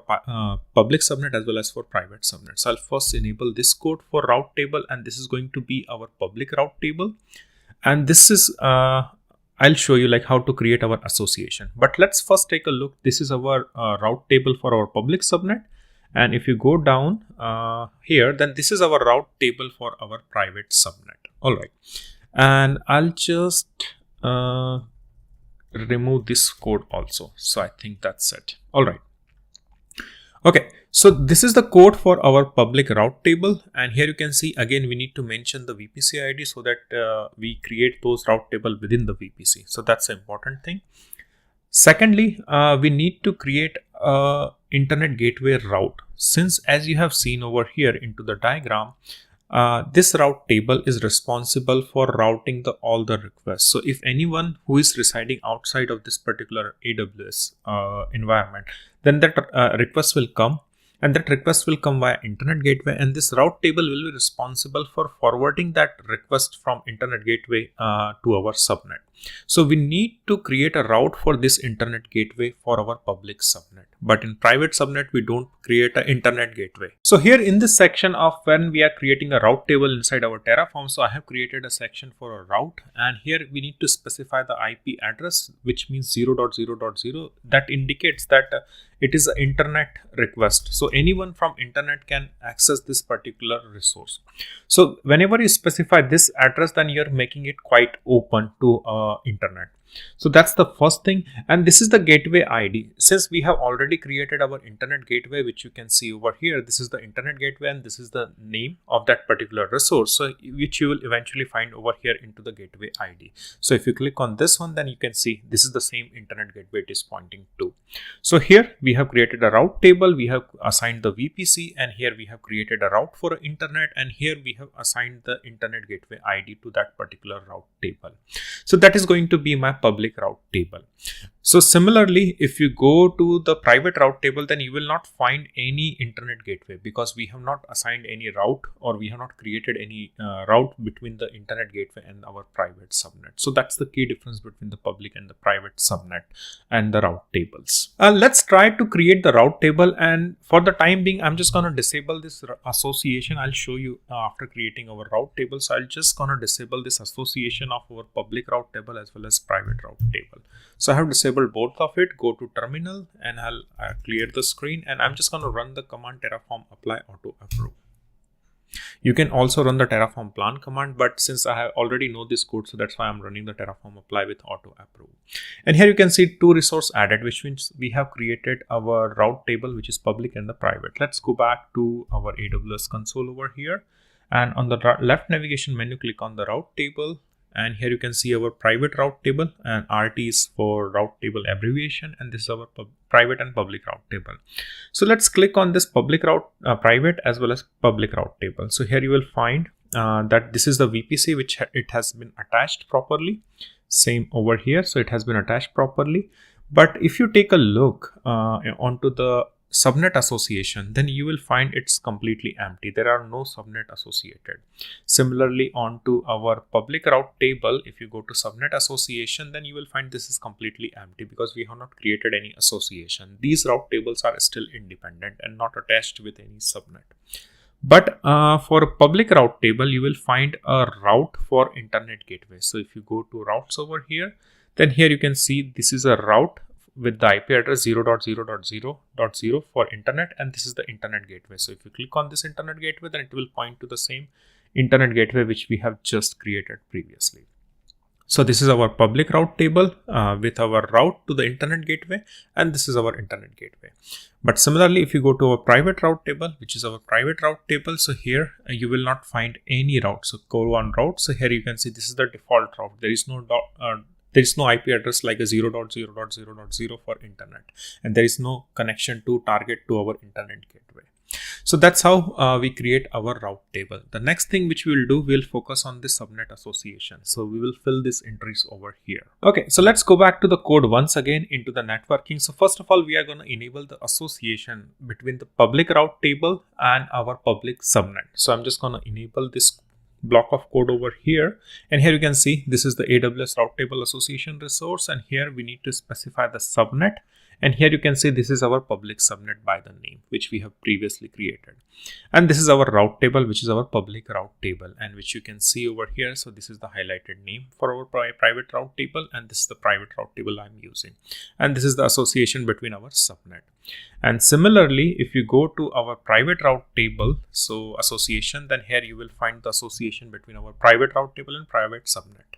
[SPEAKER 1] public subnet as well as for private subnet. So I'll first enable this code for route table, and this is going to be our public route table, and this is I'll show you like how to create our association. But let's first take a look. This is our route table for our public subnet. And if you go down here, then this is our route table for our private subnet. All right. And I'll just remove this code also. So I think that's it. All right. Okay. So this is the code for our public route table. And here you can see again, we need to mention the VPC ID so that we create those route table within the VPC. So that's an important thing. Secondly, we need to create a internet gateway route. Since as you have seen over here into the diagram, this route table is responsible for routing all the requests. So if anyone who is residing outside of this particular AWS environment, then that request will come, and that request will come via internet gateway, and this route table will be responsible for forwarding that request from internet gateway to our subnet. So we need to create a route for this internet gateway for our public subnet, but in private subnet we don't create an internet gateway. So here in this section of when we are creating a route table inside our Terraform, so I have created a section for a route, and here we need to specify the IP address, which means 0.0.0. That indicates that it is an internet request. So anyone from internet can access this particular resource. So whenever you specify this address, then you're making it quite open to internet. So that's the first thing. And this is the gateway ID. Since we have already created our internet gateway, which you can see over here, this is the internet gateway and this is the name of that particular resource, so which you will eventually find over here into the gateway ID. So if you click on this one, then you can see this is the same internet gateway it is pointing to. So here we have created a route table, we have assigned the VPC, and here we have created a route for internet, and here we have assigned the internet gateway ID to that particular route table. So that is going to be my public route table. So similarly, if you go to the private route table, then you will not find any internet gateway because we have not assigned any route, or we have not created any route between the internet gateway and our private subnet. So that's the key difference between the public and the private subnet and the route tables. Let's try to create the route table, and for the time being, I'm just going to disable this association. I'll show you after creating our route table. So I'll just going to disable this association of our public route table as well as private route table. So I have disabled both of it. Go to terminal and I'll clear the screen, and I'm just going to run the command terraform apply auto approve. You can also run the terraform plan command, but since I already know this code, so that's why I'm running the terraform apply with auto approve. And here you can see two resource added, which means we have created our route table, which is public and the private. Let's go back to our AWS console over here, and on the left navigation menu, click on the route table. And here you can see our private route table, and RT is for route table abbreviation, and this is our private and public route table. So let's click on this public route, private as well as public route table. So here you will find that this is the VPC, which it has been attached properly. Same over here, so it has been attached properly. But if you take a look onto the subnet association, then you will find it's completely empty. There are no subnet associated. Similarly, onto our public route table, if you go to subnet association, then you will find this is completely empty because we have not created any association. These route tables are still independent and not attached with any subnet. But for a public route table, you will find a route for internet gateway. So if you go to routes over here, then here you can see this is a route with the IP address 0.0.0.0 for internet, and this is the internet gateway. So if you click on this internet gateway, then it will point to the same internet gateway which we have just created previously. So this is our public route table with our route to the internet gateway, and this is our internet gateway. But similarly, if you go to our private route table, which is our private route table, so here you will not find any route. So go on route. So here you can see this is the default route. There is no IP address like a 0.0.0.0 for internet, and there is no connection to target to our internet gateway. So that's how we create our route table. The next thing which we will do, we'll focus on the subnet association. So we will fill these entries over here. Okay, so let's go back to the code once again into the networking. So first of all, we are going to enable the association between the public route table and our public subnet. So I'm just going to enable this block of code over here, and here you can see this is the AWS route table association resource, and here we need to specify the subnet, and here you can see this is our public subnet by the name which we have previously created, and this is our route table, which is our public route table, and which you can see over here. So this is the highlighted name for our private route table, and this is the private route table I'm using, and this is the association between our subnet. And similarly, if you go to our private route table, so association, then here you will find the association between our private route table and private subnet.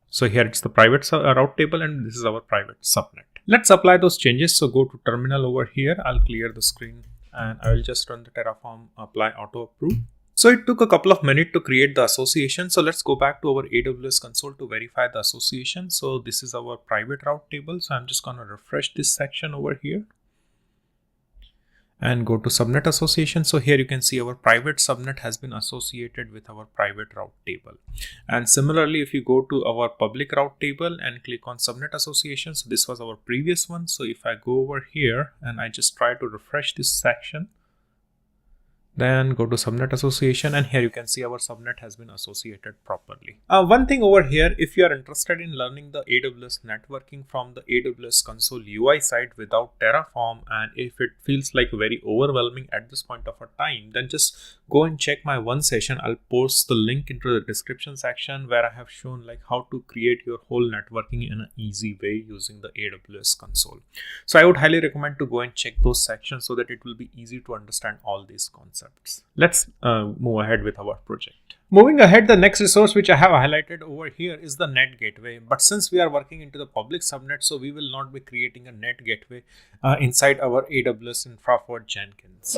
[SPEAKER 1] So here it's the private route table, and this is our private subnet. Let's apply those changes. So go to terminal over here. I'll clear the screen, and I will just run the terraform apply auto approve. So it took a couple of minutes to create the association. So let's go back to our AWS console to verify the association. So this is our private route table. So I'm just going to refresh this section over here and go to subnet association. So here you can see our private subnet has been associated with our private route table. And similarly, if you go to our public route table and click on subnet association, so this was our previous one. So if I go over here and I just try to refresh this section, then go to subnet association, and here you can see our subnet has been associated properly. One thing over here, if you are interested in learning the AWS networking from the AWS console UI side without Terraform, and if it feels like very overwhelming at this point of a time, then just go and check my one session. I'll post the link into the description section where I have shown like how to create your whole networking in an easy way using the AWS console. So I would highly recommend to go and check those sections so that it will be easy to understand all these concepts. Let's move ahead with our project. Moving ahead, the next resource which I have highlighted over here is the net gateway. But since we are working into the public subnet, so we will not be creating a net gateway inside our AWS infra for Jenkins.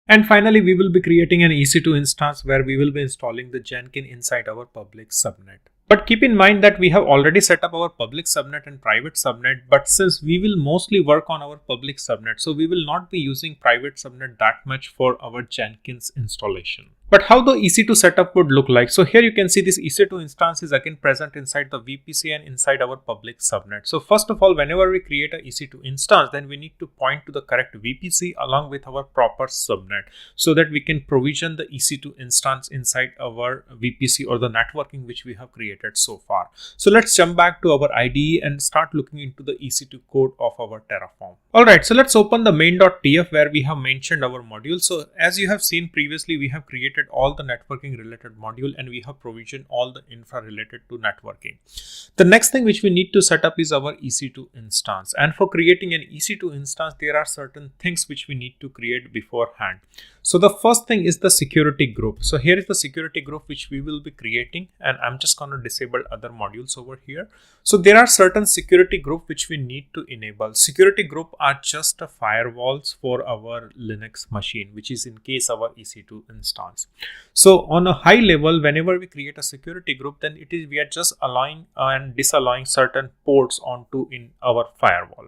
[SPEAKER 1] And finally, we will be creating an EC2 instance where we will be installing the Jenkins inside our public subnet. But keep in mind that we have already set up our public subnet and private subnet, but since we will mostly work on our public subnet, so we will not be using private subnet that much for our Jenkins installation. But how the EC2 setup would look like? So here you can see this EC2 instance is again present inside the VPC and inside our public subnet. So first of all, whenever we create a EC2 instance, then we need to point to the correct VPC along with our proper subnet so that we can provision the EC2 instance inside our VPC or the networking which we have created so far. So let's jump back to our IDE and start looking into the EC2 code of our Terraform. Alright, so let's open the main.tf where we have mentioned our module. So as you have seen previously, we have created all the networking related module and we have provisioned all the infra related to networking. The next thing which we need to set up is our EC2 instance, and for creating an EC2 instance there are certain things which we need to create beforehand. So the first thing is the security group. So here is the security group which we will be creating, and I'm just going to disable other modules over here. So there are certain security group which we need to enable. Security group are just firewalls for our Linux machine, which is in case our EC2 instance. So on a high level, whenever we create a security group, then we are just allowing and disallowing certain ports onto in our firewall.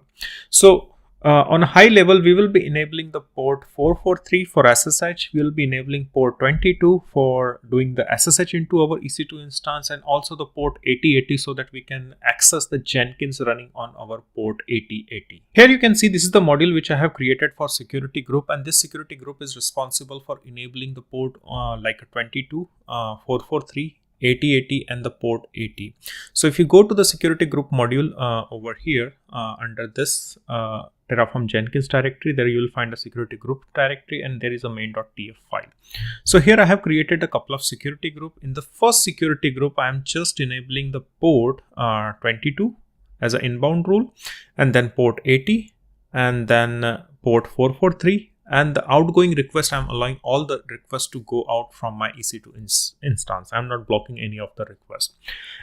[SPEAKER 1] So on a high level, we will be enabling the port 443 for SSH. We will be enabling port 22 for doing the SSH into our EC2 instance, and also the port 8080 so that we can access the Jenkins running on our port 8080. Here you can see this is the module which I have created for security group, and this security group is responsible for enabling the port like a 22, 443, 8080 and the port 80. So if you go to the security group module over here under this Terraform Jenkins directory, there you will find a security group directory, and there is a main.tf file. So here I have created a couple of security group. In the first security group, I am just enabling the port 22 as an inbound rule, and then port 80, and then port 443. And the outgoing request, I'm allowing all the requests to go out from my EC2 instance. I'm not blocking any of the requests.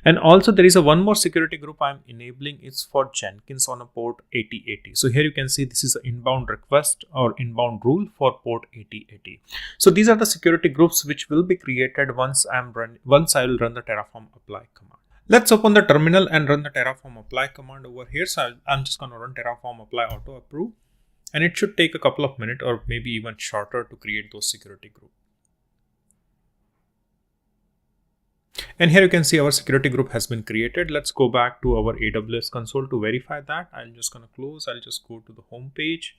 [SPEAKER 1] And also there is a one more security group I'm enabling. It's for Jenkins on a port 8080. So here you can see this is an inbound request or inbound rule for port 8080. So these are the security groups which will be created once I will run the Terraform apply command. Let's open the terminal and run the Terraform apply command over here. So I'm just going to run Terraform apply auto approve. And it should take a couple of minutes or maybe even shorter to create those security groups. And here you can see our security group has been created. Let's go back to our AWS console to verify that. I'm just going to close. I'll just go to the home page,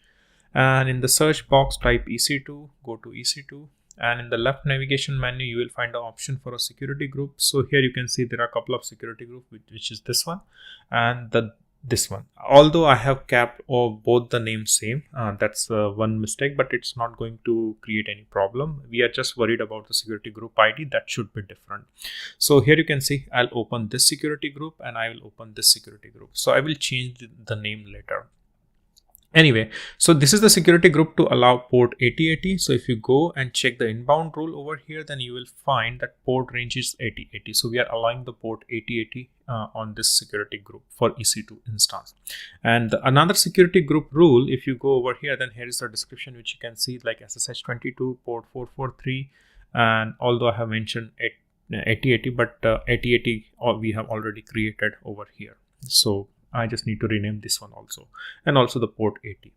[SPEAKER 1] and in the search box type EC2, go to EC2, and in the left navigation menu you will find the option for a security group. So here you can see there are a couple of security groups, which is this one and this one. Although I have kept both the names same, that's one mistake, but it's not going to create any problem. We are just worried about the security group ID that should be different. So here you can see I'll open this security group and I will open this security group. So I will change the name later. Anyway, so this is the security group to allow port 8080. So if you go and check the inbound rule over here, then you will find that port range is 8080. So we are allowing the port 8080 on this security group for EC2 instance. And another security group rule, if you go over here, then here is the description which you can see like SSH22, port 443. And although I have mentioned 8080, but 8080 we have already created over here. So I just need to rename this one also, and also the port 80.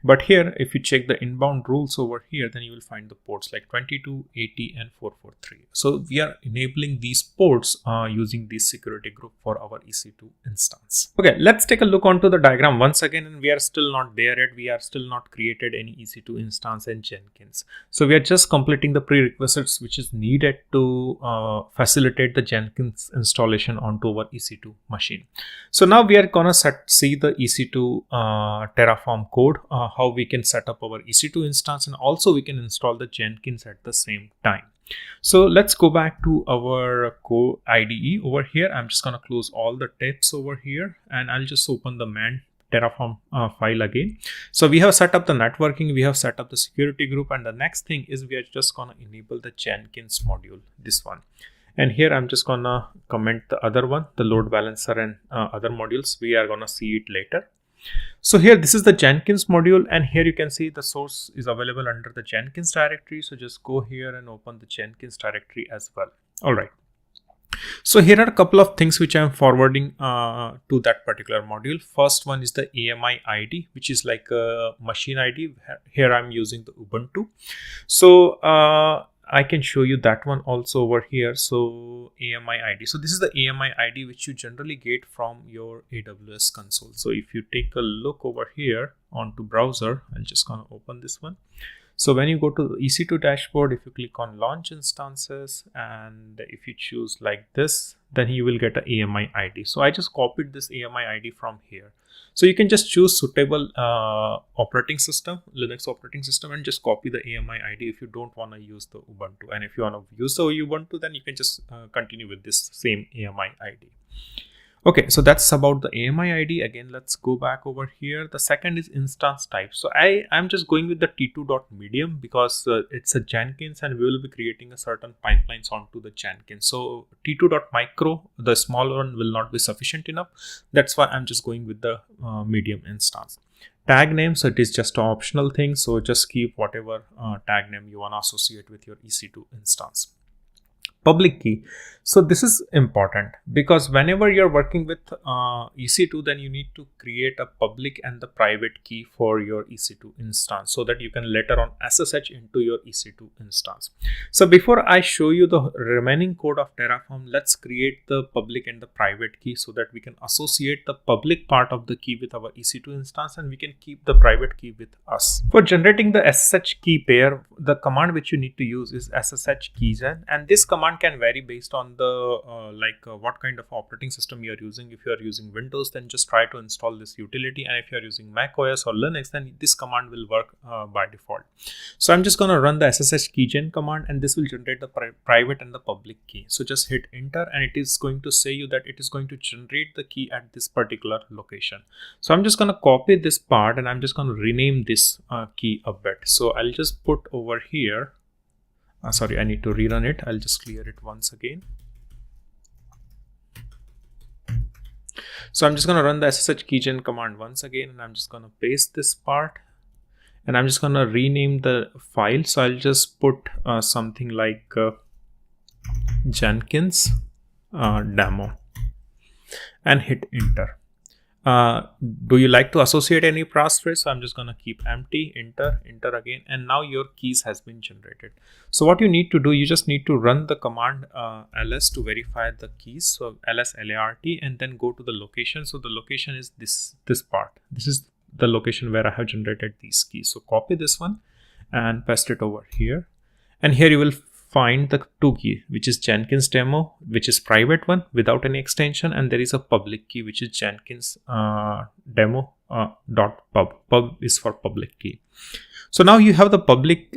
[SPEAKER 1] But here, if you check the inbound rules over here, then you will find the ports like 22, 80, and 443. So we are enabling these ports using this security group for our EC2 instance. Okay, let's take a look onto the diagram once again, and we are still not there yet. We are still not created any EC2 instance in Jenkins. So we are just completing the prerequisites which is needed to facilitate the Jenkins installation onto our EC2 machine. So now we are gonna see the EC2 Terraform code. How we can set up our EC2 instance, and also we can install the Jenkins at the same time. So let's go back to our code IDE over here. I'm just going to close all the tabs over here, and I'll just open the man Terraform file again. So we have set up the networking, we have set up the security group, and the next thing is we are just going to enable the Jenkins module, this one. And here I'm just going to comment the other one, the load balancer and other modules. We are going to see it later. So here this is the Jenkins module, and here you can see the source is available under the Jenkins directory. So just go here and open the Jenkins directory as well. All right. So here are a couple of things which I am forwarding to that particular module. First one is the AMI ID, which is like a machine ID. Here I'm using the Ubuntu. So I can show you that one also over here. So AMI ID. So this is the AMI ID which you generally get from your AWS console. So if you take a look over here onto browser, I'm just gonna open this one. So when you go to the EC2 dashboard, if you click on launch instances and if you choose like this, then you will get an AMI ID. So I just copied this AMI ID from here. So you can just choose suitable operating system, Linux operating system, and just copy the AMI ID if you don't want to use the Ubuntu. And if you want to use the Ubuntu, then you can just continue with this same AMI ID. Okay, so that's about the AMI ID. Again, let's go back over here. The second is instance type. So I'm just going with the t2.medium because it's a Jenkins and we will be creating a certain pipelines onto the Jenkins. So t2.micro, the small one, will not be sufficient enough. That's why I'm just going with the medium instance. Tag name, so it is just an optional thing. So just keep whatever tag name you want to associate with your EC2 instance. Public key. So this is important because whenever you're working with EC2, then you need to create a public and the private key for your EC2 instance so that you can later on SSH into your EC2 instance. So before I show you the remaining code of Terraform, let's create the public and the private key so that we can associate the public part of the key with our EC2 instance and we can keep the private key with us. For generating the SSH key pair, the command which you need to use is SSH keygen, and this command can vary based on the what kind of operating system you are using. If you are using Windows, then just try to install this utility, and if you are using Mac OS or Linux, then this command will work by default. So I'm just going to run the SSH keygen command, and this will generate the private and the public key. So just hit enter, and it is going to say you that it is going to generate the key at this particular location. So I'm just going to copy this part and I'm just going to rename this key a bit. So I'll just put over here. Sorry, I need to rerun it. I'll just clear it once again. So I'm just going to run the SSH keygen command once again, and I'm just going to paste this part, and I'm just going to rename the file. So I'll just put something like Jenkins demo and hit enter. Do you like to associate any passphrase? So I'm just going to keep empty, enter again, and now your keys has been generated. So what you need to do, you just need to run the command ls to verify the keys. So ls lart, and then go to the location. So the location is this part. This is the location where I have generated these keys. So copy this one and paste it over here, and here you will find the two key, which is Jenkins demo, which is private one without any extension, and there is a public key, which is Jenkins demo .pub. Pub is for public key. So now you have the public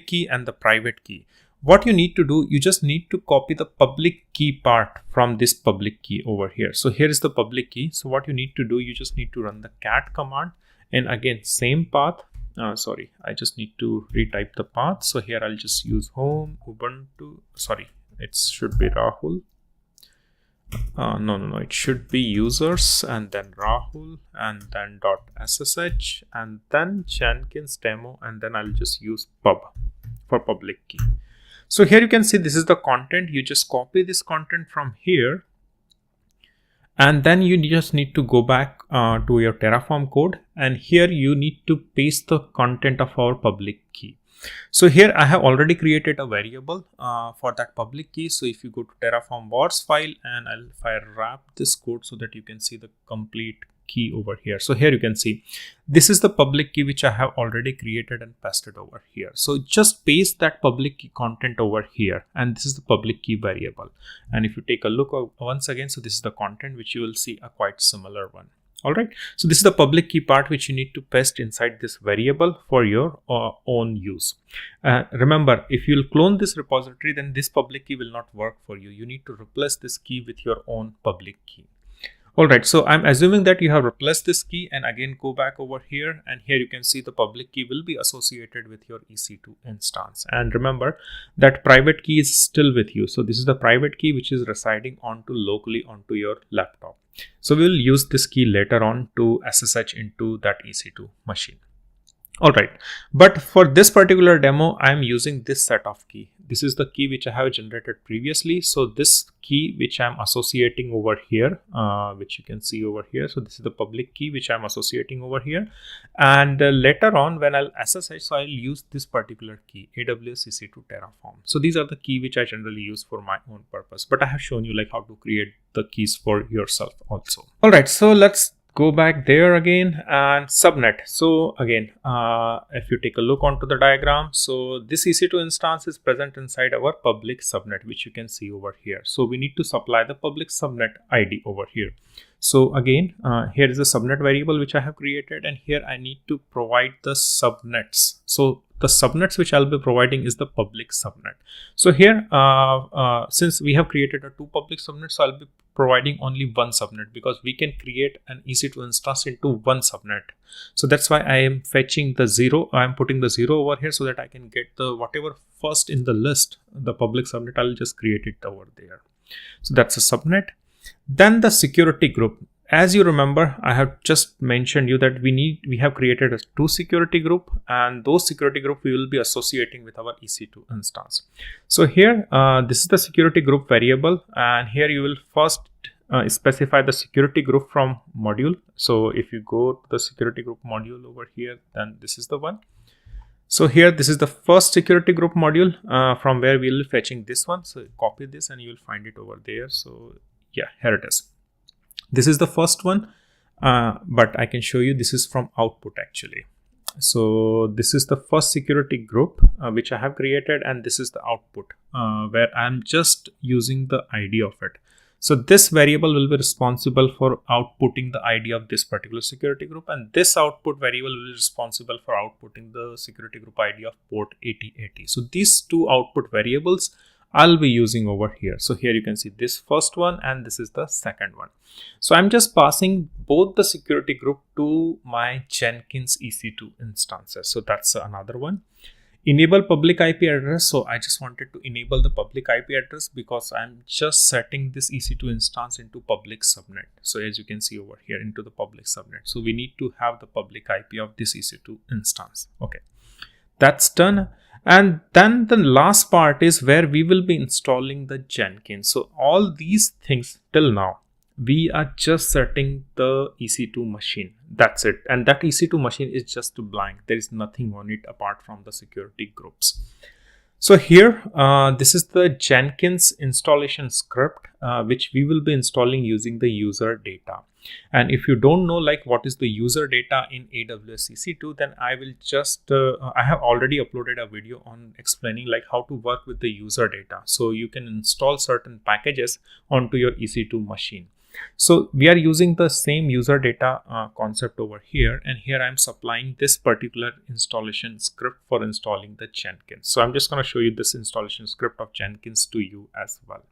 [SPEAKER 1] key and the private key. What you need to do, you just need to copy the public key part from this public key over here. So here is the public key. So what you need to do, you just need to run the cat command, and again same path. I just need to retype the path. So here I'll just use home Ubuntu. Sorry, it should be Rahul. No, it should be users and then Rahul and then .ssh and then Jenkins demo, and then I'll just use pub for public key. So here you can see this is the content. You just copy this content from here, and then you just need to go back to your Terraform code, and here you need to paste the content of our public key. So here I have already created a variable for that public key. So if you go to Terraform wars file, and if I wrap this code so that you can see the complete key over here. So here you can see this is the public key which I have already created and pasted over here. So just paste that public key content over here, and this is the public key variable. And if you take a look once again, so this is the content which you will see a quite similar one. All right, so this is the public key part which you need to paste inside this variable for your own use. Remember, if you'll clone this repository, then this public key will not work for you. You need to replace this key with your own public key. All right, so I'm assuming that you have replaced this key, and again go back over here, and here you can see the public key will be associated with your EC2 instance. And remember that private key is still with you. So this is the private key which is residing locally onto your laptop. So we'll use this key later on to SSH into that EC2 machine. Alright, but for this particular demo, I'm using this set of key. This is the key which I have generated previously. So this key which I'm associating over here, which you can see over here. So this is the public key which I'm associating over here. And later on when I'll SSH, so I'll use this particular key, AWS EC2 Terraform. So these are the key which I generally use for my own purpose, but I have shown you like how to create the keys for yourself also. Alright, so let's go back there again and subnet. So again, if you take a look onto the diagram, so this EC2 instance is present inside our public subnet, which you can see over here. So we need to supply the public subnet ID over here. So again, here is a subnet variable which I have created, and here I need to provide the subnets. So the subnets which I'll be providing is the public subnet. So here, since we have created a 2 public subnets, so I'll be providing only one subnet, because we can create an EC2 instance into one subnet. So that's why I am fetching the 0. I'm putting the 0 over here so that I can get the whatever first in the list, the public subnet, I'll just create it over there. So that's a subnet. Then the security group. As you remember, I have just mentioned you that we have created a 2 security group, and those security group we will be associating with our EC2 instance. So here, this is the security group variable, and here you will first specify the security group from module. So if you go to the security group module over here, then this is the one. So here, this is the first security group module from where we will be fetching this one. So copy this and you will find it over there. So yeah, here it is. This is the first one, but I can show you this is from output actually. So this is the first security group which I have created, and this is the output where I'm just using the ID of it. So this variable will be responsible for outputting the ID of this particular security group, and this output variable will be responsible for outputting the security group ID of port 8080. So these 2 output variables I'll be using over here. So here you can see this first one and this is the second one. So I'm just passing both the security group to my Jenkins EC2 instances. So that's another one. Enable public IP address. So I just wanted to enable the public IP address because I'm just setting this EC2 instance into public subnet. So as you can see over here, into the public subnet. So we need to have the public IP of this EC2 instance. Okay, that's done. And then the last part is where we will be installing the Jenkins. So all these things till now, we are just setting the EC2 machine. That's it. And that EC2 machine is just blank. There is nothing on it apart from the security groups. So here, this is the Jenkins installation script, which we will be installing using the user data. And if you don't know like what is the user data in AWS EC2, then I will just, I have already uploaded a video on explaining like how to work with the user data. So you can install certain packages onto your EC2 machine. So we are using the same user data concept over here, and here I'm supplying this particular installation script for installing the Jenkins. So I'm just going to show you this installation script of Jenkins to you as well.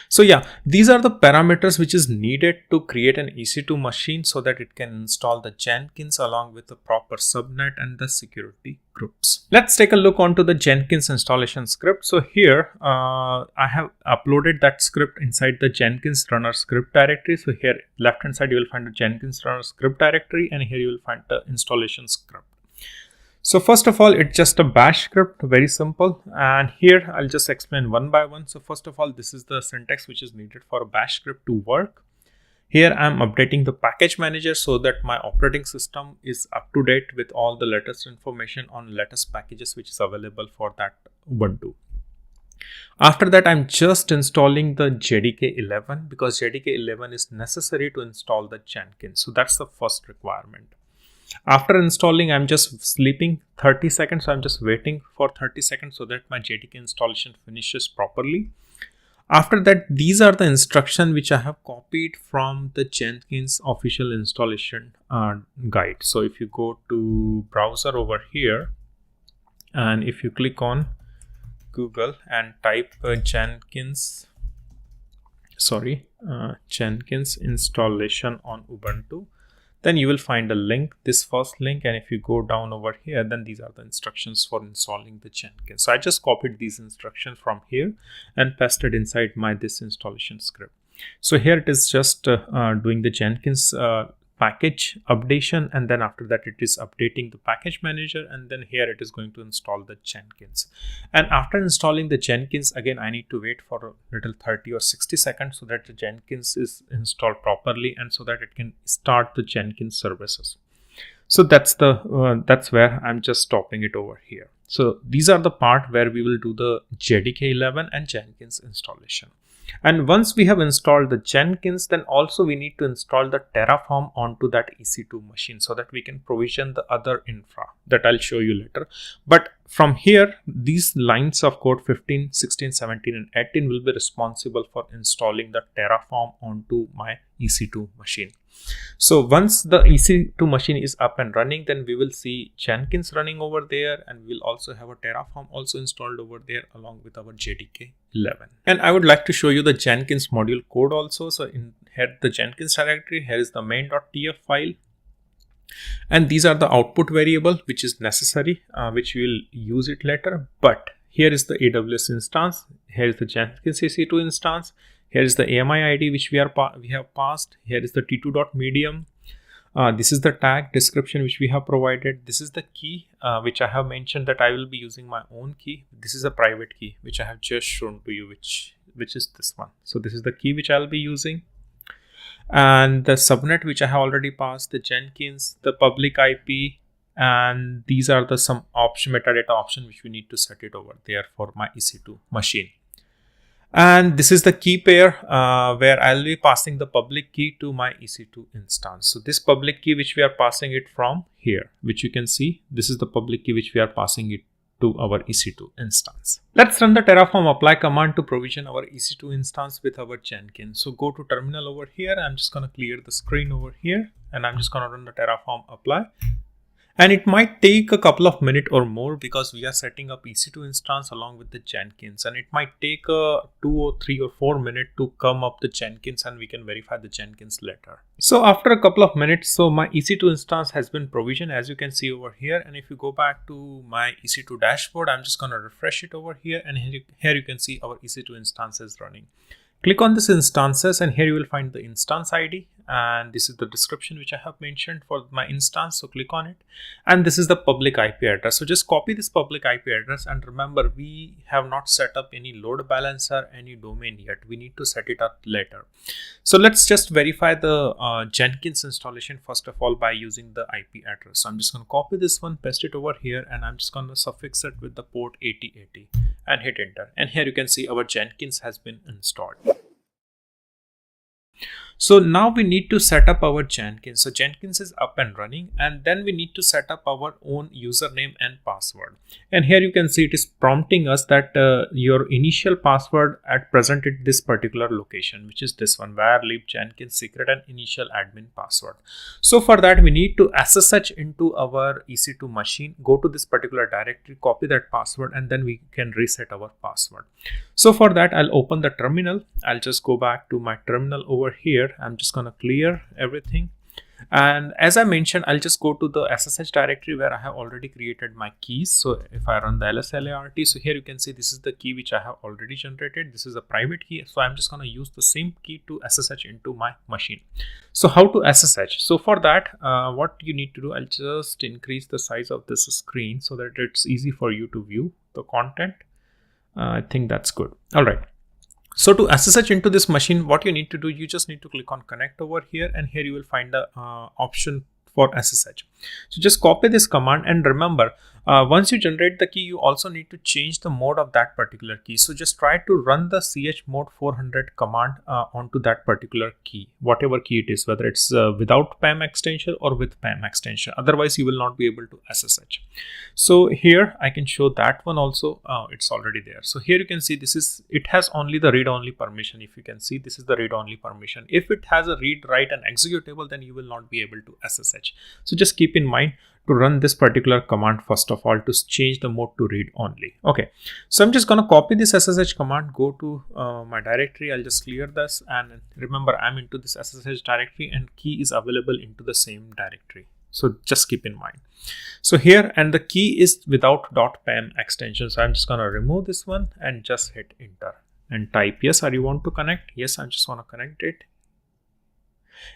[SPEAKER 1] So yeah, these are the parameters which is needed to create an EC2 machine so that it can install the Jenkins along with the proper subnet and the security groups. Let's take a look onto the Jenkins installation script. So here I have uploaded that script inside the Jenkins runner script directory. So here left hand side you will find the Jenkins runner script directory, and here you will find the installation script. So first of all, it's just a bash script, very simple. And here I'll just explain one by one. So first of all, this is the syntax which is needed for a bash script to work. Here I'm updating the package manager so that my operating system is up to date with all the latest information on latest packages which is available for that Ubuntu. After that, I'm just installing the JDK 11 because JDK 11 is necessary to install the Jenkins. So that's the first requirement. After installing, I'm just sleeping 30 seconds. So I'm just waiting for 30 seconds so that my JDK installation finishes properly. After that, these are the instructions which I have copied from the Jenkins official installation guide. So if you go to browser over here, and if you click on Google and type Jenkins installation on Ubuntu, then you will find a link, this first link, and if you go down over here, then these are the instructions for installing the Jenkins. So I just copied these instructions from here and pasted inside my this installation script. So here it is just doing the Jenkins package updation, and then after that it is updating the package manager, and then here it is going to install the Jenkins. And after installing the Jenkins, again I need to wait for a little 30 or 60 seconds so that the Jenkins is installed properly and so that it can start the Jenkins services. So that's where I'm just stopping it over here. So these are the part where we will do the JDK 11 and Jenkins installation. And once we have installed the Jenkins, then also we need to install the Terraform onto that EC2 machine so that we can provision the other infra that I'll show you later. But from here, these lines of code 15, 16, 17 and 18 will be responsible for installing the Terraform onto my EC2 machine. So once the EC2 machine is up and running, then we will see Jenkins running over there, and we'll also have a Terraform also installed over there along with our JDK 11. And I would like to show you the Jenkins module code also. So in here the Jenkins directory, here is the main.tf file. And these are the output variable which is necessary, which we will use it later. But here is the AWS instance, here is the Jenkins EC2 instance. Here is the AMI ID which we have passed. Here is the t2.medium. This is the tag description which we have provided. This is the key which I have mentioned that I will be using my own key. This is a private key which I have just shown to you, which is this one. So this is the key which I'll be using. And the subnet which I have already passed, the Jenkins, the public IP, and these are the some option metadata option which we need to set it over there for my EC2 machine. And this is the key pair where I'll be passing the public key to my EC2 instance. So this public key which we are passing it from here, which you can see, this is the public key which we are passing it to our EC2 instance. Let's run the Terraform apply command to provision our EC2 instance with our Jenkins. So go to terminal over here. I'm just going to clear the screen over here and I'm just going to run the Terraform apply. And it might take a couple of minutes or more because we are setting up EC2 instance along with the Jenkins, and it might take 2 or 3 or 4 minutes to come up the Jenkins, and we can verify the Jenkins later. So after a couple of minutes, so my EC2 instance has been provisioned, as you can see over here. And if you go back to my EC2 dashboard, I'm just going to refresh it over here, and here you can see our EC2 instance is running. Click on this instances and here you will find the instance ID, and this is the description which I have mentioned for my instance. So click on it, and this is the public IP address. So just copy this public IP address, and remember we have not set up any load balancer, any domain yet. We need to set it up later. So let's just verify the Jenkins installation first of all by using the IP address. So I'm just going to copy this one, paste it over here, and I'm just going to suffix it with the port 8080 and hit enter. And here you can see our Jenkins has been installed. So now we need to set up our Jenkins. So Jenkins is up and running, and then we need to set up our own username and password. And here you can see it is prompting us that your initial password at present at this particular location, which is this one, var lib Jenkins secret and initial admin password. So for that we need to SSH into our EC2 machine, go to this particular directory, copy that password, and then we can reset our password. So for that I'll open the terminal. I'll just go back to my terminal over here. I'm just going to clear everything, and as I mentioned, I'll just go to the SSH directory where I have already created my keys. So if I run the lslart, so here you can see this is the key which I have already generated. This is a private key, so I'm just going to use the same key to SSH into my machine. So how to SSH? So for that what you need to do, I'll just increase the size of this screen so that it's easy for you to view the content. I think that's good. All right. So to SSH into this machine, what you need to do, you just need to click on connect over here, and here you will find the option for SSH. So just copy this command, and remember once you generate the key, you also need to change the mode of that particular key. So just try to run the chmod 400 command onto that particular key, whatever key it is, whether it's without PAM extension or with PAM extension. Otherwise you will not be able to SSH. So here I can show that one also. It's already there. So here you can see it has only the read only permission. If you can see, this is the read only permission. If it has a read, write and executable, then you will not be able to SSH. So just keep in mind to run this particular command first of all to change the mode to read only. Okay, so I'm just going to copy this SSH command, go to my directory. I'll just clear this, and remember I'm into this SSH directory and key is available into the same directory. So just keep in mind. So here, and the key is without .pam extension. So I'm just going to remove this one and just hit enter and type yes, or you want to connect? Yes, I just want to connect it.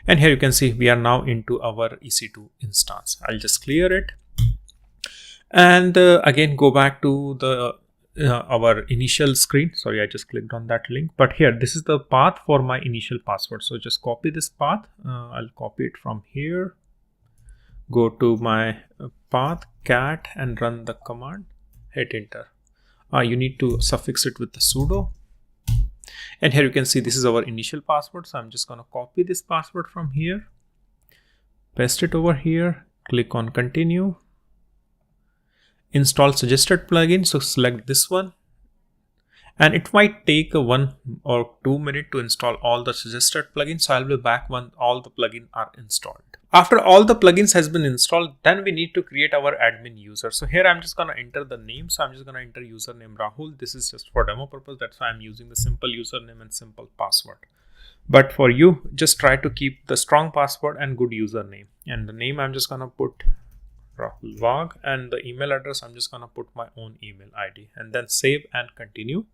[SPEAKER 1] And here you can see we are now into our EC2 instance. I'll just clear it. And again, go back to the our initial screen. Sorry, I just clicked on that link. But here, this is the path for my initial password. So just copy this path. I'll copy it from here. Go to my path cat and run the command. Hit enter. You need to suffix it with the sudo. And here you can see this is our initial password. So I'm just going to copy this password from here, paste it over here, click on continue, install suggested plugin. So select this one, and it might take a 1 or 2 minutes to install all the suggested plugins. So I'll be back when all the plugins are installed. After all the plugins has been installed, then we need to create our admin user. So here I'm just going to enter the name. So I'm just going to enter username Rahul. This is just for demo purpose. That's why I'm using the simple username and simple password. But for you, just try to keep the strong password and good username. And the name I'm just going to put Rahul Wagh, and the email address I'm just going to put my own email ID, and then save and continue.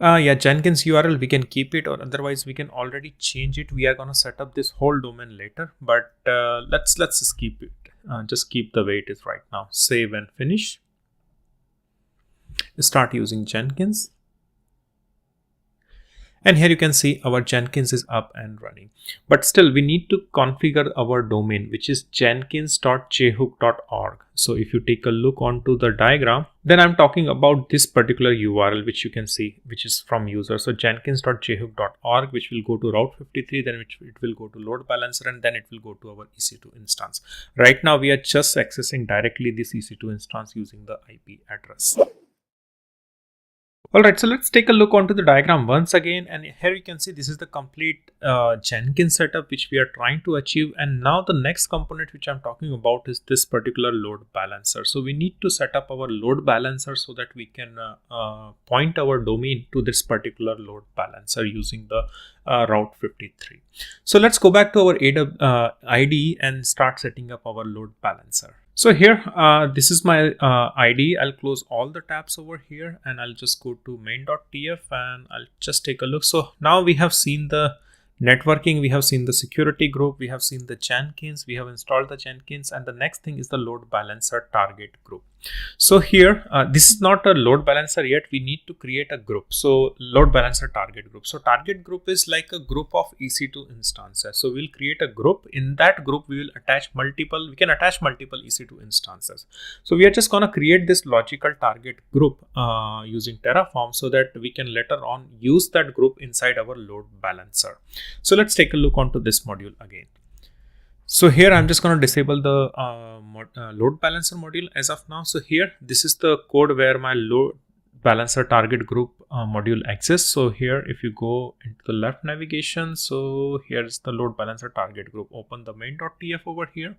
[SPEAKER 1] Yeah, Jenkins URL, we can keep it, or otherwise we can already change it. We are going to set up this whole domain later, but let's just keep it. Just keep the way it is right now. Save and finish. Start using Jenkins. And here you can see our Jenkins is up and running. But still, we need to configure our domain, which is jenkins.jhook.org. So if you take a look onto the diagram, then I'm talking about this particular URL, which you can see, which is from user. So jenkins.jhook.org, which will go to Route 53, then it will go to load balancer, and then it will go to our EC2 instance. Right now, we are just accessing directly this EC2 instance using the IP address. Alright, so let's take a look onto the diagram once again, and here you can see this is the complete Jenkins setup which we are trying to achieve. And now the next component which I'm talking about is this particular load balancer. So we need to set up our load balancer so that we can point our domain to this particular load balancer using the Route 53. So let's go back to our IDE and start setting up our load balancer. So here, this is my IDE. I'll close all the tabs over here, and I'll just go to main.tf and I'll just take a look. So now we have seen the networking, we have seen the security group, we have seen the Jenkins, we have installed the Jenkins, and the next thing is the load balancer target group. So here, this is not a load balancer yet. We need to create a group. So load balancer target group. So target group is like a group of EC2 instances. So we'll create a group. In that group, we can attach multiple EC2 instances. So we are just going to create this logical target group using Terraform so that we can later on use that group inside our load balancer. So let's take a look onto this module again. So here I'm just going to disable the load balancer module as of now. So here, this is the code where my load balancer target group module exists. So here, if you go into the left navigation, so here's the load balancer target group. Open the main.tf over here.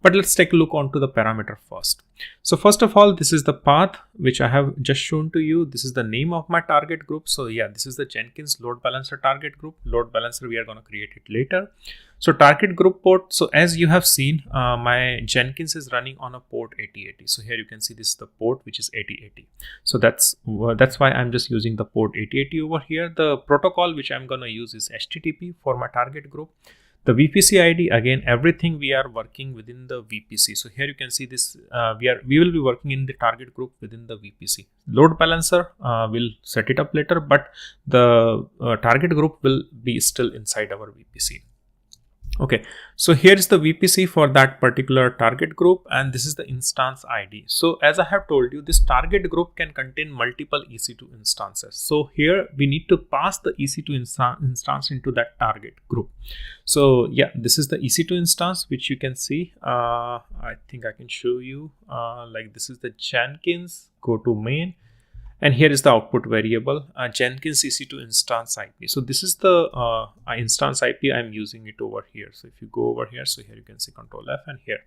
[SPEAKER 1] But let's take a look onto the parameter first. So first of all, this is the path which I have just shown to you. This is the name of my target group. So yeah, this is the Jenkins load balancer target group. Load balancer, we are going to create it later. So target group port. So as you have seen, my Jenkins is running on a port 8080. So here you can see this is the port which is 8080. So that's why I'm just using the port 8080 over here. The protocol which I'm going to use is HTTP for my target group. The VPC ID, again, everything we are working within the VPC. So here you can see this, we will be working in the target group within the VPC. Load balancer, we'll set it up later, but the target group will be still inside our VPC. Okay, so here is the VPC for that particular target group, and this is the instance ID. So as I have told you, this target group can contain multiple EC2 instances. So here we need to pass the EC2 instance into that target group. So yeah, this is the EC2 instance, which you can see. I think I can show you like this is the Jenkins. Go to main. And here is the output variable, Jenkins EC2 instance IP. So this is the instance IP. I'm using it over here. So if you go over here, so here you can see Control F and here.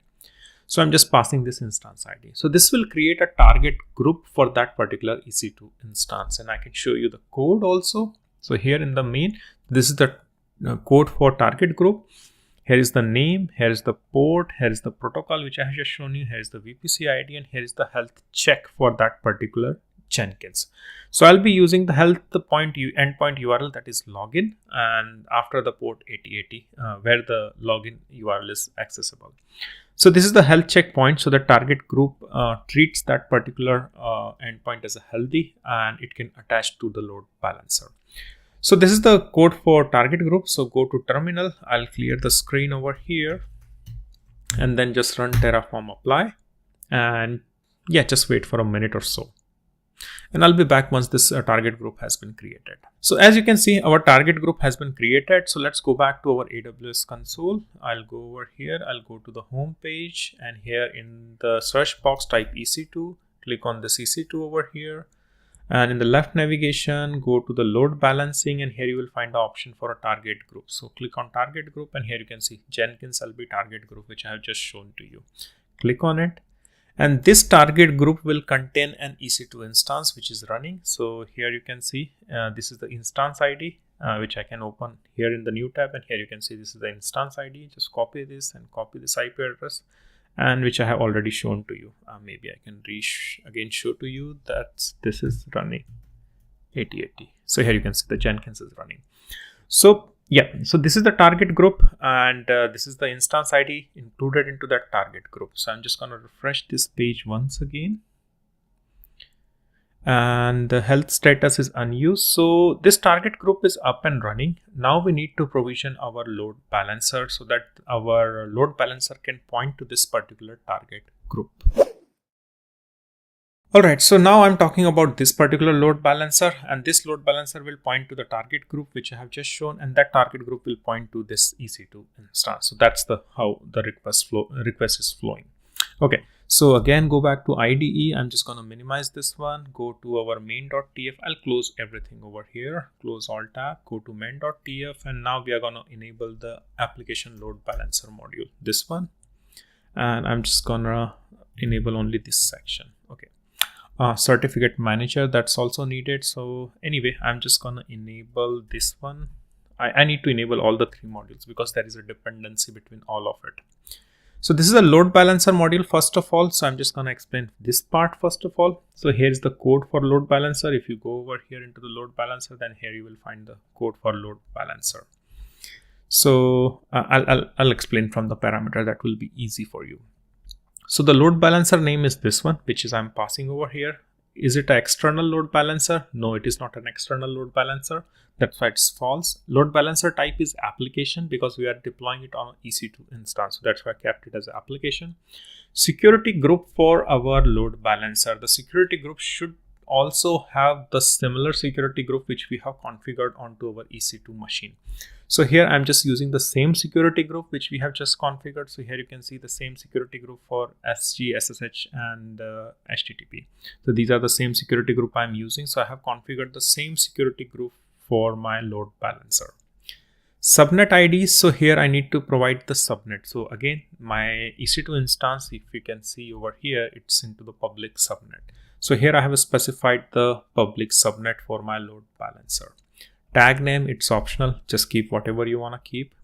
[SPEAKER 1] So I'm just passing this instance ID. So this will create a target group for that particular EC2 instance. And I can show you the code also. So here in the main, this is the code for target group. Here is the name, here is the port, here is the protocol which I have just shown you, here is the VPC ID, and here is the health check for that particular Jenkins. So I'll be using the endpoint URL, that is login, and after the port 8080 where the login URL is accessible. So this is the health checkpoint. So the target group treats that particular endpoint as a healthy, and it can attach to the load balancer. So this is the code for target group. So go to terminal. I'll clear the screen over here and then just run Terraform apply, and yeah, just wait for a minute or so. And I'll be back once this target group has been created. So as you can see, our target group has been created. So let's go back to our AWS console. I'll go over here. I'll go to the home page, and here in the search box, type EC2, click on this EC2 over here. And in the left navigation, go to the load balancing, and here you will find the option for a target group. So click on target group, and here you can see Jenkins LB target group, which I have just shown to you. Click on it. And this target group will contain an EC2 instance which is running. So here you can see this is the instance ID which I can open here in the new tab, and here you can see this is the instance ID. Just copy this and copy this IP address, and which I have already shown to you. Maybe I can again show to you that this is running 8080. So here you can see the Jenkins is running. So yeah, so this is the target group, and this is the instance ID included into that target group. So I'm just going to refresh this page once again, and the health status is unused. So this target group is up and running. Now we need to provision our load balancer so that our load balancer can point to this particular target group. Alright, so now I'm talking about this particular load balancer, and this load balancer will point to the target group which I have just shown, and that target group will point to this EC2 instance. So that's how the request is flowing. Okay, so again, go back to IDE. I'm just going to minimize this one, go to our main.tf. I'll close everything over here, close all tab, go to main.tf, and now we are going to enable the application load balancer module, this one, and I'm just going to enable only this section. Okay. Certificate manager, that's also needed. So anyway, I'm just gonna enable this one. I need to enable all the three modules because there is a dependency between all of it. So this is a load balancer module first of all. So I'm just gonna explain this part first of all. So here's the code for load balancer. If you go over here into the load balancer, then here you will find the code for load balancer. So I'll explain from the parameter, that will be easy for you. So the load balancer name is this one, which is I'm passing over here. Is it an external load balancer? No, it is not an external load balancer. That's why it's false. Load balancer type is application because we are deploying it on EC2 instance. So that's why I kept it as application. Security group for our load balancer. The security group should also have the similar security group which we have configured onto our EC2 machine. So here I'm just using the same security group which we have just configured. So here you can see the same security group for SG, SSH and HTTP. So these are the same security group I'm using. So I have configured the same security group for my load balancer. Subnet ID. So here I need to provide the subnet. So again, my EC2 instance, if you can see over here, it's into the public subnet. So here I have specified the public subnet for my load balancer. Tag name, it's optional. Just keep whatever you want to keep.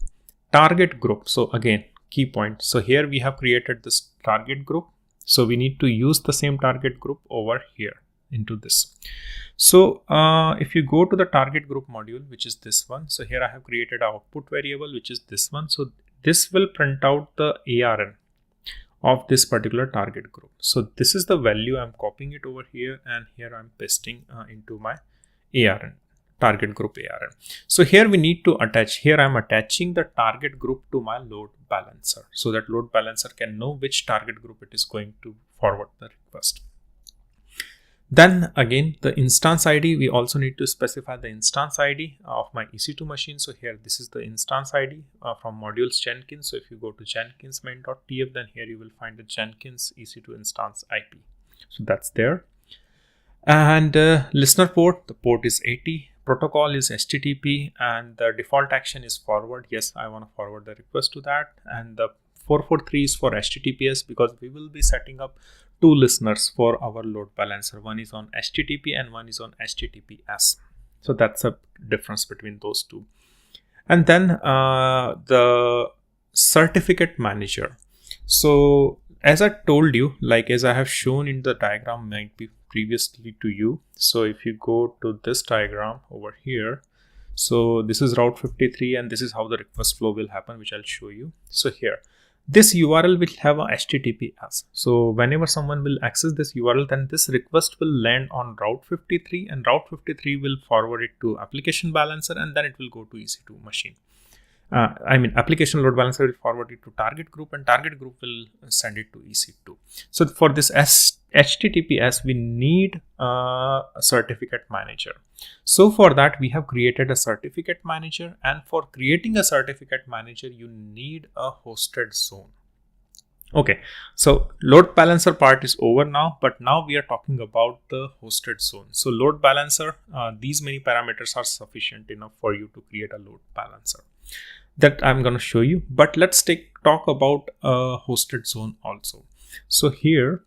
[SPEAKER 1] Target group. So again, key point. So here we have created this target group. So we need to use the same target group over here into this. So if you go to the target group module, which is this one. So here I have created an output variable, which is this one. So this will print out the ARN of this particular target group. So this is the value. I'm copying it over here, and here I'm pasting into my ARN, target group ARN. So here we need to attach, here I'm attaching the target group to my load balancer, so that load balancer can know which target group it is going to forward the request. Then again, the instance ID, we also need to specify the instance ID of my EC2 machine. So here, this is the instance ID from modules Jenkins. So if you go to Jenkins main.tf, then here you will find the Jenkins EC2 instance IP. So that's there. And listener port, the port is 80. Protocol is HTTP, and the default action is forward. Yes, I want to forward the request to that. And the 443 is for HTTPS, because we will be setting up two listeners for our load balancer. One is on HTTP and one is on HTTPS. So that's a difference between those two. And then the certificate manager. So as I told you, like as I have shown in the diagram might be previously to you. So if you go to this diagram over here, so this is route 53 and this is how the request flow will happen, which I'll show you. So here, this URL will have a HTTPS. So whenever someone will access this URL, then this request will land on route 53 and route 53 will forward it to application balancer and then it will go to EC2 machine. Application load balancer will forward it to target group and target group will send it to EC2. So for this HTTPS, we need a certificate manager. So for that, we have created a certificate manager, and for creating a certificate manager, you need a hosted zone. Okay, so load balancer part is over now, but now we are talking about the hosted zone. So load balancer, these many parameters are sufficient enough for you to create a load balancer. That I'm going to show you, but let's talk about a hosted zone also. So here,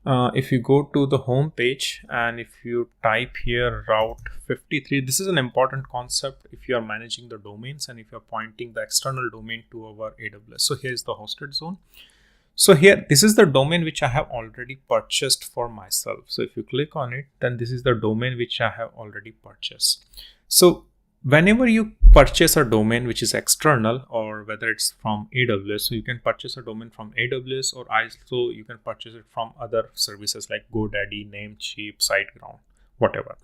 [SPEAKER 1] if you go to the home page and if you type here route 53, this is an important concept if you are managing the domains and if you're pointing the external domain to our AWS. So here is the hosted zone. So here, this is the domain which I have already purchased for myself. So if you click on it, then this is the domain which I have already purchased. So whenever you purchase a domain which is external, or whether it's from AWS, so you can purchase a domain from AWS, or also you can purchase it from other services like GoDaddy, Namecheap, SiteGround, whatever.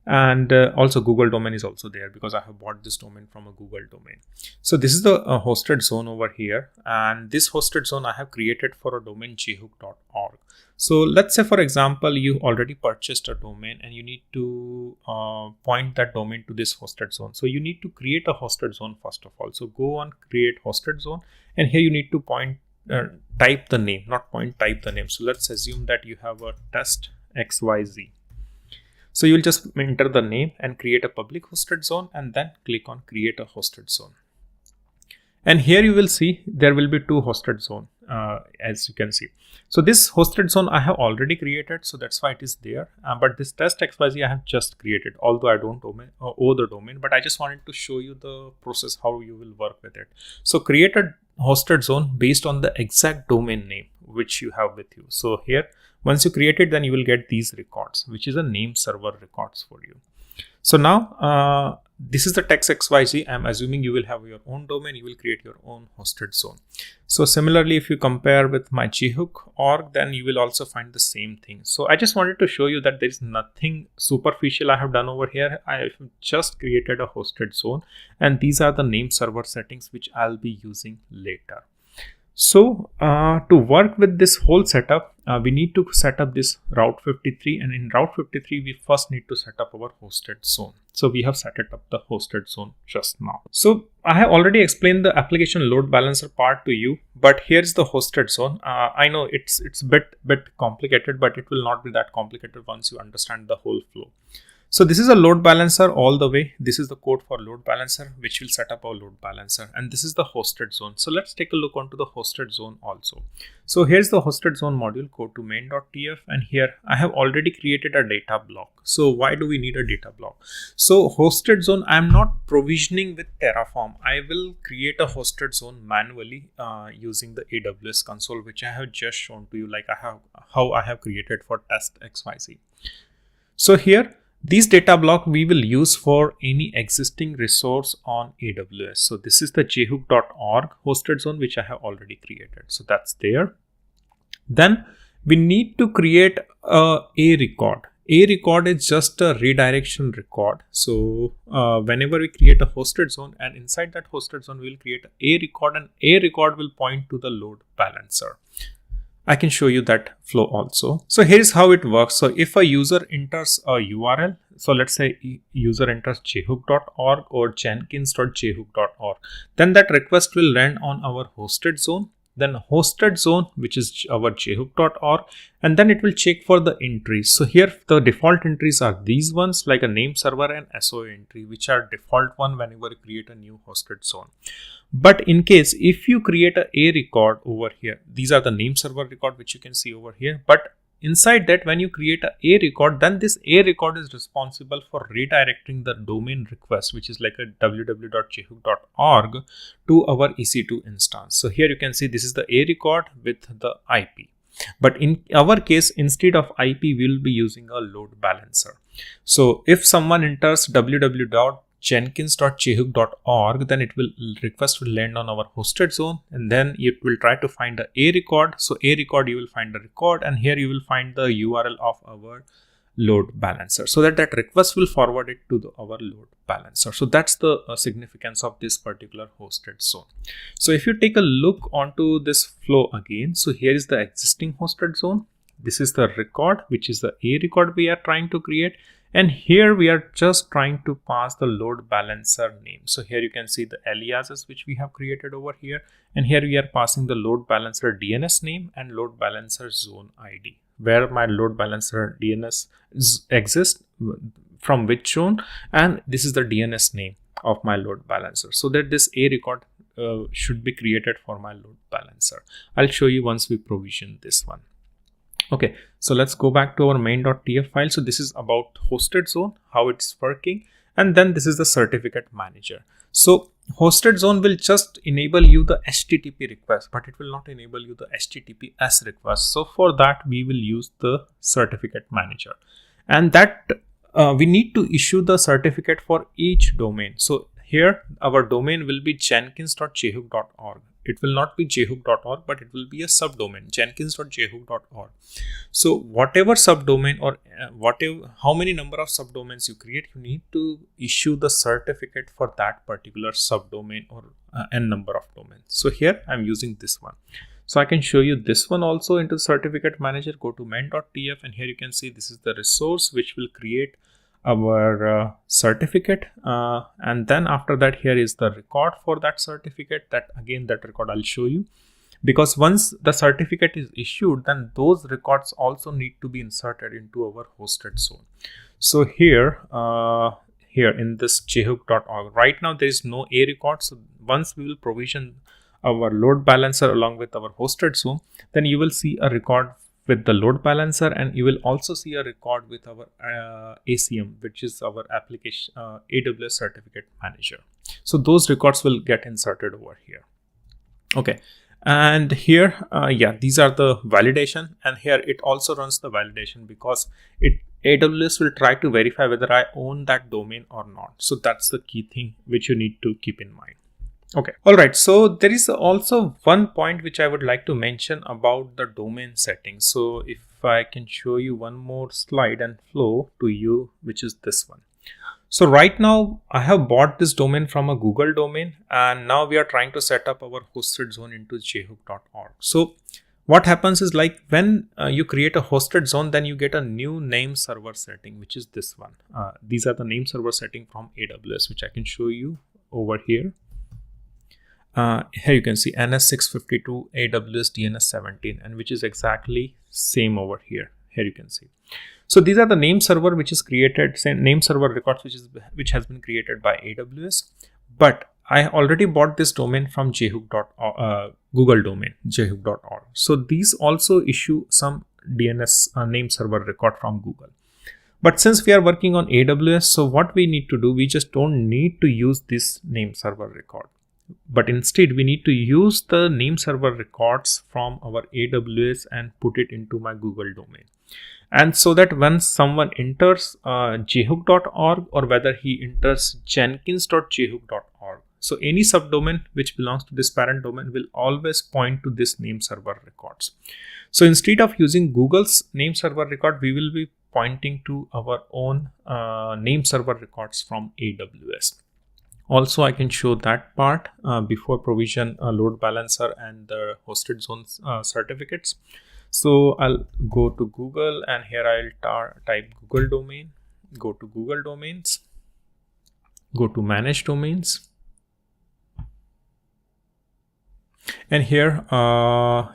[SPEAKER 1] And also Google domain is also there because I have bought this domain from a Google domain. So this is the hosted zone over here, and this hosted zone I have created for a domain jhook.org. So let's say, for example, you already purchased a domain and you need to point that domain to this hosted zone. So you need to create a hosted zone first of all. So go on create hosted zone, and here you need to type the name, type the name. So let's assume that you have a test XYZ. So you'll just enter the name and create a public hosted zone and then click on create a hosted zone. And here you will see there will be two hosted zone as you can see. So this hosted zone I have already created, so that's why it is there. But this test XYZ I have just created, although I don't own the domain, but I just wanted to show you the process, how you will work with it. So create a hosted zone based on the exact domain name which you have with you. So here, once you create it, then you will get these records, which is a name server records for you. So now this is the text XYZ. I'm assuming you will have your own domain. You will create your own hosted zone. So similarly, if you compare with my jhook.org, then you will also find the same thing. So I just wanted to show you that there is nothing superficial I have done over here. I have just created a hosted zone, and these are the name server settings which I'll be using later. So to work with this whole setup, we need to set up this route 53, and in route 53 we first need to set up our hosted zone. So we have set it up the hosted zone just now. So I have already explained the application load balancer part to you, but here's the hosted zone. I know it's a bit complicated, but it will not be that complicated once you understand the whole flow. So this is a load balancer all the way. This is the code for load balancer, which will set up our load balancer. And this is the hosted zone. So let's take a look onto the hosted zone also. So here's the hosted zone module. Go to main.tf, and here I have already created a data block. So why do we need a data block? So hosted zone, I'm not provisioning with Terraform. I will create a hosted zone manually using the AWS console, which I have just shown to you, like how I have created for test XYZ. So here, these data block we will use for any existing resource on AWS. So this is the jhook.org hosted zone, which I have already created. So that's there. Then we need to create a record. A record is just a redirection record. So whenever we create a hosted zone, and inside that hosted zone, we will create a record, and a record will point to the load balancer. I can show you that flow also. So here's how it works. So if a user enters a URL, so let's say user enters jhook.org or jenkins.jhook.org, then that request will land on our hosted zone, then hosted zone, which is our jhook.org, and then it will check for the entries. So here the default entries are these ones, like a name server and SOA entry, which are default one whenever you create a new hosted zone. But in case if you create a record over here, these are the name server record which you can see over here. But inside that, when you create a record, then this A record is responsible for redirecting the domain request, which is like a www.jhook.org, to our EC2 instance. So here you can see this is the A record with the IP. But in our case, instead of IP, we will be using a load balancer. So if someone enters www.jenkins.jhook.org, then request will land on our hosted zone, and then it will try to find the A record. So A record, you will find the record, and here you will find the URL of our load balancer, so that request will forward it to our load balancer. So that's the significance of this particular hosted zone. So if you take a look onto this flow again, so here is the existing hosted zone. This is the record, which is the A record we are trying to create. And here we are just trying to pass the load balancer name. So here you can see the aliases which we have created over here. And here we are passing the load balancer DNS name and load balancer zone ID, where my load balancer DNS exists, from which zone, and this is the DNS name of my load balancer, so that this A record should be created for my load balancer. I'll show you once we provision this one. Okay, so let's go back to our main.tf file. So this is about hosted zone, how it's working, and then this is the certificate manager. So hosted zone will just enable you the HTTP request, but it will not enable you the HTTPS request. So for that, we will use the certificate manager, and that we need to issue the certificate for each domain. So here our domain will be jenkins.jhook.org. It will not be jhook.org, but it will be a subdomain, jenkins.jhook.org. So whatever subdomain or how many number of subdomains you create, you need to issue the certificate for that particular subdomain or n number of domains. So here I'm using this one. So I can show you this one also into the certificate manager. Go to main.tf, and here you can see this is the resource which will create our certificate, and then after that, here is the record for that certificate. That record I'll show you, because once the certificate is issued, then those records also need to be inserted into our hosted zone. So here in this jhook.org, right now there is no A record. So once we will provision our load balancer along with our hosted zone, then you will see a record with the load balancer, and you will also see a record with our ACM, which is our application AWS certificate manager. So those records will get inserted over here. Okay, and here these are the validation, and here it also runs the validation, because AWS will try to verify whether I own that domain or not. So that's the key thing which you need to keep in mind. Okay, all right. So there is also one point which I would like to mention about the domain settings. So if I can show you one more slide and flow to you, which is this one. So right now I have bought this domain from a Google domain, and now we are trying to set up our hosted zone into jhook.org. So what happens is, like, when you create a hosted zone, then you get a new name server setting, which is this one. These are the name server setting from AWS, which I can show you over here. Here you can see NS652 AWS DNS 17, and which is exactly same over here. Here you can see. So these are the name server which is created, same name server records which has been created by AWS. But I already bought this domain from Google domain, jhook.org. So these also issue some DNS name server record from Google. But since we are working on AWS, so what we need to do, we just don't need to use this name server record. But instead, we need to use the name server records from our AWS and put it into my Google domain. And so that when someone enters jhook.org, or whether he enters jenkins.jhook.org, so any subdomain which belongs to this parent domain will always point to this name server records. So instead of using Google's name server record, we will be pointing to our own name server records from AWS. Also, I can show that part before provision load balancer and the hosted zones certificates. So I'll go to Google, and here I'll type Google domain, go to Google domains, go to manage domains. And here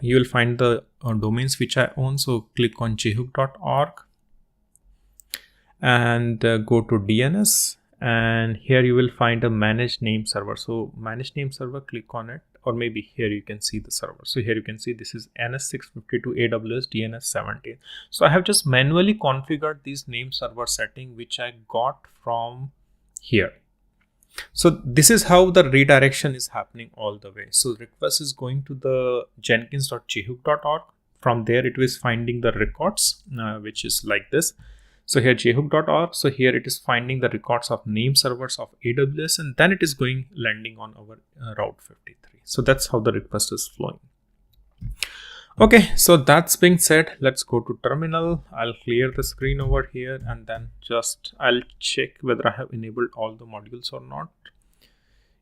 [SPEAKER 1] you will find the domains which I own. So click on jhook.org and go to DNS. And here you will find a manage name server. So manage name server, click on it, or maybe here you can see the server. So here you can see this is NS652 AWS DNS17. So I have just manually configured these name server setting, which I got from here. So this is how the redirection is happening all the way. So request is going to the jenkins.jhook.org. From there it is finding the records, which is like this. So here jhook.org. So here it is finding the records of name servers of AWS, and then it is going landing on our Route 53. So that's how the request is flowing. Okay, so that's being said, let's go to terminal. I'll clear the screen over here, and then I'll check whether I have enabled all the modules or not.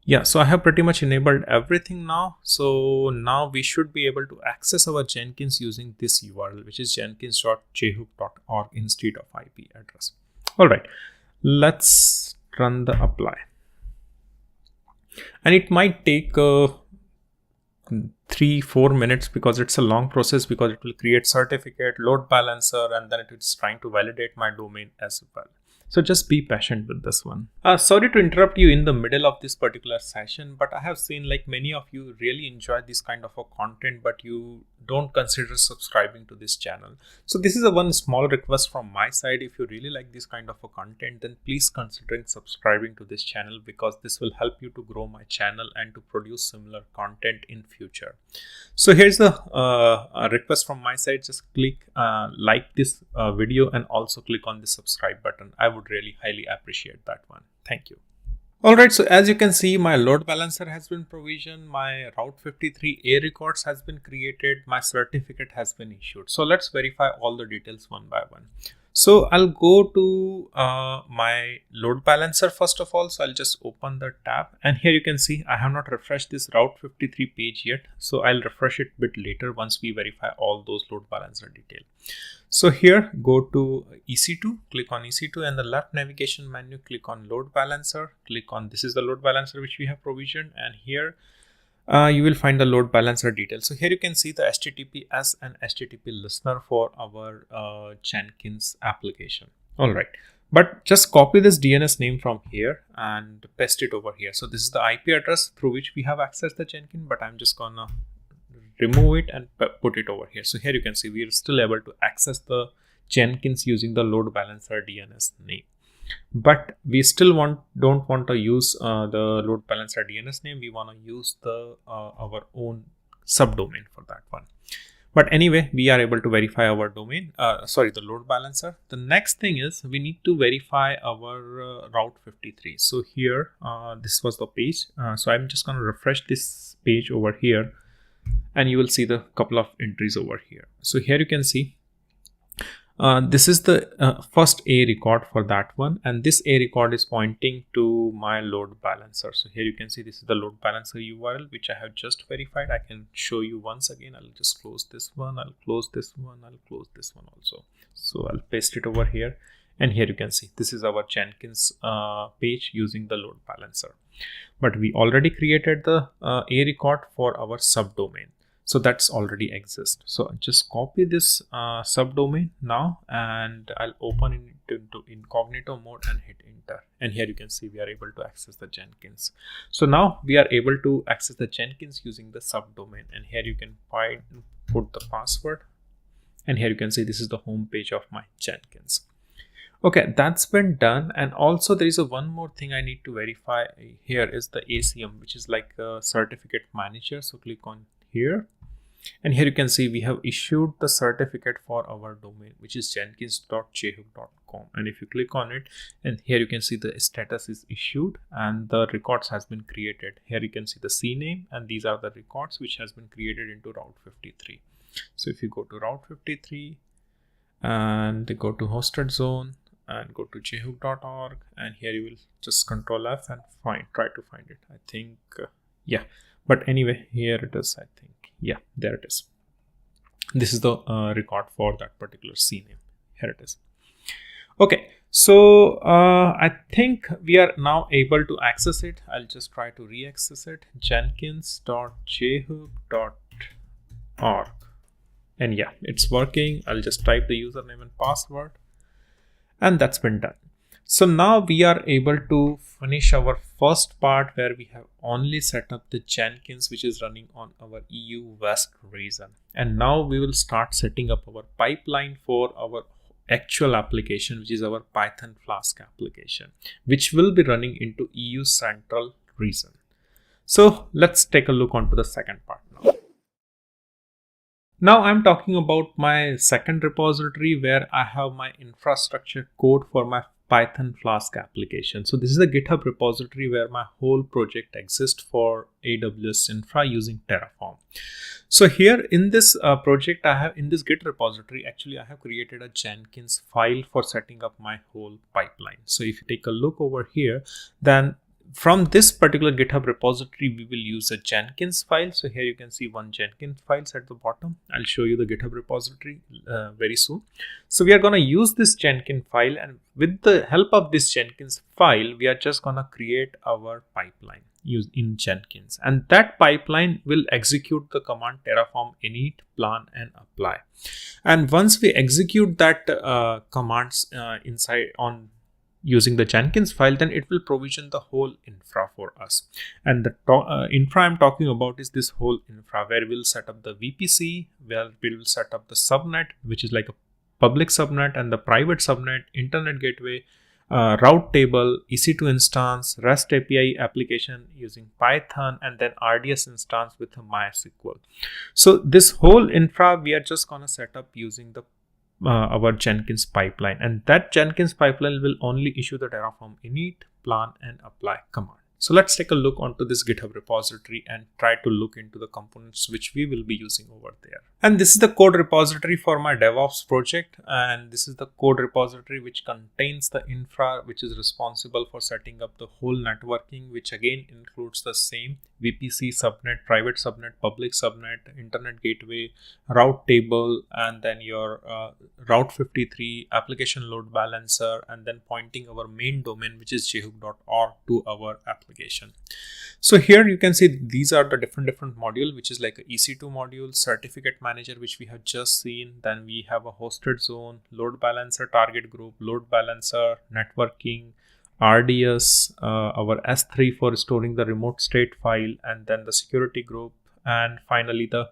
[SPEAKER 1] Yeah, so I have pretty much enabled everything now. So now we should be able to access our Jenkins using this URL, which is jenkins.jhook.org instead of IP address. All right, let's run the apply. And it might take 3-4 minutes because it's a long process, because it will create certificate, load balancer, and then it is trying to validate my domain as well. So just be patient with this one. Sorry to interrupt you in the middle of this particular session, but I have seen like many of you really enjoy this kind of a content, but you don't consider subscribing to this channel. So this is a one small request from my side. If you really like this kind of a content, then please consider subscribing to this channel, because this will help you to grow my channel and to produce similar content in future. So here's the request from my side. Just click like this video and also click on the subscribe button. I would really highly appreciate that one. Thank you. Alright, so as you can see, my load balancer has been provisioned, my Route 53 A records has been created, my certificate has been issued. So let's verify all the details one by one. So I'll go to my load balancer first of all. So I'll just open the tab, and here you can see I have not refreshed this Route 53 page yet. So I'll refresh it a bit later once we verify all those load balancer detail. So here, go to EC2, click on EC2, and the left navigation menu, click on load balancer, click on, this is the load balancer which we have provisioned, and here you will find the load balancer details. So here you can see the HTTPS and HTTP listener for our Jenkins application. All right, but just copy this DNS name from here and paste it over here. So this is the IP address through which we have accessed the Jenkins, but I'm just gonna remove it and put it over here. So here you can see we are still able to access the Jenkins using the load balancer DNS name, but we still don't want to use the load balancer DNS name. We want to use the our own subdomain for that one. But anyway, we are able to verify our domain, the load balancer. The next thing is we need to verify our Route 53. So here, this was the page. So I'm just going to refresh this page over here, and you will see the couple of entries over here. So here you can see this is the first A record for that one, and this A record is pointing to my load balancer. So here you can see this is the load balancer URL which I have just verified. I can show you once again. I'll just close this one, I'll close this one, I'll close this one also. So I'll paste it over here, and here you can see this is our Jenkins page using the load balancer. But we already created the A record for our subdomain. So that's already exists. So just copy this subdomain now, and I'll open it into incognito mode and hit enter. And here you can see we are able to access the Jenkins. So now we are able to access the Jenkins using the subdomain. And here you can put the password. And here you can see this is the home page of my Jenkins. Okay, that's been done. And also there is one more thing I need to verify here is the ACM, which is like a certificate manager. So click on here. And here you can see we have issued the certificate for our domain, which is jenkins.jhook.com. And if you click on it, and here you can see the status is issued and the records has been created. Here you can see the CNAME, and these are the records which has been created into Route 53. So if you go to Route 53 and go to hosted zone and go to jhook.org, and here you will just Control F and try to find it. I think, yeah. But anyway, here it is, I think. Yeah, there it is. This is the record for that particular CNAME. Here it is. Okay, so I think we are now able to access it. I'll just try to re-access it. Jenkins.jhook.org. And yeah, it's working. I'll just type the username and password. And that's been done. So now we are able to finish our first part where we have only set up the Jenkins, which is running on our EU West region. And now we will start setting up our pipeline for our actual application, which is our Python Flask application, which will be running into EU Central region. So let's take a look onto the second part now. Now I'm talking about my second repository where I have my infrastructure code for my Python Flask application. So this is the GitHub repository where my whole project exists for AWS infra using Terraform. So here in this project, I have in this Git repository, actually I have created a Jenkins file for setting up my whole pipeline. So if you take a look over here, then from this particular GitHub repository, we will use a Jenkins file. So here you can see one Jenkins files at the bottom. I'll show you the GitHub repository very soon. So we are going to use this Jenkins file, and with the help of this Jenkins file, we are just going to create our pipeline used in Jenkins, and that pipeline will execute the command terraform init, plan, and apply. And once we execute that commands inside on using the Jenkins file, then it will provision the whole infra for us. And the infra I'm talking about is this whole infra where we'll set up the VPC, where we will set up the subnet, which is like a public subnet, and the private subnet, internet gateway, route table, EC2 instance, REST API application using Python, and then RDS instance with a MySQL. So this whole infra we are just gonna set up using the our Jenkins pipeline, and that Jenkins pipeline will only issue the terraform init, plan, and apply command. So let's take a look onto this GitHub repository and try to look into the components which we will be using over there. And this is the code repository for my DevOps project, and this is the code repository which contains the infra which is responsible for setting up the whole networking, which again includes the same VPC, subnet, private subnet, public subnet, internet gateway, route table, and then your Route 53 application load balancer, and then pointing our main domain, which is jhook.org, to our application. So here you can see these are the different module, which is like a EC2 module, certificate manager, which we have just seen. Then we have a hosted zone, load balancer, target group, load balancer, networking, RDS, our S3 for storing the remote state file, and then the security group, and finally the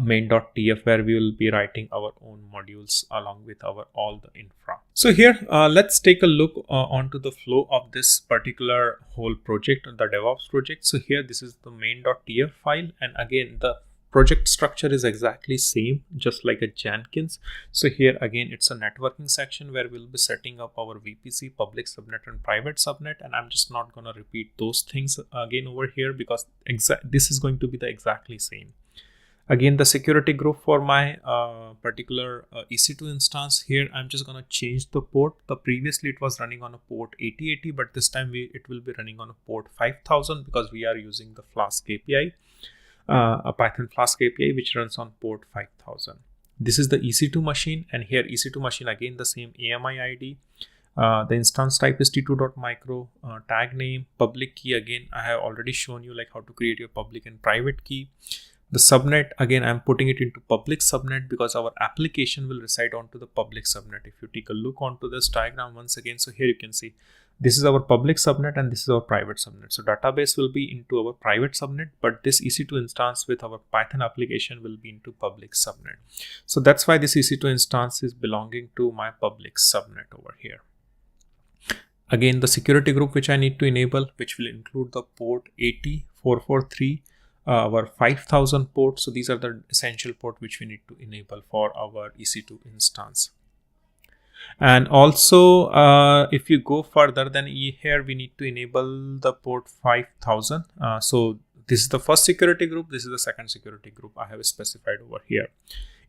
[SPEAKER 1] main.tf where we will be writing our own modules along with our all the infra. So here let's take a look onto the flow of this particular whole project, the DevOps project. So here this is the main.tf file, and again the project structure is exactly same, just like a Jenkins. So here again it's a networking section where we'll be setting up our VPC, public subnet, and private subnet, and I'm just not gonna repeat those things again over here because this is going to be the exactly same. Again, the security group for my particular EC2 instance, here I'm just gonna change the port. Previously it was running on a port 8080, but this time it will be running on a port 5000 because we are using the Flask API. A Python Flask API which runs on port 5000. This is the EC2 machine, and here EC2 machine again the same AMI ID. The instance type is t2.micro, tag name, public key. Again, I have already shown you like how to create your public and private key. The subnet, again I'm putting it into public subnet because our application will reside onto the public subnet. If you take a look onto this diagram once again, so here you can see this is our public subnet and this is our private subnet. So database will be into our private subnet, but this EC2 instance with our Python application will be into public subnet. So that's why this EC2 instance is belonging to my public subnet over here. Again, the security group which I need to enable, which will include the port 80443, our 5000 port. So these are the essential port which we need to enable for our EC2 instance. And also if you go further, then here we need to enable the port 5000. So this is the first security group, this is the second security group I have specified over here.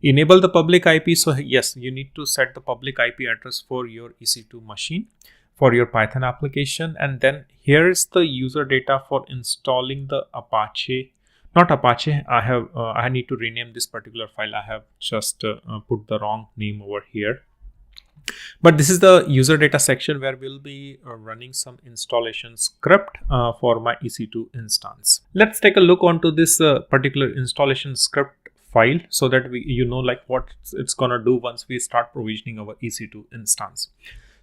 [SPEAKER 1] Enable the public IP. So yes, you need to set the public IP address for your EC2 machine for your Python application. And then here is the user data for installing the Apache. Not Apache, I need to rename this particular file. I have just put the wrong name over here. But this is the user data section where we'll be running some installation script for my EC2 instance. Let's take a look onto this particular installation script file so that you know like what it's gonna do once we start provisioning our EC2 instance.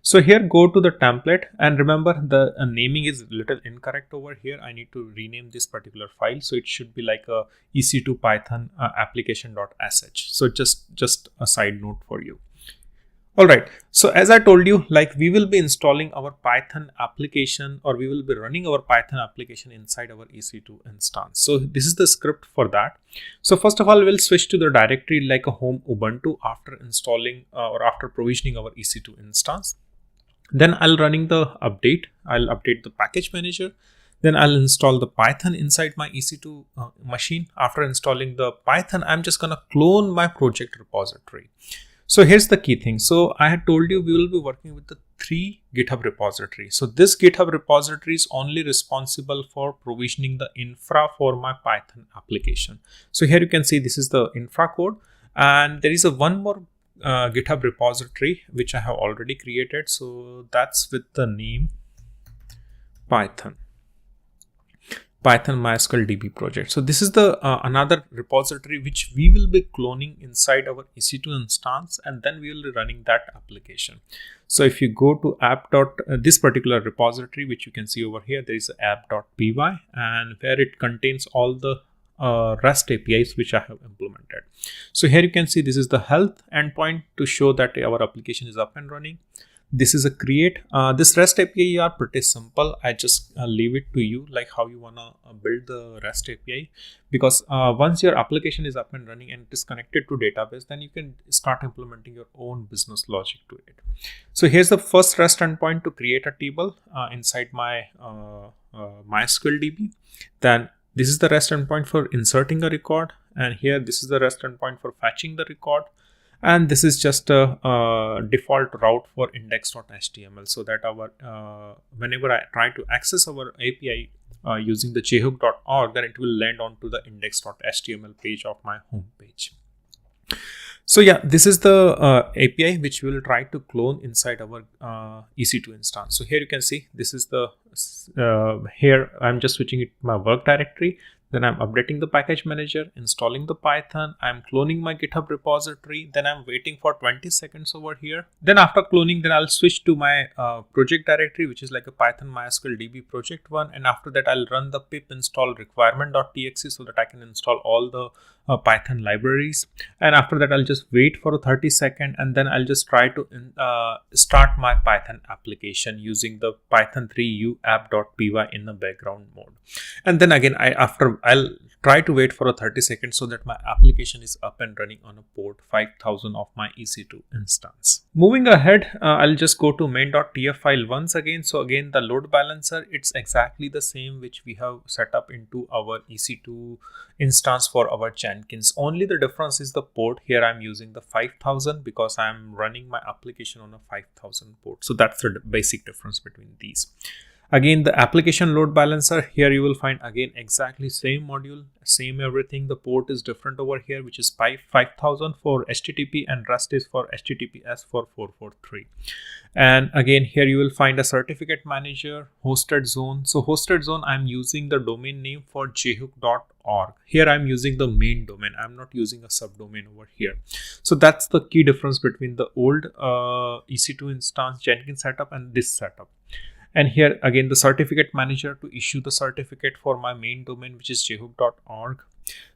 [SPEAKER 1] So here go to the template, and remember the naming is little incorrect over here. I need to rename this particular file, so it should be like a EC2 Python application.sh. So just a side note for you. All right, so as I told you, like we will be installing our Python application, or we will be running our Python application inside our EC2 instance. So this is the script for that. So first of all, we'll switch to the directory like a home Ubuntu after installing or after provisioning our EC2 instance. Then I'll running the update. I'll update the package manager. Then I'll install the Python inside my EC2 machine. After installing the Python, I'm just gonna clone my project repository. So here's the key thing. So I had told you we will be working with the 3 GitHub repositories. So this GitHub repository is only responsible for provisioning the infra for my Python application. So here you can see this is the infra code, and there is a one more GitHub repository which I have already created. So that's with the name Python MySQL DB project. So this is the another repository which we will be cloning inside our EC2 instance, and then we will be running that application. So if you go to this particular repository, which you can see over here, there is app.py, and where it contains all the REST APIs which I have implemented. So here you can see this is the health endpoint to show that our application is up and running. This is a create. This REST API are pretty simple. I just leave it to you, like how you wanna build the REST API, because once your application is up and running and it is connected to database, then you can start implementing your own business logic to it. So here's the first REST endpoint to create a table inside my MySQL DB. Then this is the REST endpoint for inserting a record, and here this is the REST endpoint for fetching the record. And this is just a default route for index.html, so that our whenever I try to access our API using the jhook.org, then it will land onto the index.html page of my home page. So yeah, this is the API which we will try to clone inside our EC2 instance. So here you can see this is the here I'm just switching it to my work directory. Then I'm updating the package manager, installing the Python, I'm cloning my GitHub repository, then I'm waiting for 20 seconds over here. Then after cloning, then I'll switch to my project directory, which is like a Python MySQL DB project one. And after that, I'll run the pip install requirement.txt so that I can install all the Python libraries. And after that, I'll just wait for 30 seconds, and then I'll just try to start my Python application using the Python 3u app.py in the background mode. And then again, I'll try to wait for 30 seconds so that my application is up and running on a port 5000 of my EC2 instance. Moving ahead, I'll just go to main.tf file once again. So again, the load balancer, it's exactly the same which we have set up into our EC2 instance for our Jenkins. Only the difference is the port. Here I'm using the 5000 because I'm running my application on a 5000 port. So that's the basic difference between these. Again, the application load balancer, here you will find again exactly same module, same everything. The port is different over here, which is 5000 for HTTP, and rest is for HTTPS for 443. And again, here you will find a certificate manager, hosted zone. So hosted zone, I'm using the domain name for jhook.org. Here I'm using the main domain. I'm not using a subdomain over here. So that's the key difference between the old EC2 instance Jenkins setup and this setup. And here again, the certificate manager to issue the certificate for my main domain, which is jhook.org.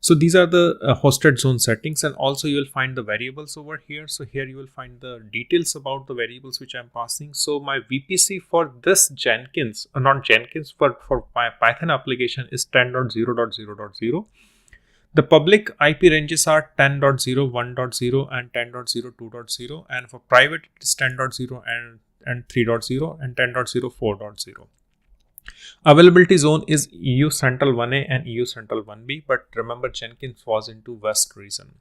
[SPEAKER 1] So these are the hosted zone settings, and also you will find the variables over here. So here you will find the details about the variables which I'm passing. So my VPC for this Jenkins, not Jenkins, but for my Python application is 10.0.0.0. The public IP ranges are 10.0, 1.0 and 10.0, 2.0, and for private it is 10.0 and 3.0 and 10.0, 4.0. Availability zone is EU Central 1A and EU Central 1B, but remember Jenkins was into West region.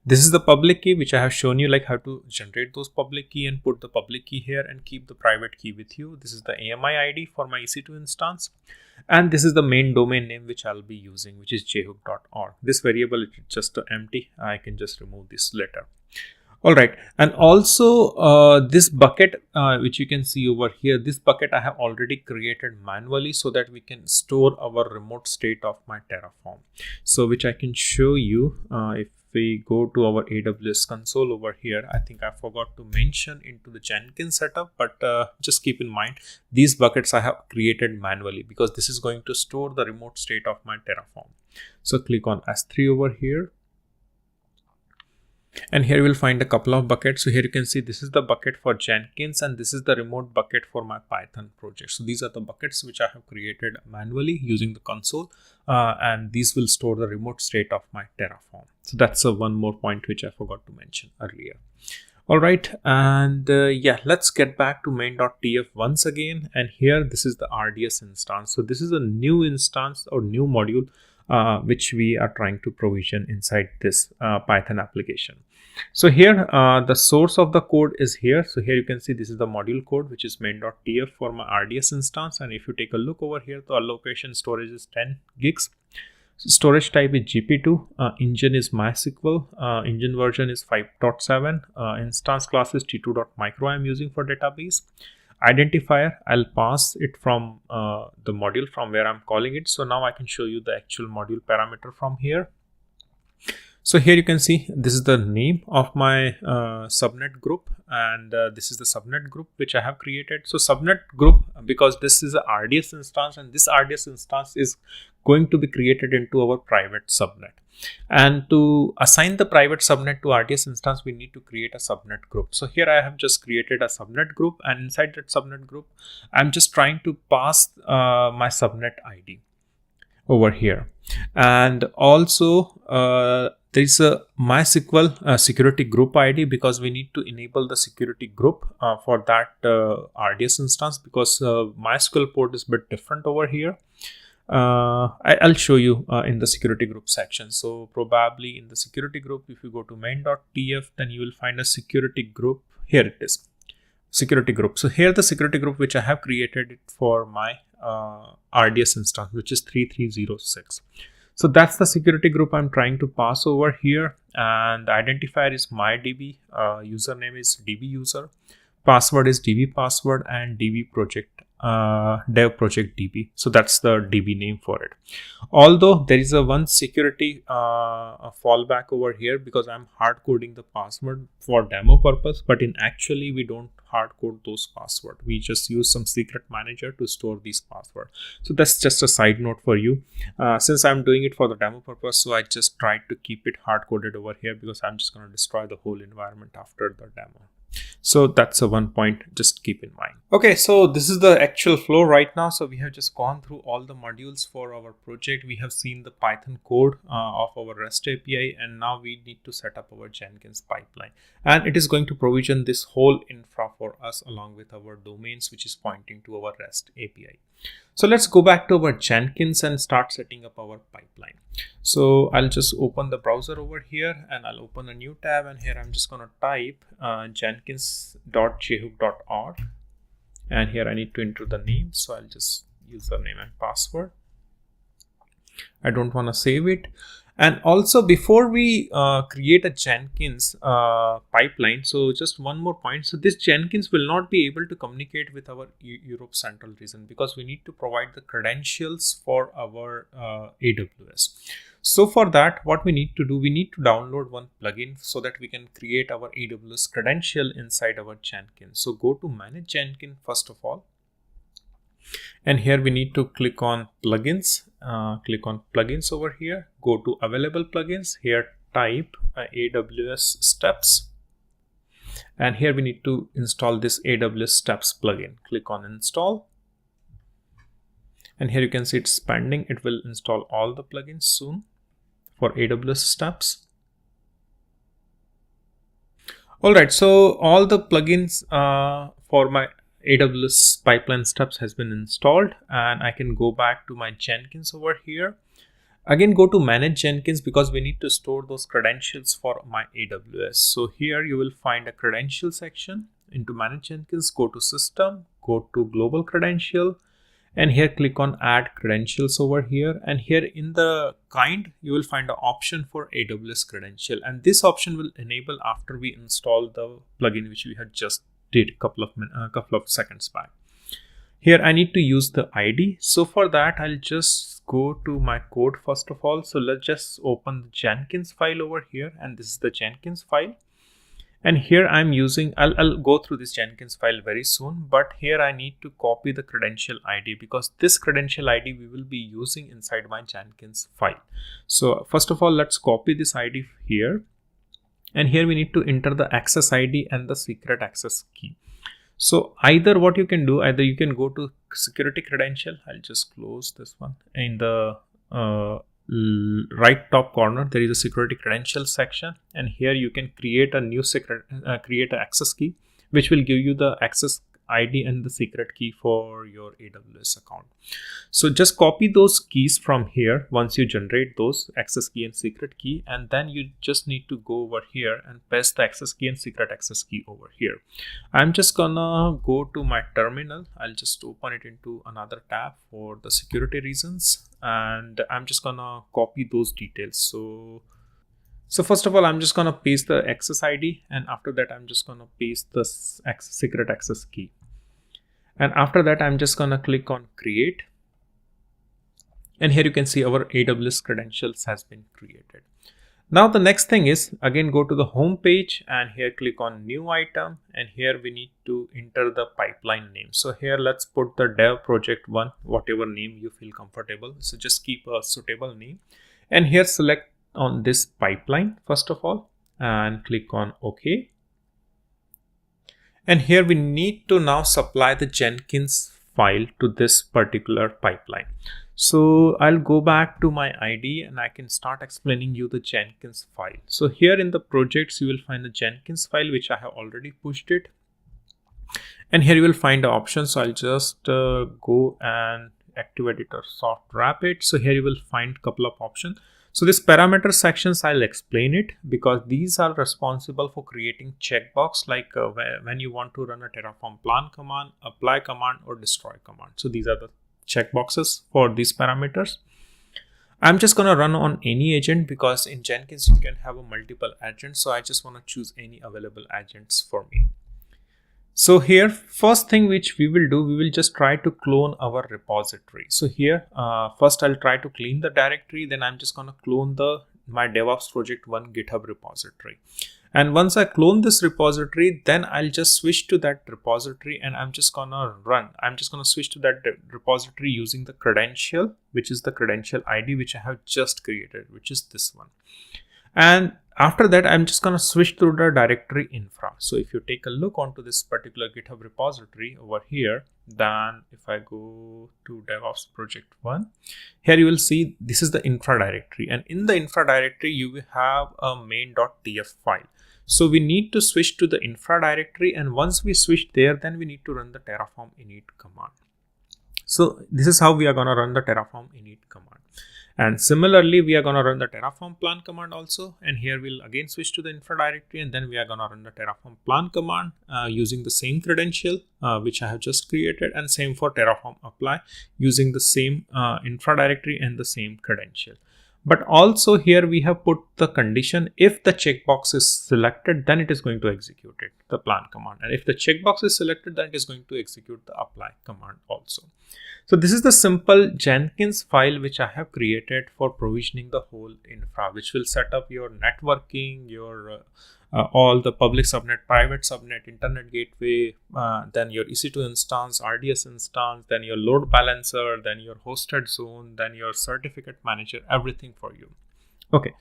[SPEAKER 1] This is the public key which I have shown you, like how to generate those public key and put the public key here and keep the private key with you. This is the AMI ID for my EC2 instance. And this is the main domain name which I'll be using, which is jhook.org. This variable is just empty. I can just remove this later. All right, and also this bucket which you can see over here, this bucket I have already created manually so that we can store our remote state of my Terraform. So which I can show you if we go to our AWS console over here. I think I forgot to mention into the Jenkins setup, but just keep in mind these buckets I have created manually because this is going to store the remote state of my Terraform. So click on S3 over here. And here you will find a couple of buckets. So here you can see this is the bucket for Jenkins and this is the remote bucket for my Python project. So these are the buckets which I have created manually using the console and these will store the remote state of my Terraform. So that's one more point which I forgot to mention earlier. All right, and yeah, let's get back to main.tf once again. And here this is the RDS instance. So this is a new instance or new module which we are trying to provision inside this Python application. So here the source of the code is here. So here you can see this is the module code which is main.tf for my RDS instance. And if you take a look over here, the allocation storage is 10 gigs. Storage type is GP2, engine is MySQL, engine version is 5.7, instance class is t2.micro I'm using for database. Identifier, I'll pass it from the module from where I'm calling it. So now I can show you the actual module parameter from here. So here you can see this is the name of my subnet group and this is the subnet group which I have created. So subnet group, because this is a RDS instance and this RDS instance is going to be created into our private subnet. And to assign the private subnet to RDS instance, we need to create a subnet group. So here I have just created a subnet group and inside that subnet group, I'm just trying to pass my subnet ID over here. And also there is a MySQL security group ID because we need to enable the security group for that RDS instance because MySQL port is a bit different over here. I'll show you in the security group section. So probably in the security group, if you go to main.tf, then you will find a security group. Here it is, security group. So here the security group which I have created it for my RDS instance, which is 3306. So that's the security group I'm trying to pass over here, and the identifier is mydb, username is dbuser, password is dbpassword, and db project dev project db. So that's the db name for it. Although there is a one security fallback over here because I'm hard coding the password for demo purpose, but in actually we don't hard code those password. We just use some secret manager to store these password. So that's just a side note for you. Since I'm doing it for the demo purpose, so I just tried to keep it hard coded over here because I'm just going to destroy the whole environment after the demo. So that's a one point, just keep in mind. Okay, so this is the actual flow right now. So we have just gone through all the modules for our project. We have seen the Python code of our REST API, and now we need to set up our Jenkins pipeline. And it is going to provision this whole infra for us along with our domains, which is pointing to our REST API. So let's go back to our Jenkins and start setting up our pipeline. So I'll just open the browser over here and I'll open a new tab, and here I'm just going to type jenkins.jhook.org, and here I need to enter the name. So I'll just use the name and password. I don't want to save it. And also before we create a Jenkins pipeline, so just one more point. So this Jenkins will not be able to communicate with our Europe Central region because we need to provide the credentials for our AWS. So for that, what we need to do, we need to download one plugin so that we can create our AWS credential inside our Jenkins. So go to Manage Jenkins first of all. And here we need to click on plugins, click on plugins over here, go to available plugins, here type AWS steps, and here we need to install this AWS steps plugin. Click on install, and here you can see it's pending. It will install all the plugins soon for AWS steps. All right, so all the plugins for my AWS pipeline steps has been installed, and I can go back to my Jenkins over here. Again, go to Manage Jenkins because we need to store those credentials for my AWS. So here you will find a credential section. Into Manage Jenkins, go to System, go to Global Credential, and here click on add credentials over here, and here in the kind you will find an option for AWS credential, and this option will enable after we install the plugin which we had just did a couple of seconds back. Here I need to use the ID, so for that I'll just go to my code first of all. So let's just open the Jenkins file over here, and this is the Jenkins file. And here I'm using, I'll go through this Jenkins file very soon, but here I need to copy the credential ID because this credential ID we will be using inside my Jenkins file. So first of all, let's copy this ID here. And here we need to enter the access ID and the secret access key. So either what you can do, either you can go to security credential. I'll just close this one. In the right top corner there is a security credentials section, and here you can create a new create an access key which will give you the access ID and the secret key for your AWS account. So just copy those keys from here once you generate those access key and secret key, and then you just need to go over here and paste the access key and secret access key over here. I'm just gonna go to my terminal. I'll just open it into another tab for the security reasons, and I'm just gonna copy those details. So first of all, I'm just gonna paste the access ID, and after that I'm just gonna paste the secret access key. And after that, I'm just gonna click on create. And here you can see our AWS credentials has been created. Now the next thing is, again, go to the home page and here click on new item. And here we need to enter the pipeline name. So here let's put the dev project 1, whatever name you feel comfortable. So just keep a suitable name. And here select on this pipeline first of all and click on OK. And here we need to now supply the Jenkins file to this particular pipeline. So I'll go back to my ID and I can start explaining you the Jenkins file. So here in the projects, you will find the Jenkins file, which I have already pushed it. And here you will find the options. So I'll just go and activate it or soft wrap it. So here you will find a couple of options. So this parameter sections, I'll explain it because these are responsible for creating checkbox like when you want to run a Terraform plan command, apply command or destroy command. So these are the checkboxes for these parameters. I'm just going to run on any agent because in Jenkins you can have a multiple agents. So I just want to choose any available agents for me. So here, first thing which we will do, we will just try to clone our repository. So here, first I'll try to clean the directory. Then I'm just going to clone my DevOps project 1 GitHub repository. And once I clone this repository, then I'll just switch to that repository and I'm just going to switch to that repository using the credential, which is the credential ID, which I have just created, which is this one. And after that, I'm just going to switch to the directory infra. So if you take a look onto this particular GitHub repository over here, then if I go to DevOps project 1, here you will see this is the infra directory. And in the infra directory, you will have a main.tf file. So we need to switch to the infra directory. And once we switch there, then we need to run the Terraform init command. So this is how we are going to run the Terraform init command. And similarly, we are going to run the Terraform plan command also. And here we'll again switch to the infra directory. And then we are going to run the Terraform plan command using the same credential, which I have just created. And same for Terraform apply using the same infra directory and the same credential. But also here we have put the condition, if the checkbox is selected, then it is going to execute it, the plan command. And if the checkbox is selected, then it is going to execute the apply command also. So this is the simple Jenkins file which I have created for provisioning the whole infra, which will set up your networking, your all the public subnet, private subnet, internet gateway, then your EC2 instance, RDS instance, then your load balancer, then your hosted zone, then your certificate manager, everything for you. Okay.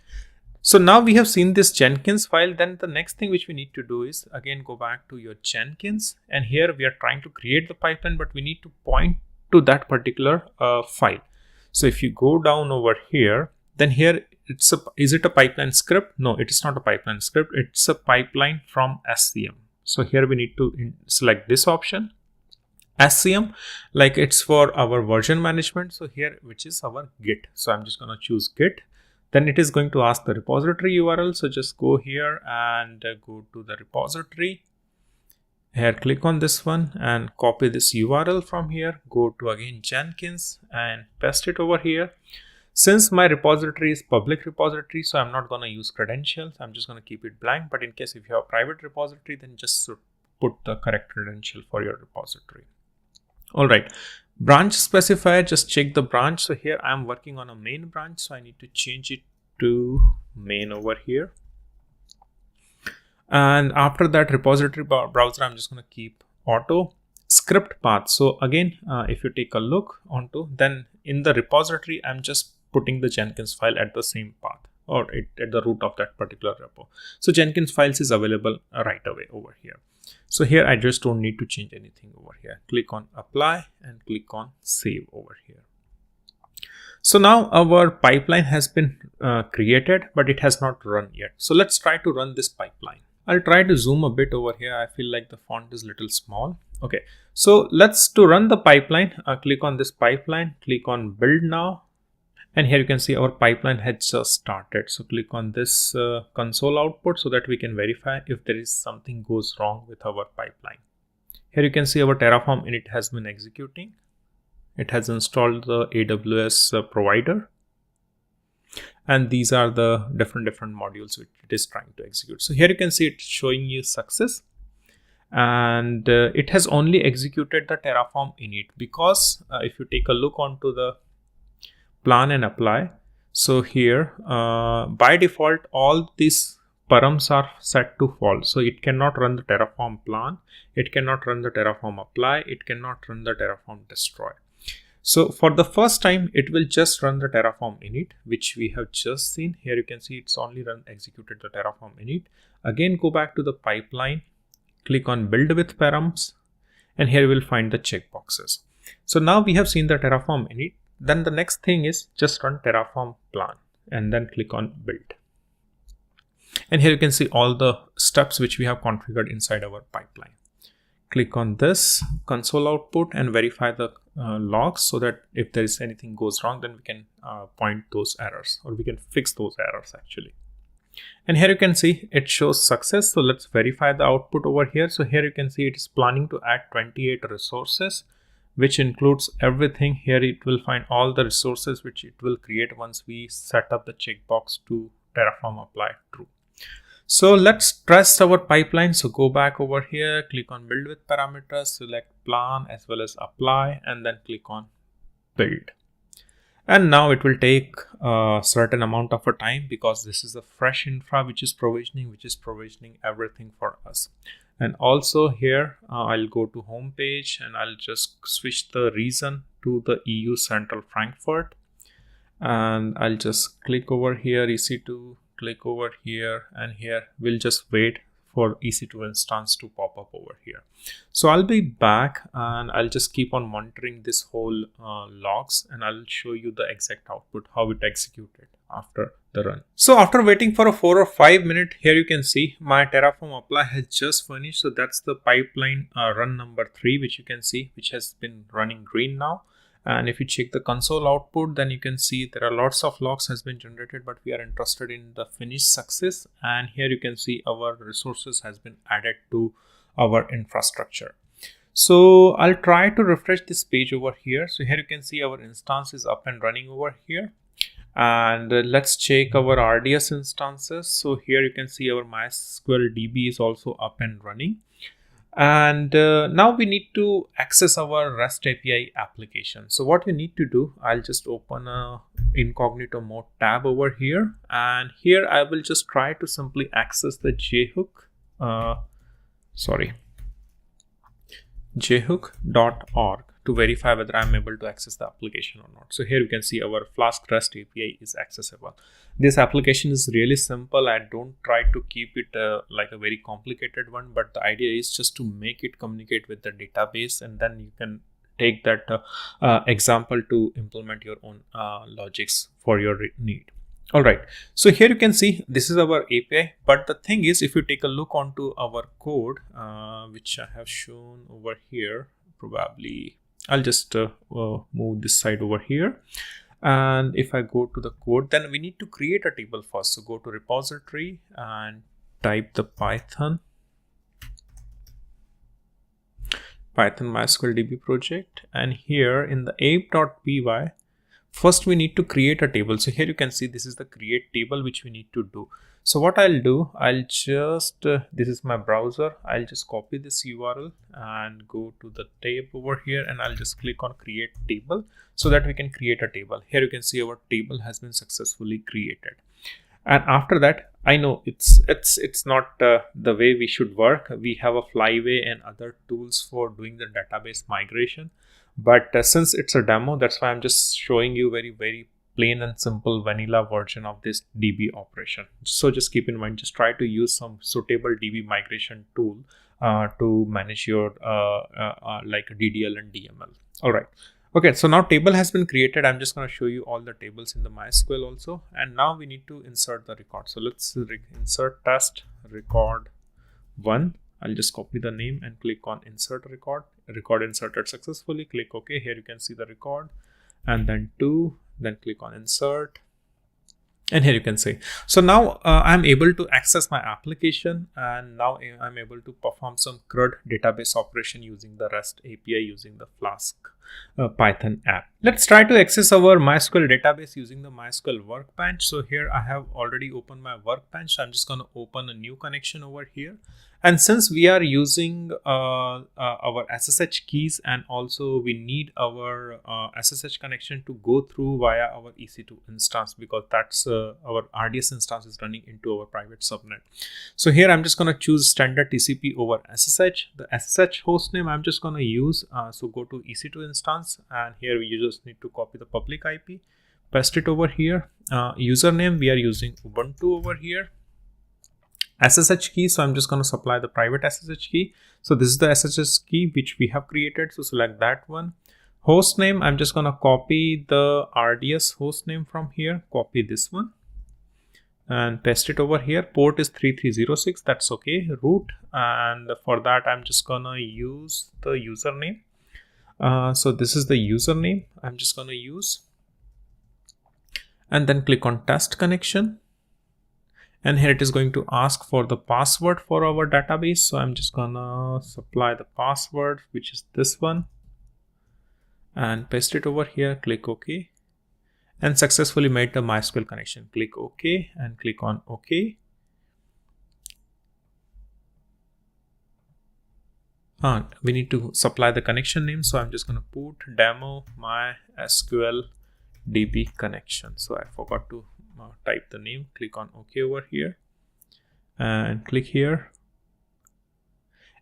[SPEAKER 1] So now we have seen this Jenkins file. Then the next thing which we need to do is again go back to your Jenkins, and here we are trying to create the pipeline, but we need to point to that particular file. So if you go down over here, then here is it a pipeline script? No, it is not a pipeline script. It's a pipeline from SCM. So here we need to select this option, SCM, like it's for our version management. So here, which is our Git. So I'm just going to choose Git. Then it is going to ask the repository URL. So just go here and go to the repository. Here, click on this one and copy this URL from here. Go to again Jenkins and paste it over here. Since my repository is public repository, so I'm not going to use credentials. I'm just going to keep it blank. But in case if you have a private repository, then just put the correct credential for your repository. All right. Branch specifier, just check the branch. So here I'm working on a main branch, so I need to change it to main over here. And after that repository browser, I'm just going to keep auto script path. So again, if you take a look onto, then in the repository, I'm just putting the Jenkins file at the same path or at the root of that particular repo. So Jenkins files is available right away over here. So here I just don't need to change anything over here. Click on apply and click on save over here. So now our pipeline has been created, but it has not run yet. So let's try to run this pipeline. I'll try to zoom a bit over here. I feel like the font is a little small. Okay, so to run the pipeline, click on this pipeline, click on build now. And here you can see our pipeline has just started. So click on this console output so that we can verify if there is something goes wrong with our pipeline. Here you can see our Terraform init has been executing. It has installed the AWS provider. And these are the different modules which it is trying to execute. So here you can see it's showing you success. And it has only executed the Terraform init because if you take a look onto the plan and apply. So here by default, all these params are set to false. So it cannot run the Terraform plan. It cannot run the Terraform apply. It cannot run the Terraform destroy. So for the first time, it will just run the Terraform init, which we have just seen. Here you can see it's only executed the Terraform init. Again, go back to the pipeline, click on build with params, and here you will find the checkboxes. So now we have seen the Terraform init. Then the next thing is just run Terraform plan and then click on build. And here you can see all the steps which we have configured inside our pipeline. Click on this console output and verify the logs so that if there is anything goes wrong, then we can point those errors, or we can fix those errors actually. And here you can see it shows success. So let's verify the output over here. So here you can see it is planning to add 28 resources, which includes everything. Here it will find all the resources which it will create once we set up the checkbox to Terraform apply true. So let's test our pipeline. So go back over here, click on build with parameters, select plan as well as apply, and then click on build. And now it will take a certain amount of a time because this is a fresh infra which is provisioning everything for us. And also here I'll go to home page and I'll just switch the region to the EU Central Frankfurt, and I'll just click over here EC2, click over here, and here we'll just wait for EC2 instance to pop up over here. So I'll be back and I'll just keep on monitoring this whole logs, and I'll show you the exact output, how it executed after the run. So after waiting for a 4 or 5 minutes, here you can see my Terraform apply has just finished. So that's the pipeline run number 3, which you can see, which has been running green now. And if you check the console output, then you can see there are lots of logs has been generated, but we are interested in the finished success. And here you can see our resources has been added to our infrastructure. So I'll try to refresh this page over here. So here you can see our instance is up and running over here. And let's check our RDS instances. So here you can see our MySQL DB is also up and running. And now we need to access our REST API application. So what you need to do, I'll just open a incognito mode tab over here. And here I will just try to simply access the jhook.org to verify whether I'm able to access the application or not. So here you can see our Flask REST API is accessible. This application is really simple. I don't try to keep it like a very complicated one, but the idea is just to make it communicate with the database, and then you can take that example to implement your own logics for your need. All right, so here you can see this is our API, but the thing is, if you take a look onto our code, which I have shown over here, probably I'll just move this side over here. And if I go to the code, then we need to create a table first. So go to repository and type the Python Python MySQL DB project, and here in the ape.py, first we need to create a table. So here you can see this is the create table which we need to do. So what I'll do, I'll just this is my browser, I'll just copy this URL and go to the tab over here, and I'll just click on create table so that we can create a table. Here you can see our table has been successfully created. And after that, I know it's not the way we should work. We have a Flyway and other tools for doing the database migration. But since it's a demo, that's why I'm just showing you very plain and simple vanilla version of this DB operation. So just keep in mind, just try to use some suitable DB migration tool to manage your like DDL and DML. All right. Okay, so now table has been created. I'm just going to show you all the tables in the MySQL also. And now we need to insert the record. So let's insert test record 1. I'll just copy the name and click on insert record. Record inserted successfully. Click OK. Here you can see the record. And then 2. Then click on insert. And here you can see. So now I'm able to access my application, and now I'm able to perform some CRUD database operation using the REST API using the Flask Python app. Let's try to access our MySQL database using the MySQL workbench. So here I have already opened my workbench. So I'm just going to open a new connection over here. And since we are using our SSH keys, and also we need our SSH connection to go through via our EC2 instance, because that's our RDS instance is running into our private subnet. So here I'm just going to choose standard TCP over SSH. The SSH hostname I'm just going to use. So go to EC2 instance, and here we just need to copy the public IP, paste it over here. Username, we are using Ubuntu over here. SSH key, so I'm just going to supply the private SSH key. So this is the SSH key which we have created, so select that one. Host name, I'm just going to copy the RDS host name from here, copy this one and paste it over here. Port is 3306, that's okay. Root, and for that I'm just going to use the username. So this is the username I'm just going to use, and then click on test connection. And here it is going to ask for the password for our database. So I'm just gonna supply the password, which is this one, and paste it over here. Click OK, and successfully made the MySQL connection. Click OK and click on OK. We need to supply the connection name. So I'm just gonna put demo MySQL DB connection. So I forgot to type the name. Click on OK over here and click here,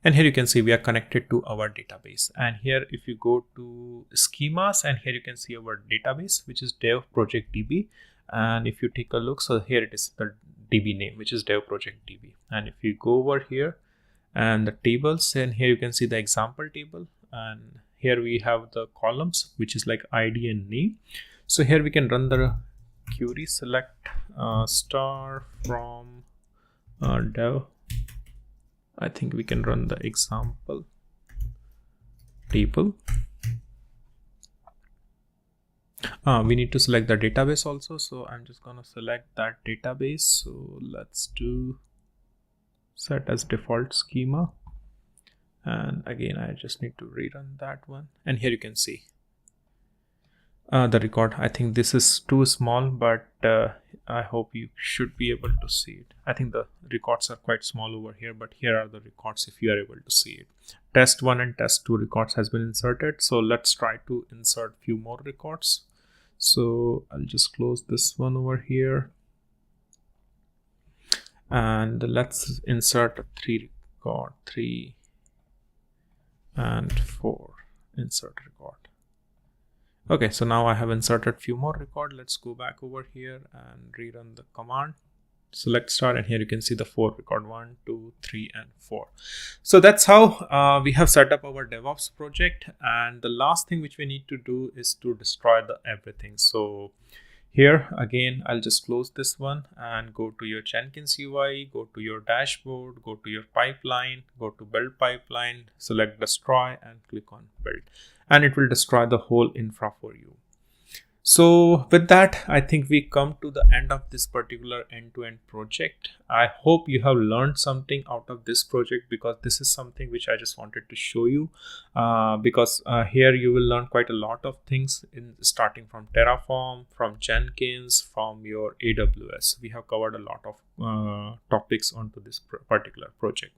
[SPEAKER 1] and here you can see we are connected to our database. And here if you go to schemas, and here you can see our database, which is dev project DB. And if you take a look, so here it is the DB name, which is dev project DB. And if you go over here and the tables, and here you can see the example table, and here we have the columns, which is like ID and name. So here we can run the query, select star from dev. I think we can run the example table. We need to select the database also, so I'm just gonna select that database. So let's do set as default schema, and again I just need to rerun that one. And here you can see the record. I think this is too small, but I hope you should be able to see it. I think the records are quite small over here, but here are the records if you are able to see it. Test 1 and test 2 records has been inserted. So let's try to insert few more records. So I'll just close this one over here, and let's insert a 3 record, 3 and 4 insert record. Okay, so now I have inserted few more record. Let's go back over here and rerun the command. Select star, and here you can see the 4 record, 1, 2, 3 and 4. So that's how we have set up our DevOps project. And the last thing which we need to do is to destroy the everything. So here again, I'll just close this one and go to your Jenkins UI, go to your dashboard, go to your pipeline, go to build pipeline, select destroy and click on build, and it will destroy the whole infra for you. So with that, I think we come to the end of this particular end-to-end project. I hope you have learned something out of this project, because this is something which I just wanted to show you, because here you will learn quite a lot of things, starting from Terraform, from Jenkins, from your AWS. We have covered a lot of topics onto this particular project.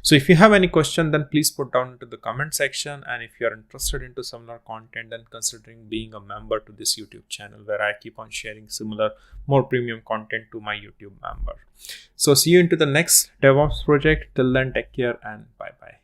[SPEAKER 1] So if you have any question, then please put down into the comment section. And if you are interested into similar content, then considering being a member to this YouTube channel, where I keep on sharing similar, more premium content to my YouTube member. So see you into the next DevOps project. Till then, take care and bye bye.